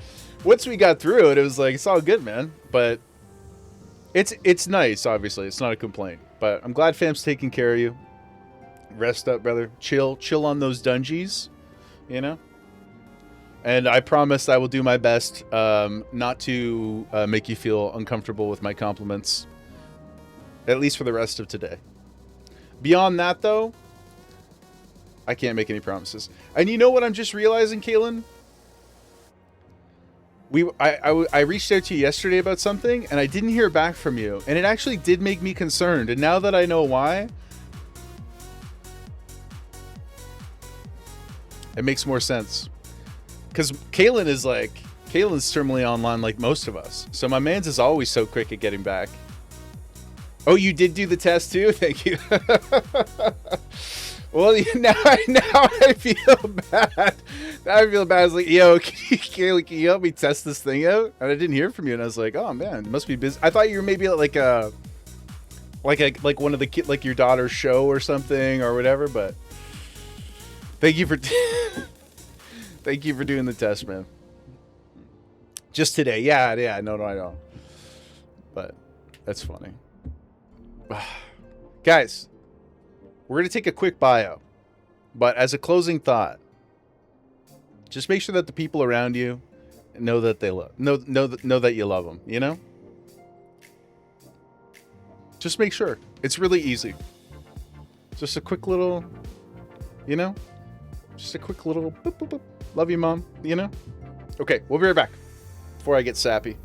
Speaker 1: once we got through it, it was like, it's all good, man. But it's nice. Obviously, it's not a complaint. But I'm glad fam's taking care of you. Rest up, brother. Chill on those dungeons, you know? And I promise I will do my best not to make you feel uncomfortable with my compliments. At least for the rest of today. Beyond that, though, I can't make any promises. And you know what I'm just realizing, Kaylin? I reached out to you yesterday about something, and I didn't hear back from you. And it actually did make me concerned. And now that I know why, it makes more sense. Because Kaylin's terminally online like most of us. So my man's is always so quick at getting back. Oh, you did do the test too? Thank you. Well, now I feel bad. Now I feel bad. I was like, yo, Kaylee, can you help me test this thing out? And I didn't hear from you. And I was like, oh, man, it must be busy. I thought you were maybe like one of the like your daughter's show or something or whatever. But thank you for thank you for doing the test, man. Just today. Yeah. No, I know. But that's funny. Guys. We're going to take a quick bio, but as a closing thought, just make sure that the people around you know that they know that you love them, you know? Just make sure. It's really easy. Just a quick little, you know? Just a quick little boop, boop, boop. Love you, Mom, you know? Okay, we'll be right back before I get sappy.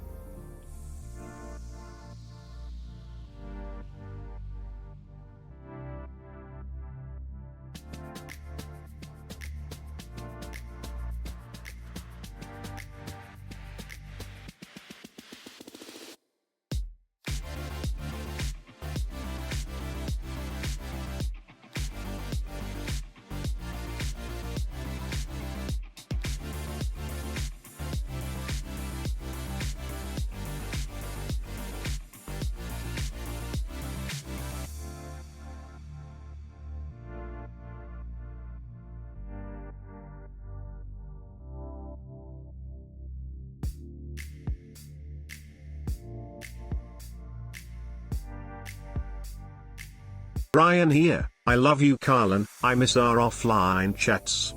Speaker 7: Ryan here. I love you, Carlin. I miss our offline chats.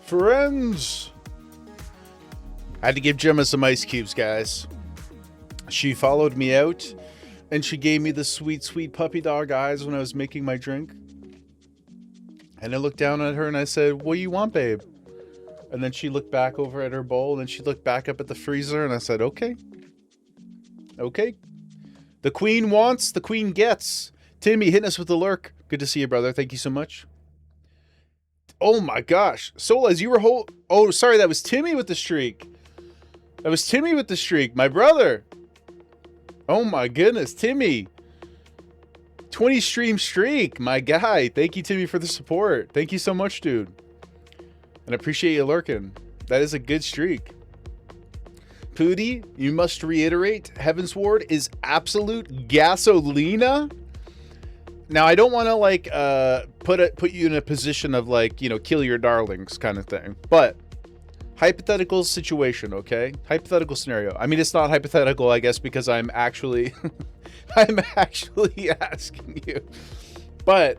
Speaker 1: Friends. I had to give Gemma some ice cubes, guys. She followed me out, and she gave me the sweet, sweet puppy dog eyes when I was making my drink. And I looked down at her and I said, "What do you want, babe?" And then she looked back over at her bowl, and then she looked back up at the freezer, and I said, "Okay. Okay. The queen wants, the queen gets." Timmy hitting us with the lurk. Good to see you, brother. Thank you so much. Oh my gosh. Solas, you were oh, sorry, that was Timmy with the streak. That was Timmy with the streak. My brother. Oh my goodness, Timmy. 20 stream streak. My guy. Thank you, Timmy, for the support. Thank you so much, dude. And I appreciate you lurking. That is a good streak. Pooty, you must reiterate, Heaven's Ward is absolute gasolina. Now, I don't want to, like, put you in a position of, like, you know, kill your darlings kind of thing. But, hypothetical situation, okay? Hypothetical scenario. I mean, it's not hypothetical, I guess, because I'm actually... I'm actually asking you. But,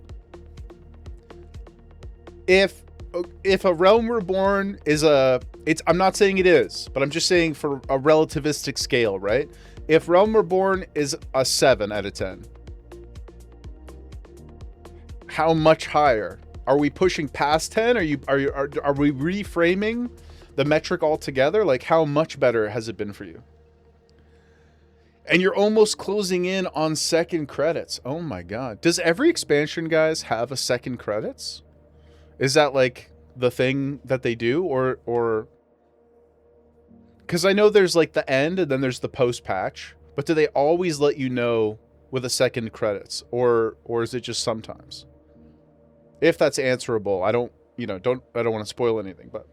Speaker 1: if a Realm Reborn is I'm not saying it is, but I'm just saying for a relativistic scale, right? If Realm Reborn is a 7 out of 10... how much higher? Are we pushing past 10? Are we reframing the metric altogether? Like, how much better has it been for you? And you're almost closing in on second credits. Oh my god. Does every expansion, guys, have a second credits? Is that like the thing that they do, or because I know there's like the end and then there's the post patch, but do they always let you know with a second credits, or is it just sometimes? If that's answerable, I don't want to spoil anything, but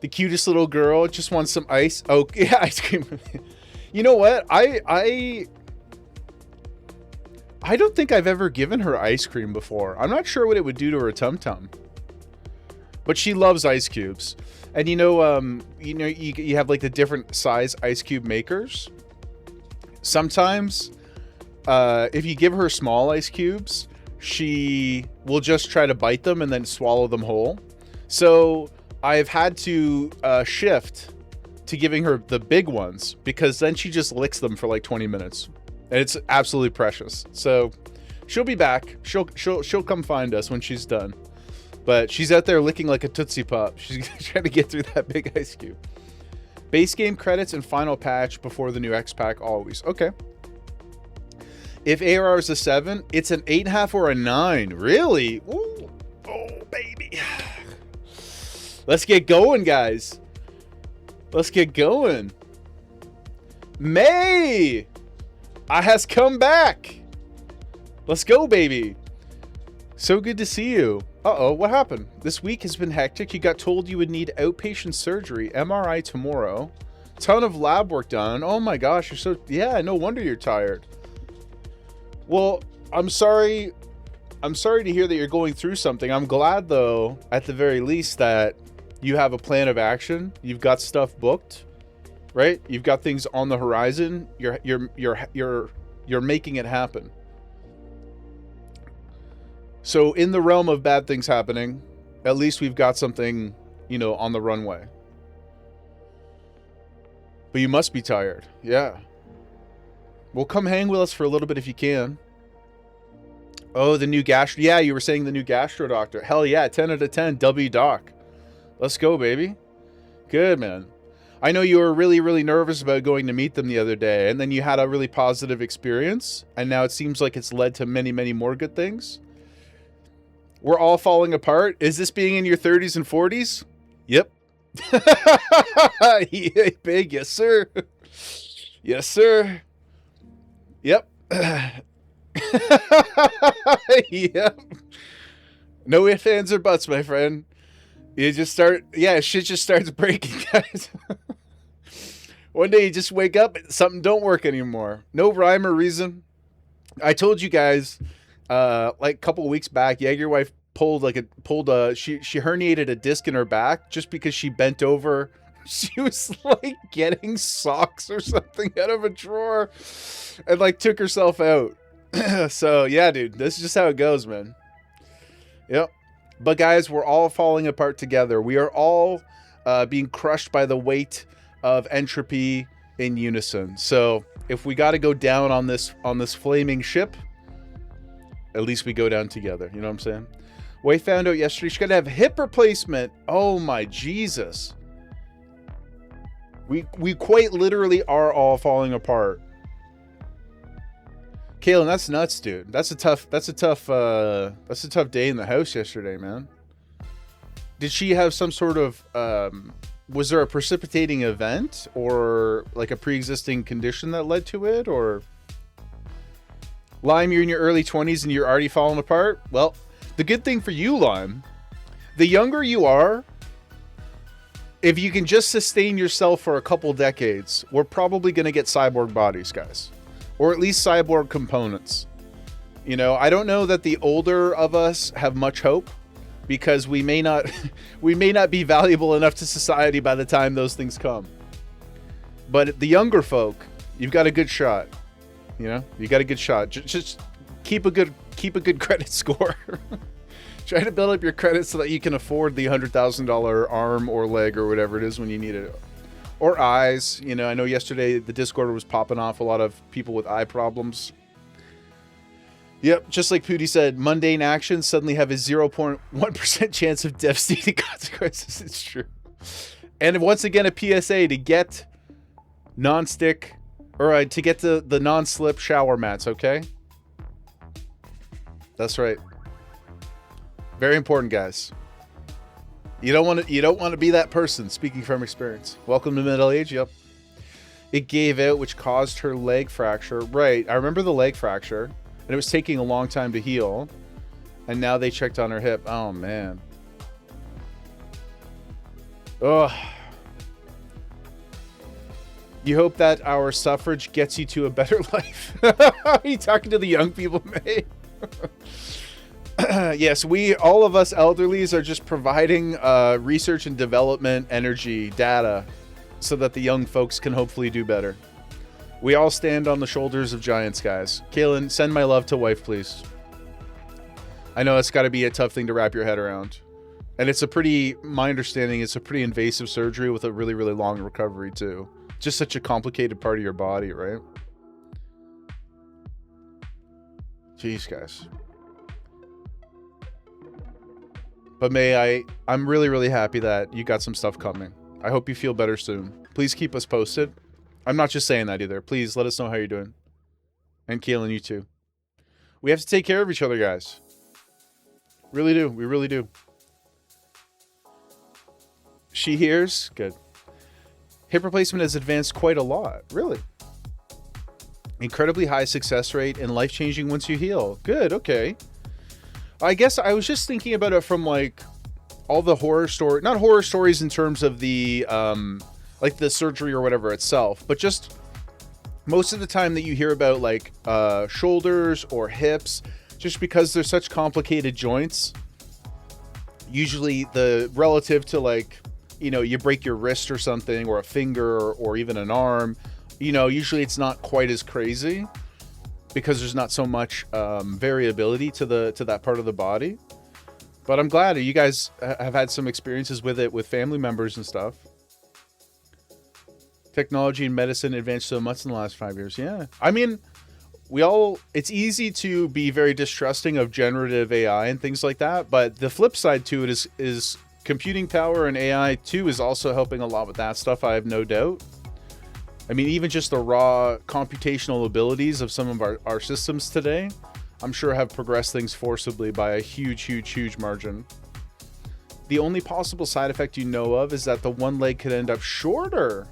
Speaker 1: the cutest little girl just wants some ice. Oh, yeah, ice cream. You know what? I don't think I've ever given her ice cream before. I'm not sure what it would do to her tum-tum. But she loves ice cubes. And you have like the different size ice cube makers. Sometimes if you give her small ice cubes, she will just try to bite them and then swallow them whole. So I've had to shift to giving her the big ones, because then she just licks them for like 20 minutes. And it's absolutely precious. So she'll be back. She'll come find us when she's done. But she's out there licking like a Tootsie Pop. She's trying to get through that big ice cube. Base game credits and final patch before the new X pack always. Okay. If ARR is a 7, it's an 8.5 or a 9. Really? Ooh. Oh, baby. Let's get going, guys. Let's get going. May! I has come back. Let's go, baby. So good to see you. Uh-oh, what happened? This week has been hectic. You got told you would need outpatient surgery, MRI tomorrow. Ton of lab work done. Oh my gosh, you're so... Yeah, no wonder you're tired. Well, I'm sorry to hear that you're going through something. I'm glad, though, at the very least, that you have a plan of action. You've got stuff booked, right? You've got things on the horizon. You're making it happen. So in the realm of bad things happening, at least we've got something, on the runway. But you must be tired. Yeah. Well, come hang with us for a little bit if you can. Oh, the new gastro. Yeah, you were saying the new gastro doctor. Hell yeah, 10 out of 10, W Doc. Let's go, baby. Good, man. I know you were really, really nervous about going to meet them the other day, and then you had a really positive experience, and now it seems like it's led to many, many more good things. We're all falling apart. Is this being in your 30s and 40s? Yep. Yeah, big. Yes, sir. Yes, sir. Yep. Yep. No ifs, ands, or buts, my friend. You just start... Yeah, shit just starts breaking, guys. One day you just wake up and something don't work anymore. No rhyme or reason. I told you guys... like a couple of weeks back, Jaeger wife she herniated a disc in her back just because she bent over. She was like getting socks or something out of a drawer and like took herself out. So yeah, dude, this is just how it goes, man. Yep. But guys, we're all falling apart together. We are all being crushed by the weight of entropy in unison. So if we got to go down on this flaming ship, at least we go down together. You know what I'm saying? We found out yesterday she's got to have hip replacement. Oh my Jesus. We quite literally are all falling apart. Kaylin, that's nuts, dude. That's a tough day in the house yesterday, man. Did she have some sort of was there a precipitating event or like a pre-existing condition that led to it? Or Lime, you're in your early 20s and you're already falling apart? Well, the good thing for you, Lime, the younger you are, if you can just sustain yourself for a couple decades, we're probably going to get cyborg bodies, guys. Or at least cyborg components. You know, I don't know that the older of us have much hope, because we may not be valuable enough to society by the time those things come. But the younger folk, you've got a good shot. You know, you got a good shot. Just keep a good credit score. Try to build up your credit so that you can afford the $100,000 arm or leg or whatever it is when you need it. Or eyes. You know, I know yesterday the Discord was popping off a lot of people with eye problems. Yep, just like Pooty said, mundane actions suddenly have a 0.1% chance of devastating consequences. It's true. And once again, a PSA to get non-stick, or to get the non-slip shower mats, okay? That's right. Very important, guys. You don't want to be that person, speaking from experience. Welcome to middle age, yep. It gave out, which caused her leg fracture. Right, I remember the leg fracture. And it was taking a long time to heal. And now they checked on her hip. Oh, man. Ugh. You hope that our suffrage gets you to a better life. Are you talking to the young people, May? Yes, all of us elderlies are just providing research and development energy, data, so that the young folks can hopefully do better. We all stand on the shoulders of giants, guys. Kaylin, send my love to wife, please. I know it's got to be a tough thing to wrap your head around. And my understanding, it's a pretty invasive surgery with a really, really long recovery, too. Just such a complicated part of your body, right? Jeez, guys. But I'm really, really happy that you got some stuff coming. I hope you feel better soon. Please keep us posted. I'm not just saying that either. Please let us know how you're doing. And Kaylin, you too. We have to take care of each other, guys. Really do. We really do. She hears? Good. Hip replacement has advanced quite a lot. Really? Incredibly high success rate and life-changing once you heal. Good, okay. I guess I was just thinking about it from like all the horror story, not horror stories in terms of the like the surgery or whatever itself, but just most of the time that you hear about like shoulders or hips, just because they're such complicated joints, usually the relative to like, you know, you break your wrist or something, or a finger, or even an arm, you know, usually it's not quite as crazy because there's not so much variability to that part of the body. But I'm glad you guys have had some experiences with it with family members and stuff. Technology and medicine advanced so much in the last 5 years. Yeah. I mean, it's easy to be very distrusting of generative AI and things like that. But the flip side to it is computing power, and AI too is also helping a lot with that stuff. I have no doubt. I mean, even just the raw computational abilities of some of our systems today, I'm sure have progressed things forcibly by a huge, huge, huge margin. The only possible side effect you know of is that the one leg could end up shorter.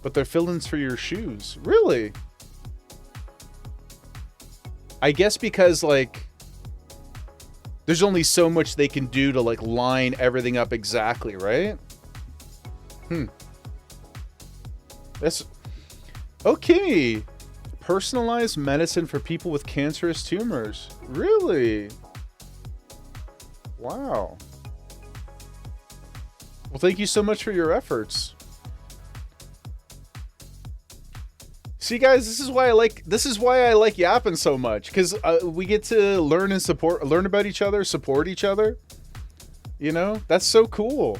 Speaker 1: But they're fill-ins for your shoes. Really? I guess because, like, there's only so much they can do to, like, line everything up exactly, right? That's... Okay. Personalized medicine for people with cancerous tumors. Really? Wow. Well, thank you so much for your efforts. See, guys, this is why I like yapping so much, because we get to learn about each other, support each other. You know, that's so cool.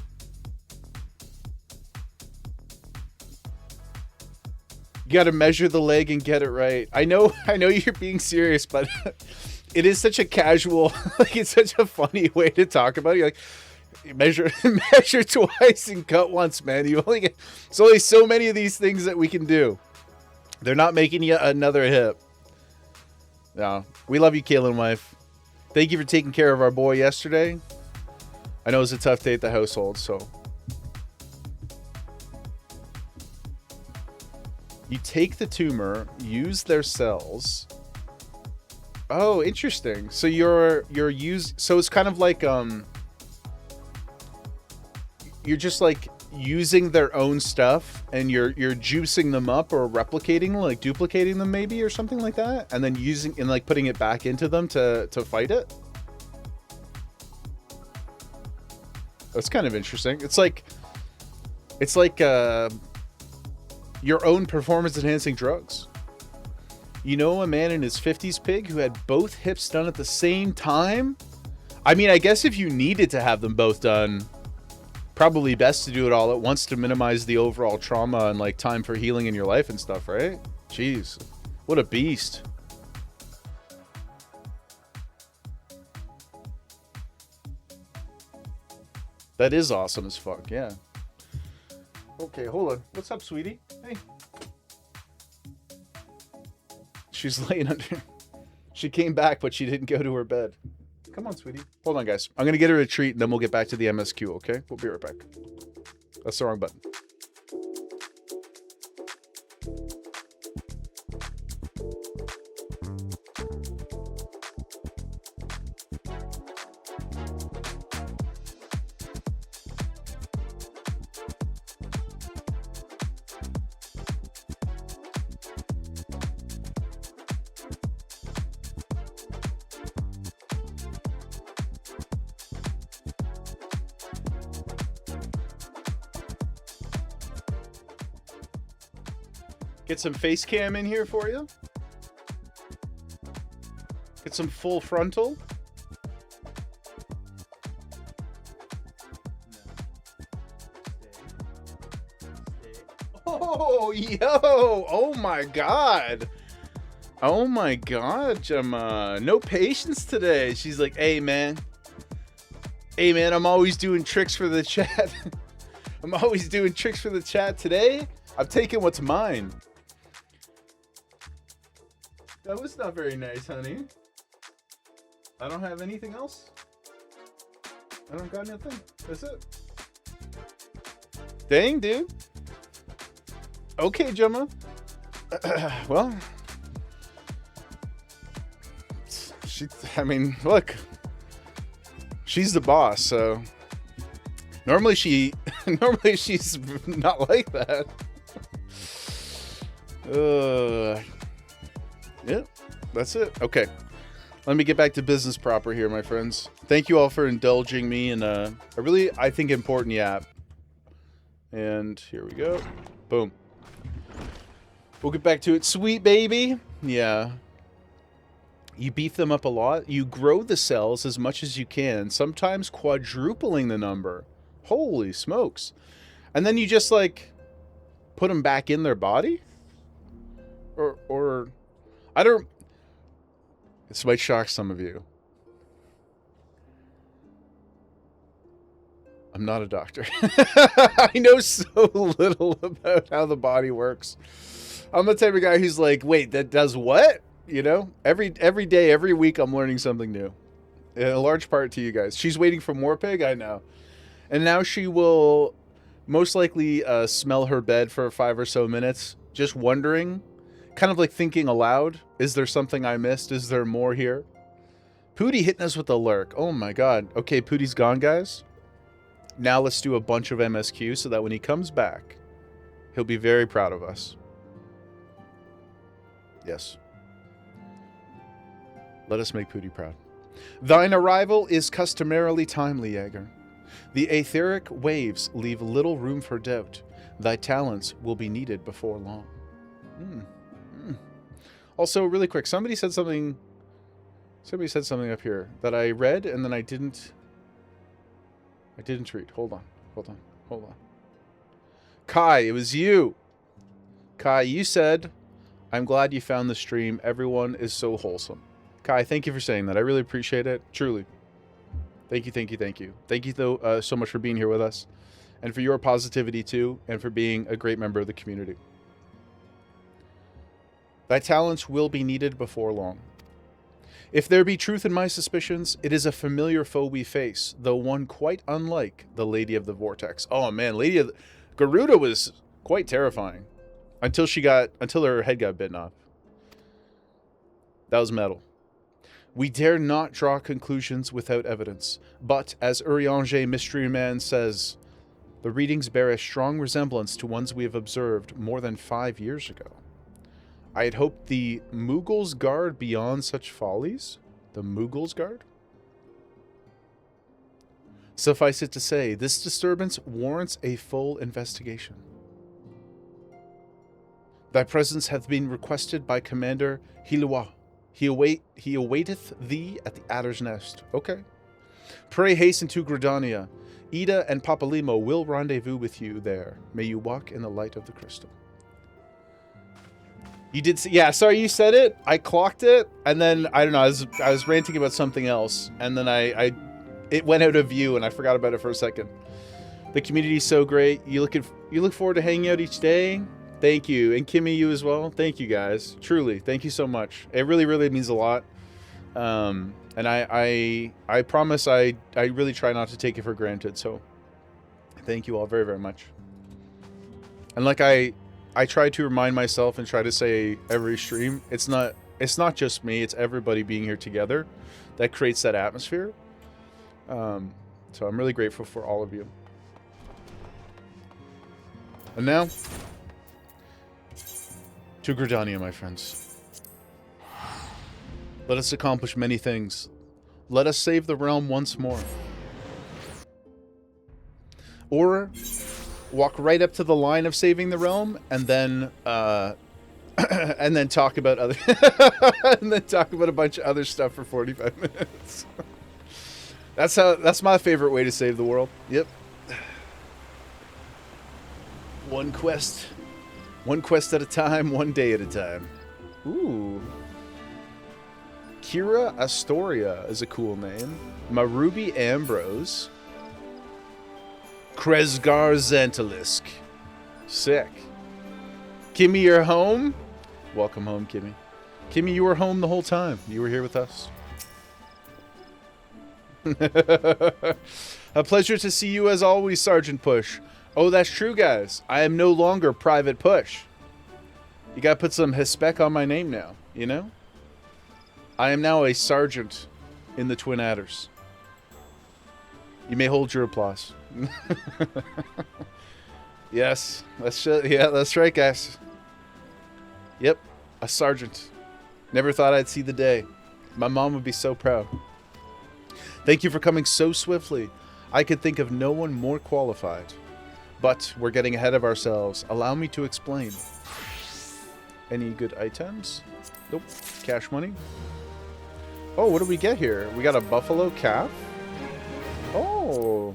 Speaker 1: You got to measure the leg and get it right. I know you're being serious, but it is such a casual, like it's such a funny way to talk about it. You're like, you measure twice and cut once, man. You only get, there's only so many of these things that we can do. They're not making you another hip. No, we love you, Kaylin wife. Thank you for taking care of our boy yesterday. I know it was a tough day at the household, so. You take the tumor, use their cells. Oh, interesting. So so it's kind of like you're just like using their own stuff and you're juicing them up or replicating, like duplicating them maybe or something like that, and then using and like putting it back into them to fight it. That's kind of interesting. It's like your own performance enhancing drugs. You know, a man in his 50s, Pig, who had both hips done at the same time? I mean, I guess if you needed to have them both done, probably best to do it all at once to minimize the overall trauma and like time for healing in your life and stuff, right? Jeez, what a beast. That is awesome as fuck, yeah. Okay, hold on. What's up, sweetie? Hey. She's laying under. She came back, but she didn't go to her bed. Come on, sweetie. Hold on, guys. I'm going to get her a treat, and then we'll get back to the MSQ, okay? We'll be right back. That's the wrong button. Get some face cam in here for you. Get some full frontal. Oh, yo. Oh, my God. Oh, my God, Gemma. No patience today. She's like, hey, man. Hey, man, I'm always doing tricks for the chat. I'm always doing tricks for the chat. Today, I'm taking what's mine. That was not very nice, honey. I don't have anything else. I don't got nothing. That's it. Dang, dude. Okay, Gemma. Well, I mean, look. She's the boss, so normally she's not like that. Yeah, that's it. Okay. Let me get back to business proper here, my friends. Thank you all for indulging me in a really, I think, important yap. And here we go. Boom. We'll get back to it. Sweet baby. Yeah. You beef them up a lot. You grow the cells as much as you can, sometimes quadrupling the number. Holy smokes. And then you just, like, put them back in their body? Or I don't... This might shock some of you. I'm not a doctor. I know so little about how the body works. I'm the type of guy who's like, wait, that does what? You know? Every day, every week, I'm learning something new. In a large part to you guys. She's waiting for more pig? I know. And now she will most likely smell her bed for 5 or so minutes, just wondering, kind of like thinking aloud, is there something I missed? Is there more here? Pootie hitting us with a lurk. Oh my god. Okay, Pootie's gone, guys. Now let's do a bunch of MSQ so that when he comes back, he'll be very proud of us. Yes. Let us make Pootie proud. Thine arrival is customarily timely, Jaeger. The aetheric waves leave little room for doubt. Thy talents will be needed before long. Also, really quick, somebody said something up here that I read and then I didn't I didn't read. Hold on. Hold on. Hold on. Kai, it was you. Kai, you said, I'm glad you found the stream. Everyone is so wholesome. Kai, thank you for saying that. I really appreciate it. Truly. Thank you, thank you, thank you. Thank you though, so much for being here with us. And for your positivity too. And for being a great member of the community. Thy talents will be needed before long. If there be truth in my suspicions, it is a familiar foe we face, though one quite unlike the Lady of the Vortex. Oh man, Lady of the... Garuda was quite terrifying. Until her head got bitten off. That was metal. We dare not draw conclusions without evidence, but as Urianger Mystery Man says, the readings bear a strong resemblance to ones we have observed more than 5 years ago. I had hoped the Mughals guard beyond such follies? The Mughals guard? Suffice it to say, this disturbance warrants a full investigation. Thy presence hath been requested by Commander Hilua. He awaiteth thee at the Adder's Nest. Okay. Pray hasten to Gridania. Ida and Papalimo will rendezvous with you there. May you walk in the light of the crystal. You did see, yeah, sorry you said it. I clocked it, and then, I don't know, I was ranting about something else, and then it went out of view, and I forgot about it for a second. The community is so great. You look forward to hanging out each day. Thank you. And Kimmy, you as well. Thank you guys. Truly. Thank you so much. It really, really means a lot. And I promise I really try not to take it for granted. So thank you all very, very much. And like I try to remind myself and try to say every stream, it's not just me, it's everybody being here together that creates that atmosphere. So I'm really grateful for all of you. And now to Gridania, my friends. Let us accomplish many things. Let us save the realm once more. Or walk right up to the line of saving the realm and then and then talk about other and then talk about a bunch of other stuff for 45 minutes. That's my favorite way to save the world. Yep. One quest at a time, one day at a time. Ooh. Kira Astoria is a cool name. Marubi Ambrose. Kresgar Xantalisk. Sick. Kimmy, you're home? Welcome home, Kimmy. Kimmy, you were home the whole time. You were here with us. A pleasure to see you as always, Sergeant Push. Oh, that's true, guys. I am no longer Private Push. You gotta put some respect on my name now, you know? I am now a sergeant in the Twin Adders. You may hold your applause. Yes, that's right, guys. Yep, a sergeant. Never thought I'd see the day. My mom would be so proud. Thank you for coming so swiftly. I could think of no one more qualified. But we're getting ahead of ourselves. Allow me to explain. Any good items? Nope. Cash money. Oh, what do we get here? We got a buffalo calf. Oh.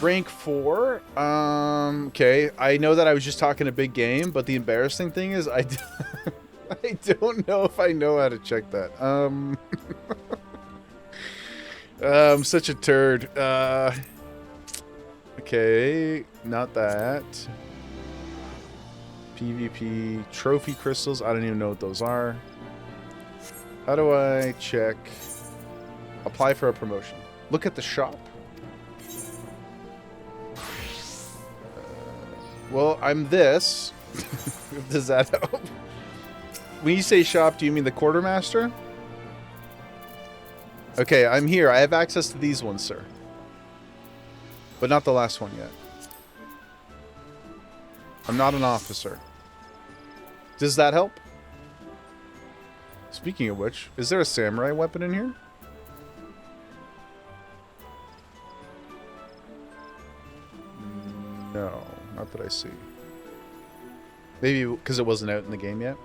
Speaker 1: Rank 4. Okay. I know that I was just talking a big game, but the embarrassing thing is I don't know if I know how to check that. I'm such a turd. Okay, not that. PvP trophy crystals. I don't even know what those are. How do I check? Apply for a promotion. Look at the shop. Well, I'm this. Does that help? When you say shop, do you mean the quartermaster? Okay, I'm here. I have access to these ones, sir. But not the last one yet. I'm not an officer. Does that help? Speaking of which, is there a samurai weapon in here? No, not that I see. Maybe because it wasn't out in the game yet.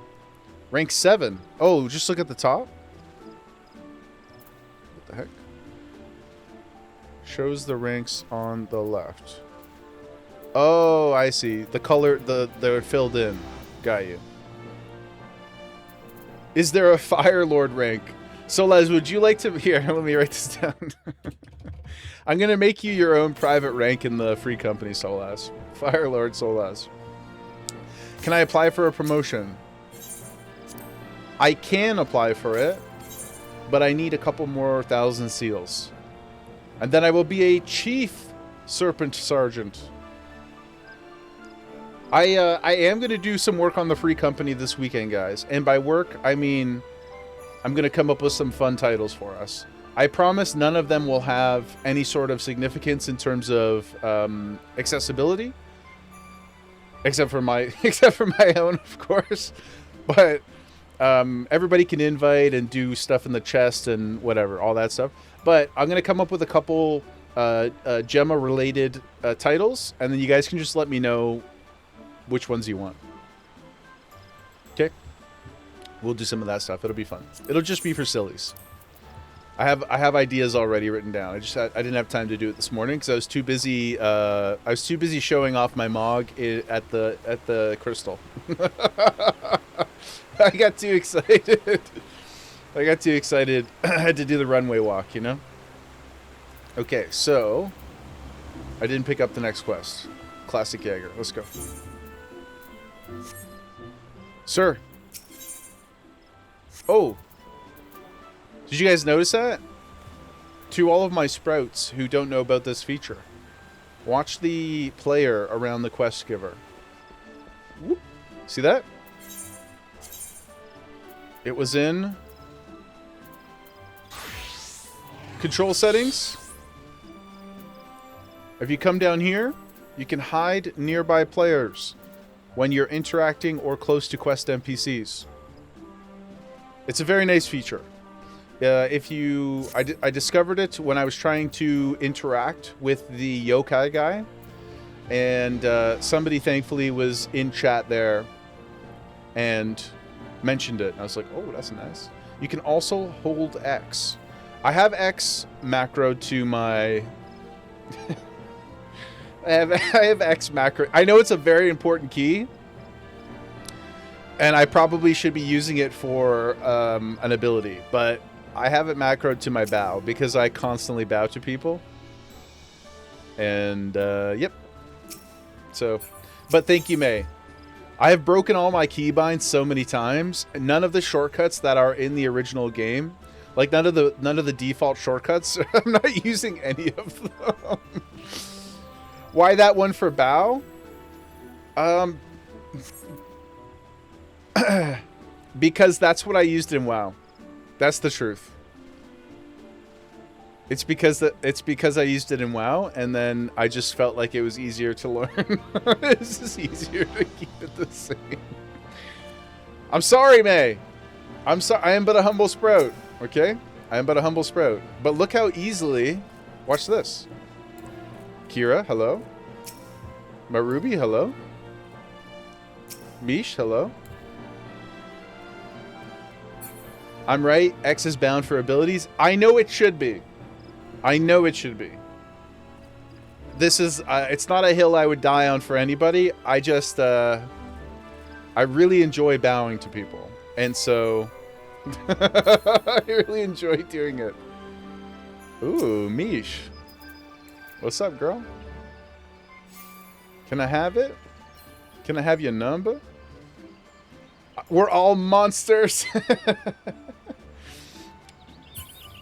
Speaker 1: Rank 7. Oh, just look at the top. What the heck? Shows the ranks on the left. Oh, I see. The color, they're filled in. Got you. Is there a Fire Lord rank? So, Les, would you like to... Here, let me write this down. I'm going to make you your own private rank in the free company, Solaz. Fire Lord Solaz. Can I apply for a promotion? I can apply for it, but I need a couple more 1,000 seals. And then I will be a Chief Serpent Sergeant. I am going to do some work on the free company this weekend, guys. And by work, I mean I'm going to come up with some fun titles for us. I promise none of them will have any sort of significance in terms of accessibility. Except for my own, of course. But everybody can invite and do stuff in the chest and whatever, all that stuff. But I'm going to come up with a couple Gemma-related titles, and then you guys can just let me know which ones you want. Okay? We'll do some of that stuff. It'll be fun. It'll just be for sillies. I have ideas already written down. I didn't have time to do it this morning because I was too busy. I was too busy showing off my Mog at the crystal. I got too excited. I got too excited. I had to do the runway walk, you know. Okay, so I didn't pick up the next quest. Classic Jaeger. Let's go, sir. Oh. Did you guys notice that? To all of my sprouts who don't know about this feature, watch the player around the quest giver. Whoop. See that? It was in control settings. If you come down here, you can hide nearby players when you're interacting or close to quest NPCs. It's a very nice feature. I discovered it when I was trying to interact with the yokai guy, and somebody thankfully was in chat there and mentioned it. I was like, oh, that's nice. You can also hold X. I have X macro to my... I have X macro. I know it's a very important key, and I probably should be using it for an ability, but I have it macroed to my bow because I constantly bow to people. And, yep. So, but thank you, May. I have broken all my keybinds so many times. None of the shortcuts that are in the original game, like none of the default shortcuts, I'm not using any of them. Why that one for bow? Because that's what I used in WoW. That's the truth. It's because I used it in WoW, and then I just felt like it was easier to learn. It's just easier to keep it the same. I'm sorry, May. I'm sorry. I am but a humble sprout. Okay, I am but a humble sprout. But look how easily. Watch this. Kira, hello. Marubi, hello. Mish, hello. I'm right. X is bound for abilities. I know it should be. I know it should be. This is... it's not a hill I would die on for anybody. I just... I really enjoy bowing to people. And so... I really enjoy doing it. Ooh, Mish. What's up, girl? Can I have it? Can I have your number? We're all monsters.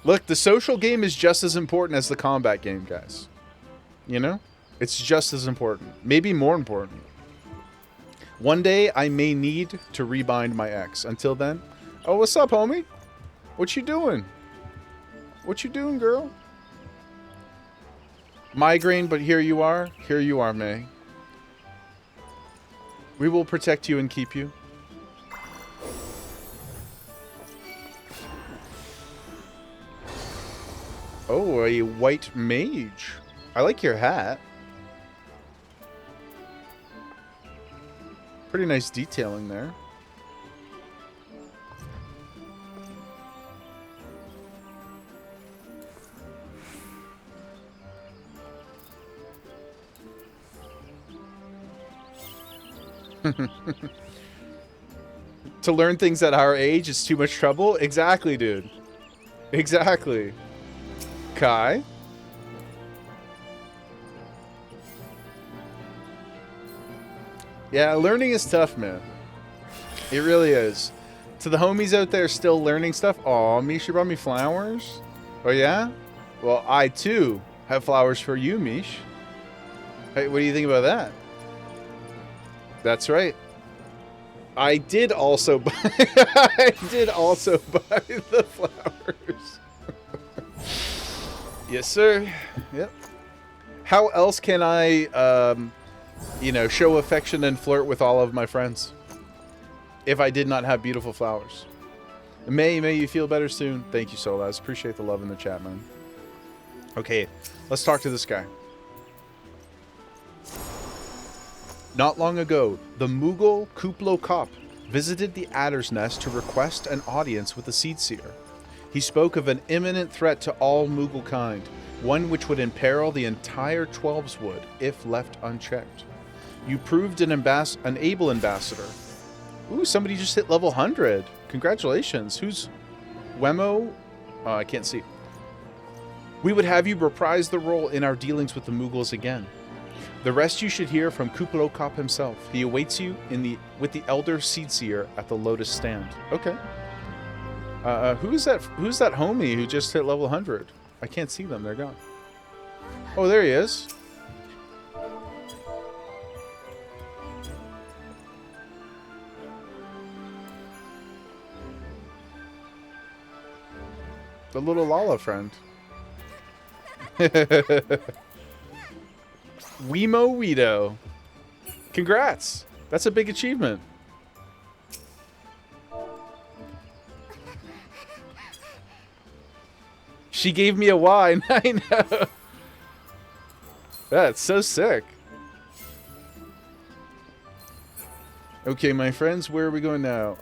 Speaker 1: Look, the social game is just as important as the combat game, guys. You know? It's just as important. Maybe more important. One day, I may need to rebind my ex. Until then... Oh, what's up, homie? What you doing? What you doing, girl? Migraine, but here you are. Here you are, May. We will protect you and keep you. Oh, a white mage. I like your hat. Pretty nice detailing there. To learn things at our age is too much trouble? Exactly, dude. Exactly. Kai? Yeah, learning is tough, man. It really is. To the homies out there still learning stuff, aw, Mish, you brought me flowers? Oh, yeah? Well, I, too, have flowers for you, Mish. Hey, what do you think about that? That's right. I did also buy the flowers. Yes, sir. Yep. How else can I, you know, show affection and flirt with all of my friends if I did not have beautiful flowers? May you feel better soon. Thank you, Solaz. Appreciate the love in the chat, man. Okay, let's talk to this guy. Not long ago, the Mughal Kuplo Kop visited the Adder's Nest to request an audience with the Seed Seer. He spoke of an imminent threat to all Mughal kind, one which would imperil the entire Twelveswood if left unchecked. You proved an able ambassador. Ooh, somebody just hit level 100. Congratulations. Who's Wemo? I can't see. We would have you reprise the role in our dealings with the Mughals again. The rest you should hear from Kuplo Kop himself. He awaits you with the Elder Seed Seer at the Lotus Stand. Okay. Who's that homie who just hit level 100? I can't see them. They're gone. Oh, there he is. The little Lala friend. Wemo Weedo. Congrats. That's a big achievement. She gave me a Y. I know. That's so sick. Okay, my friends, where are we going now?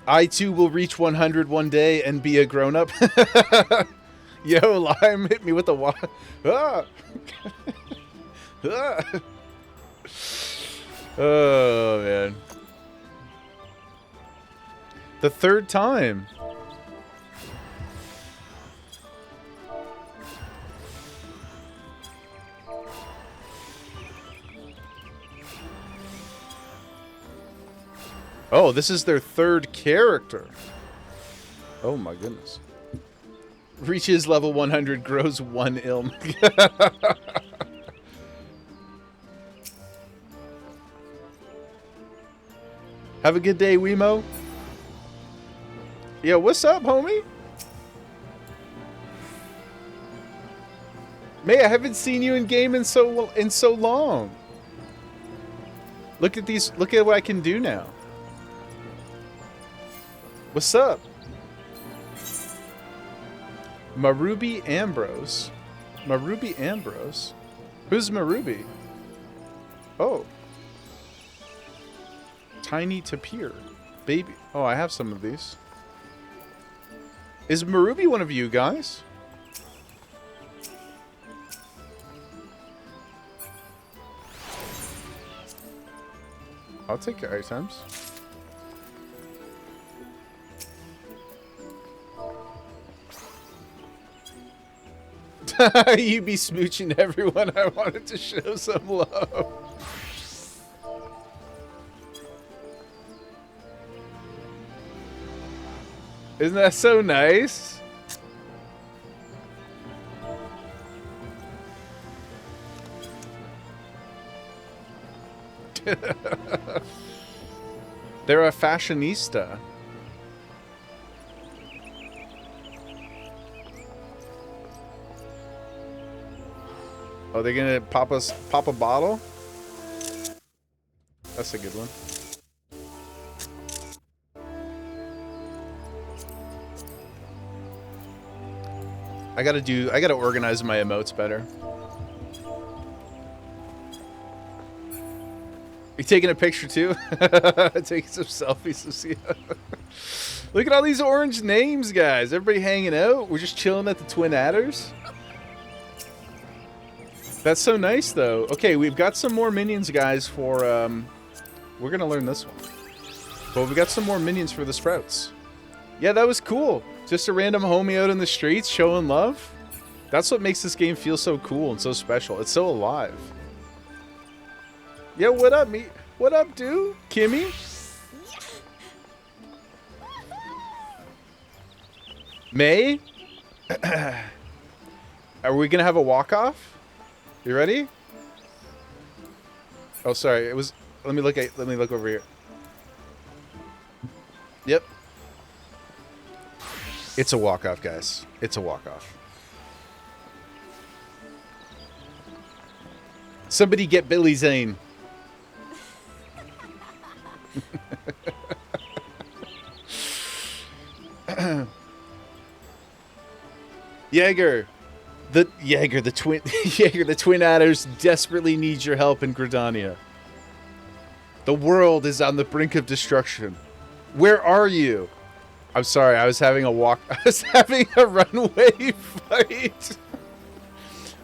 Speaker 1: I too will reach 100 one day and be a grown-up. Yo, Lime, hit me with a Y. Ah. Ah. Oh, man. The third time. Oh, this is their third character. Oh my goodness. Reaches level 100, grows 1 ilm. Have a good day, Wemo. Yo, what's up, homie? May, I haven't seen you in game in so long. Look at these. Look at what I can do now. What's up? Maruby Ambrose. Maruby Ambrose? Who's Maruby? Oh. Tiny Tapir. Baby. Oh, I have some of these. Is Maruby one of you guys? I'll take your items. You be smooching everyone. I wanted to show some love. Isn't that so nice? They're a fashionista. Oh, they're gonna pop a bottle? That's a good one. I gotta organize my emotes better. You taking a picture too? Taking some selfies. Look at all these orange names, guys. Everybody hanging out. We're just chilling at the Twin Adders. That's so nice, though. Okay, we've got some more minions, guys, for We're gonna learn this one. But we got some more minions for the sprouts. Yeah, that was cool. Just a random homie out in the streets showing love. That's what makes this game feel so cool and so special. It's so alive. Yeah, what up, me? What up, dude? Kimmy? May? Are we gonna have a walk-off? You ready? Oh, sorry. It was. Let me look over here. Yep. It's a walk-off, guys. It's a walk-off. Somebody get Billy Zane. Jaeger, the twin adders desperately need your help in Gridania. The world is on the brink of destruction. Where are you? I'm sorry, I was having a runway fight.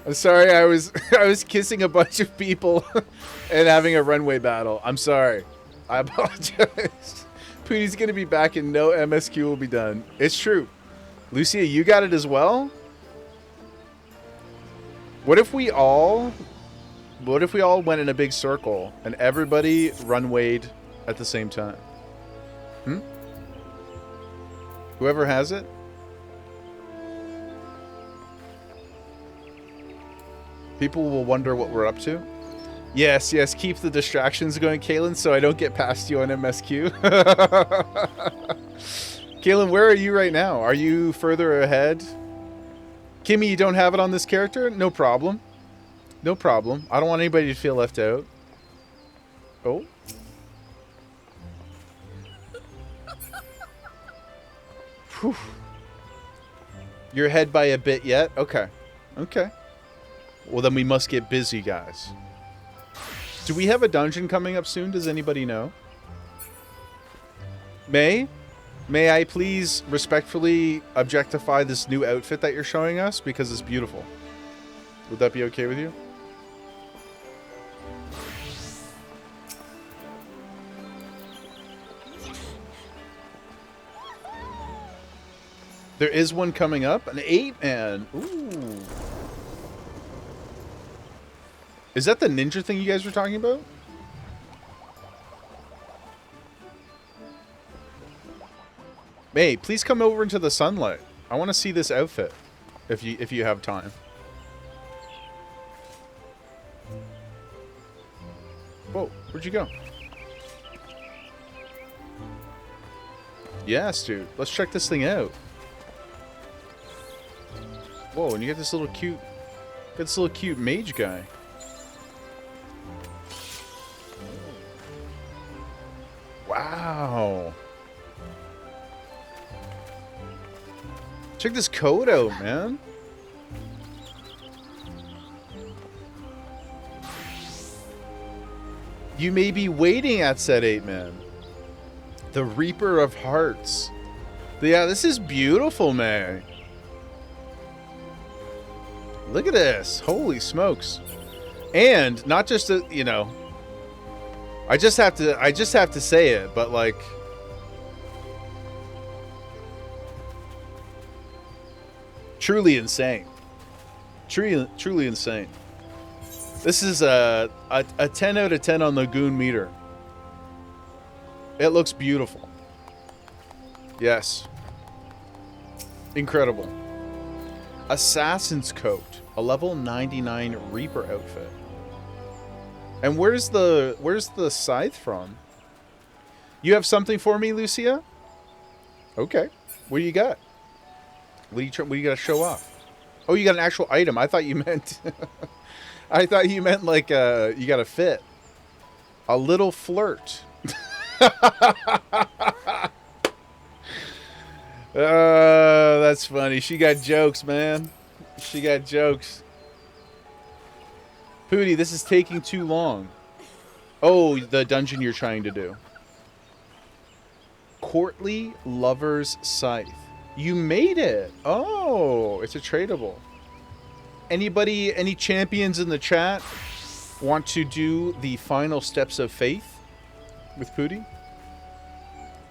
Speaker 1: I'm sorry, I was kissing a bunch of people and having a runway battle. I'm sorry. I apologize. Pootie's gonna be back and no MSQ will be done. It's true. Lucia, you got it as well? What if we all went in a big circle and everybody runwayed at the same time? Whoever has it? People will wonder what we're up to. Yes, keep the distractions going, Kaylin, so I don't get past you on MSQ. Kaylin, where are you right now? Are you further ahead? Kimmy, you don't have it on this character? No problem. No problem. I don't want anybody to feel left out. Oh. Whew. You're ahead by a bit yet? Okay. Okay. Well, then we must get busy, guys. Do we have a dungeon coming up soon? Does anybody know? May I please respectfully objectify this new outfit that you're showing us? Because it's beautiful. Would that be okay with you? There is one coming up. An 8-man. Ooh. Is that the ninja thing you guys were talking about? May, please come over into the sunlight. I want to see this outfit, if you have time. Whoa, where'd you go? Yes, dude. Let's check this thing out. Whoa, and you got this little cute mage guy. Wow. Check this coat out, man. You may be waiting at said 8-man. The Reaper of Hearts. Yeah, this is beautiful, man. Look at this. Holy smokes. And not just a, you know, I just have to say it, but like truly insane. Truly insane. This is a 10 out of 10 on the goon meter. It looks beautiful. Yes. Incredible. Assassin's coat. A level 99 Reaper outfit. And where's the scythe from? You have something for me, Lucia? Okay. What do you got? What do you got to show off? Oh, you got an actual item. I thought you meant I thought you meant like you got a fit. A little flirt. That's funny. She got jokes, man. She got jokes. Pootie, this is taking too long. Oh, the dungeon you're trying to do. Courtly Lover's Scythe. You made it. Oh, it's a tradable. Anybody, any champions in the chat want to do the final steps of faith? with Pootie?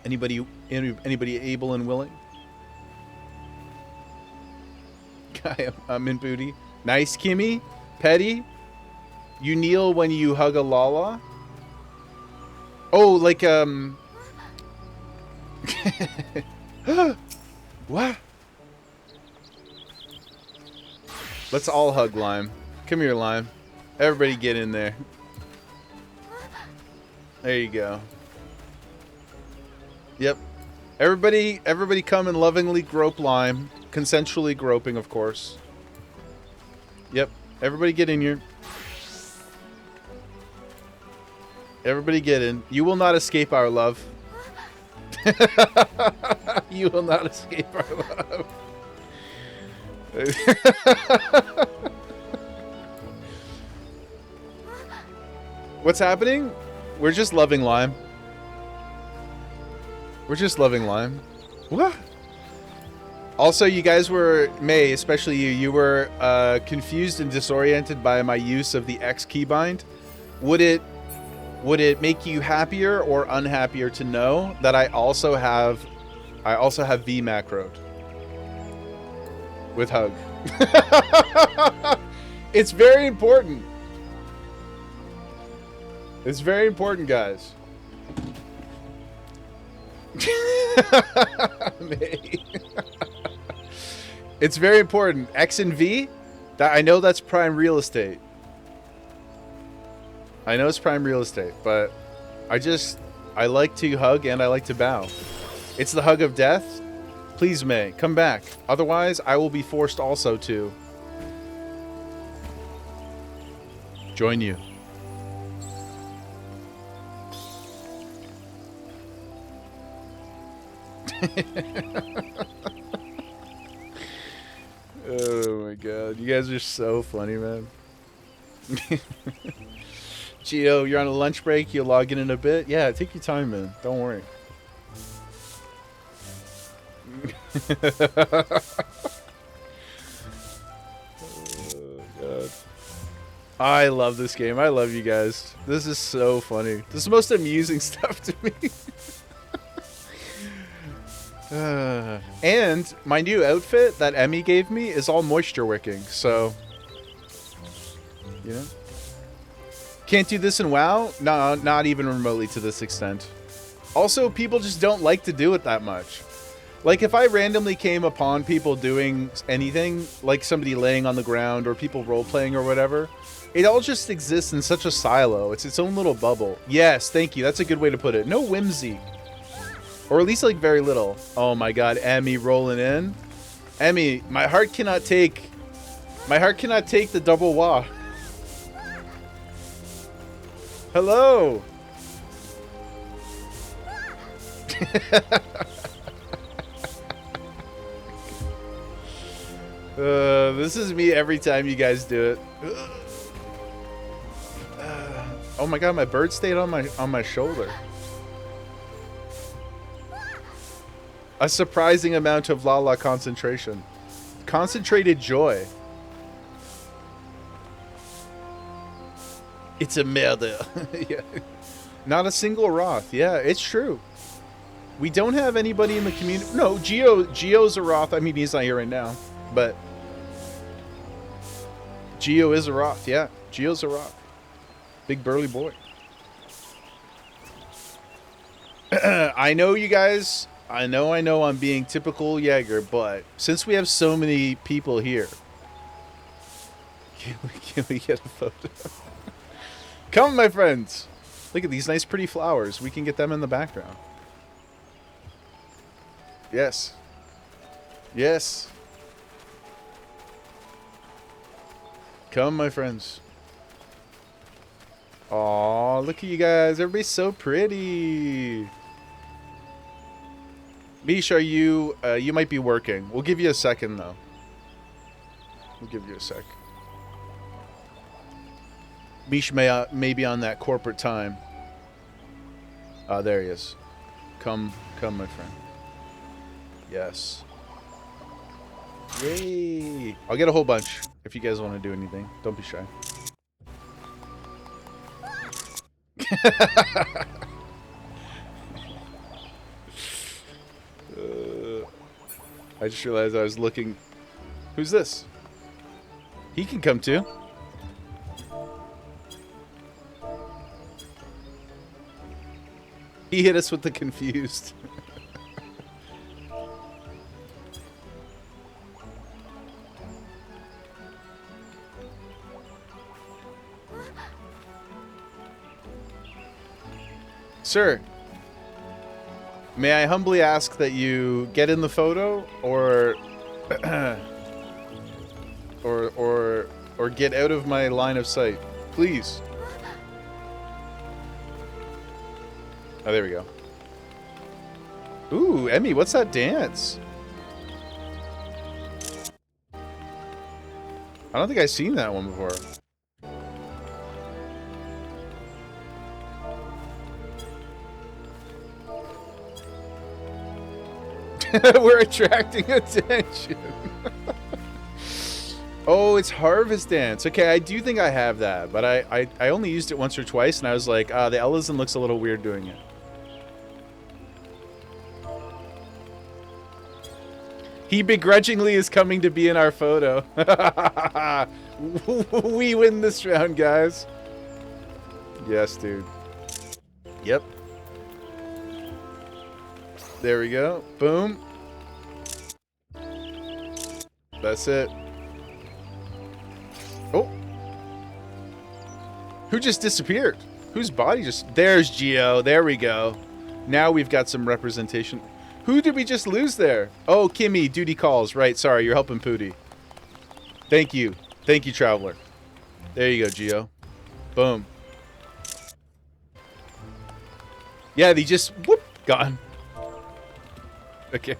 Speaker 1: Anybody able and willing? I'm in Pootie. Nice, Kimmy. Petty. You kneel when you hug a Lala. Oh, like what? Let's all hug Lime. Come here, Lime. Everybody get in there. There you go. Yep. Everybody come and lovingly grope Lime. Consensually groping, of course. Yep. Everybody get in here. Everybody get in. You will not escape our love. You will not escape our love. What's happening? We're just loving Lime. We're just loving Lime. What? Also, you guys were, May, especially you were confused and disoriented by my use of the X keybind. Would it make you happier or unhappier to know that I also have V macroed with hug? It's very important. It's very important, guys. It's very important. X and V, that I know that's prime real estate. I know it's prime real estate, but I like to hug and I like to bow. It's the hug of death. Please, May, come back. Otherwise, I will be forced also to join you. Oh my god, you guys are so funny, man. Gio, you're on a lunch break, you'll log in a bit. Yeah, take your time, man. Don't worry. Oh god. I love this game. I love you guys. This is so funny. This is the most amusing stuff to me. And my new outfit that Emmy gave me is all moisture wicking, so you know. Can't do this in WoW? No, not even remotely to this extent. Also, people just don't like to do it that much. Like, if I randomly came upon people doing anything, like somebody laying on the ground or people role-playing or whatever, it all just exists in such a silo. It's its own little bubble. Yes, thank you. That's a good way to put it. No whimsy. Or at least, like, very little. Oh my god, Emmy rolling in. Emmy, my heart cannot take the double wah. Hello. This is me every time you guys do it. Oh my god, my bird stayed on my shoulder. A surprising amount of Lala concentration. Concentrated joy. It's a murder. Yeah. Not a single Roth. Yeah, it's true. We don't have anybody in the community. No, Gio's a Roth. I mean, he's not here right now, but Gio is a Roth. Yeah, Gio's a Roth. Big burly boy. I know you guys. I know I'm being typical Jaeger, but since we have so many people here, can we get a photo? Come, my friends. Look at these nice, pretty flowers. We can get them in the background. Yes. Yes. Come, my friends. Aw, look at you guys. Everybody's so pretty. Mish, are you might be working. We'll give you a second, though. We'll give you a sec. Mish may be on that corporate time. There he is. Come, my friend. Yes. Yay! I'll get a whole bunch if you guys want to do anything. Don't be shy. I just realized I was looking. Who's this? He can come too. He hit us with the confused. Sir, may I humbly ask that you get in the photo or or get out of my line of sight, please? Oh, there we go. Ooh, Emmy, what's that dance? I don't think I've seen that one before. We're attracting attention. Oh, it's Harvest Dance. Okay, I do think I have that, but I only used it once or twice, and I was like, the Ellison looks a little weird doing it. He begrudgingly is coming to be in our photo. We win this round, guys. Yes, dude. Yep. There we go. Boom. That's it. Oh. Who just disappeared? Whose body just... There's Geo. There we go. Now we've got some representation. Who did we just lose there? Oh, Kimmy. Duty calls. Right. Sorry. You're helping Pootie. Thank you. Thank you, Traveler. There you go, Geo. Boom. Yeah, they just... Whoop. Gone. Okay.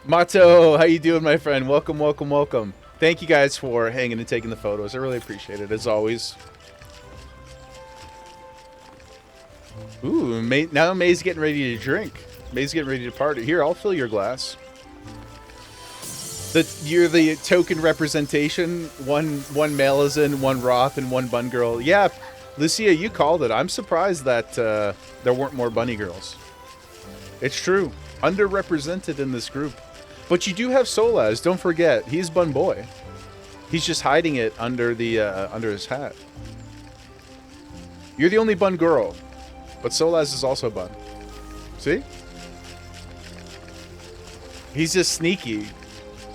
Speaker 1: Mato, how you doing, my friend? Welcome, welcome, welcome. Thank you guys for hanging and taking the photos. I really appreciate it, as always. Ooh, now May's getting ready to drink. May's getting ready to party. Here, I'll fill your glass. You're the token representation. One Malazan, one Roth, and one Bun Girl. Yeah, Lucia, you called it. I'm surprised that there weren't more bunny girls. It's true. Underrepresented in this group. But you do have Solaz. Don't forget, he's Bun Boy. He's just hiding it under the under his hat. You're the only Bun Girl, but Solaz is also Bun. See? He's just sneaky.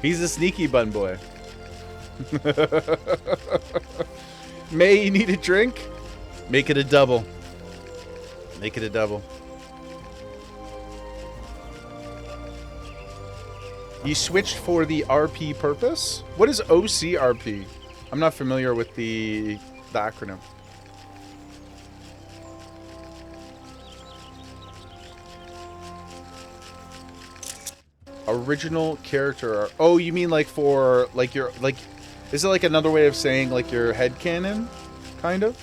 Speaker 1: He's a sneaky Bun Boy. May, you need a drink? Make it a double. Make it a double. You switched for the RP purpose? What is OCRP? I'm not familiar with the acronym. Original character. Oh, you mean like for like your like? Is it like another way of saying like your headcanon, kind of?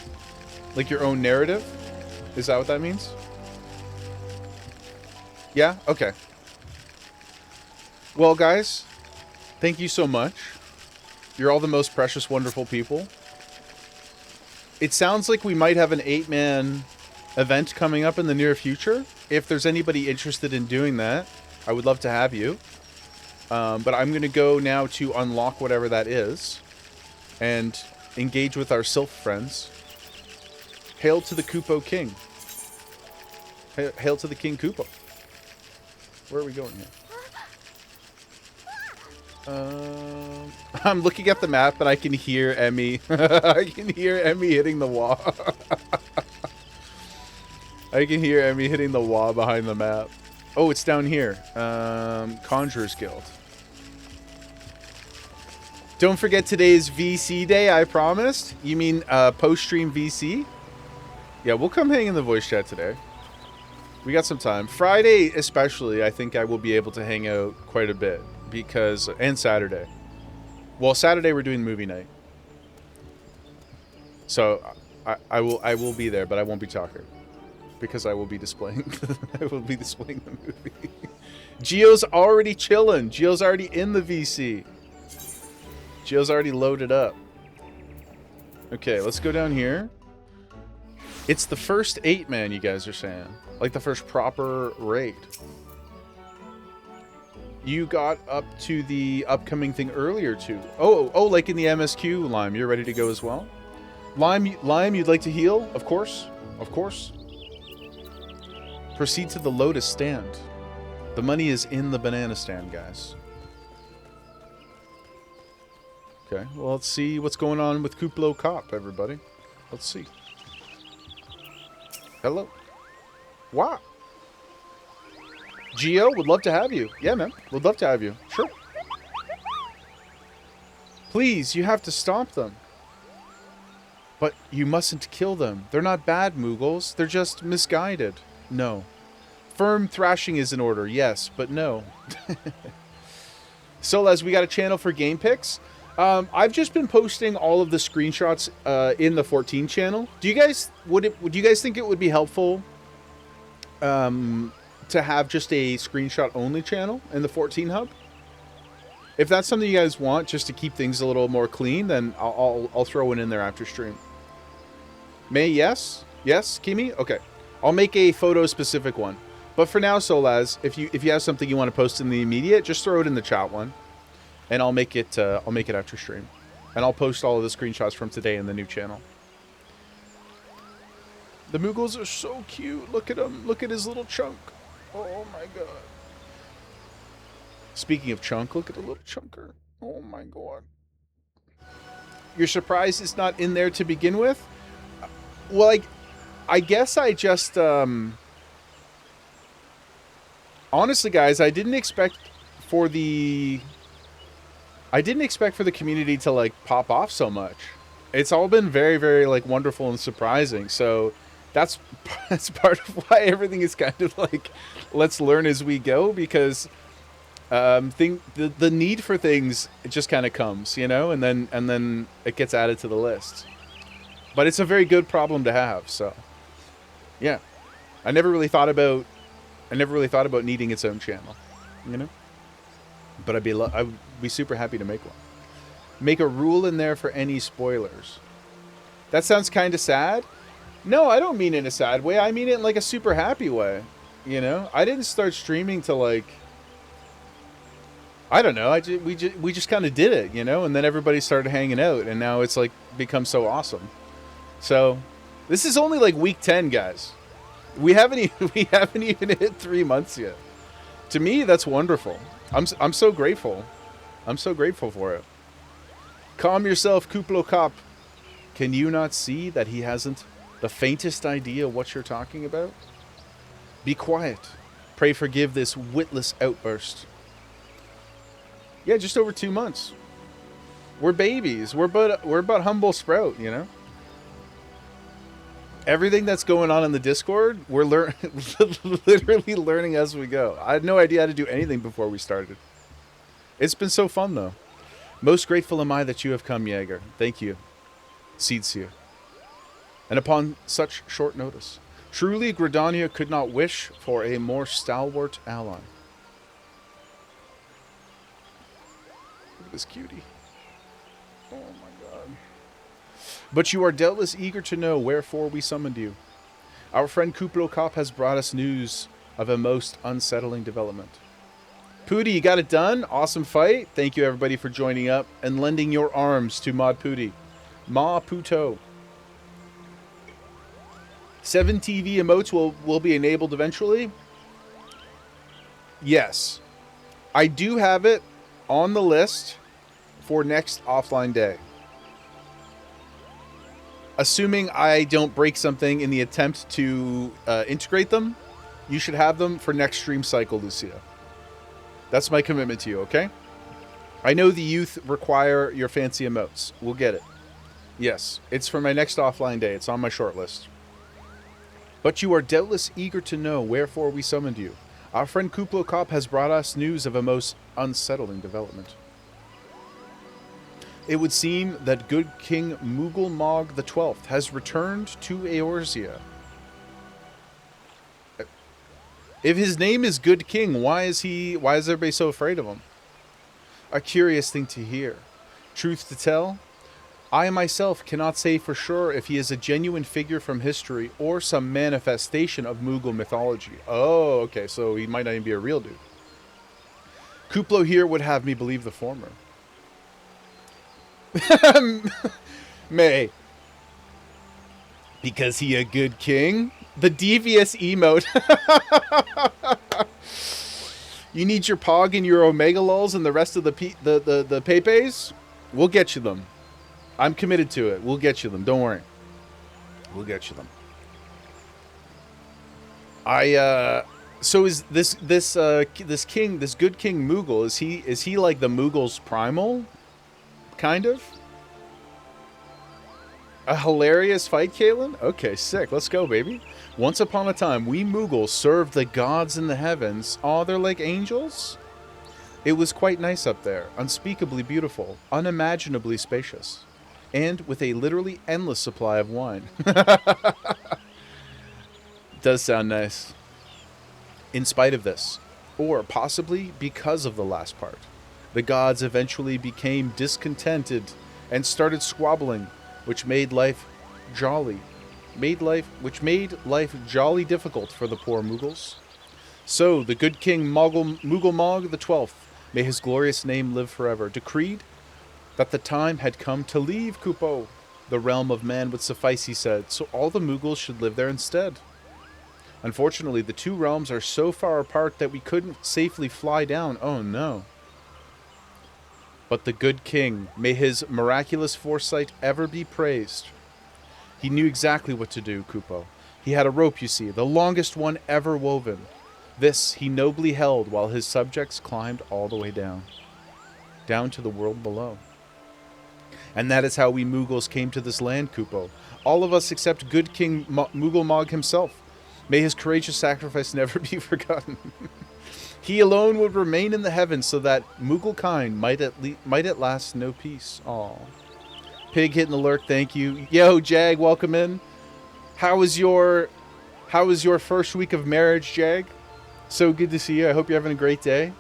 Speaker 1: Like your own narrative? Is that what that means? Yeah. Okay. Well, guys, thank you so much. You're all the most precious, wonderful people. It sounds like we might have an 8-man event coming up in the near future. If there's anybody interested in doing that, I would love to have you. But I'm going to go now to unlock whatever that is and engage with our Sylph friends. Hail to the Koopo King. Hail to the King Koopo. Where are we going here? I'm looking at the map and I can hear Emmy. I can hear Emmy hitting the wall. I can hear Emmy hitting the wall behind the map. Oh, it's down here. Conjurer's Guild. Don't forget today's VC day, I promised. You mean post-stream VC? Yeah, we'll come hang in the voice chat today. We got some time. Friday especially, I think I will be able to hang out quite a bit. Because, and Saturday. Well, Saturday we're doing movie night. So, I will be there, but I won't be talking. Because I will be displaying I will be displaying the movie. Geo's already chilling. Geo's already in the VC. Geo's already loaded up. Okay, let's go down here. It's the first 8-man, you guys are saying. Like the first proper raid. You got up to the upcoming thing earlier too. Oh, like in the MSQ, Lime, you're ready to go as well? Lime, you'd like to heal? Of course. Of course. Proceed to the Lotus stand. The money is in the banana stand, guys. Okay, well, let's see what's going on with Kuplo Cop, everybody. Let's see. Hello. Wow. Geo, would love to have you. Yeah, man. Would love to have you. Sure. Please, you have to stop them. But you mustn't kill them. They're not bad, Moogles. They're just misguided. No. Firm thrashing is in order, yes, but no. So, Les, we got a channel for game picks. I've just been posting all of the screenshots in the 14 channel. Do you guys would you guys think it would be helpful to have just a screenshot only channel in the 14 hub? If that's something you guys want, just to keep things a little more clean, then I'll throw one in there after stream. May, yes, Kimi, okay. I'll make a photo specific one. But for now, Solaz, if you have something you want to post in the immediate, just throw it in the chat one, and I'll make it after stream, and I'll post all of the screenshots from today in the new channel. The Moogles are so cute. Look at him. Look at his little chunk. Oh my god. Speaking of chunk, look at the little chunker. Oh my god. You're surprised it's not in there to begin with? Well, I guess I just honestly, guys, I didn't expect for the community to like pop off so much. It's all been very, very like wonderful and surprising. So that's part of why everything is kind of like, let's learn as we go, because the need for things, it just kind of comes, you know, and then it gets added to the list. But it's a very good problem to have. So yeah, I never really thought about needing its own channel, you know. But I'd be super happy to make one. Make a rule in there for any spoilers. That sounds kind of sad. No, I don't mean it in a sad way. I mean it in like a super happy way. You know, I didn't start streaming to like, I don't know. We just kind of did it, you know, and then everybody started hanging out, and now it's like become so awesome. So this is only like week 10, guys. We haven't even hit 3 months yet. To me, that's wonderful. I'm so grateful. I'm so grateful for it. Calm yourself, Kuplo Cop. Can you not see that he hasn't the faintest idea what you're talking about? Be quiet. Pray forgive this witless outburst. Yeah, just over 2 months. We're babies. We're but humble sprout, you know? Everything that's going on in the Discord, we're literally learning as we go. I had no idea how to do anything before we started. It's been so fun, though. Most grateful am I that you have come, Jaeger. Thank you, Seedseer. And upon such short notice, truly Gridania could not wish for a more stalwart ally. Look at this cutie. Oh my god. But you are doubtless eager to know wherefore we summoned you. Our friend Kuplo Cop has brought us news of a most unsettling development. Pooty, you got it done. Awesome fight. Thank you everybody for joining up and lending your arms to Mod Pooty. Ma Puto. 7 TV emotes will be enabled eventually. Yes. I do have it on the list for next offline day. Assuming I don't break something in the attempt to integrate them, you should have them for next stream cycle, Lucia. That's my commitment to you, okay? I know the youth require your fancy emotes. We'll get it. Yes, it's for my next offline day. It's on my short list. But you are doubtless eager to know wherefore we summoned you. Our friend Kuplo Cop has brought us news of a most unsettling development. It would seem that good King Moogle Mog the 12th has returned to Eorzea. If his name is Good King, why is everybody so afraid of him? A curious thing to hear. Truth to tell, I myself cannot say for sure if he is a genuine figure from history or some manifestation of Mughal mythology. Oh, okay, so he might not even be a real dude. Kuplo here would have me believe the former. May. Because he a good king? The devious emote. You need your Pog and your Omega Lulz and the rest of the Pepes? We'll get you them. I'm committed to it. We'll get you them. Don't worry. We'll get you them. So is this king, this good King Mughal, is he like the Mughal's primal? Kind of? A hilarious fight, Kalen? Okay, sick. Let's go, baby. Once upon a time, we Mughals served the gods in the heavens. Aw, they're like angels? It was quite nice up there. Unspeakably beautiful. Unimaginably spacious. And with a literally endless supply of wine. Does sound nice. In spite of this, or possibly because of the last part, the gods eventually became discontented and started squabbling, which made life jolly difficult for the poor Mughals. So the good King Mughal Mog the 12th, may his glorious name live forever, decreed that the time had come to leave Kupo. The realm of man would suffice, he said, so all the Mughals should live there instead. Unfortunately, the two realms are so far apart that we couldn't safely fly down. Oh no. But the good king, may his miraculous foresight ever be praised. He knew exactly what to do, Kupo. He had a rope, you see, the longest one ever woven. This he nobly held while his subjects climbed all the way down to the world below. And that is how we Mughals came to this land, Kupo. All of us except good King Mughal Mog himself. May his courageous sacrifice never be forgotten. He alone would remain in the heavens so that Mughal kind might at last know peace. Aw. Pig hitting the lurk, thank you. Yo, Jag, welcome in. How was your first week of marriage, Jag? So good to see you. I hope you're having a great day.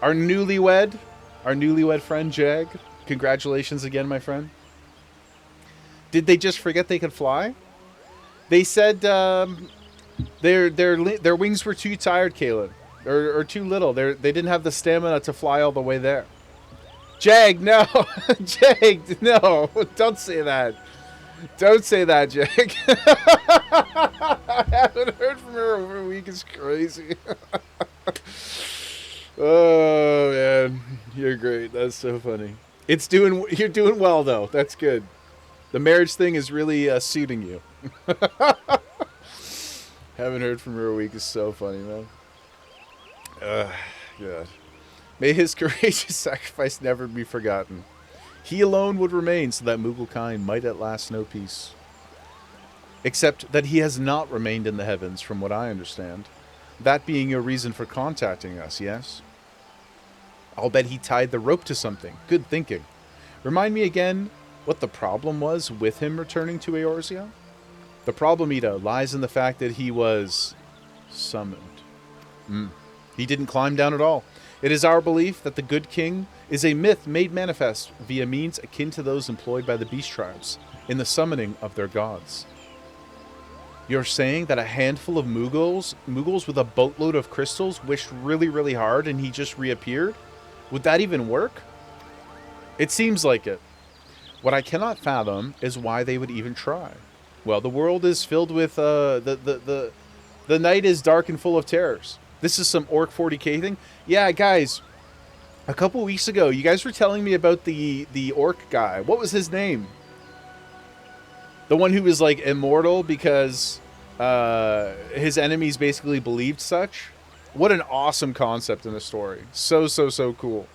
Speaker 1: Our newlywed friend, Jag. Congratulations again, my friend. Did they just forget they could fly? They said their wings were too tired, Caleb. Or too little. They didn't have the stamina to fly all the way there. Jag, no. Jag, no. Don't say that. Don't say that, Jag. I haven't heard from her over a week. It's crazy. Oh, man. You're great. That's so funny. You're doing well, though. That's good. The marriage thing is really suiting you. Haven't heard from her a week is so funny, man. God. May his courageous sacrifice never be forgotten. He alone would remain so that Mughal kind might at last know peace. Except that he has not remained in the heavens, from what I understand. That being your reason for contacting us, yes? I'll bet he tied the rope to something. Good thinking. Remind me again what the problem was with him returning to Eorzea? The problem, Ida, lies in the fact that he was summoned. He didn't climb down at all. It is our belief that the good king is a myth made manifest via means akin to those employed by the beast tribes in the summoning of their gods. You're saying that a handful of Mughals with a boatload of crystals wished really, really hard and he just reappeared? Would that even work? It seems like it. What I cannot fathom is why they would even try. Well, the world is filled with, the night is dark and full of terrors. This is some Orc 40k thing. Yeah, guys, a couple weeks ago, you guys were telling me about the Orc guy. What was his name? The one who was, like, immortal because his enemies basically believed such. What an awesome concept in a story. So cool.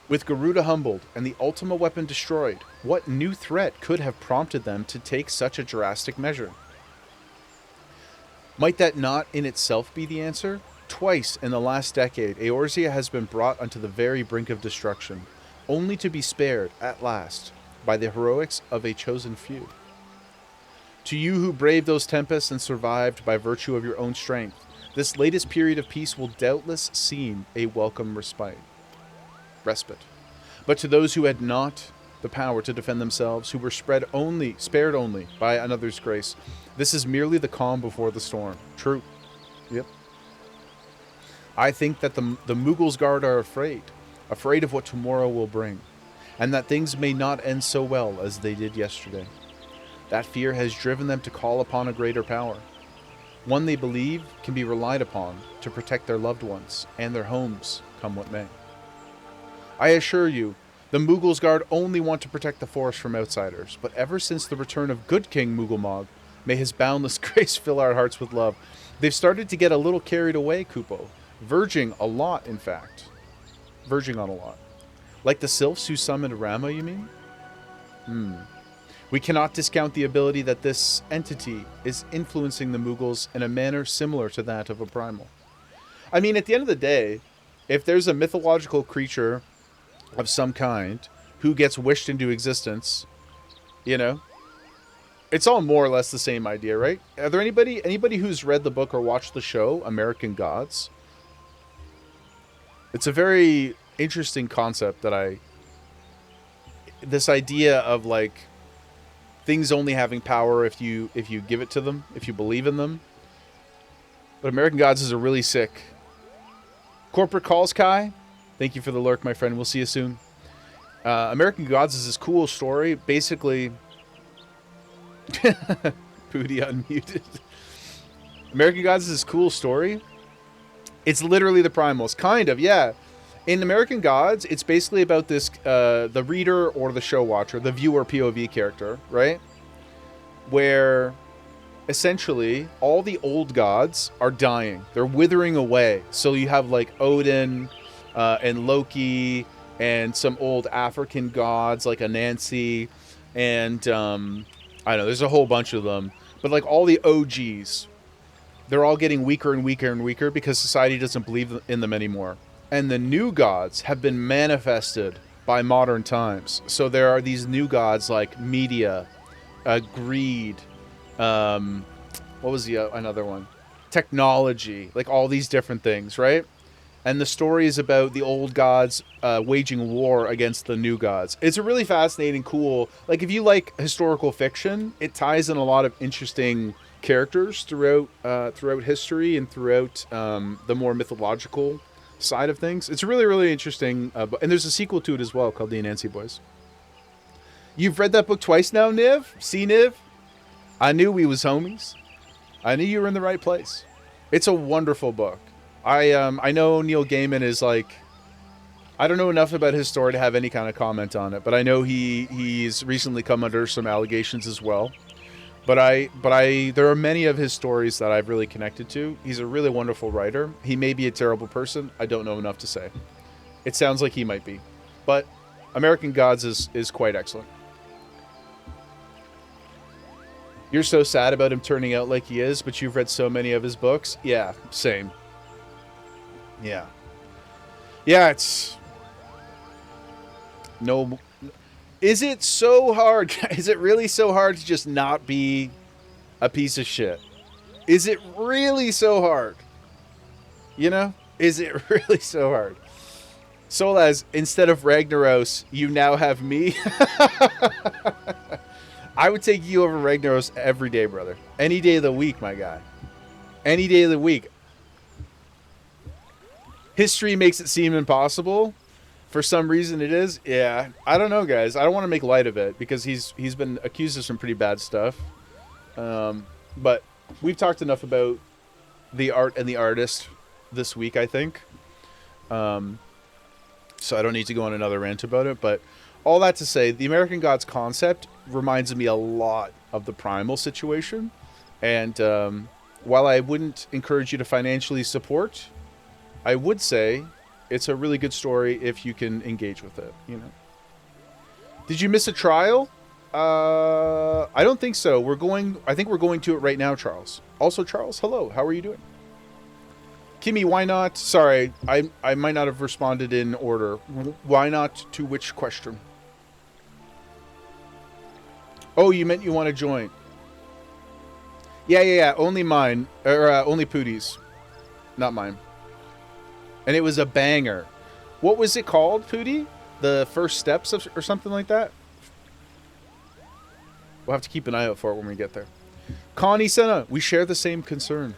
Speaker 1: With Garuda humbled and the Ultima weapon destroyed, what new threat could have prompted them to take such a drastic measure? Might that not in itself be the answer? Twice in the last decade, Eorzea has been brought onto the very brink of destruction, only to be spared, at last, by the heroics of a chosen few. To you who braved those tempests and survived by virtue of your own strength, this latest period of peace will doubtless seem a welcome respite. But to those who had not the power to defend themselves, who were spared only by another's grace, this is merely the calm before the storm. True. Yep. I think that the Mughals guard are afraid of what tomorrow will bring, and that things may not end so well as they did yesterday. That fear has driven them to call upon a greater power, one they believe can be relied upon to protect their loved ones and their homes, come what may. I assure you, the Mughals guard only want to protect the forest from outsiders, but ever since the return of good King Mughal, may his boundless grace fill our hearts with love, they've started to get a little carried away, Kupo. Verging a lot, in fact. Verging on a lot. Like the sylphs who summoned Rama, you mean? We cannot discount the ability that this entity is influencing the Mughals in a manner similar to that of a primal. I mean, at the end of the day, if there's a mythological creature of some kind who gets wished into existence, you know, it's all more or less the same idea, right? Are there anybody who's read the book or watched the show American Gods? It's a very interesting concept that this idea of like things only having power if you give it to them, if you believe in them. But American Gods is a really sick. Corporate calls, Kai. Thank you for the lurk, my friend. We'll see you soon. American Gods is this cool story. Basically, Pooty unmuted. American Gods is this cool story. It's literally the primals. Kind of, yeah. In American Gods, it's basically about this, the reader or the show watcher, the viewer POV character, right? Where, essentially, all the old gods are dying. They're withering away. So you have, like, Odin and Loki and some old African gods, like Anansi, and, I don't know, there's a whole bunch of them. But, like, all the OGs, they're all getting weaker and weaker and weaker because society doesn't believe in them anymore. And the new gods have been manifested by modern times. So there are these new gods like media, greed, what was the another one? Technology, like all these different things, right? And the story is about the old gods waging war against the new gods. It's a really fascinating, cool, like if you like historical fiction, it ties in a lot of interesting characters throughout history and throughout the more mythological side of things. It's really, really interesting. And there's a sequel to it as well called The Anansi Boys. You've read that book twice now, Niv? See, Niv? I knew we was homies. I knew you were in the right place. It's a wonderful book. I know Neil Gaiman is like, I don't know enough about his story to have any kind of comment on it, but I know he's recently come under some allegations as well. But there are many of his stories that I've really connected to. He's a really wonderful writer. He may be a terrible person. I don't know enough to say. It sounds like he might be. But American Gods is quite excellent. You're so sad about him turning out like he is, but you've read so many of his books. Yeah, same. Yeah. Yeah, it's... No... Is it so hard? Is it really so hard to just not be a piece of shit? Is it really so hard? You know? Is it really so hard? Solaz, instead of Ragnaros, you now have me. I would take you over Ragnaros every day, brother. Any day of the week, my guy. Any day of the week. History makes it seem impossible. For some reason it is. Yeah. I don't know, guys. I don't want to make light of it because he's been accused of some pretty bad stuff. But we've talked enough about the art and the artist this week, I think. So I don't need to go on another rant about it. But all that to say, the American Gods concept reminds me a lot of the Primal situation. And while I wouldn't encourage you to financially support, I would say it's a really good story if you can engage with it, you know. Did you miss a trial? I don't think so. I think we're going to it right now, Charles. Also, Charles, hello. How are you doing? Kimmy, why not? Sorry, I might not have responded in order. Why not to which question? Oh, you meant you want to join. Yeah. Only mine. Or only Pootie's. Not mine. And it was a banger. What was it called, Pootie? the first steps of, or something like that. We'll have to keep an eye out for it when we get there. Connie Senna, we share the same concern.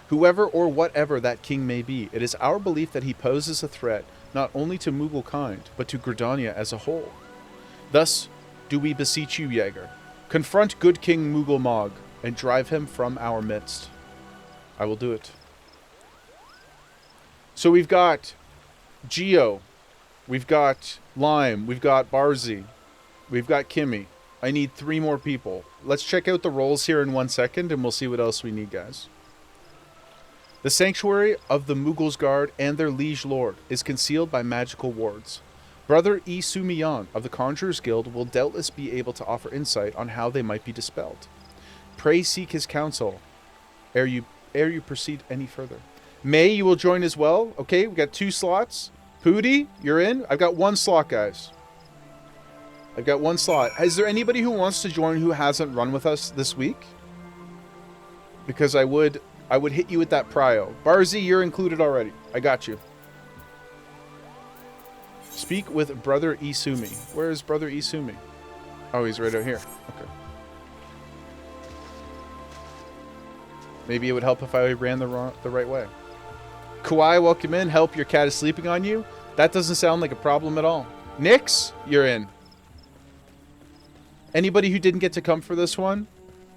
Speaker 1: Whoever or whatever that king may be, it is our belief that he poses a threat not only to Mughal kind, but to Gridania as a whole. Thus, do we beseech you, Jaeger, confront good King Mughal Mog and drive him from our midst. I will do it. So we've got Geo, we've got Lime, we've got Barzi, we've got Kimmy. I need 3 more people. Let's check out the roles here in 1 second and we'll see what else we need, guys. The sanctuary of the Mughals Guard and their liege lord is concealed by magical wards. Brother E. Sumiyan of the Conjurers Guild will doubtless be able to offer insight on how they might be dispelled. Pray seek his counsel ere you proceed any further. May, you will join as well. Okay, we got 2 slots. Pooty, you're in. I've got 1 slot, guys. I've got 1 slot. Is there anybody who wants to join who hasn't run with us this week? Because I would hit you with that prio. Barzi, you're included already. I got you. Speak with Brother Isumi. Where is Brother Isumi? Oh, he's right out here. Okay. Maybe it would help if I ran the right way. Kawhi, welcome in. Help, your cat is sleeping on you. That doesn't sound like a problem at all. Nix, you're in. Anybody who didn't get to come for this one,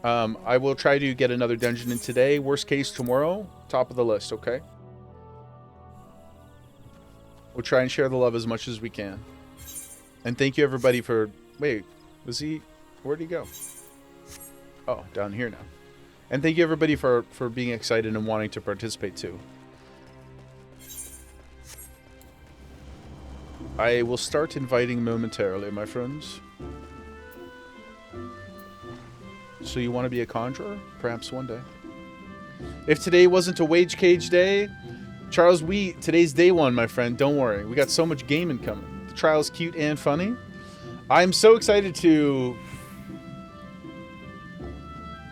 Speaker 1: I will try to get another dungeon in today. Worst case, tomorrow. Top of the list, okay? We'll try and share the love as much as we can. And thank you, everybody, for... Wait, was he... Where'd he go? Oh, down here now. And thank you, everybody, for being excited and wanting to participate, too. I will start inviting momentarily, my friends. So you want to be a conjurer? Perhaps one day. If today wasn't a wage cage day, Charles, today's day 1, my friend. Don't worry. We got so much gaming coming. The trial's cute and funny. I'm so excited to...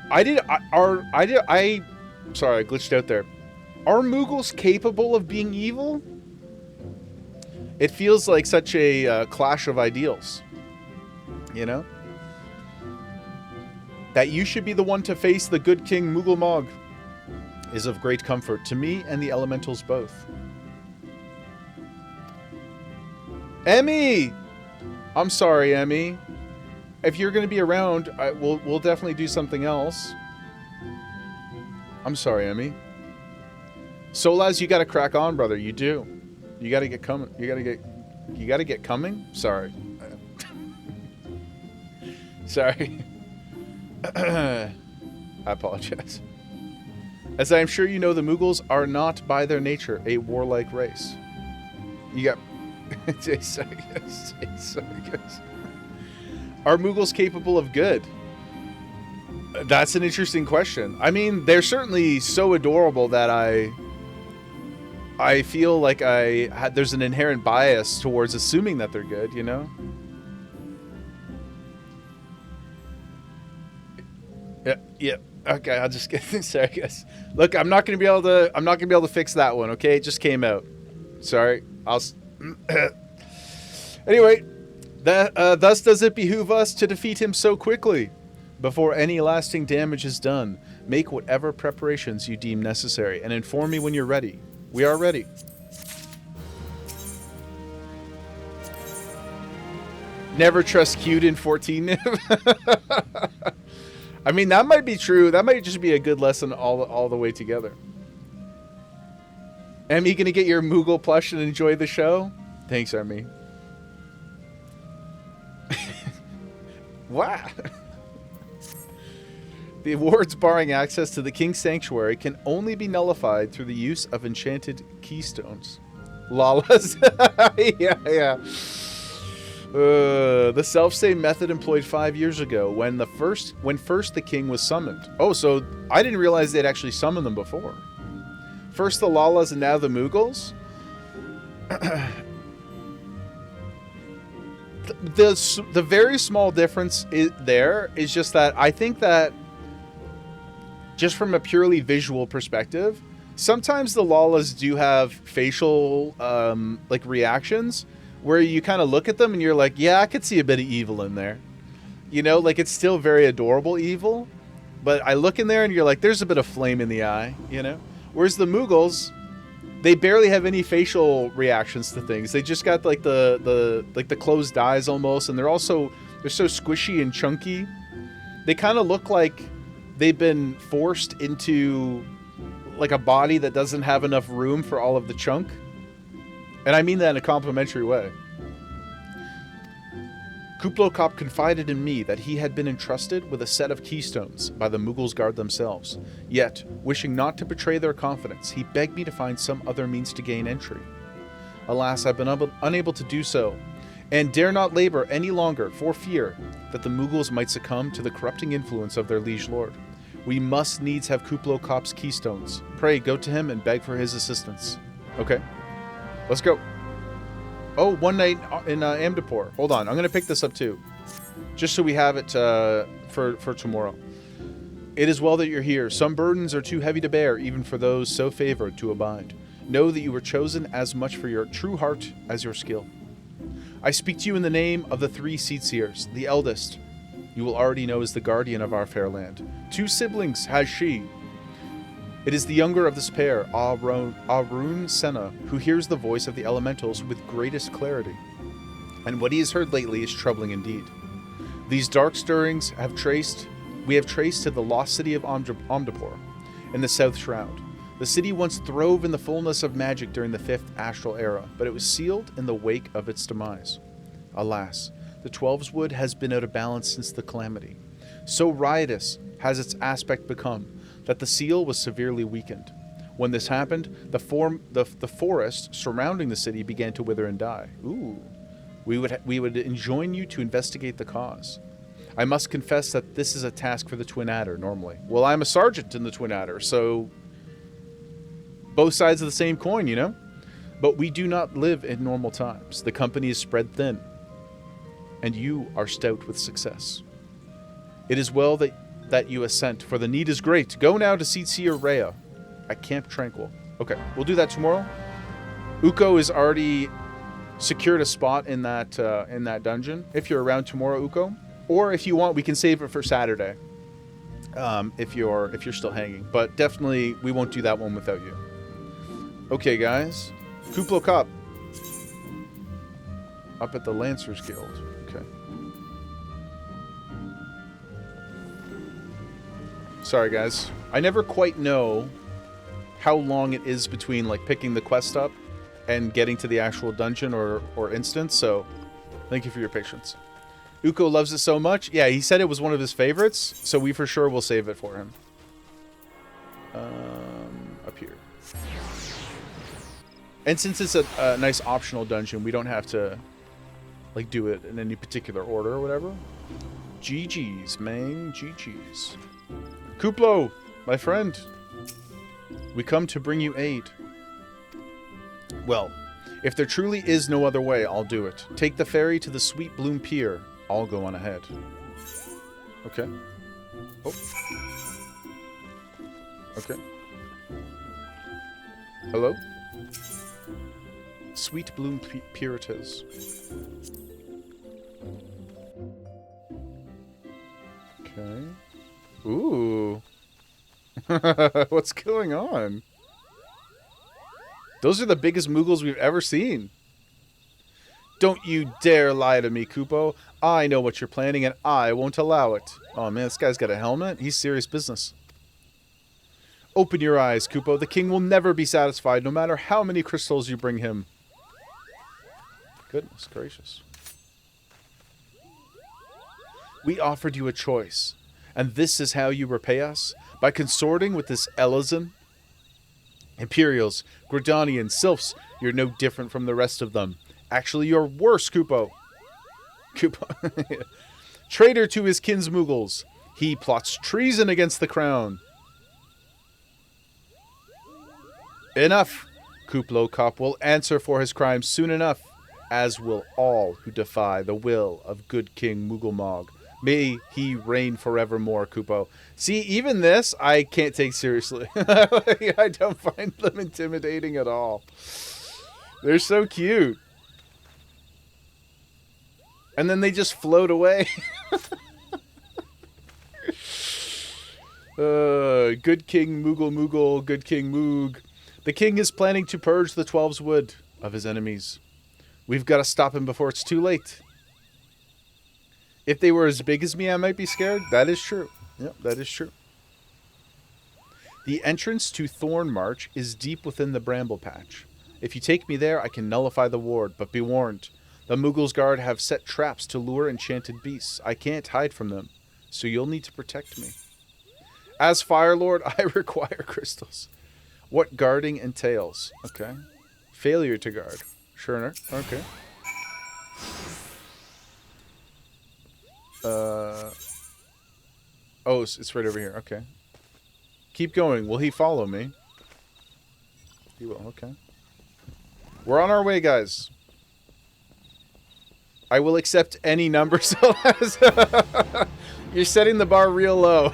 Speaker 1: Sorry, I glitched out there. Are Mughals capable of being evil? It feels like such a clash of ideals. You know? That you should be the one to face the good King Mughal Mog is of great comfort to me and the elementals both. Emmy! I'm sorry, Emmy. If you're going to be around, we'll definitely do something else. I'm sorry, Emmy. Solaz, you got to crack on, brother. You do. You got to get coming. You got to get coming? Sorry. Sorry. I apologize. As I am sure you know, the Mughals are not by their nature a warlike race. You got... Yes. Are Mughals capable of good? That's an interesting question. I mean, they're certainly so adorable that I feel like there's an inherent bias towards assuming that they're good, you know? Yeah. Okay, I'll just get sorry, guys. Look, I'm not gonna be able to fix that one. Okay, it just came out. Sorry. Anyway, thus does it behoove us to defeat him so quickly. Before any lasting damage is done, make whatever preparations you deem necessary, and inform me when you're ready. We are ready. Never trust cute in 14. I mean, that might be true. That might just be a good lesson all the way together. Emmy, gonna get your Mughal plush and enjoy the show? Thanks, Emmy. Wow. The awards barring access to the King's Sanctuary can only be nullified through the use of enchanted keystones. Lalas. Yeah. The self-same method employed 5 years ago when first the king was summoned. Oh, so I didn't realize they'd actually summoned them before. First the Lalas and now the Mughals. The very small difference is just that I think that just from a purely visual perspective, sometimes the Lalas do have facial like reactions, where you kind of look at them and you're like, yeah, I could see a bit of evil in there. You know, like it's still very adorable evil, but I look in there and you're like, there's a bit of flame in the eye, you know? Whereas the Mughals, they barely have any facial reactions to things. They just got like the closed eyes almost, and they're so squishy and chunky. They kind of look like they've been forced into like a body that doesn't have enough room for all of the chunk. And I mean that in a complimentary way. Kuplo Kop confided in me that he had been entrusted with a set of keystones by the Mughals guard themselves. Yet, wishing not to betray their confidence, he begged me to find some other means to gain entry. Alas, I've been unable to do so, and dare not labor any longer for fear that the Mughals might succumb to the corrupting influence of their liege lord. We must needs have Kuplo Kop's keystones. Pray, go to him and beg for his assistance. Okay, let's go. Oh, one night in Amdapur. Hold on, I'm going to pick this up too. Just so we have it for tomorrow. It is well that you're here. Some burdens are too heavy to bear, even for those so favored to abide. Know that you were chosen as much for your true heart as your skill. I speak to you in the name of the 3 Seatseers. The eldest, you will already know, is the guardian of our fair land. 2 siblings has she. It is the younger of this pair, Arun Senna, who hears the voice of the elementals with greatest clarity. And what he has heard lately is troubling indeed. These dark stirrings we have traced to the lost city of Amdapur, in the South Shroud. The city once throve in the fullness of magic during the 5th astral era, but it was sealed in the wake of its demise. Alas, the Twelveswood has been out of balance since the calamity. So riotous has its aspect become that the seal was severely weakened. When this happened, the forest surrounding the city began to wither and die. Ooh. We would enjoin you to investigate the cause. I must confess that this is a task for the Twin Adder normally. Well, I'm a sergeant in the Twin Adder, so both sides of the same coin, you know? But we do not live in normal times. The company is spread thin, and you are stout with success. It is well that you assent, for the need is great. Go now to Seatseer Rhea at Camp Tranquil. Okay, we'll do that tomorrow. Uko has already secured a spot in that dungeon. If you're around tomorrow, Uko, or if you want, we can save it for Saturday. If you're still hanging, but definitely we won't do that one without you. Okay, guys, Kuplo Kop up at the Lancers Guild. Okay. Sorry, guys. I never quite know how long it is between, like, picking the quest up and getting to the actual dungeon or instance, so thank you for your patience. Uko loves it so much. Yeah, he said it was one of his favorites, so we for sure will save it for him. Up here. And since it's a nice optional dungeon, we don't have to, like, do it in any particular order or whatever. GG's, man. GG's. Kuplo, my friend, we come to bring you aid. Well, if there truly is no other way, I'll do it. Take the ferry to the Sweet Bloom Pier. I'll go on ahead. Okay. Oh. Okay. Hello? Sweet Bloom Pier it is. Okay. Ooh. What's going on? Those are the biggest Mughals we've ever seen. Don't you dare lie to me, Kupo. I know what you're planning, and I won't allow it. Oh, man, this guy's got a helmet. He's serious business. Open your eyes, Kupo. The king will never be satisfied, no matter how many crystals you bring him. Goodness gracious. We offered you a choice, and this is how you repay us? By consorting with this Elazin? Imperials, Gridanians, Sylphs, you're no different from the rest of them. Actually, you're worse, Kupo. Traitor to his kinsmuggles. He plots treason against the crown. Enough. Kuplo Kop will answer for his crimes soon enough, as will all who defy the will of good King Mughal. May he reign forevermore, Kupo. See, even this, I can't take seriously. I don't find them intimidating at all. They're so cute. And then they just float away. Good King Moogle Moogle, good King Moog. The king is planning to purge the 12's wood of his enemies. We've got to stop him before it's too late. If they were as big as me, I might be scared. That is true. Yep, that is true. The entrance to Thorn March is deep within the bramble patch. If you take me there, I can nullify the ward, but be warned. The Moogle's Guard have set traps to lure enchanted beasts. I can't hide from them, so you'll need to protect me. As Fire Lord, I require crystals. What guarding entails. Okay. Failure to guard. Sure. Okay. Oh, it's right over here. Okay. Keep going. Will he follow me? He will. Okay. We're on our way, guys. I will accept any number. So you're setting the bar real low.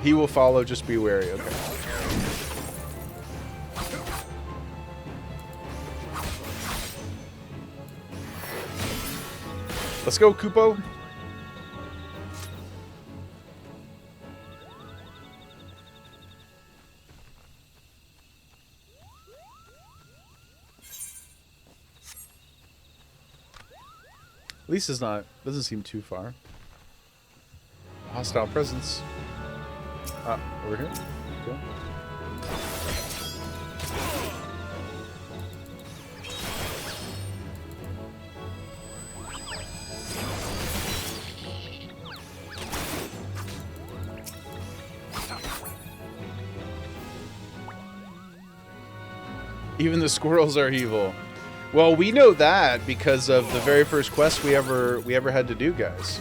Speaker 1: He will follow. Just be wary. Okay. Let's go, Kupo. Lisa's doesn't seem too far. Hostile presence. Over here. Okay. Even the squirrels are evil. Well, we know that because of the very first quest we ever had to do, guys.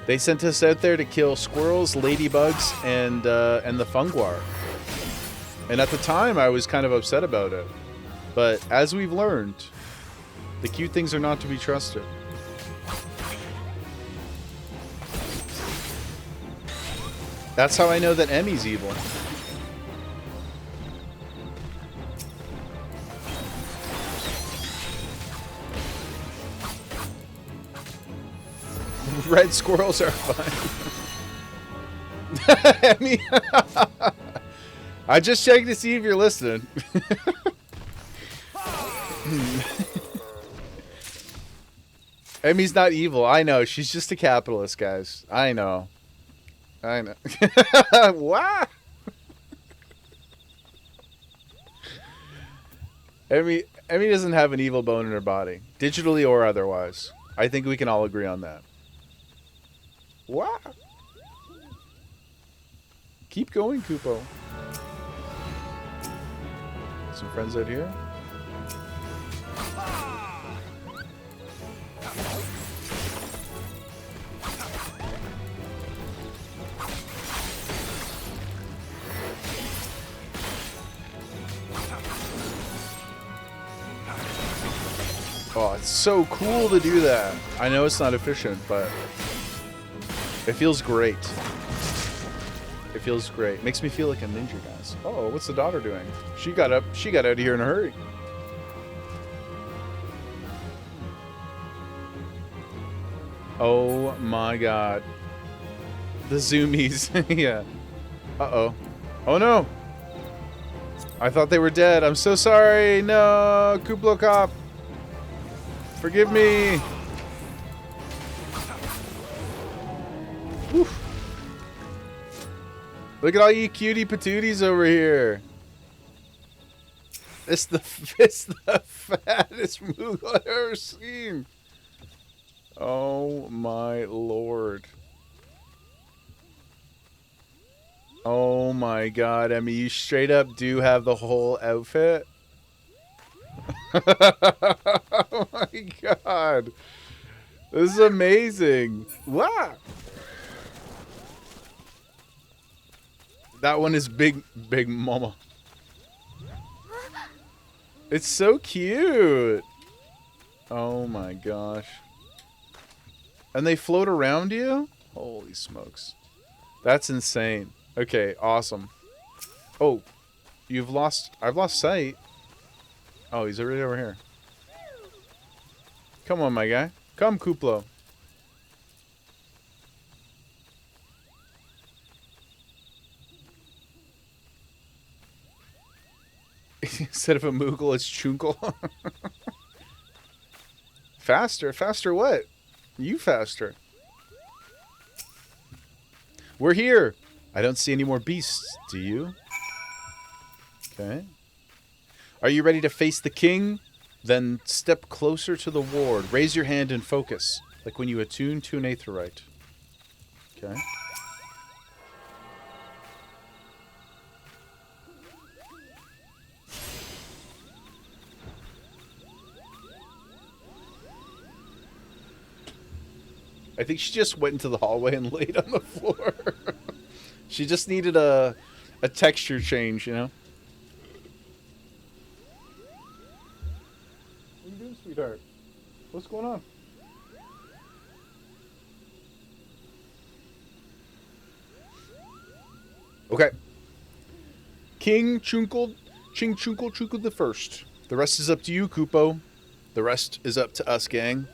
Speaker 1: They sent us out there to kill squirrels, ladybugs, and the funguar. And at the time, I was kind of upset about it. But as we've learned, the cute things are not to be trusted. That's how I know that Emmy's evil. Red squirrels are fun. Emmy, I just checked to see if you're listening. Emmy's not evil. I know. She's just a capitalist, guys. I know. What? Emmy doesn't have an evil bone in her body, digitally or otherwise. I think we can all agree on that. What? Keep going, Kupo. Some friends out here. Oh, it's so cool to do that. I know it's not efficient, but it feels great. It feels great. Makes me feel like a ninja, guys. Oh, what's the daughter doing? She got out of here in a hurry. Oh my god. The zoomies. Yeah. Uh-oh. Oh no! I thought they were dead. I'm so sorry. No, Kuplo Cop. Forgive me. Whew. Look at all you cutie patooties over here. It's the fattest Moogle I've ever seen. Oh my lord. Oh my god, Emmy, you straight up do have the whole outfit? Oh my god. This is amazing. Wow. That one is big mama. It's so cute. Oh my gosh. And they float around you? Holy smokes. That's insane. Okay, awesome. Oh, I've lost sight. Oh, he's already over here. Come on, my guy. Come, Kuplo. Instead of a Moogle, it's Chunkle. Faster? Faster what? You faster. We're here. I don't see any more beasts, do you? Okay. Are you ready to face the king? Then step closer to the ward. Raise your hand and focus, like when you attune to an aetheryte. Okay. I think she just went into the hallway and laid on the floor. She just needed a texture change, you know? What are you doing, sweetheart? What's going on? Okay. King Chunkle, Ching Chunkle Chunkle the First. The rest is up to you, Kupo. The rest is up to us, gang.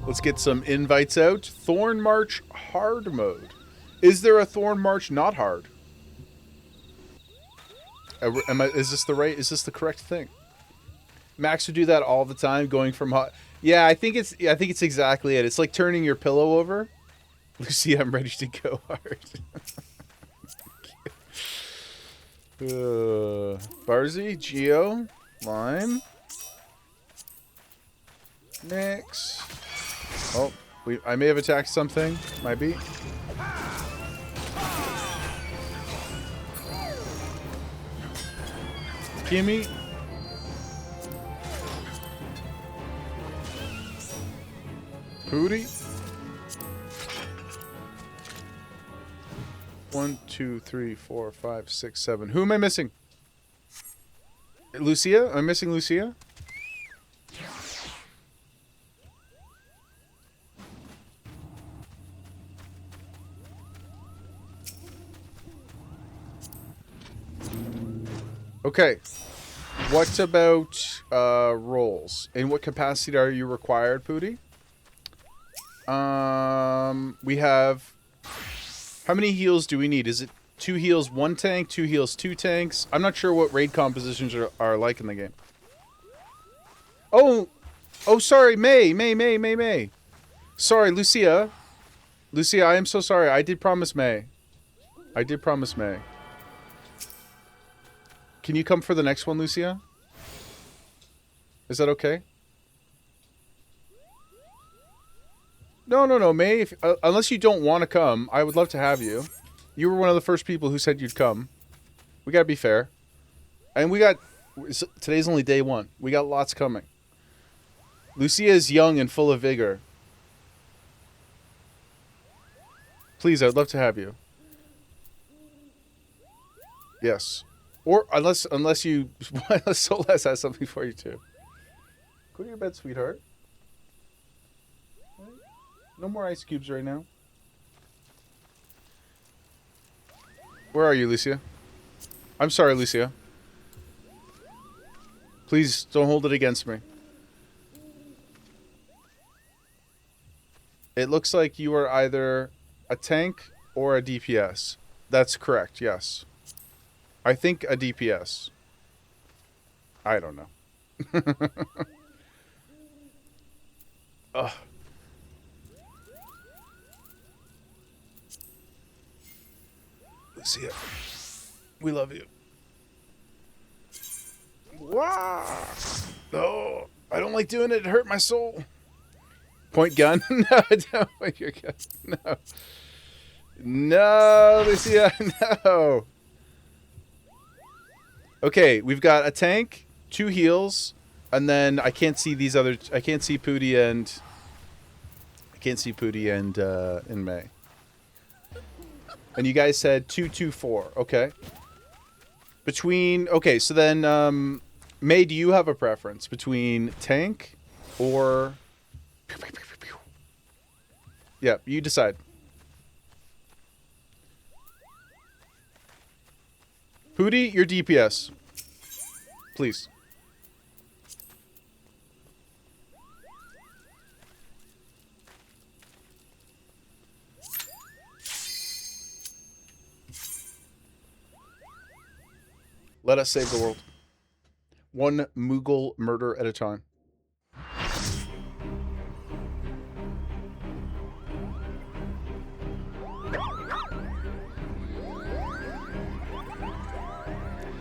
Speaker 1: Let's get some invites out. Thorn March hard mode. Is there a Thorn March not hard? Is this the correct thing? Max would do that all the time, going from hot. Yeah, I think it's exactly it. It's like turning your pillow over. Lucy, I'm ready to go hard. Barzy, Geo, Lime. Next. Oh, I may have attacked something. Might be. Gimme. Pooty. 1, 2, 3, 4, 5, 6, 7. Who am I missing? Lucia? Am I missing Lucia? Okay. What about roles? In what capacity are you required, Pooty? We have... How many heals do we need? Is it 2 heals, 1 tank, 2 heals, 2 tanks? I'm not sure what raid compositions are like in the game. Oh, sorry, May. Sorry, Lucia. Lucia, I am so sorry. I did promise May. Can you come for the next one, Lucia? Is that okay? No, May. Unless you don't want to come, I would love to have you. You were one of the first people who said you'd come. We gotta be fair. And today's only day 1. We got lots coming. Lucia is young and full of vigor. Please, I'd love to have you. Yes. Or unless Solas has something for you too. Go to your bed, sweetheart. No more ice cubes right now. Where are you, Lucia? I'm sorry, Lucia. Please don't hold it against me. It looks like you are either a tank or a DPS. That's correct, yes. I think a DPS. I don't know. Ugh. Lucia, we love you. Wow. No, I don't like doing it. It hurt my soul. Point gun? No, don't point your gun. No. No, Lucia, no. Okay, we've got a tank, 2 heals, and then I can't see these other. I can't see Pooty and in May. And you guys said 2, 2, 4. Okay. Okay, so then May, do you have a preference between tank or? Yeah, you decide. Pooty, your DPS. Please. Let us save the world. One Moogle murder at a time.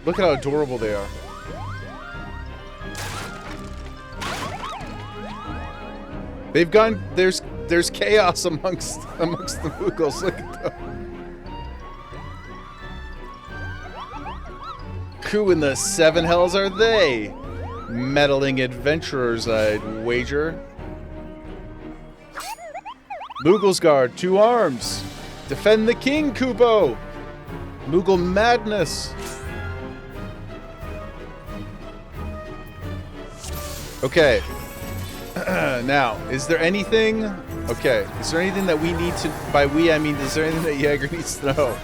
Speaker 1: Look at how adorable they are. They've gone. There's chaos amongst the Moogles. Look at them. Who in the seven hells are they? Meddling adventurers, I'd wager. Moogle's Guard, 2 arms. Defend the king, Kupo. Moogle madness. Okay. Now, is there anything... Okay, is there anything that we need to... By we, I mean, is there anything that Jaeger needs to know?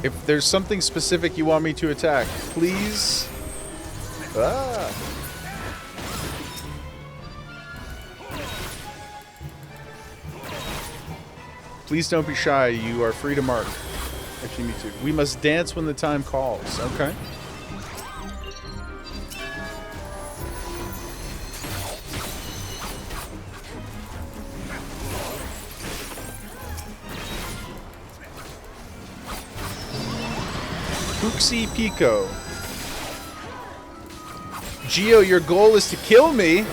Speaker 1: If there's something specific you want me to attack, please... Ah... Please don't be shy. You are free to mark if you need to. We must dance when the time calls. Okay. Pooksy Pico. Geo, your goal is to kill me.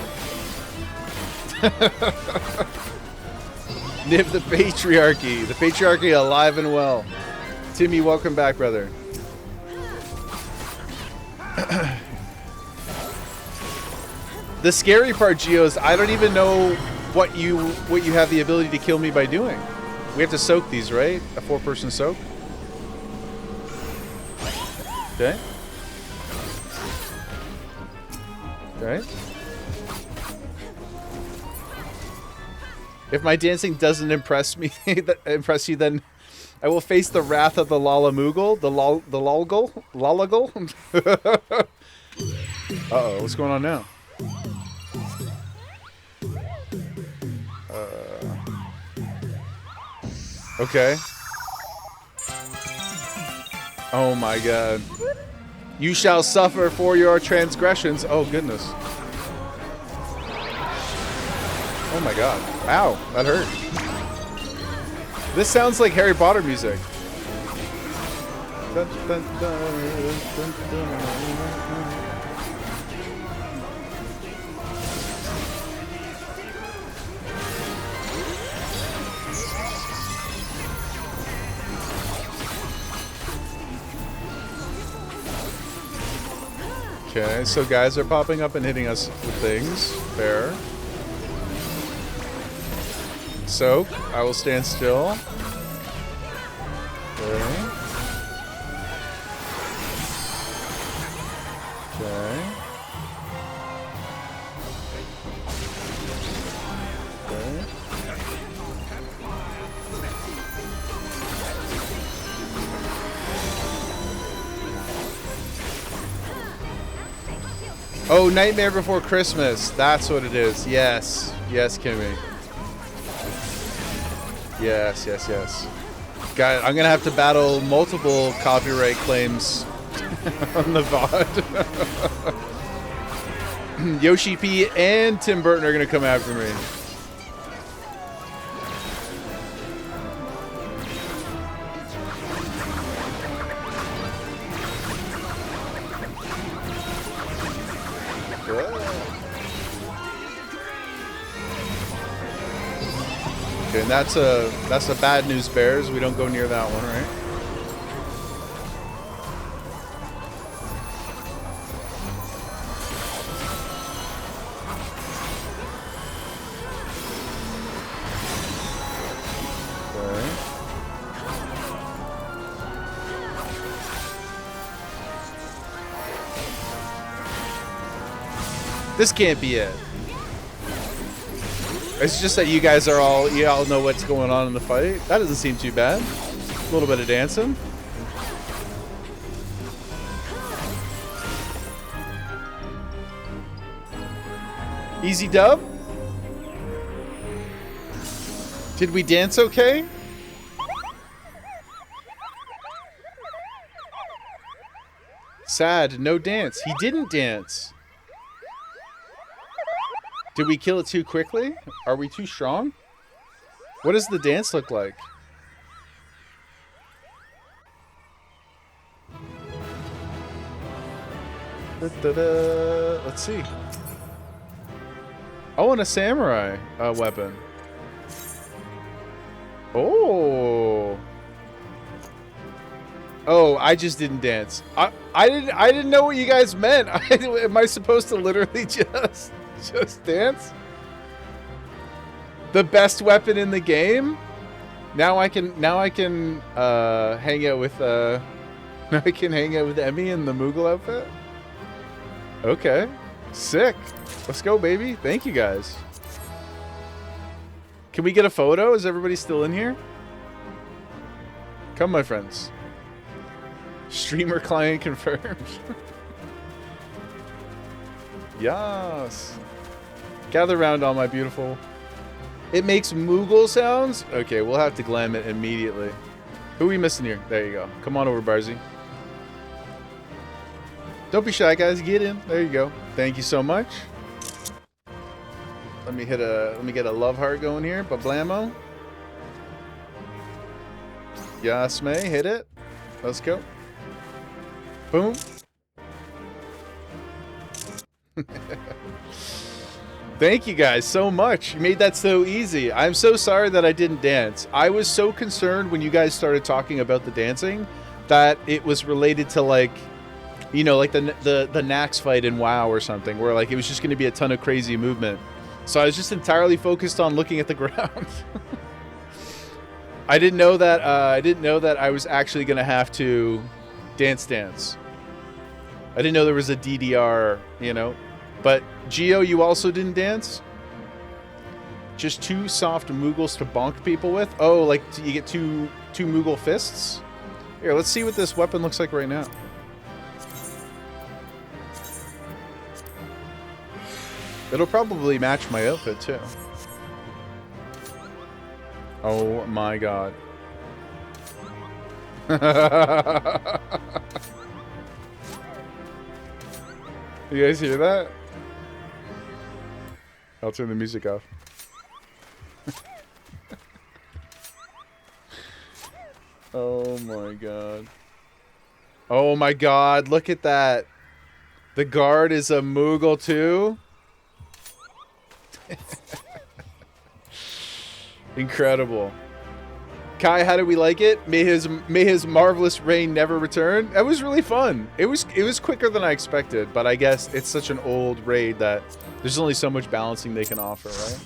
Speaker 1: Nib the patriarchy. The patriarchy alive and well. Timmy, welcome back, brother. The scary part, Geo, is I don't even know what you have the ability to kill me by doing. We have to soak these, right? A 4-person soak. Okay. Okay. If my dancing doesn't impress me, impress you, then I will face the wrath of the Lala Moogle, the Lalagle. Uh-oh, what's going on now? Okay. Oh my god. You shall suffer for your transgressions. Oh goodness. Oh my god. Ow, that hurt. This sounds like Harry Potter music. Dun, dun, dun, dun, dun. Okay, so guys are popping up and hitting us with things. Fair. Soak. I will stand still. Okay. Okay. Okay. Oh, Nightmare Before Christmas. That's what it is. Yes. Yes, Kimmy. Yes, yes, yes. God, I'm gonna have to battle multiple copyright claims on the VOD. Yoshi P and Tim Burton are gonna come after me. Okay, and that's a bad news bears. We don't go near that one, right? Okay. This can't be it. It's just that you guys are all know what's going on in the fight. That doesn't seem too bad. A little bit of dancing. Easy dub? Did we dance okay? Sad, no dance. He didn't dance. Did we kill it too quickly? Are we too strong? What does the dance look like? Let's see. Oh, and a samurai weapon. Oh. Oh, I just didn't dance. I didn't know what you guys meant. Am I supposed to literally just dance? The best weapon in the game? Now I can hang out with now I can hang out with Emmy in the Moogle outfit? Okay. Sick. Let's go, baby. Thank you guys. Can we get a photo? Is everybody still in here? Come, my friends. Streamer client confirmed. Yes. Gather round, all my beautiful. It makes Moogle sounds? Okay, we'll have to glam it immediately. Who are we missing here? There you go. Come on over, Barzy. Don't be shy, guys. Get in. There you go. Thank you so much. Let me get a love heart going here. Bablamo. Yes, May. Hit it. Let's go. Boom. Thank you guys so much. You made that so easy. I'm so sorry that I didn't dance. I was so concerned when you guys started talking about the dancing that it was related to, like, you know, like the Nax fight in WoW or something, where like it was just going to be a ton of crazy movement. So I was just entirely focused on looking at the ground. I didn't know that I was actually going to have to dance. I didn't know there was a DDR, you know. But Geo, you also didn't dance? Just two soft Moogles to bonk people with? Oh, like you get two Moogle fists? Here, let's see what this weapon looks like right now. It'll probably match my outfit too. Oh my god. You guys hear that? I'll turn the music off. Oh my god. Oh my god, look at that. The guard is a Moogle too? Incredible. Kai, how did we like it? May his marvelous reign never return. That was really fun. It was quicker than I expected, but I guess it's such an old raid that there's only so much balancing they can offer, right?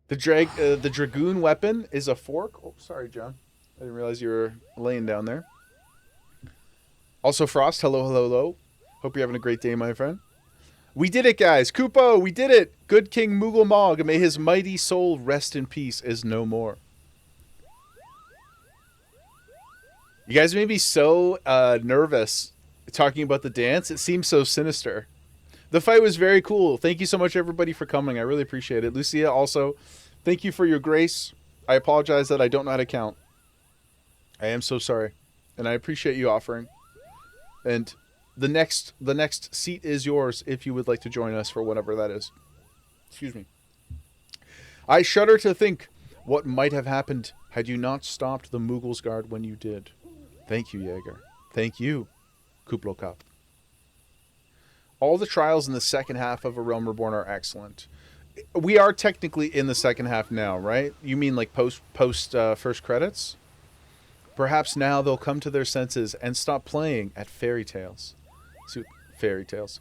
Speaker 1: The dragoon weapon is a fork. Oh, sorry, John. I didn't realize you were laying down there. Also, Frost, hello. Hope you're having a great day, my friend. We did it, guys. Kupo, we did it. Good King Moogle Mog, and may his mighty soul rest in peace, is no more. You guys made me so nervous talking about the dance. It seems so sinister. The fight was very cool. Thank you so much, everybody, for coming. I really appreciate it. Lucia, also, thank you for your grace. I apologize that I don't know how to count. I am so sorry. And I appreciate you offering. And the next seat is yours if you would like to join us for whatever that is. Excuse me. I shudder to think what might have happened had you not stopped the Moogle's Guard when you did. Thank you, Jaeger. Thank you, Kuplokap. All the trials in the second half of A Realm Reborn are excellent. We are technically in the second half now, right? You mean like post first credits? Perhaps now they'll come to their senses and stop playing at fairy tales. Fairy tales.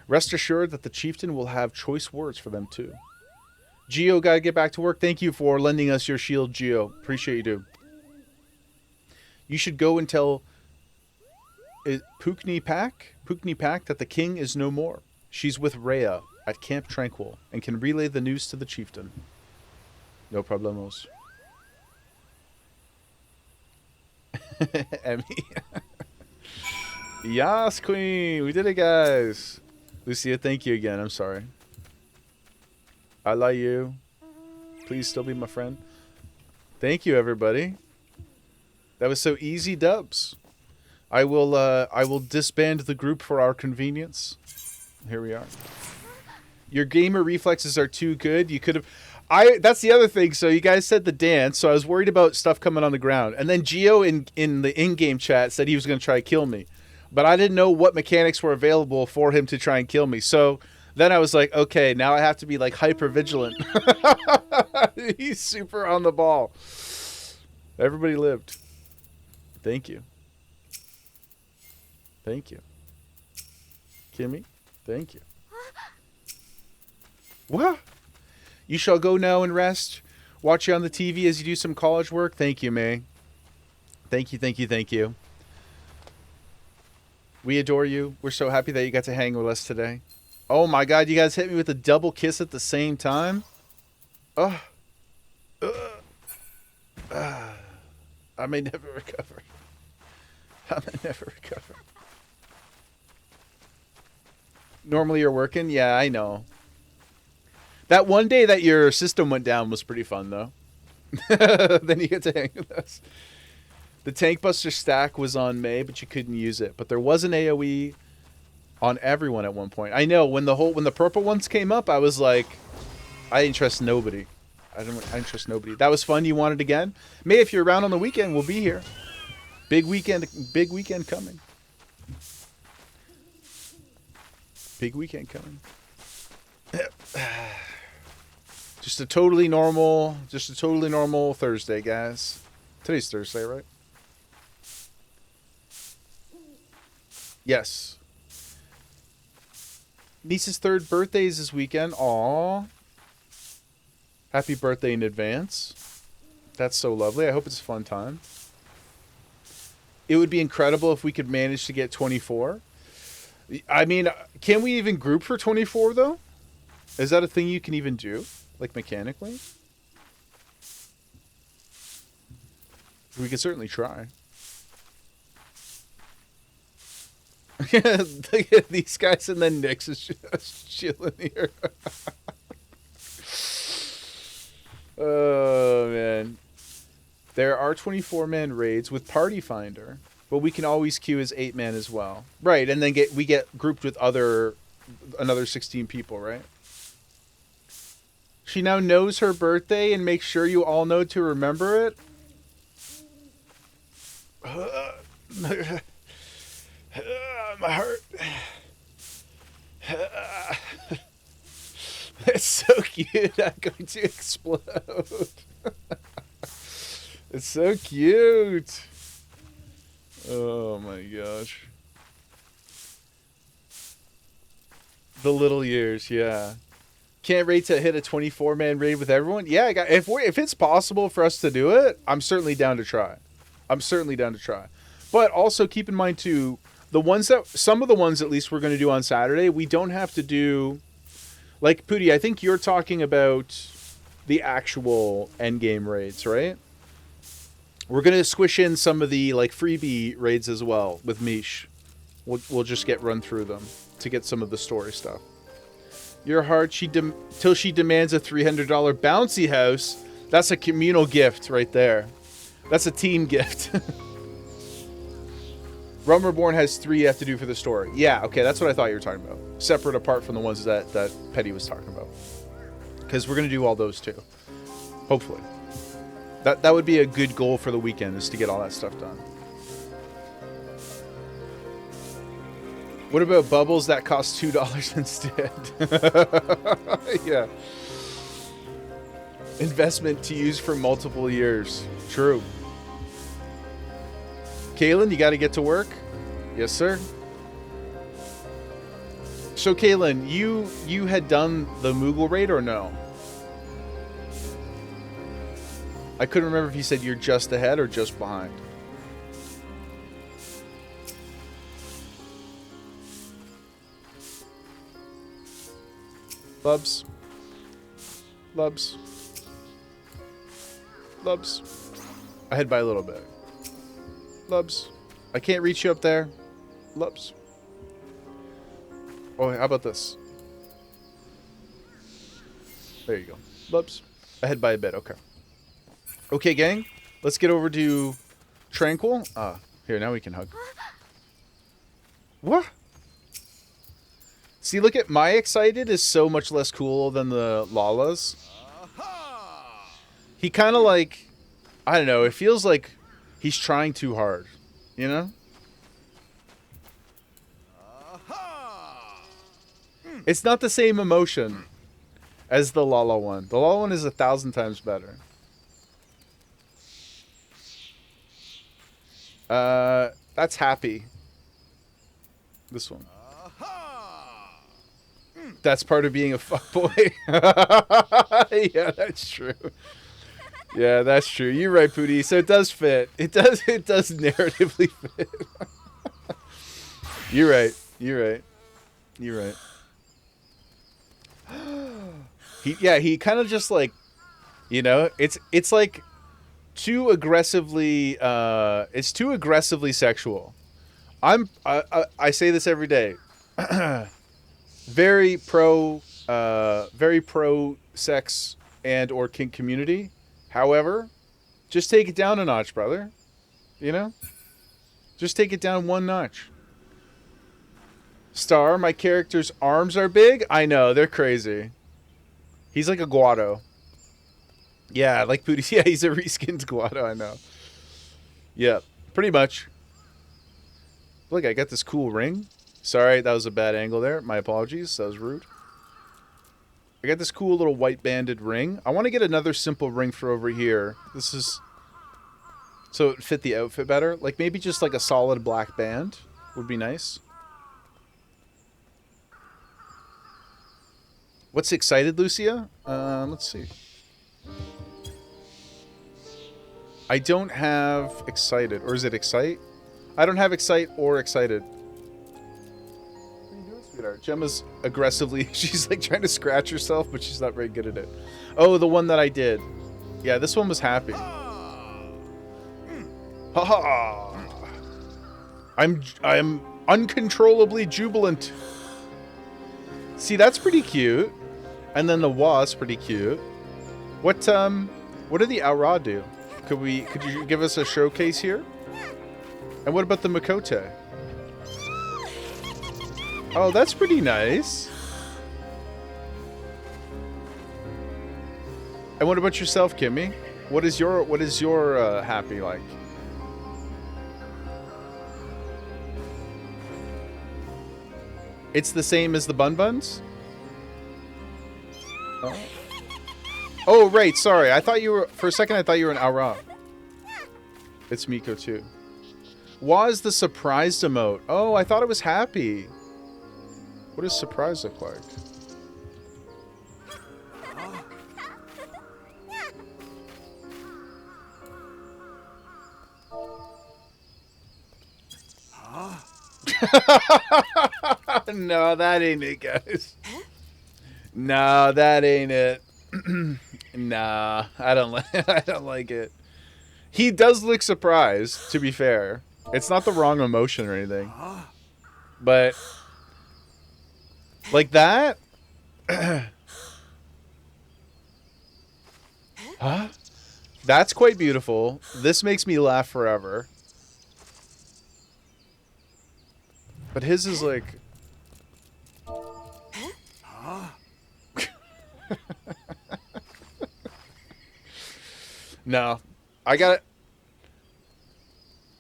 Speaker 1: Rest assured that the chieftain will have choice words for them too. Geo, gotta get back to work. Thank you for lending us your shield, Geo. Appreciate you, dude. You should go and tell Pukni Pak that the king is no more. She's with Rhea at Camp Tranquil and can relay the news to the chieftain. No problemos. Emmy. Yas, queen. We did it, guys. Lucia, thank you again. I'm sorry. I love you. Please still be my friend. Thank you, everybody. That was so easy, Dubs. I will disband the group for our convenience. Here we are. Your gamer reflexes are too good. You could have... That's the other thing. So you guys said the dance, so I was worried about stuff coming on the ground. And then Geo in the in-game chat said he was going to try to kill me. But I didn't know what mechanics were available for him to try and kill me. So then I was like, okay, now I have to be like hyper vigilant. He's super on the ball. Everybody lived. Thank you. Thank you. Kimmy, thank you. What? You shall go now and rest. Watch you on the TV as you do some college work. Thank you, May. Thank you, thank you, thank you. We adore you. We're so happy that you got to hang with us today. Oh my God, you guys hit me with a double kiss at the same time. Oh. I may never recover. I may never recover. Normally you're working? Yeah, I know. That one day that your system went down was pretty fun, though. Then you get to hang with us. The Tank Buster stack was on May, but you couldn't use it. But there was an AoE on everyone at one point. I know, when the purple ones came up, I was like, I didn't trust nobody. I didn't trust nobody. That was fun. You want it again? May, if you're around on the weekend, we'll be here. Big weekend coming. Big weekend coming. Just a totally normal Thursday, guys. Today's Thursday, right? Yes. Niece's 3rd birthday is this weekend. Aww. Happy birthday in advance. That's so lovely. I hope it's a fun time. It would be incredible if we could manage to get 24. I mean, can we even group for 24, though? Is that a thing you can even do? Like, mechanically? We could certainly try. Look at these guys, and then Nyx is just chilling here. Oh, man. There are 24-man raids with Party Finder, but we can always queue as 8-man as well. Right, and then we get grouped with another 16 people, right? She now knows her birthday and makes sure you all know to remember it. My heart. That's so cute. I'm going to explode. It's so cute. Oh my gosh. The little years, yeah. Can't wait to hit a 24-man raid with everyone. Yeah, if it's possible for us to do it, I'm certainly down to try. But also keep in mind too, some of the ones at least we're going to do on Saturday, we don't have to do, like Pooty, I think you're talking about the actual endgame raids, right? We're going to squish in some of the like freebie raids as well with Mish. We'll just run through them to get some of the story stuff. Your heart, till she demands a $300 bouncy house. That's a communal gift right there. That's a team gift. Reborn has 3 you have to do for the story. Yeah, okay, that's what I thought you were talking about. Separate apart from the ones that Petty was talking about. Because we're going to do all those too. Hopefully. That would be a good goal for the weekend, is to get all that stuff done. What about bubbles that cost $2 instead? Yeah. Investment to use for multiple years. True. Kaylin, you got to get to work? Yes, sir. So, Kaylin, you had done the Moogle raid or no? I couldn't remember if you said you're just ahead or just behind. Lubs. Ahead by a little bit. Lubs. I can't reach you up there. Lubs. Oh, how about this? There you go. Whoops. Ahead by a bit. Okay. Okay, gang. Let's get over to Tranquil. Here, now we can hug. What? See, look at my excited is so much less cool than the Lala's. He kind of like, I don't know, it feels like he's trying too hard, you know? It's not the same emotion as the Lala one. The Lala one is 1,000 times better. That's happy. This one. That's part of being a fuckboy. Yeah, that's true. Yeah, that's true. You're right, Pootie. So it does fit. It does narratively fit. You're right. You're right. You're right. He kind of just like, you know, it's like too aggressively it's too aggressively sexual. I say this every day. very pro sex and or kink community. However, just take it down a notch, brother. You know? Just take it down one notch. Star, my character's arms are big? I know, they're crazy. He's like a Guado. Yeah, like Pootie. Yeah, he's a reskinned Guado, I know. Yeah, pretty much. Look, I got this cool ring. Sorry, that was a bad angle there. My apologies. That was rude. I got this cool little white banded ring. I want to get another simple ring for over here. This is... so it fit the outfit better. Like, maybe just like a solid black band would be nice. What's excited, Lucia? Let's see. I don't have excited. Or is it excite? I don't have excite or excited. What are you doing, sweetheart? Gemma's aggressively... she's like trying to scratch herself, but she's not very good at it. Oh, the one that I did. Yeah, this one was happy. Haha! I'm uncontrollably jubilant. See, that's pretty cute. And then the wa's pretty cute. What did the Aura do? Could you give us a showcase here? And what about the Makote? Oh, that's pretty nice. And what about yourself, Kimmy? What is your happy like? It's the same as the Bun Buns? Oh. Oh, right, sorry. I thought you were... for a second, I thought you were an Aura. It's Miko, too. Was the surprised emote? Oh, I thought it was happy. What does surprise look like? No, that ain't it, guys. No, that ain't it. Nah, I don't like it. He does look surprised, to be fair. It's not the wrong emotion or anything. But like that? Huh? That's quite beautiful. This makes me laugh forever. But his is like... No. I got it.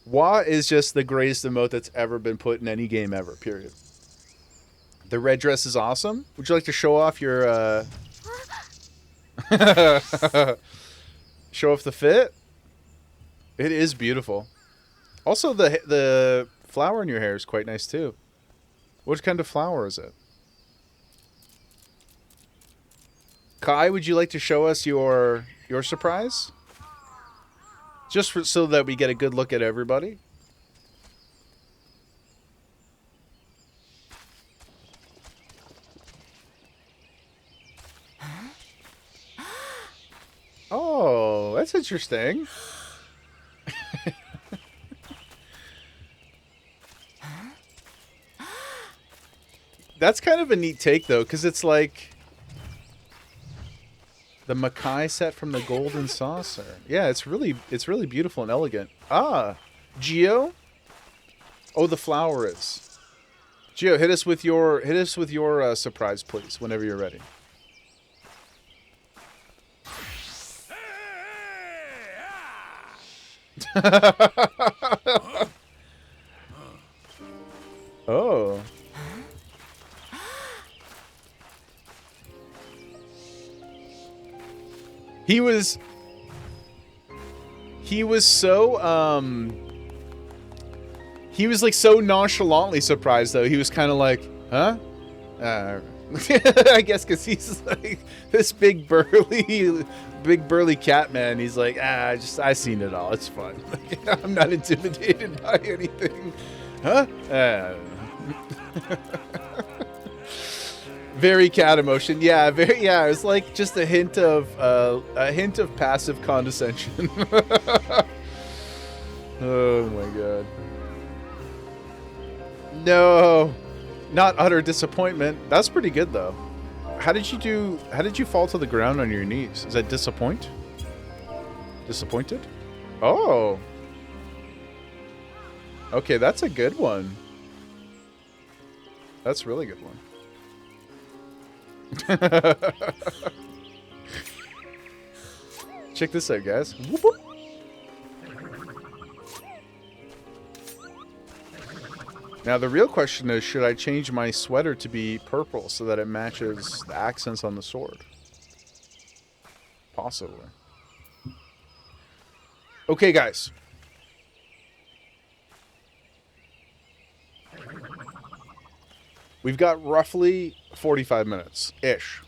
Speaker 1: Wa is just the greatest emote that's ever been put in any game ever, period. The red dress is awesome. Would you like to show off your... show off the fit? It is beautiful. Also, the flower in your hair is quite nice, too. What kind of flower is it? Kai, would you like to show us your surprise? Just so that we get a good look at everybody. Oh, that's interesting. That's kind of a neat take, though, because it's like the Mackay set from the Golden Saucer. Yeah, it's really beautiful and elegant. Ah, Geo. Oh, the flower is. Geo, hit us with your surprise, please, whenever you're ready. Oh. He was so he was like so nonchalantly surprised though. He was kind of like, huh? I guess because he's like this big burly cat man. He's like, I seen it all. It's fun. I'm not intimidated by anything. Huh? Very cat emotion. Yeah, yeah. It's like just a hint of passive condescension. Oh my god. No, not utter disappointment. That's pretty good though. How did you fall to the ground on your knees? Is that disappoint? Disappointed? Oh. Okay, that's a good one. That's a really good one. Check this out, guys. Whoop, whoop. Now the real question is, should I change my sweater to be purple so that it matches the accents on the sword? Possibly. Okay, guys. We've got roughly 45 minutes-ish.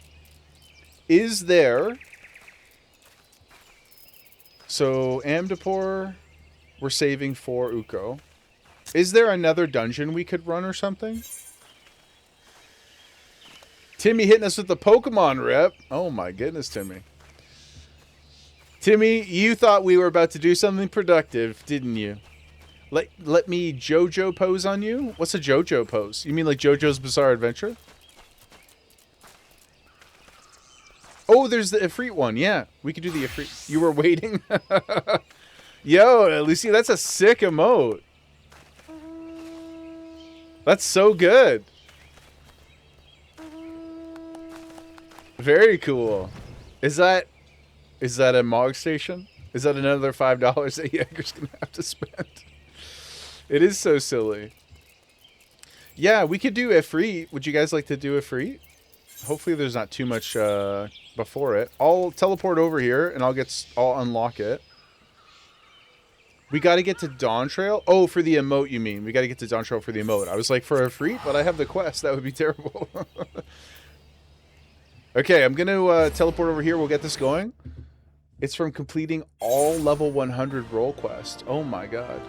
Speaker 1: Is there... So, Amdapur, we're saving for Uko. Is there another dungeon we could run or something? Timmy hitting us with the Pokemon rep. Oh my goodness, Timmy. Timmy, you thought we were about to do something productive, didn't you? Let me JoJo pose on you? What's a JoJo pose? You mean like JoJo's Bizarre Adventure? Oh, there's the Ifrit one. Yeah, we could do the Ifrit. You were waiting? Yo, Lucy, that's a sick emote. That's so good. Very cool. Is that a Mog station? Is that another $5 that Jaeger's gonna have to spend? It is so silly. Yeah, we could do Ifrit. Would you guys like to do Ifrit? Hopefully there's not too much before it. I'll teleport over here and I'll unlock it. We got to get to Dawn Trail. Oh, for the emote, you mean? We got to get to Dawn Trail for the emote. I was like, for Ifrit, but I have the quest. That would be terrible. Okay, I'm going to teleport over here. We'll get this going. It's from completing all level 100 role quests. Oh my god.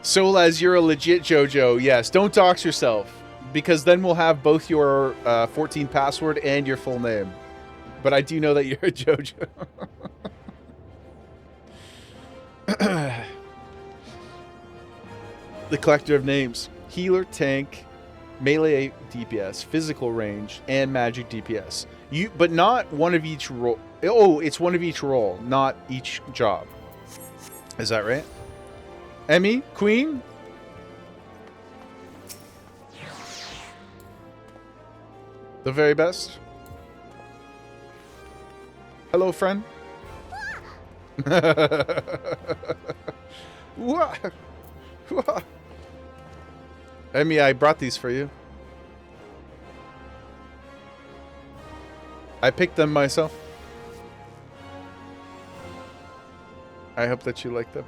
Speaker 1: Solaz, you're a legit JoJo. Yes, don't dox yourself. Because then we'll have both your 14 password and your full name. But I do know that you're a JoJo. The collector of names. Healer, tank, melee DPS, physical range, and magic DPS. But not one of each role. Oh, it's one of each role, not each job. Is that right? Emmy? Queen? The very best? Hello, friend? Emmy, I brought these for you. I picked them myself. I hope that you like them.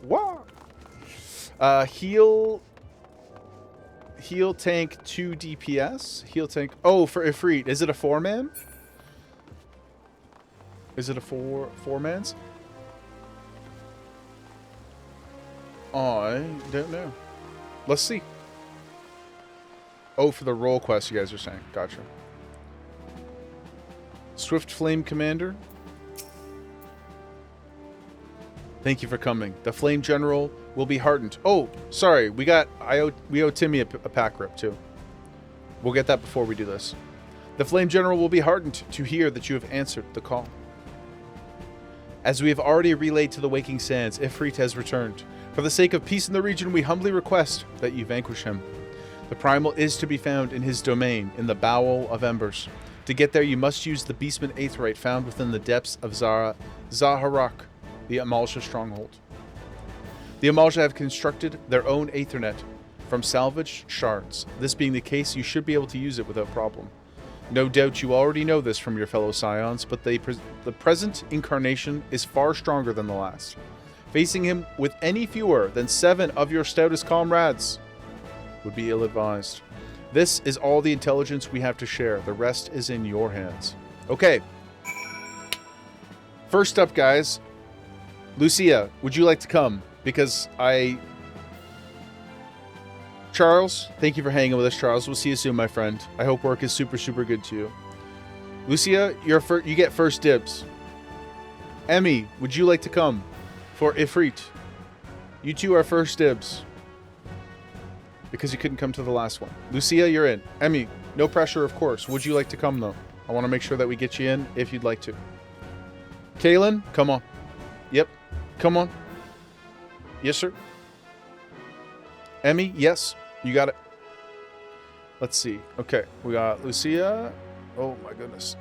Speaker 1: Wow. Heal tank 2 DPS. Heal tank. Oh, for Ifrit. Is it a 4-man? Is it a 4-mans? I don't know. Let's see. Oh, for the role quest, you guys are saying. Gotcha. Swift Flame Commander. Thank you for coming. The Flame General will be heartened. Oh, sorry. We owe Timmy a pack rip too. We'll get that before we do this. The Flame General will be heartened to hear that you have answered the call. As we have already relayed to the Waking Sands, Ifrit has returned. For the sake of peace in the region, we humbly request that you vanquish him. The Primal is to be found in his domain, in the Bowel of Embers. To get there, you must use the Beastman Aetheryte found within the depths of Zaharak, the Amalja stronghold. The Amalja have constructed their own Aethernet from salvaged shards. This being the case, you should be able to use it without problem. No doubt you already know this from your fellow Scions, but the present incarnation is far stronger than the last. Facing him with any fewer than 7 of your stoutest comrades would be ill-advised. This is all the intelligence we have to share. The rest is in your hands. Okay. First up, guys. Lucia, would you like to come? Because Charles, thank you for hanging with us, Charles. We'll see you soon, my friend. I hope work is super, super good to you. Lucia, you get first dibs. Emmy, would you like to come for Ifrit? You two are first dibs. Because you couldn't come to the last one. Lucia, you're in. Emmy, no pressure, of course. Would you like to come, though? I want to make sure that we get you in if you'd like to. Kaylin, come on. Yep. Come on. Yes, sir. Emmy, yes. You got it. Let's see. Okay, we got Lucia. Oh, my goodness.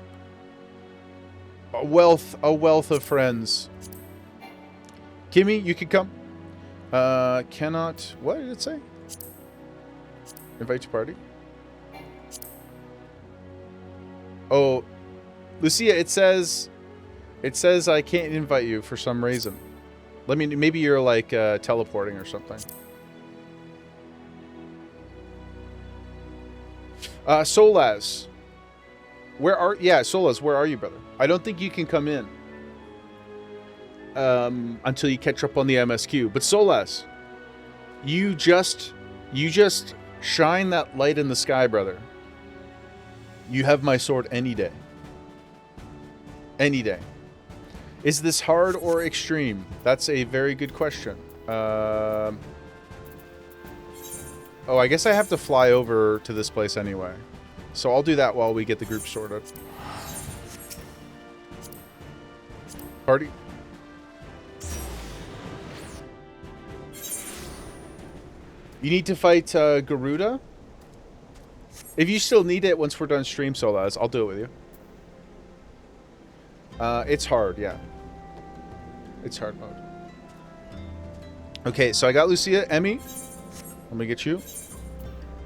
Speaker 1: A wealth of friends. Kimmy, you can come. Cannot... What did it say? Invite to party. Oh, Lucia, it says I can't invite you for some reason. Maybe you're like teleporting or something. Solaz. Solaz, where are you, brother? I don't think you can come in until you catch up on the MSQ. But Solaz, you just shine that light in the sky, brother. You have my sword any day. Any day. Is this hard or extreme? That's a very good question. Oh, I guess I have to fly over to this place anyway. So I'll do that while we get the group sorted. Party. You need to fight Garuda? If you still need it once we're done stream, Solaz, I'll do it with you. It's hard, yeah. It's hard mode. Okay, so I got Lucia, Emmy. Let me get you.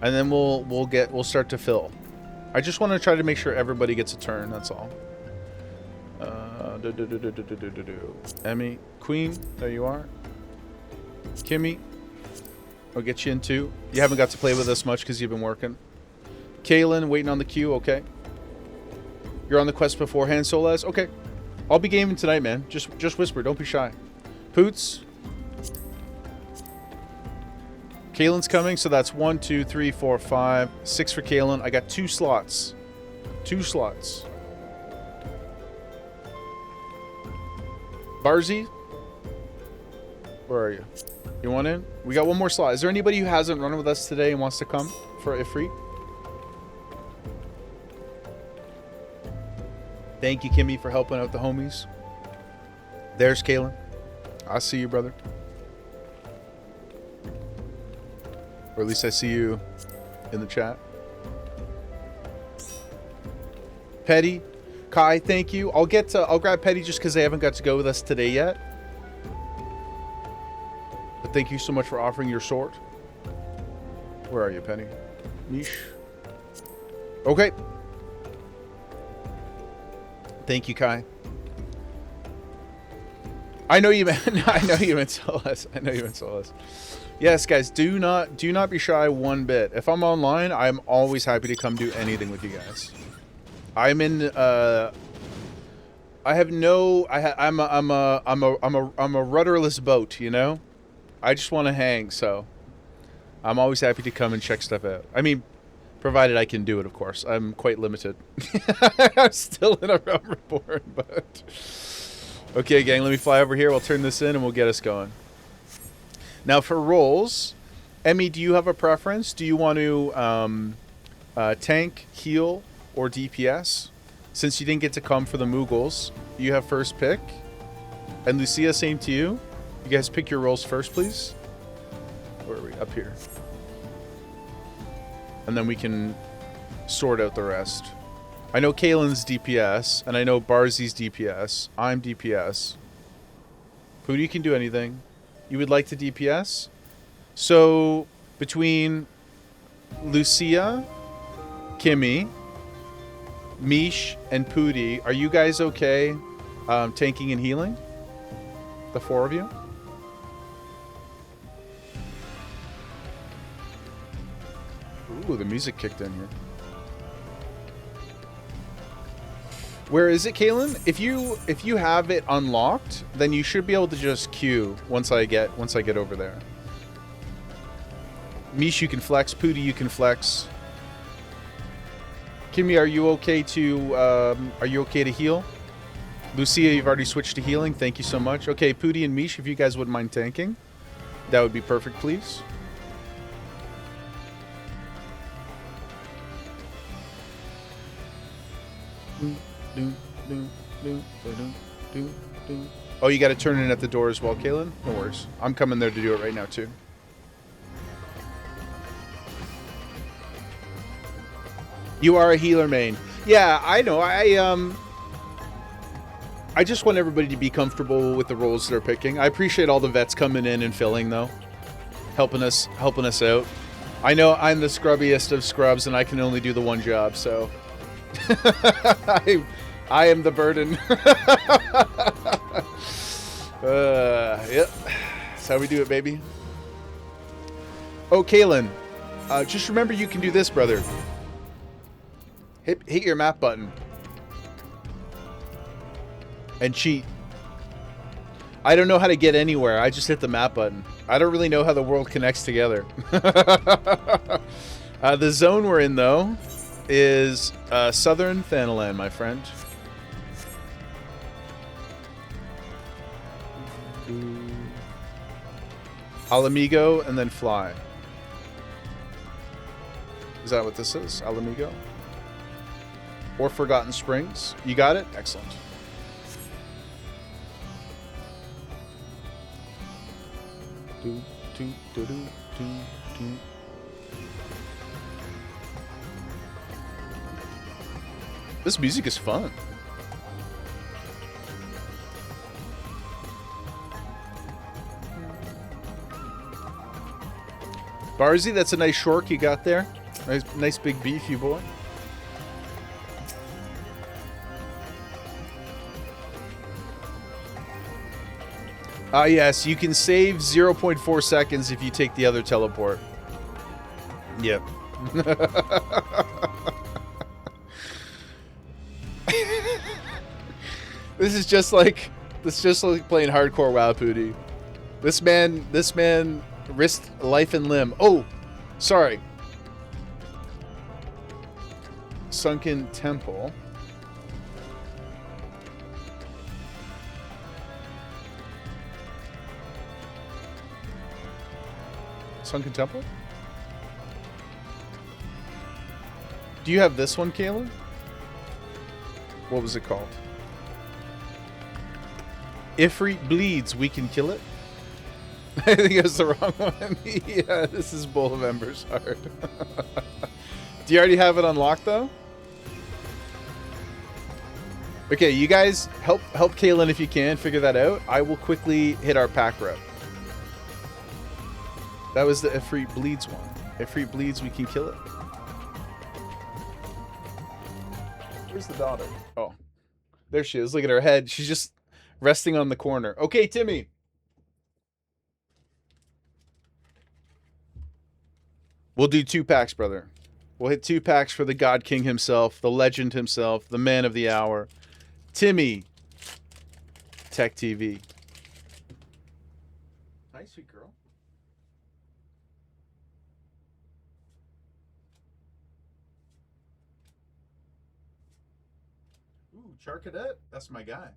Speaker 1: And then we'll start to fill. I just want to try to make sure everybody gets a turn, that's all. Emmy, Queen, there you are. Kimmy. I'll get you in too. You haven't got to play with us much because you've been working. Kaylin, waiting on the queue. Okay. You're on the quest beforehand, Solaz. Okay. I'll be gaming tonight, man. Just whisper. Don't be shy. Poots. Kaylin's coming, so that's 1, 2, 3, 4, 5, 6 for Kaylin. I got 2 slots. 2 slots. Barzy. Where are you? You want in? We got one more slot. Is there anybody who hasn't run with us today and wants to come for Ifrit? Thank you, Kimmy, for helping out the homies. There's Kaylin. I see you, brother. Or at least I see you in the chat. Petty. Kai, thank you. I'll grab Petty just because they haven't got to go with us today yet. But thank you so much for offering your sword. Where are you, Penny? Niche. Okay. Thank you, Kai. I know you meant Solaz. I know you meant Solaz. Yes, guys, do not be shy one bit. If I'm online, I'm always happy to come do anything with you guys. I'm a rudderless boat, you know? I just want to hang, so I'm always happy to come and check stuff out. I mean, provided I can do it, of course. I'm quite limited. I'm still in a Reborn, but Okay, gang, let me fly over here. We'll turn this in and we'll get us going. Now, for rolls, Emmy, do you have a preference? Do you want to tank, heal, or DPS? Since you didn't get to come for the Moogles, you have first pick. And Lucia, same to you. You guys pick your rolls first, please. Where are we? Up here. And then we can sort out the rest. I know Kaylin's DPS, and I know Barzy's DPS. I'm DPS. Pooty can do anything. You would like to DPS? So, between Lucia, Kimmy, Mish, and Pooty, are you guys okay tanking and healing? The four of you? Ooh, the music kicked in here. Where is it, Kaylin? If you have it unlocked, then you should be able to just queue once I get over there. Mish, you can flex. Pooty, you can flex. Kimmy, are you okay to heal? Lucia, you've already switched to healing. Thank you so much. Okay, Pooty and Mish, if you guys wouldn't mind tanking, that would be perfect, please. Oh, you got to turn in at the door as well, Kaylin? No worries. I'm coming there to do it right now, too. You are a healer main. Yeah, I know. I just want everybody to be comfortable with the roles they're picking. I appreciate all the vets coming in and filling, though. Helping us out. I know I'm the scrubbiest of scrubs, and I can only do the one job, so... I am the burden. Yep. That's how we do it, baby. Oh, Kaylin. Just remember you can do this, brother. Hit your map button. And cheat. I don't know how to get anywhere. I just hit the map button. I don't really know how the world connects together. The zone we're in, though, is Southern Thanalan, my friend. Alamigo and then fly. Is that what this is? Alamigo? Or Forgotten Springs? You got it? Excellent. This music is fun. Barzy, that's a nice shork you got there. Nice big beef, you boy. Yes, you can save 0.4 seconds if you take the other teleport. Yep. This is just like playing hardcore WoW Pooty. This man risked life and limb. Oh, sorry. Sunken Temple. Sunken Temple? Do you have this one, Kaylin? What was it called? Ifrit bleeds, we can kill it? I think it was the wrong one. Yeah, this is Bowl of Embers hard. Do you already have it unlocked, though? Okay, you guys help Kaylin if you can figure that out. I will quickly hit our pack rep. That was the Ifrit bleeds one. Ifrit bleeds, we can kill it. Where's the daughter? Oh, there she is. Look at her head. She's just resting on the corner. Okay, Timmy. We'll do 2 packs, brother. We'll hit 2 packs for the God King himself, the legend himself, the man of the hour. Timmy. Tech TV. Hi, sweet girl. Ooh, Char Cadet. That's my guy.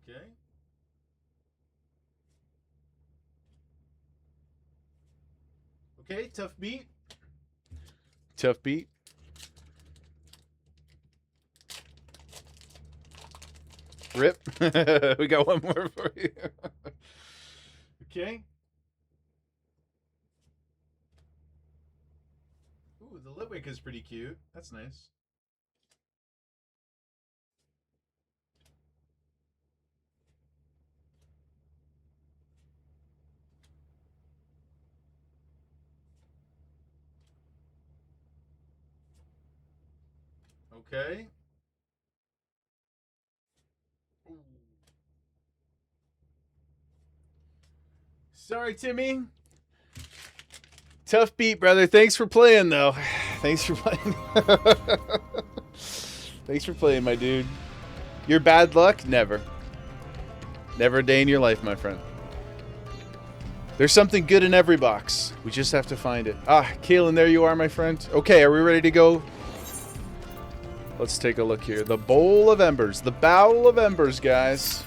Speaker 1: Okay. Okay, tough beat. Tough beat. Rip. We got one more for you. Okay. Ooh, the Litwick is pretty cute. That's nice. Okay. Ooh. Sorry, Timmy. Tough beat, brother. Thanks for playing, though. Thanks for playing. Thanks for playing, my dude. Your bad luck? Never. Never a day in your life, my friend. There's something good in every box. We just have to find it. Ah, Kaylin, there you are, my friend. Okay, are we ready to go? Let's take a look here. The Bowl of Embers. The Battle of Embers, guys.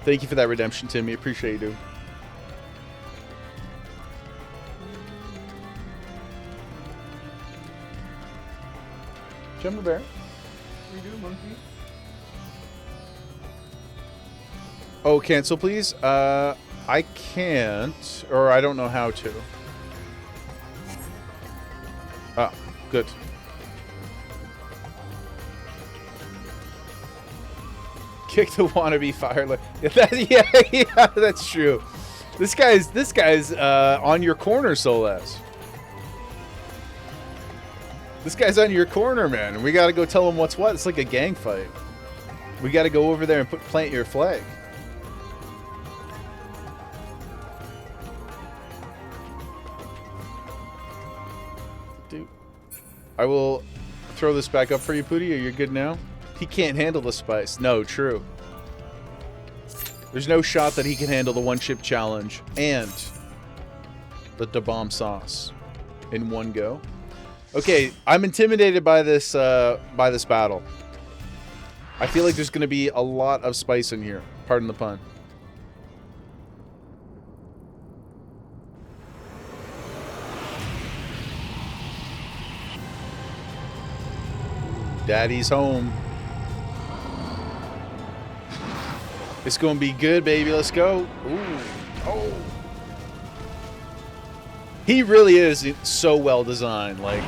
Speaker 1: Thank you for that redemption, Timmy. Appreciate you, dude. Jumbo Bear. We do, monkey. Oh, cancel, please. I can't, or I don't know how to. Ah, good. Kick the wannabe fire. Yeah, that's true. This guy's on your corner, Solaz. This guy's on your corner, man. We gotta go tell him what's what. It's like a gang fight. We gotta go over there and plant your flag. Dude, I will throw this back up for you, Pooty. Are you good now? He can't handle the spice. No, true. There's no shot that he can handle the one-chip challenge and the bomb sauce in one go. Okay, I'm intimidated by this battle. I feel like there's going to be a lot of spice in here. Pardon the pun. Daddy's home. It's going to be good, baby. Let's go. Ooh. Oh. He really is so well designed. Like,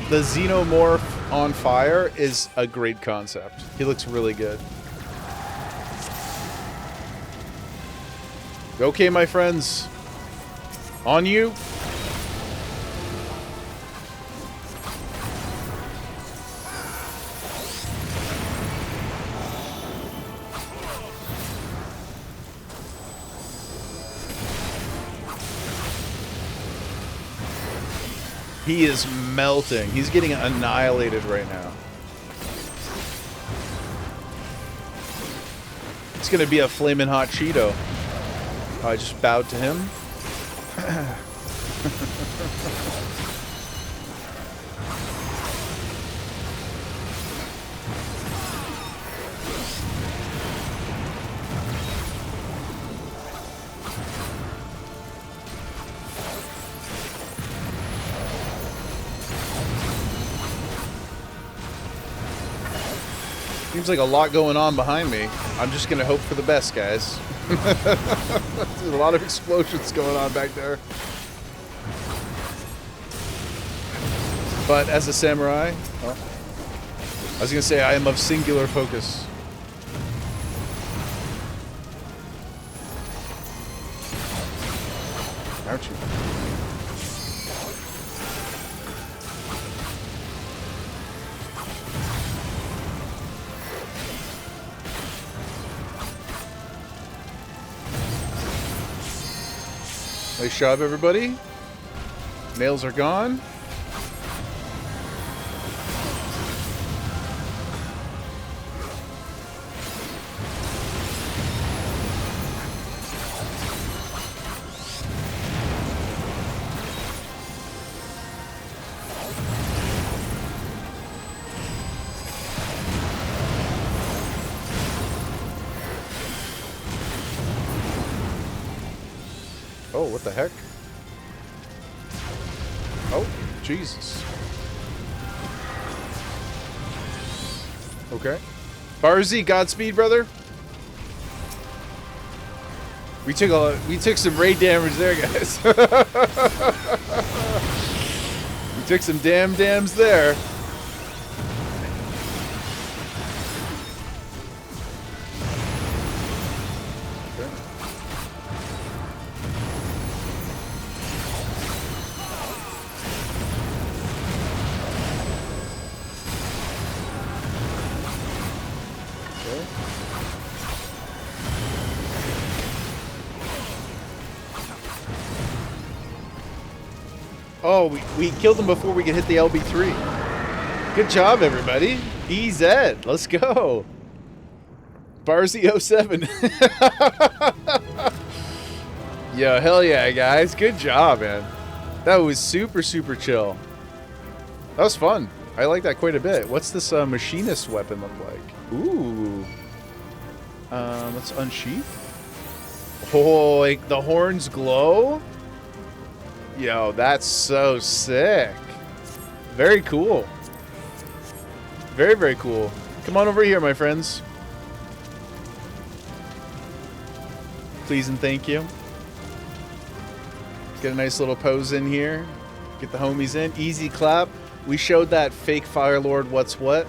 Speaker 1: the Xenomorph on fire is a great concept. He looks really good. Okay, my friends. On you. He is melting. He's getting annihilated right now. It's going to be a flaming hot Cheeto. I just bowed to him. Seems like a lot going on behind me. I'm just gonna hope for the best, guys. There's a lot of explosions going on back there. But as a samurai, oh, I was gonna say I am of singular focus. Ouchie. Nice job, everybody. Nails are gone. Oh, what the heck? Oh, Jesus. Okay. Barzy, Godspeed, brother. We took some raid damage there, guys. We took some dams there. Okay. Okay. Oh, we killed him before we could hit the LB3. Good job, everybody. EZ. Let's go. Barzy 07. Yo, hell yeah, guys. Good job, man. That was super, super chill. That was fun. I like that quite a bit. What's this machinist weapon look like? Ooh. Let's unsheath. Oh, like the horns glow? Yo, that's so sick. Very cool. Very, very cool. Come on over here, my friends. Please and thank you. Get a nice little pose in here. Get the homies in. Easy clap. We showed that fake Fire Lord what's what.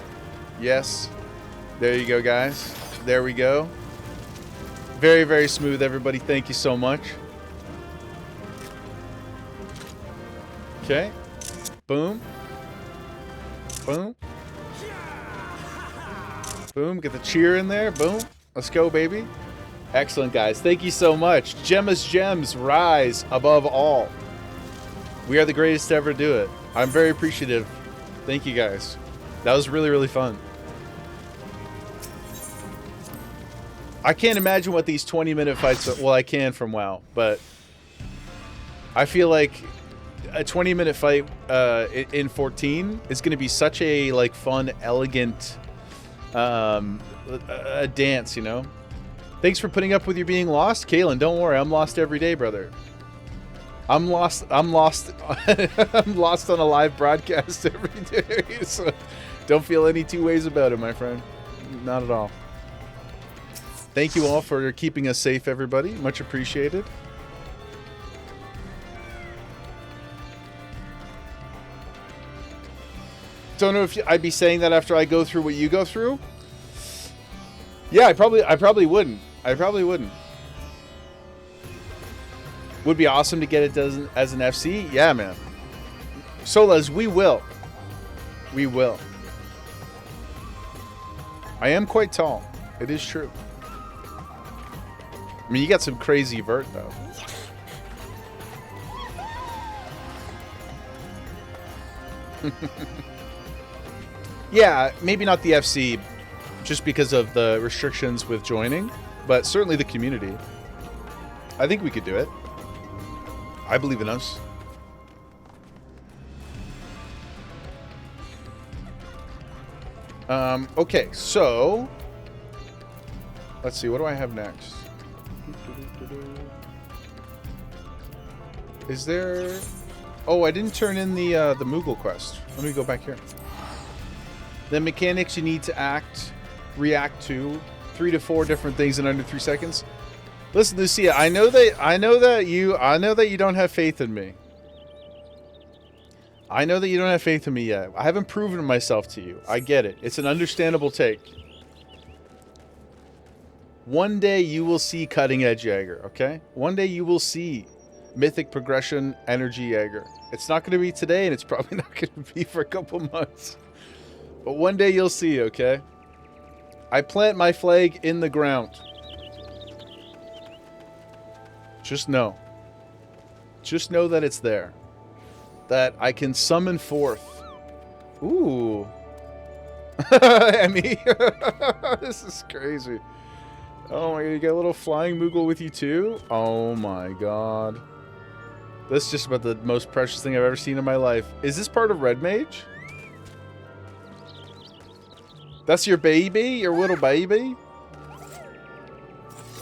Speaker 1: Yes. There you go, guys. There we go. Very, very smooth, everybody. Thank you so much. Okay. Boom. Boom. Boom. Get the cheer in there. Boom. Let's go, baby. Excellent, guys. Thank you so much. Gemma's Gems rise above all. We are the greatest to ever do it. I'm very appreciative. Thank you, guys. That was really, really fun. I can't imagine what these 20-minute fights are. Well, I can from WoW, but I feel like a 20-minute fight in 14 is going to be such a like fun, elegant a dance, you know? Thanks for putting up with your being lost, Kalen. Don't worry, I'm lost every day, brother. I'm lost. I'm lost on a live broadcast every day. So don't feel any two ways about it, my friend. Not at all. Thank you all for keeping us safe, everybody. Much appreciated. Don't know if I'd be saying that after I go through what you go through. Yeah, I probably wouldn't. I probably wouldn't. Would be awesome to get it as an FC. Yeah, man. Solas, we will. We will. I am quite tall. It is true. I mean, you got some crazy vert, though. Yeah, maybe not the FC, just because of the restrictions with joining, but certainly the community. I think we could do it. I believe in us. Okay, so let's see. What do I have next? Is there? Oh, I didn't turn in the Moogle quest. Let me go back here. The mechanics you need to react to 3 to 4 different things in under 3 seconds. Listen, Lucia, I know that you don't have faith in me. I know that you don't have faith in me yet. I haven't proven myself to you. I get it. It's an understandable take. One day you will see cutting edge Jaeger, okay? One day you will see mythic progression energy Jaeger. It's not going to be today, and it's probably not going to be for a couple months. But one day you'll see, okay? I plant my flag in the ground. Just know. Just know that it's there. That I can summon forth. Ooh. Emmy. This is crazy. Oh my god, you got a little flying Moogle with you too? Oh my god. That's just about the most precious thing I've ever seen in my life. Is this part of Red Mage? That's your baby? Your little baby?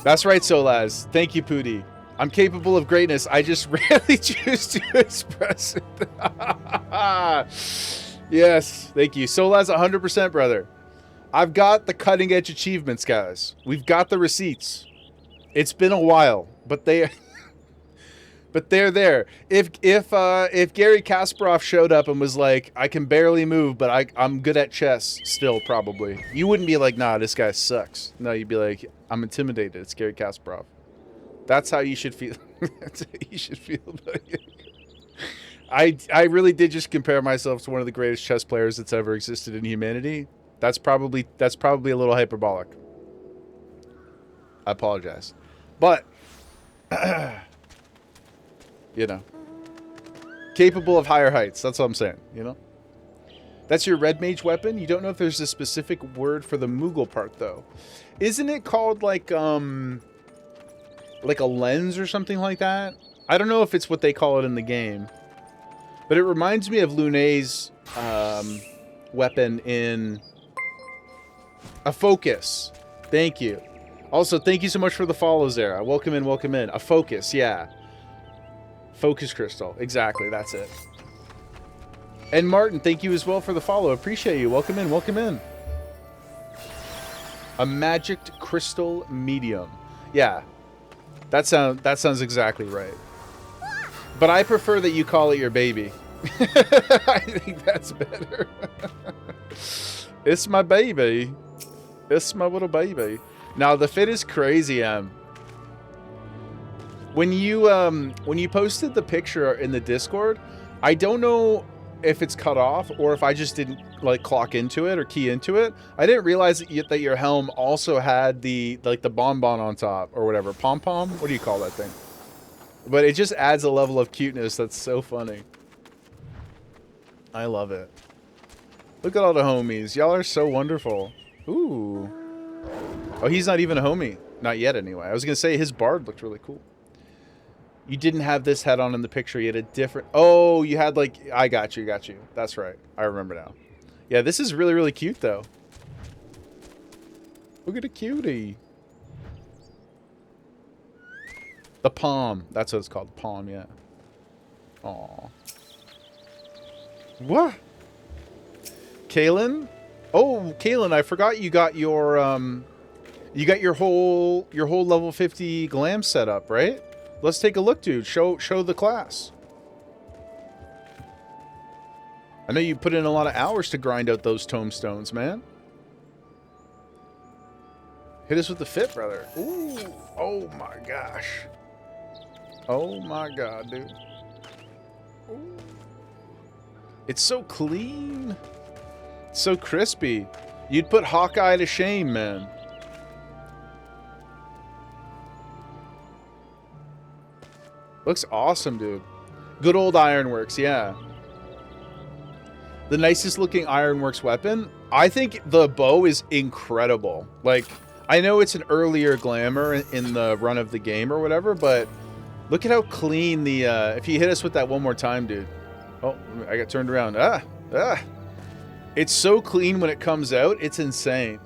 Speaker 1: That's right, Solaz. Thank you, Pooty. I'm capable of greatness. I just rarely choose to express it. Yes, thank you. Solaz 100%, brother. I've got the cutting edge achievements, guys. We've got the receipts. It's been a while, but they're there. If Gary Kasparov showed up and was like, I can barely move, but I'm good at chess still, probably. You wouldn't be like, nah, this guy sucks. No, you'd be like, I'm intimidated. It's Gary Kasparov. That's how you should feel. That's how you should feel about it. I really did just compare myself to one of the greatest chess players that's ever existed in humanity. That's probably a little hyperbolic. I apologize. But you know, capable of higher heights. That's what I'm saying, you know? That's your red mage weapon? You don't know if there's a specific word for the Moogle part, though. Isn't it called, like a lens or something like that? I don't know if it's what they call it in the game. But it reminds me of Lunay's weapon in a focus. Thank you. Also, thank you so much for the follows there. Welcome in, welcome in. A focus, yeah. Focus crystal. Exactly, that's it. And Martin, thank you as well for the follow. Appreciate you. Welcome in, welcome in. A magicked crystal medium. Yeah. That sounds exactly right. But I prefer that you call it your baby. I think that's better. It's my baby. It's my little baby. Now the fit is crazy, When you posted the picture in the Discord, I don't know if it's cut off or if I just didn't like clock into it or key into it. I didn't realize that your helm also had the bonbon on top or whatever. Pom-pom? What do you call that thing? But it just adds a level of cuteness that's so funny. I love it. Look at all the homies. Y'all are so wonderful. Ooh. Oh, he's not even a homie. Not yet, anyway. I was going to say his bard looked really cool. You didn't have this head on in the picture. You had a different... Oh, you had like... I got you. That's right. I remember now. Yeah, this is really, really cute, though. Look at a cutie. The palm. That's what it's called. The palm, yeah. Aw. What? Kaylin? Oh, Kaylin, I forgot you got your whole level 50 glam set up, right? Let's take a look, dude. Show the class. I know you put in a lot of hours to grind out those tombstones, man. Hit us with the fit, brother. Ooh. Oh my gosh. Oh my god, dude. Ooh. It's so clean. It's so crispy. You'd put Hawkeye to shame, man. Looks awesome, dude. Good old Ironworks, yeah. The nicest looking Ironworks weapon. I think the bow is incredible. Like, I know it's an earlier glamour in the run of the game or whatever, but look at how clean the... if you hit us with that one more time, dude. Oh, I got turned around. Ah. It's so clean when it comes out. It's insane.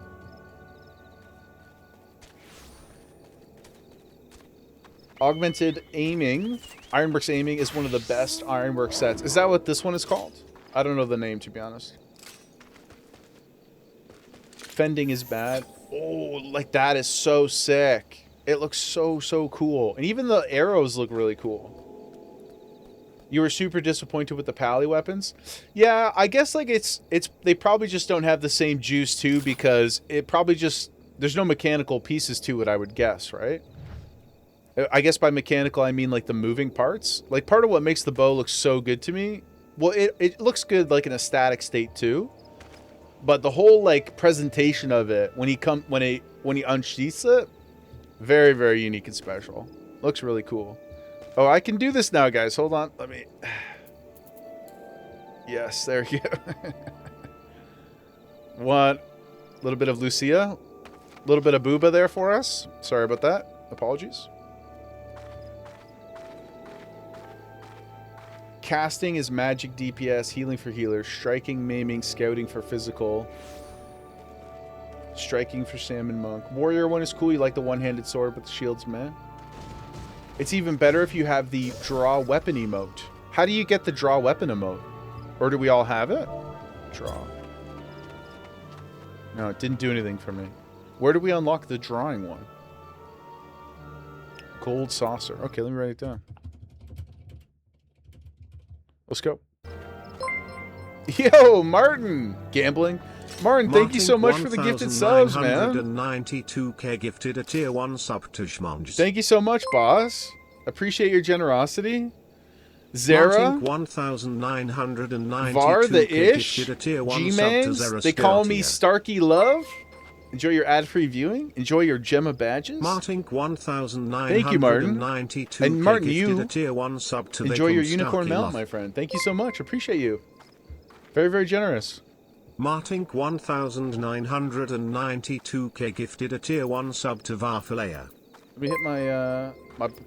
Speaker 1: Augmented aiming. Ironworks aiming is one of the best Ironworks sets. Is that what this one is called? I don't know the name, to be honest. Fending is bad. Oh, like that is so sick. It looks so cool. And even the arrows look really cool. You were super disappointed with the pally weapons? Yeah, I guess like it's they probably just don't have the same juice too, because it probably just there's no mechanical pieces to it, I would guess, right? I guess by mechanical I mean like the moving parts. Like part of what makes the bow look so good to me, well it looks good like in a static state too. But the whole like presentation of it when he unsheaths it, very, very unique and special. Looks really cool. Oh, I can do this now, guys. Hold on. Let me... Yes, there you go. Want a little bit of Lucia? A little bit of Booba there for us? Sorry about that. Apologies. Casting is magic DPS, healing for healers, striking, maiming, scouting for physical, striking for salmon monk. Warrior one is cool. You like the one-handed sword, but the shield's meh. It's even better if you have the draw weapon emote. How do you get the draw weapon emote? Or do we all have it? Draw. No, it didn't do anything for me. Where do we unlock the drawing one? Gold saucer. Okay, let me write it down. Let's go. Yo, Martin! Gambling. Martin, thank you so much for the gifted subs, man.
Speaker 7: 1,992k gifted a tier 1 sub to Schmongs.
Speaker 1: Thank you so much, boss. Appreciate your generosity. Zara.
Speaker 7: 1,992k
Speaker 1: Var the Ish.
Speaker 7: gifted a tier 1
Speaker 1: G-Mans.
Speaker 7: sub to
Speaker 1: They call me
Speaker 7: Zeraskirtia.
Speaker 1: Starkey Love. Enjoy your ad-free viewing. Enjoy your Gemma badges.
Speaker 7: Martin 1,992k
Speaker 1: Thank you, Martin. And Martin,
Speaker 7: gifted
Speaker 1: you
Speaker 7: a tier 1 sub to
Speaker 1: enjoy your
Speaker 7: Beckham
Speaker 1: unicorn
Speaker 7: Starkey
Speaker 1: mount,
Speaker 7: Love.
Speaker 1: my friend. Thank you so much. Appreciate you. Very, very generous.
Speaker 7: Martin 1,992k gifted a tier 1 sub to Varfalea.
Speaker 1: Let me hit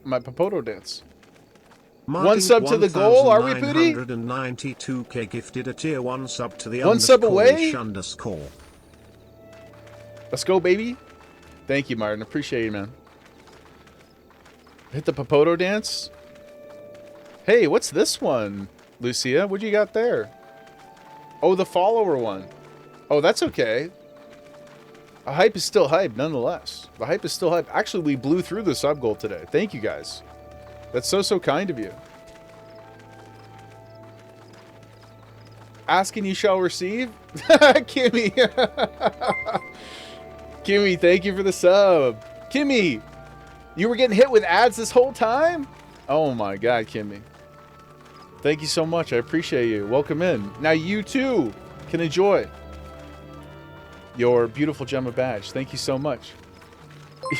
Speaker 1: my Popoto dance.
Speaker 7: Martin
Speaker 1: One sub to the goal, are we, Pooty?
Speaker 7: 1,992k gifted a tier 1 sub to the
Speaker 1: One sub away?
Speaker 7: __.
Speaker 1: Let's go, baby. Thank you, Martin. Appreciate you, man. Hit the Popoto dance. Hey, what's this one, Lucia? What you got there? Oh, the follower one. Oh, that's okay. A hype is still hype, nonetheless. The hype is still hype. Actually, we blew through the sub goal today. Thank you, guys. That's so, so kind of you. Ask and you shall receive. Kimmy. Kimmy, thank you for the sub. Kimmy, you were getting hit with ads this whole time? Oh my God, Kimmy. Thank you so much. I appreciate you. Welcome in. Now you too can enjoy your beautiful Gemma badge. Thank you so much.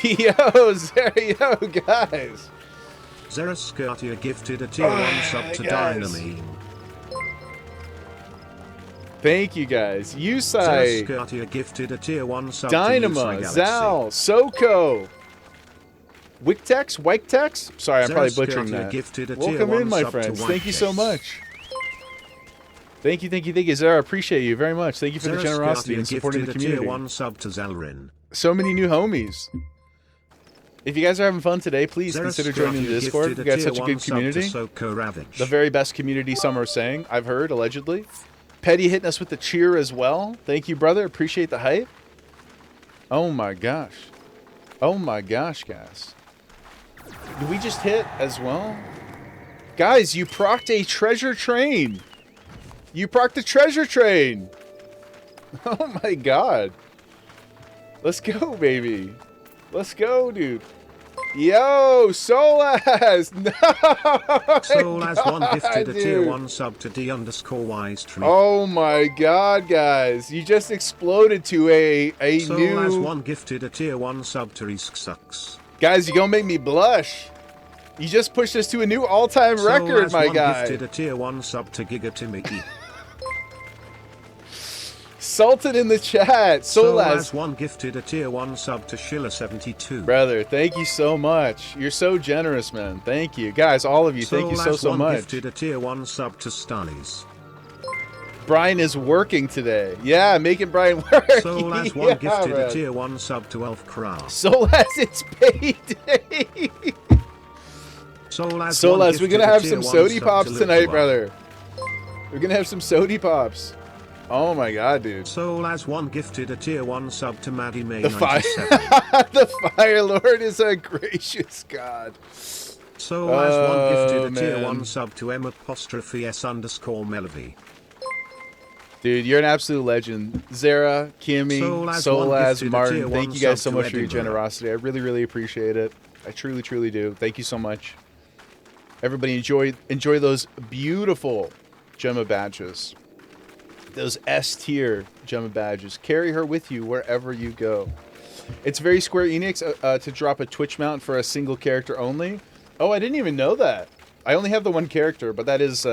Speaker 1: Yo, yo, guys.
Speaker 7: Zeraskirtia gifted a tier 1 sub to
Speaker 1: guys.
Speaker 7: Dynamine.
Speaker 1: Thank you, guys. Yusai,
Speaker 7: Zeraskirtia gifted a tier 1 sub
Speaker 1: Dynama,
Speaker 7: to Yusai
Speaker 1: Zal, Soko, Wictex? Sorry, I'm probably butchering that.
Speaker 7: Gifted a tier
Speaker 1: Welcome
Speaker 7: 1
Speaker 1: in, my
Speaker 7: sub to
Speaker 1: friends. Thank you so
Speaker 7: Whitetex.
Speaker 1: much. Thank you, Zara. Appreciate you very much. Thank you for the generosity and supporting the community.
Speaker 7: Tier 1 sub to Zalrin.
Speaker 1: So many new homies. If you guys are having fun today, please consider joining the Discord. We got such a good community. The very best community, some are saying. I've heard, allegedly. Petty hitting us with the cheer as well. Thank you, brother. Appreciate the hype. Oh my gosh. Oh my gosh, guys. Did we just hit as well? Guys, you procced a treasure train. You procced a treasure train. Oh my God. Let's go, baby. Let's go, dude. Yo, Solas! No!
Speaker 7: Solas
Speaker 1: God,
Speaker 7: 1 gifted a tier
Speaker 1: dude.
Speaker 7: 1 sub to D_wise tree.
Speaker 1: Oh my God, guys. You just exploded to a
Speaker 7: Solas
Speaker 1: new...
Speaker 7: 1 gifted a tier 1 sub to Risk Sucks.
Speaker 1: Guys, you're gonna make me blush. You just pushed us to a new all-time record,
Speaker 7: Solas
Speaker 1: my
Speaker 7: 1
Speaker 1: guy.
Speaker 7: gifted a tier 1 sub to Giga Timothy.
Speaker 1: Sultan in the chat.
Speaker 7: Solas
Speaker 1: Solas.
Speaker 7: 1 gifted a tier 1 sub to Schiller72.
Speaker 1: Brother, thank you so much. You're so generous, man. Thank you. Guys, all of you, thank you so,
Speaker 7: Solas
Speaker 1: so
Speaker 7: 1
Speaker 1: much.
Speaker 7: gifted a tier 1 sub to Starlies.
Speaker 1: Brian is working today. Yeah, making Brian work.
Speaker 7: Solas 1
Speaker 1: Yeah,
Speaker 7: gifted
Speaker 1: man.
Speaker 7: a tier 1 sub to Elfcraft.
Speaker 1: Solas, it's payday. Solas, we're going to have some sody pops tonight, brother. We're going to have some sody pops. Oh my God, dude.
Speaker 7: Solas 1 gifted a tier 1 sub to Maddie May
Speaker 1: The fire,
Speaker 7: 97.
Speaker 1: the Fire Lord is a gracious God.
Speaker 7: Solas 1 gifted a tier
Speaker 1: man.
Speaker 7: 1 sub to M_S_Melody.
Speaker 1: Dude, you're an absolute legend. Zara, Kimmy, Solas, Martin, thank you guys so much for your generosity. I really, really appreciate it. I truly, truly do. Thank you so much. Everybody enjoy those beautiful Gemma badges. Those S-tier Gemma badges. Carry her with you wherever you go. It's very Square Enix to drop a Twitch mount for a single character only. Oh, I didn't even know that. I only have the one character, but that is,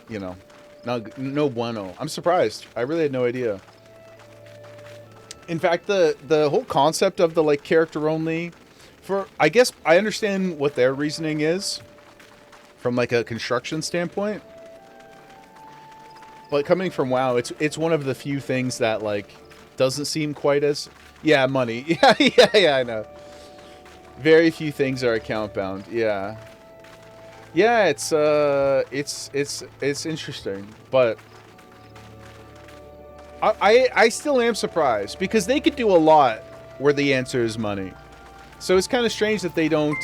Speaker 1: you know, no bueno. I'm surprised. I really had no idea. In fact, the whole concept of the like character only, I guess I understand what their reasoning is from like a construction standpoint. But coming from WoW, it's one of the few things that like doesn't seem quite as money. Yeah, I know. Very few things are account bound. Yeah. Yeah, it's interesting, but I still am surprised because they could do a lot where the answer is money. So it's kind of strange that they don't.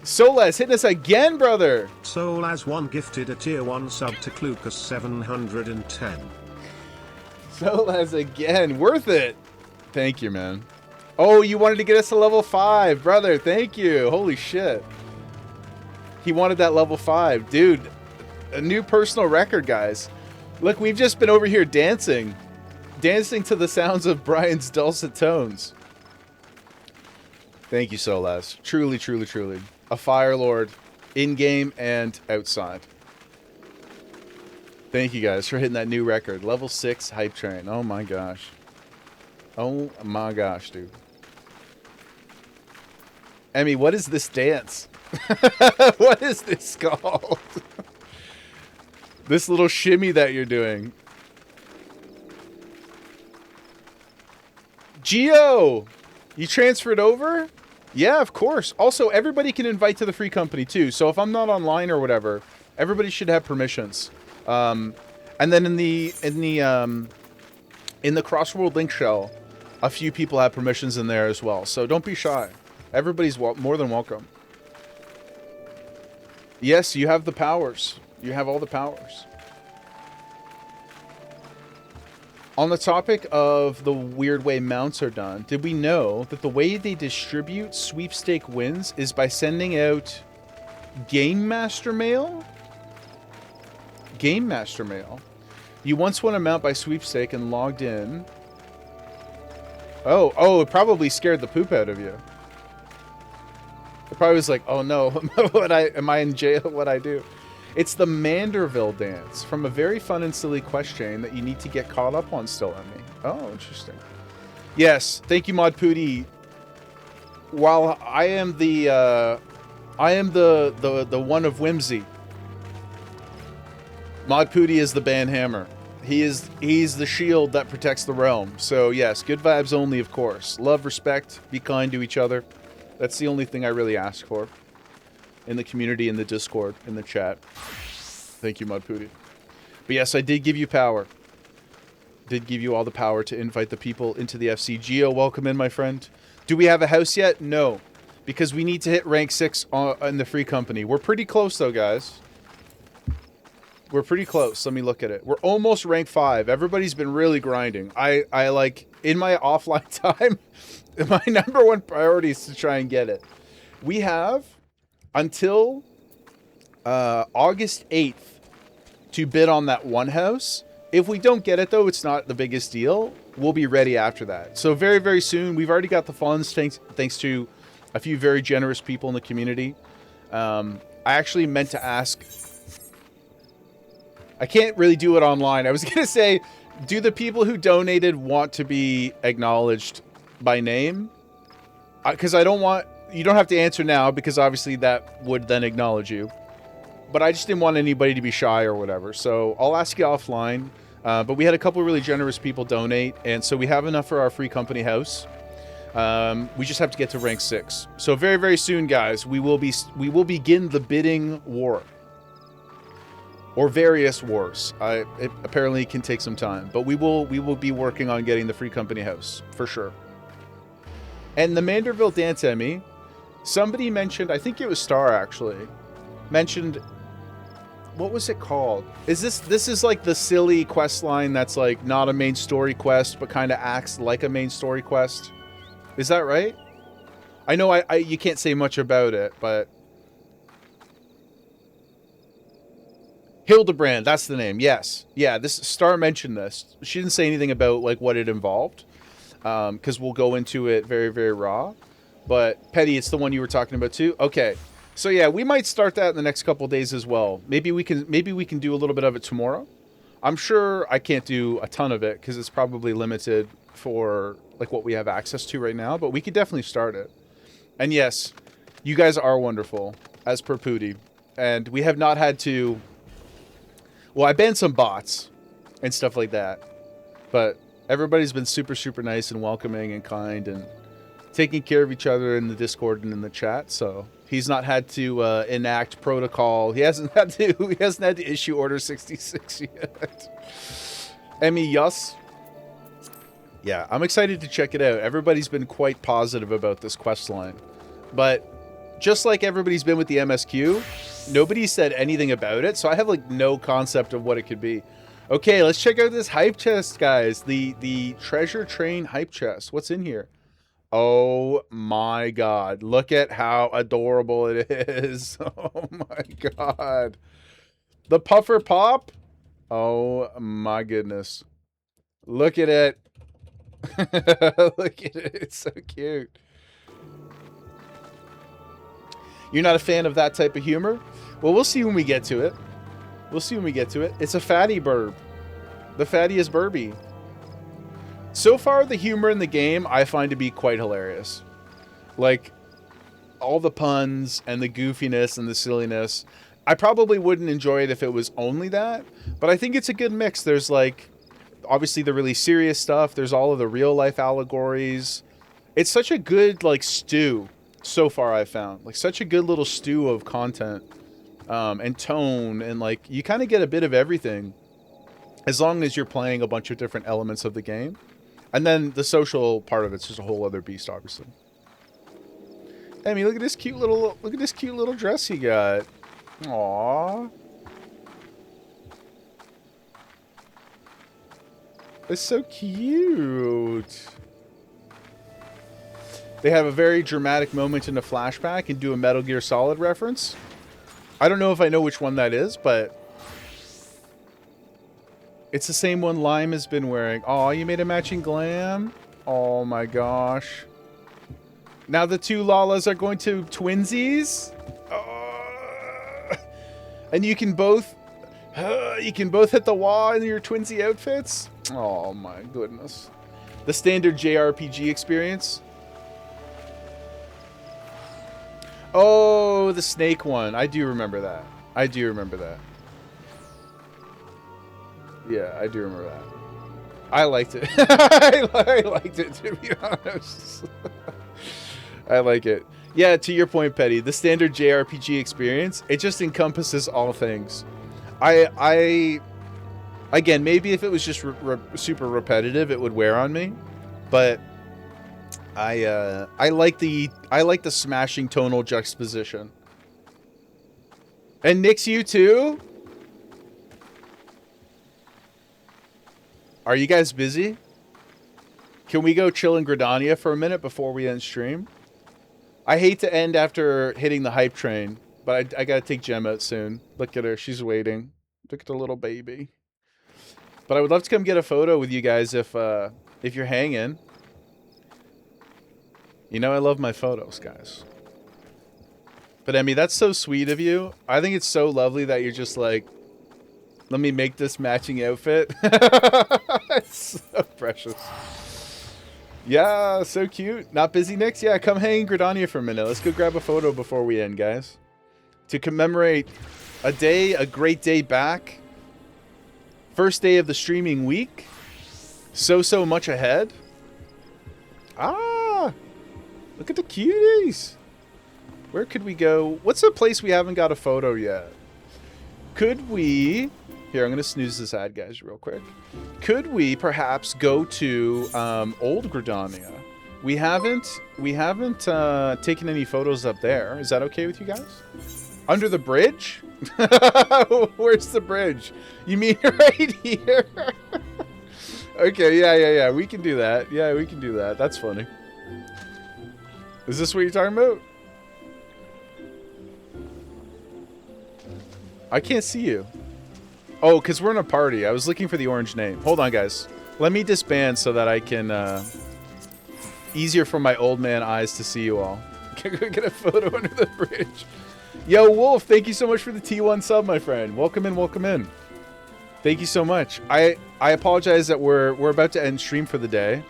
Speaker 1: Solaz hitting us again, brother.
Speaker 7: Solaz1 gifted a tier 1 sub to Clucas 710.
Speaker 1: Solaz again, worth it. Thank you, man. Oh, you wanted to get us to level 5, brother. Thank you. Holy shit. He wanted that level 5. Dude, a new personal record, guys. Look, we've just been over here dancing. Dancing to the sounds of Brian's dulcet tones. Thank you, Solaz. Truly, truly, truly. A Fire Lord, in-game and outside. Thank you, guys, for hitting that new record. Level 6 hype train. Oh, my gosh. Oh, my gosh, dude. Emmy, what is this dance? What is this called? This little shimmy that you're doing. Geo! You transferred over? Yeah, of course. Also, everybody can invite to the free company too. So if I'm not online or whatever, everybody should have permissions. And then in the Crossworld link shell, a few people have permissions in there as well. So don't be shy. Everybody's more than welcome. Yes, you have the powers. You have all the powers. On the topic of the weird way mounts are done, did we know that the way they distribute sweepstake wins is by sending out Game Master Mail? Game Master Mail. You once won a mount by sweepstake and logged in. Oh, it probably scared the poop out of you. It probably was like, oh no, am I in jail? What'd I do? It's the Manderville dance from a very fun and silly quest chain that you need to get caught up on still, Emmy. Oh, interesting. Yes, thank you, Mod Pooty. While I am the one of whimsy, Mod Pooty is the banhammer. He's the shield that protects the realm. So yes, good vibes only, of course. Love, respect, be kind to each other. That's the only thing I really ask for. In the community, in the Discord, in the chat. Thank you, Mod Pooty. But yes, I did give you power. Did give you all the power to invite the people into the FC. Geo, welcome in, my friend. Do we have a house yet? No. Because we need to hit rank 6 in the free company. We're pretty close, though, guys. We're pretty close. Let me look at it. We're almost rank 5. Everybody's been really grinding. I like, in my offline time, my #1 priority is to try and get it. We have until August 8th to bid on that one house. If we don't get it, though, it's not the biggest deal. We'll be ready after that. So very, very soon. We've already got the funds thanks to a few very generous people in the community. I actually meant to ask... I can't really do it online. I was going to say, do the people who donated want to be acknowledged by name? Because I don't want... You don't have to answer now, because obviously that would then acknowledge you. But I just didn't want anybody to be shy or whatever. So I'll ask you offline. But we had a couple really generous people donate, and so we have enough for our free company house. We just have to get to rank 6. So very, very soon, guys, we will begin the bidding war. Or various wars. It apparently can take some time. But we will be working on getting the free company house, for sure. And the Manderville dance, Emmy, somebody mentioned, I think it was Star actually, mentioned, what was it called? This is like the silly quest line that's like not a main story quest, but kind of acts like a main story quest. Is that right? I know you can't say much about it, but... Hildebrand, that's the name, yes. Yeah, this Star mentioned this. She didn't say anything about like what it involved, because we'll go into it very, very raw. But Petty, it's the one you were talking about too? Okay. So yeah, we might start that in the next couple of days as well. Maybe we can do a little bit of it tomorrow. I'm sure I can't do a ton of it because it's probably limited for like what we have access to right now, but we could definitely start it. And yes, you guys are wonderful, as per Pooty. And we have not had to... Well, I banned some bots and stuff like that, but everybody's been super, super nice and welcoming and kind, and taking care of each other in the Discord and in the chat. So he's not had to enact protocol. He hasn't had to issue Order 66 yet. Emmy, yes. Yeah, I'm excited to check it out. Everybody's been quite positive about this quest line. But just like everybody's been with the MSQ, nobody said anything about it, so I have like no concept of what it could be. Okay, let's check out this hype chest, guys. The treasure train hype chest. What's in here? Oh my god. Look at how adorable it is. Oh my god. The puffer pop? Oh my goodness. Look at it. Look at it. It's so cute. You're not a fan of that type of humor? Well, we'll see when we get to it. We'll see when we get to it. It's a fatty burb. The fattiest burby. So far, the humor in the game I find to be quite hilarious. Like, all the puns and the goofiness and the silliness. I probably wouldn't enjoy it if it was only that, but I think it's a good mix. There's like, obviously the really serious stuff. There's all of the real life allegories. It's such a good like stew so far I've found. Like such a good little stew of content and tone, and like you kind of get a bit of everything as long as you're playing a bunch of different elements of the game. And then the social part of it's just a whole other beast, obviously. I mean, look at this cute little dress you got. Aww. It's so cute. They have a very dramatic moment in a flashback and do a Metal Gear Solid reference. I don't know if I know which one that is, but it's the same one Lime has been wearing. Oh, you made a matching glam? Oh my gosh. Now the two Lalas are going to twinsies? And you can both hit the wall in your twinsy outfits? Oh my goodness. The standard JRPG experience. Oh, the snake one. I do remember that. I do remember that. Yeah, I do remember that. I liked it. I liked it, to be honest. I like it. Yeah, to your point, Petty, the standard JRPG experience, it just encompasses all things. Again, maybe if it was just super repetitive, it would wear on me, but I like the smashing tonal juxtaposition. And Nix, you too? Are you guys busy? Can we go chill in Gridania for a minute before we end stream? I hate to end after hitting the hype train, but I gotta take Gem out soon. Look at her, she's waiting. Look at the little baby. But I would love to come get a photo with you guys if you're hanging. You know I love my photos, guys. But Emmy, that's so sweet of you. I think it's so lovely that you're just like, let me make this matching outfit. It's so precious. Yeah, so cute. Not busy, Nix? Yeah, come hang in Gridania for a minute. Let's go grab a photo before we end, guys. To commemorate a great day back. First day of the streaming week. So much ahead. Ah! Look at the cuties. Where could we go? What's a place we haven't got a photo yet? Could we... Here, I'm going to snooze this ad, guys, real quick. Could we perhaps go to Old Gridania? We haven't taken any photos up there. Is that okay with you guys? Under the bridge? Where's the bridge? You mean right here? Okay, yeah. We can do that. Yeah, we can do that. That's funny. Is this what you're talking about? I can't see you. Oh, because we're in a party. I was looking for the orange name. Hold on, guys. Let me disband so that I can... easier for my old man eyes to see you all. Can we get a photo under the bridge? Yo, Wolf, thank you so much for the T1 sub, my friend. Welcome in, welcome in. Thank you so much. I apologize that we're about to end stream for the day.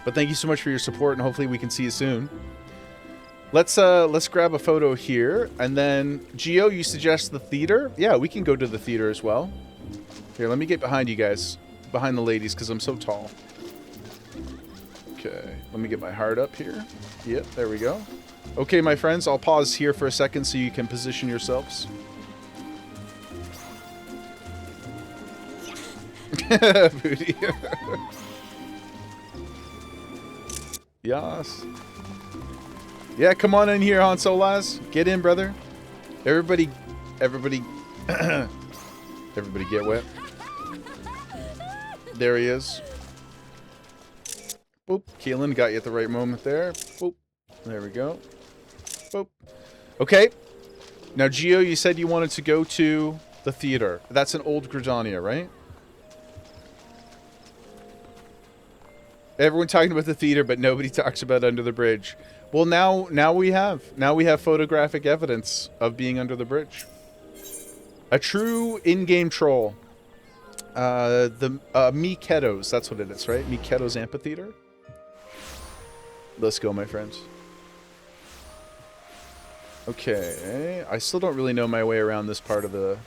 Speaker 1: But thank you so much for your support, and hopefully we can see you soon. Let's grab a photo here, and then Geo, you suggest the theater? Yeah, we can go to the theater as well. Here, let me get behind you guys, behind the ladies, because I'm so tall. Okay, let me get my heart up here. Yep, there we go. Okay, my friends, I'll pause here for a second so you can position yourselves. Booty. Yas. Yeah, come on in here, Han Solaz. Get in, brother. Everybody, everybody get wet. There he is. Boop. Keelan got you at the right moment there. Boop. There we go. Boop. Okay. Now, Gio, you said you wanted to go to the theater. That's in Old Gridania, right? Everyone talking about the theater, but nobody talks about Under the Bridge. Well, now we have photographic evidence of being under the bridge. A true in-game troll. The Miketos, that's what it is, right? Miketos Amphitheater. Let's go, my friends. Okay, I still don't really know my way around this part of the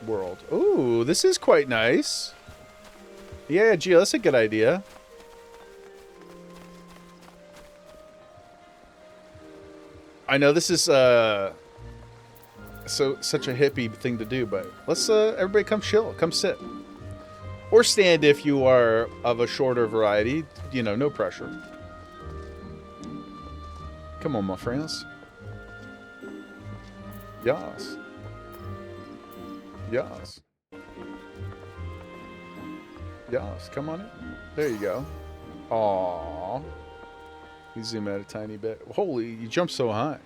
Speaker 1: world. Ooh, this is quite nice. Yeah, Gio, that's a good idea. I know this is such a hippie thing to do, but let's everybody come chill, come sit, or stand if you are of a shorter variety. You know, no pressure. Come on, my friends. Yas. Yas. Yas. Come on in. There you go. Aww. You zoom out a tiny bit. Holy, you jumped so high.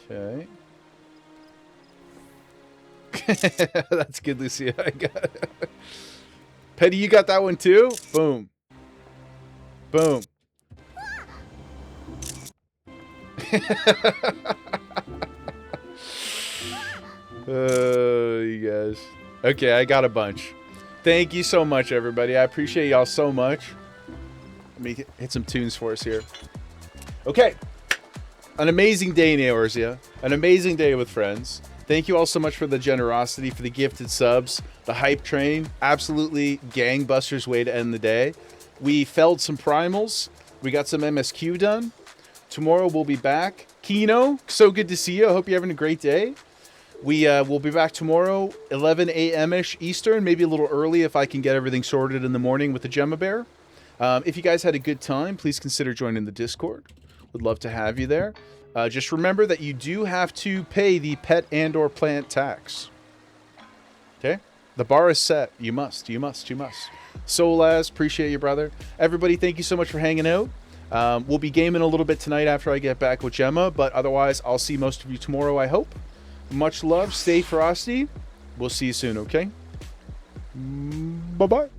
Speaker 1: Okay. That's good, Lucia. I got it. Petty, you got that one too? Boom. Boom. You guys. Okay, I got a bunch. Thank you so much, everybody. I appreciate y'all so much. Let me hit some tunes for us here. Okay. An amazing day, Neorzia. An amazing day with friends. Thank you all so much for the generosity, for the gifted subs, the hype train. Absolutely gangbusters way to end the day. We felled some primals. We got some MSQ done. Tomorrow we'll be back. Kino, so good to see you. I hope you're having a great day. We will be back tomorrow, 11 a.m.-ish Eastern, maybe a little early if I can get everything sorted in the morning with the Gemma Bear. If you guys had a good time, please consider joining the Discord. Would love to have you there. Just remember that you do have to pay the pet and/or plant tax. Okay? The bar is set. You must. Solaz, appreciate you, brother. Everybody, thank you so much for hanging out. We'll be gaming a little bit tonight after I get back with Gemma, but otherwise, I'll see most of you tomorrow, I hope. Much love. Stay frosty. We'll see you soon, okay? Bye-bye.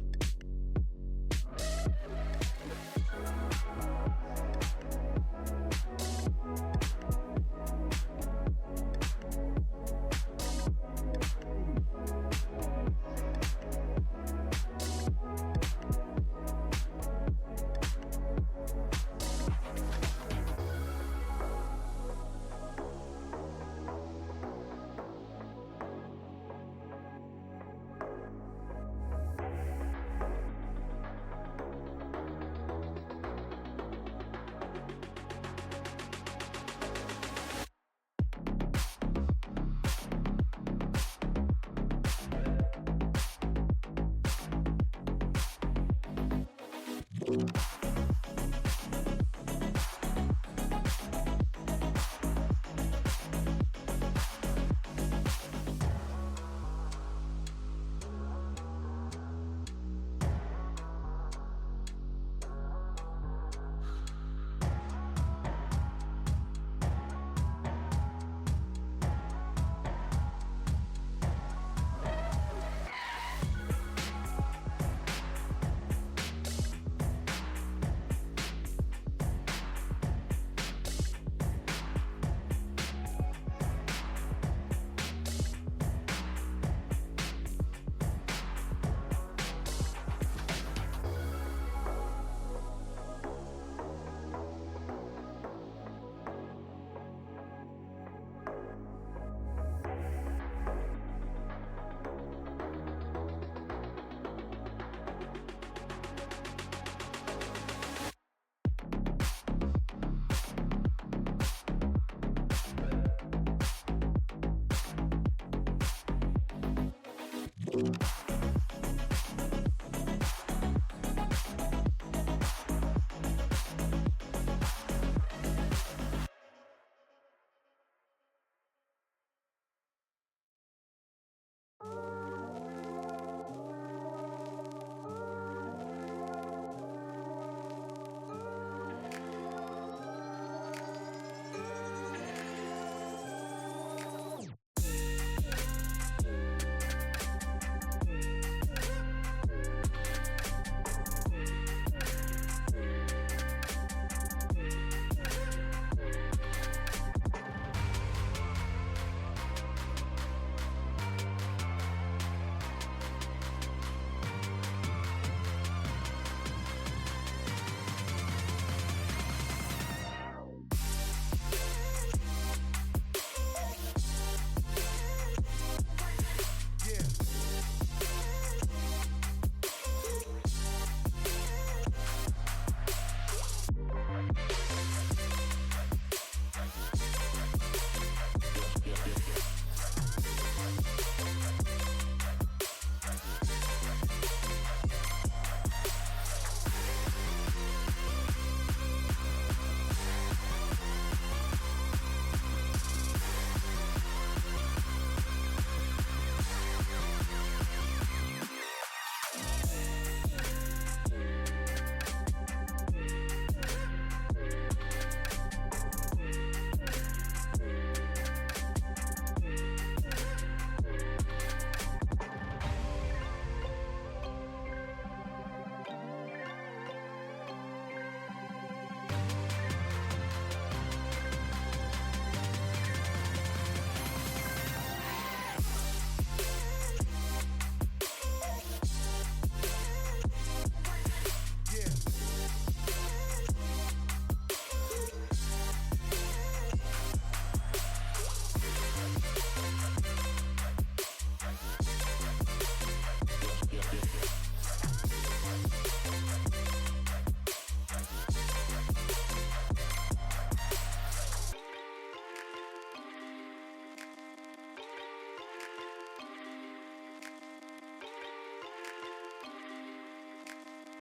Speaker 1: bye.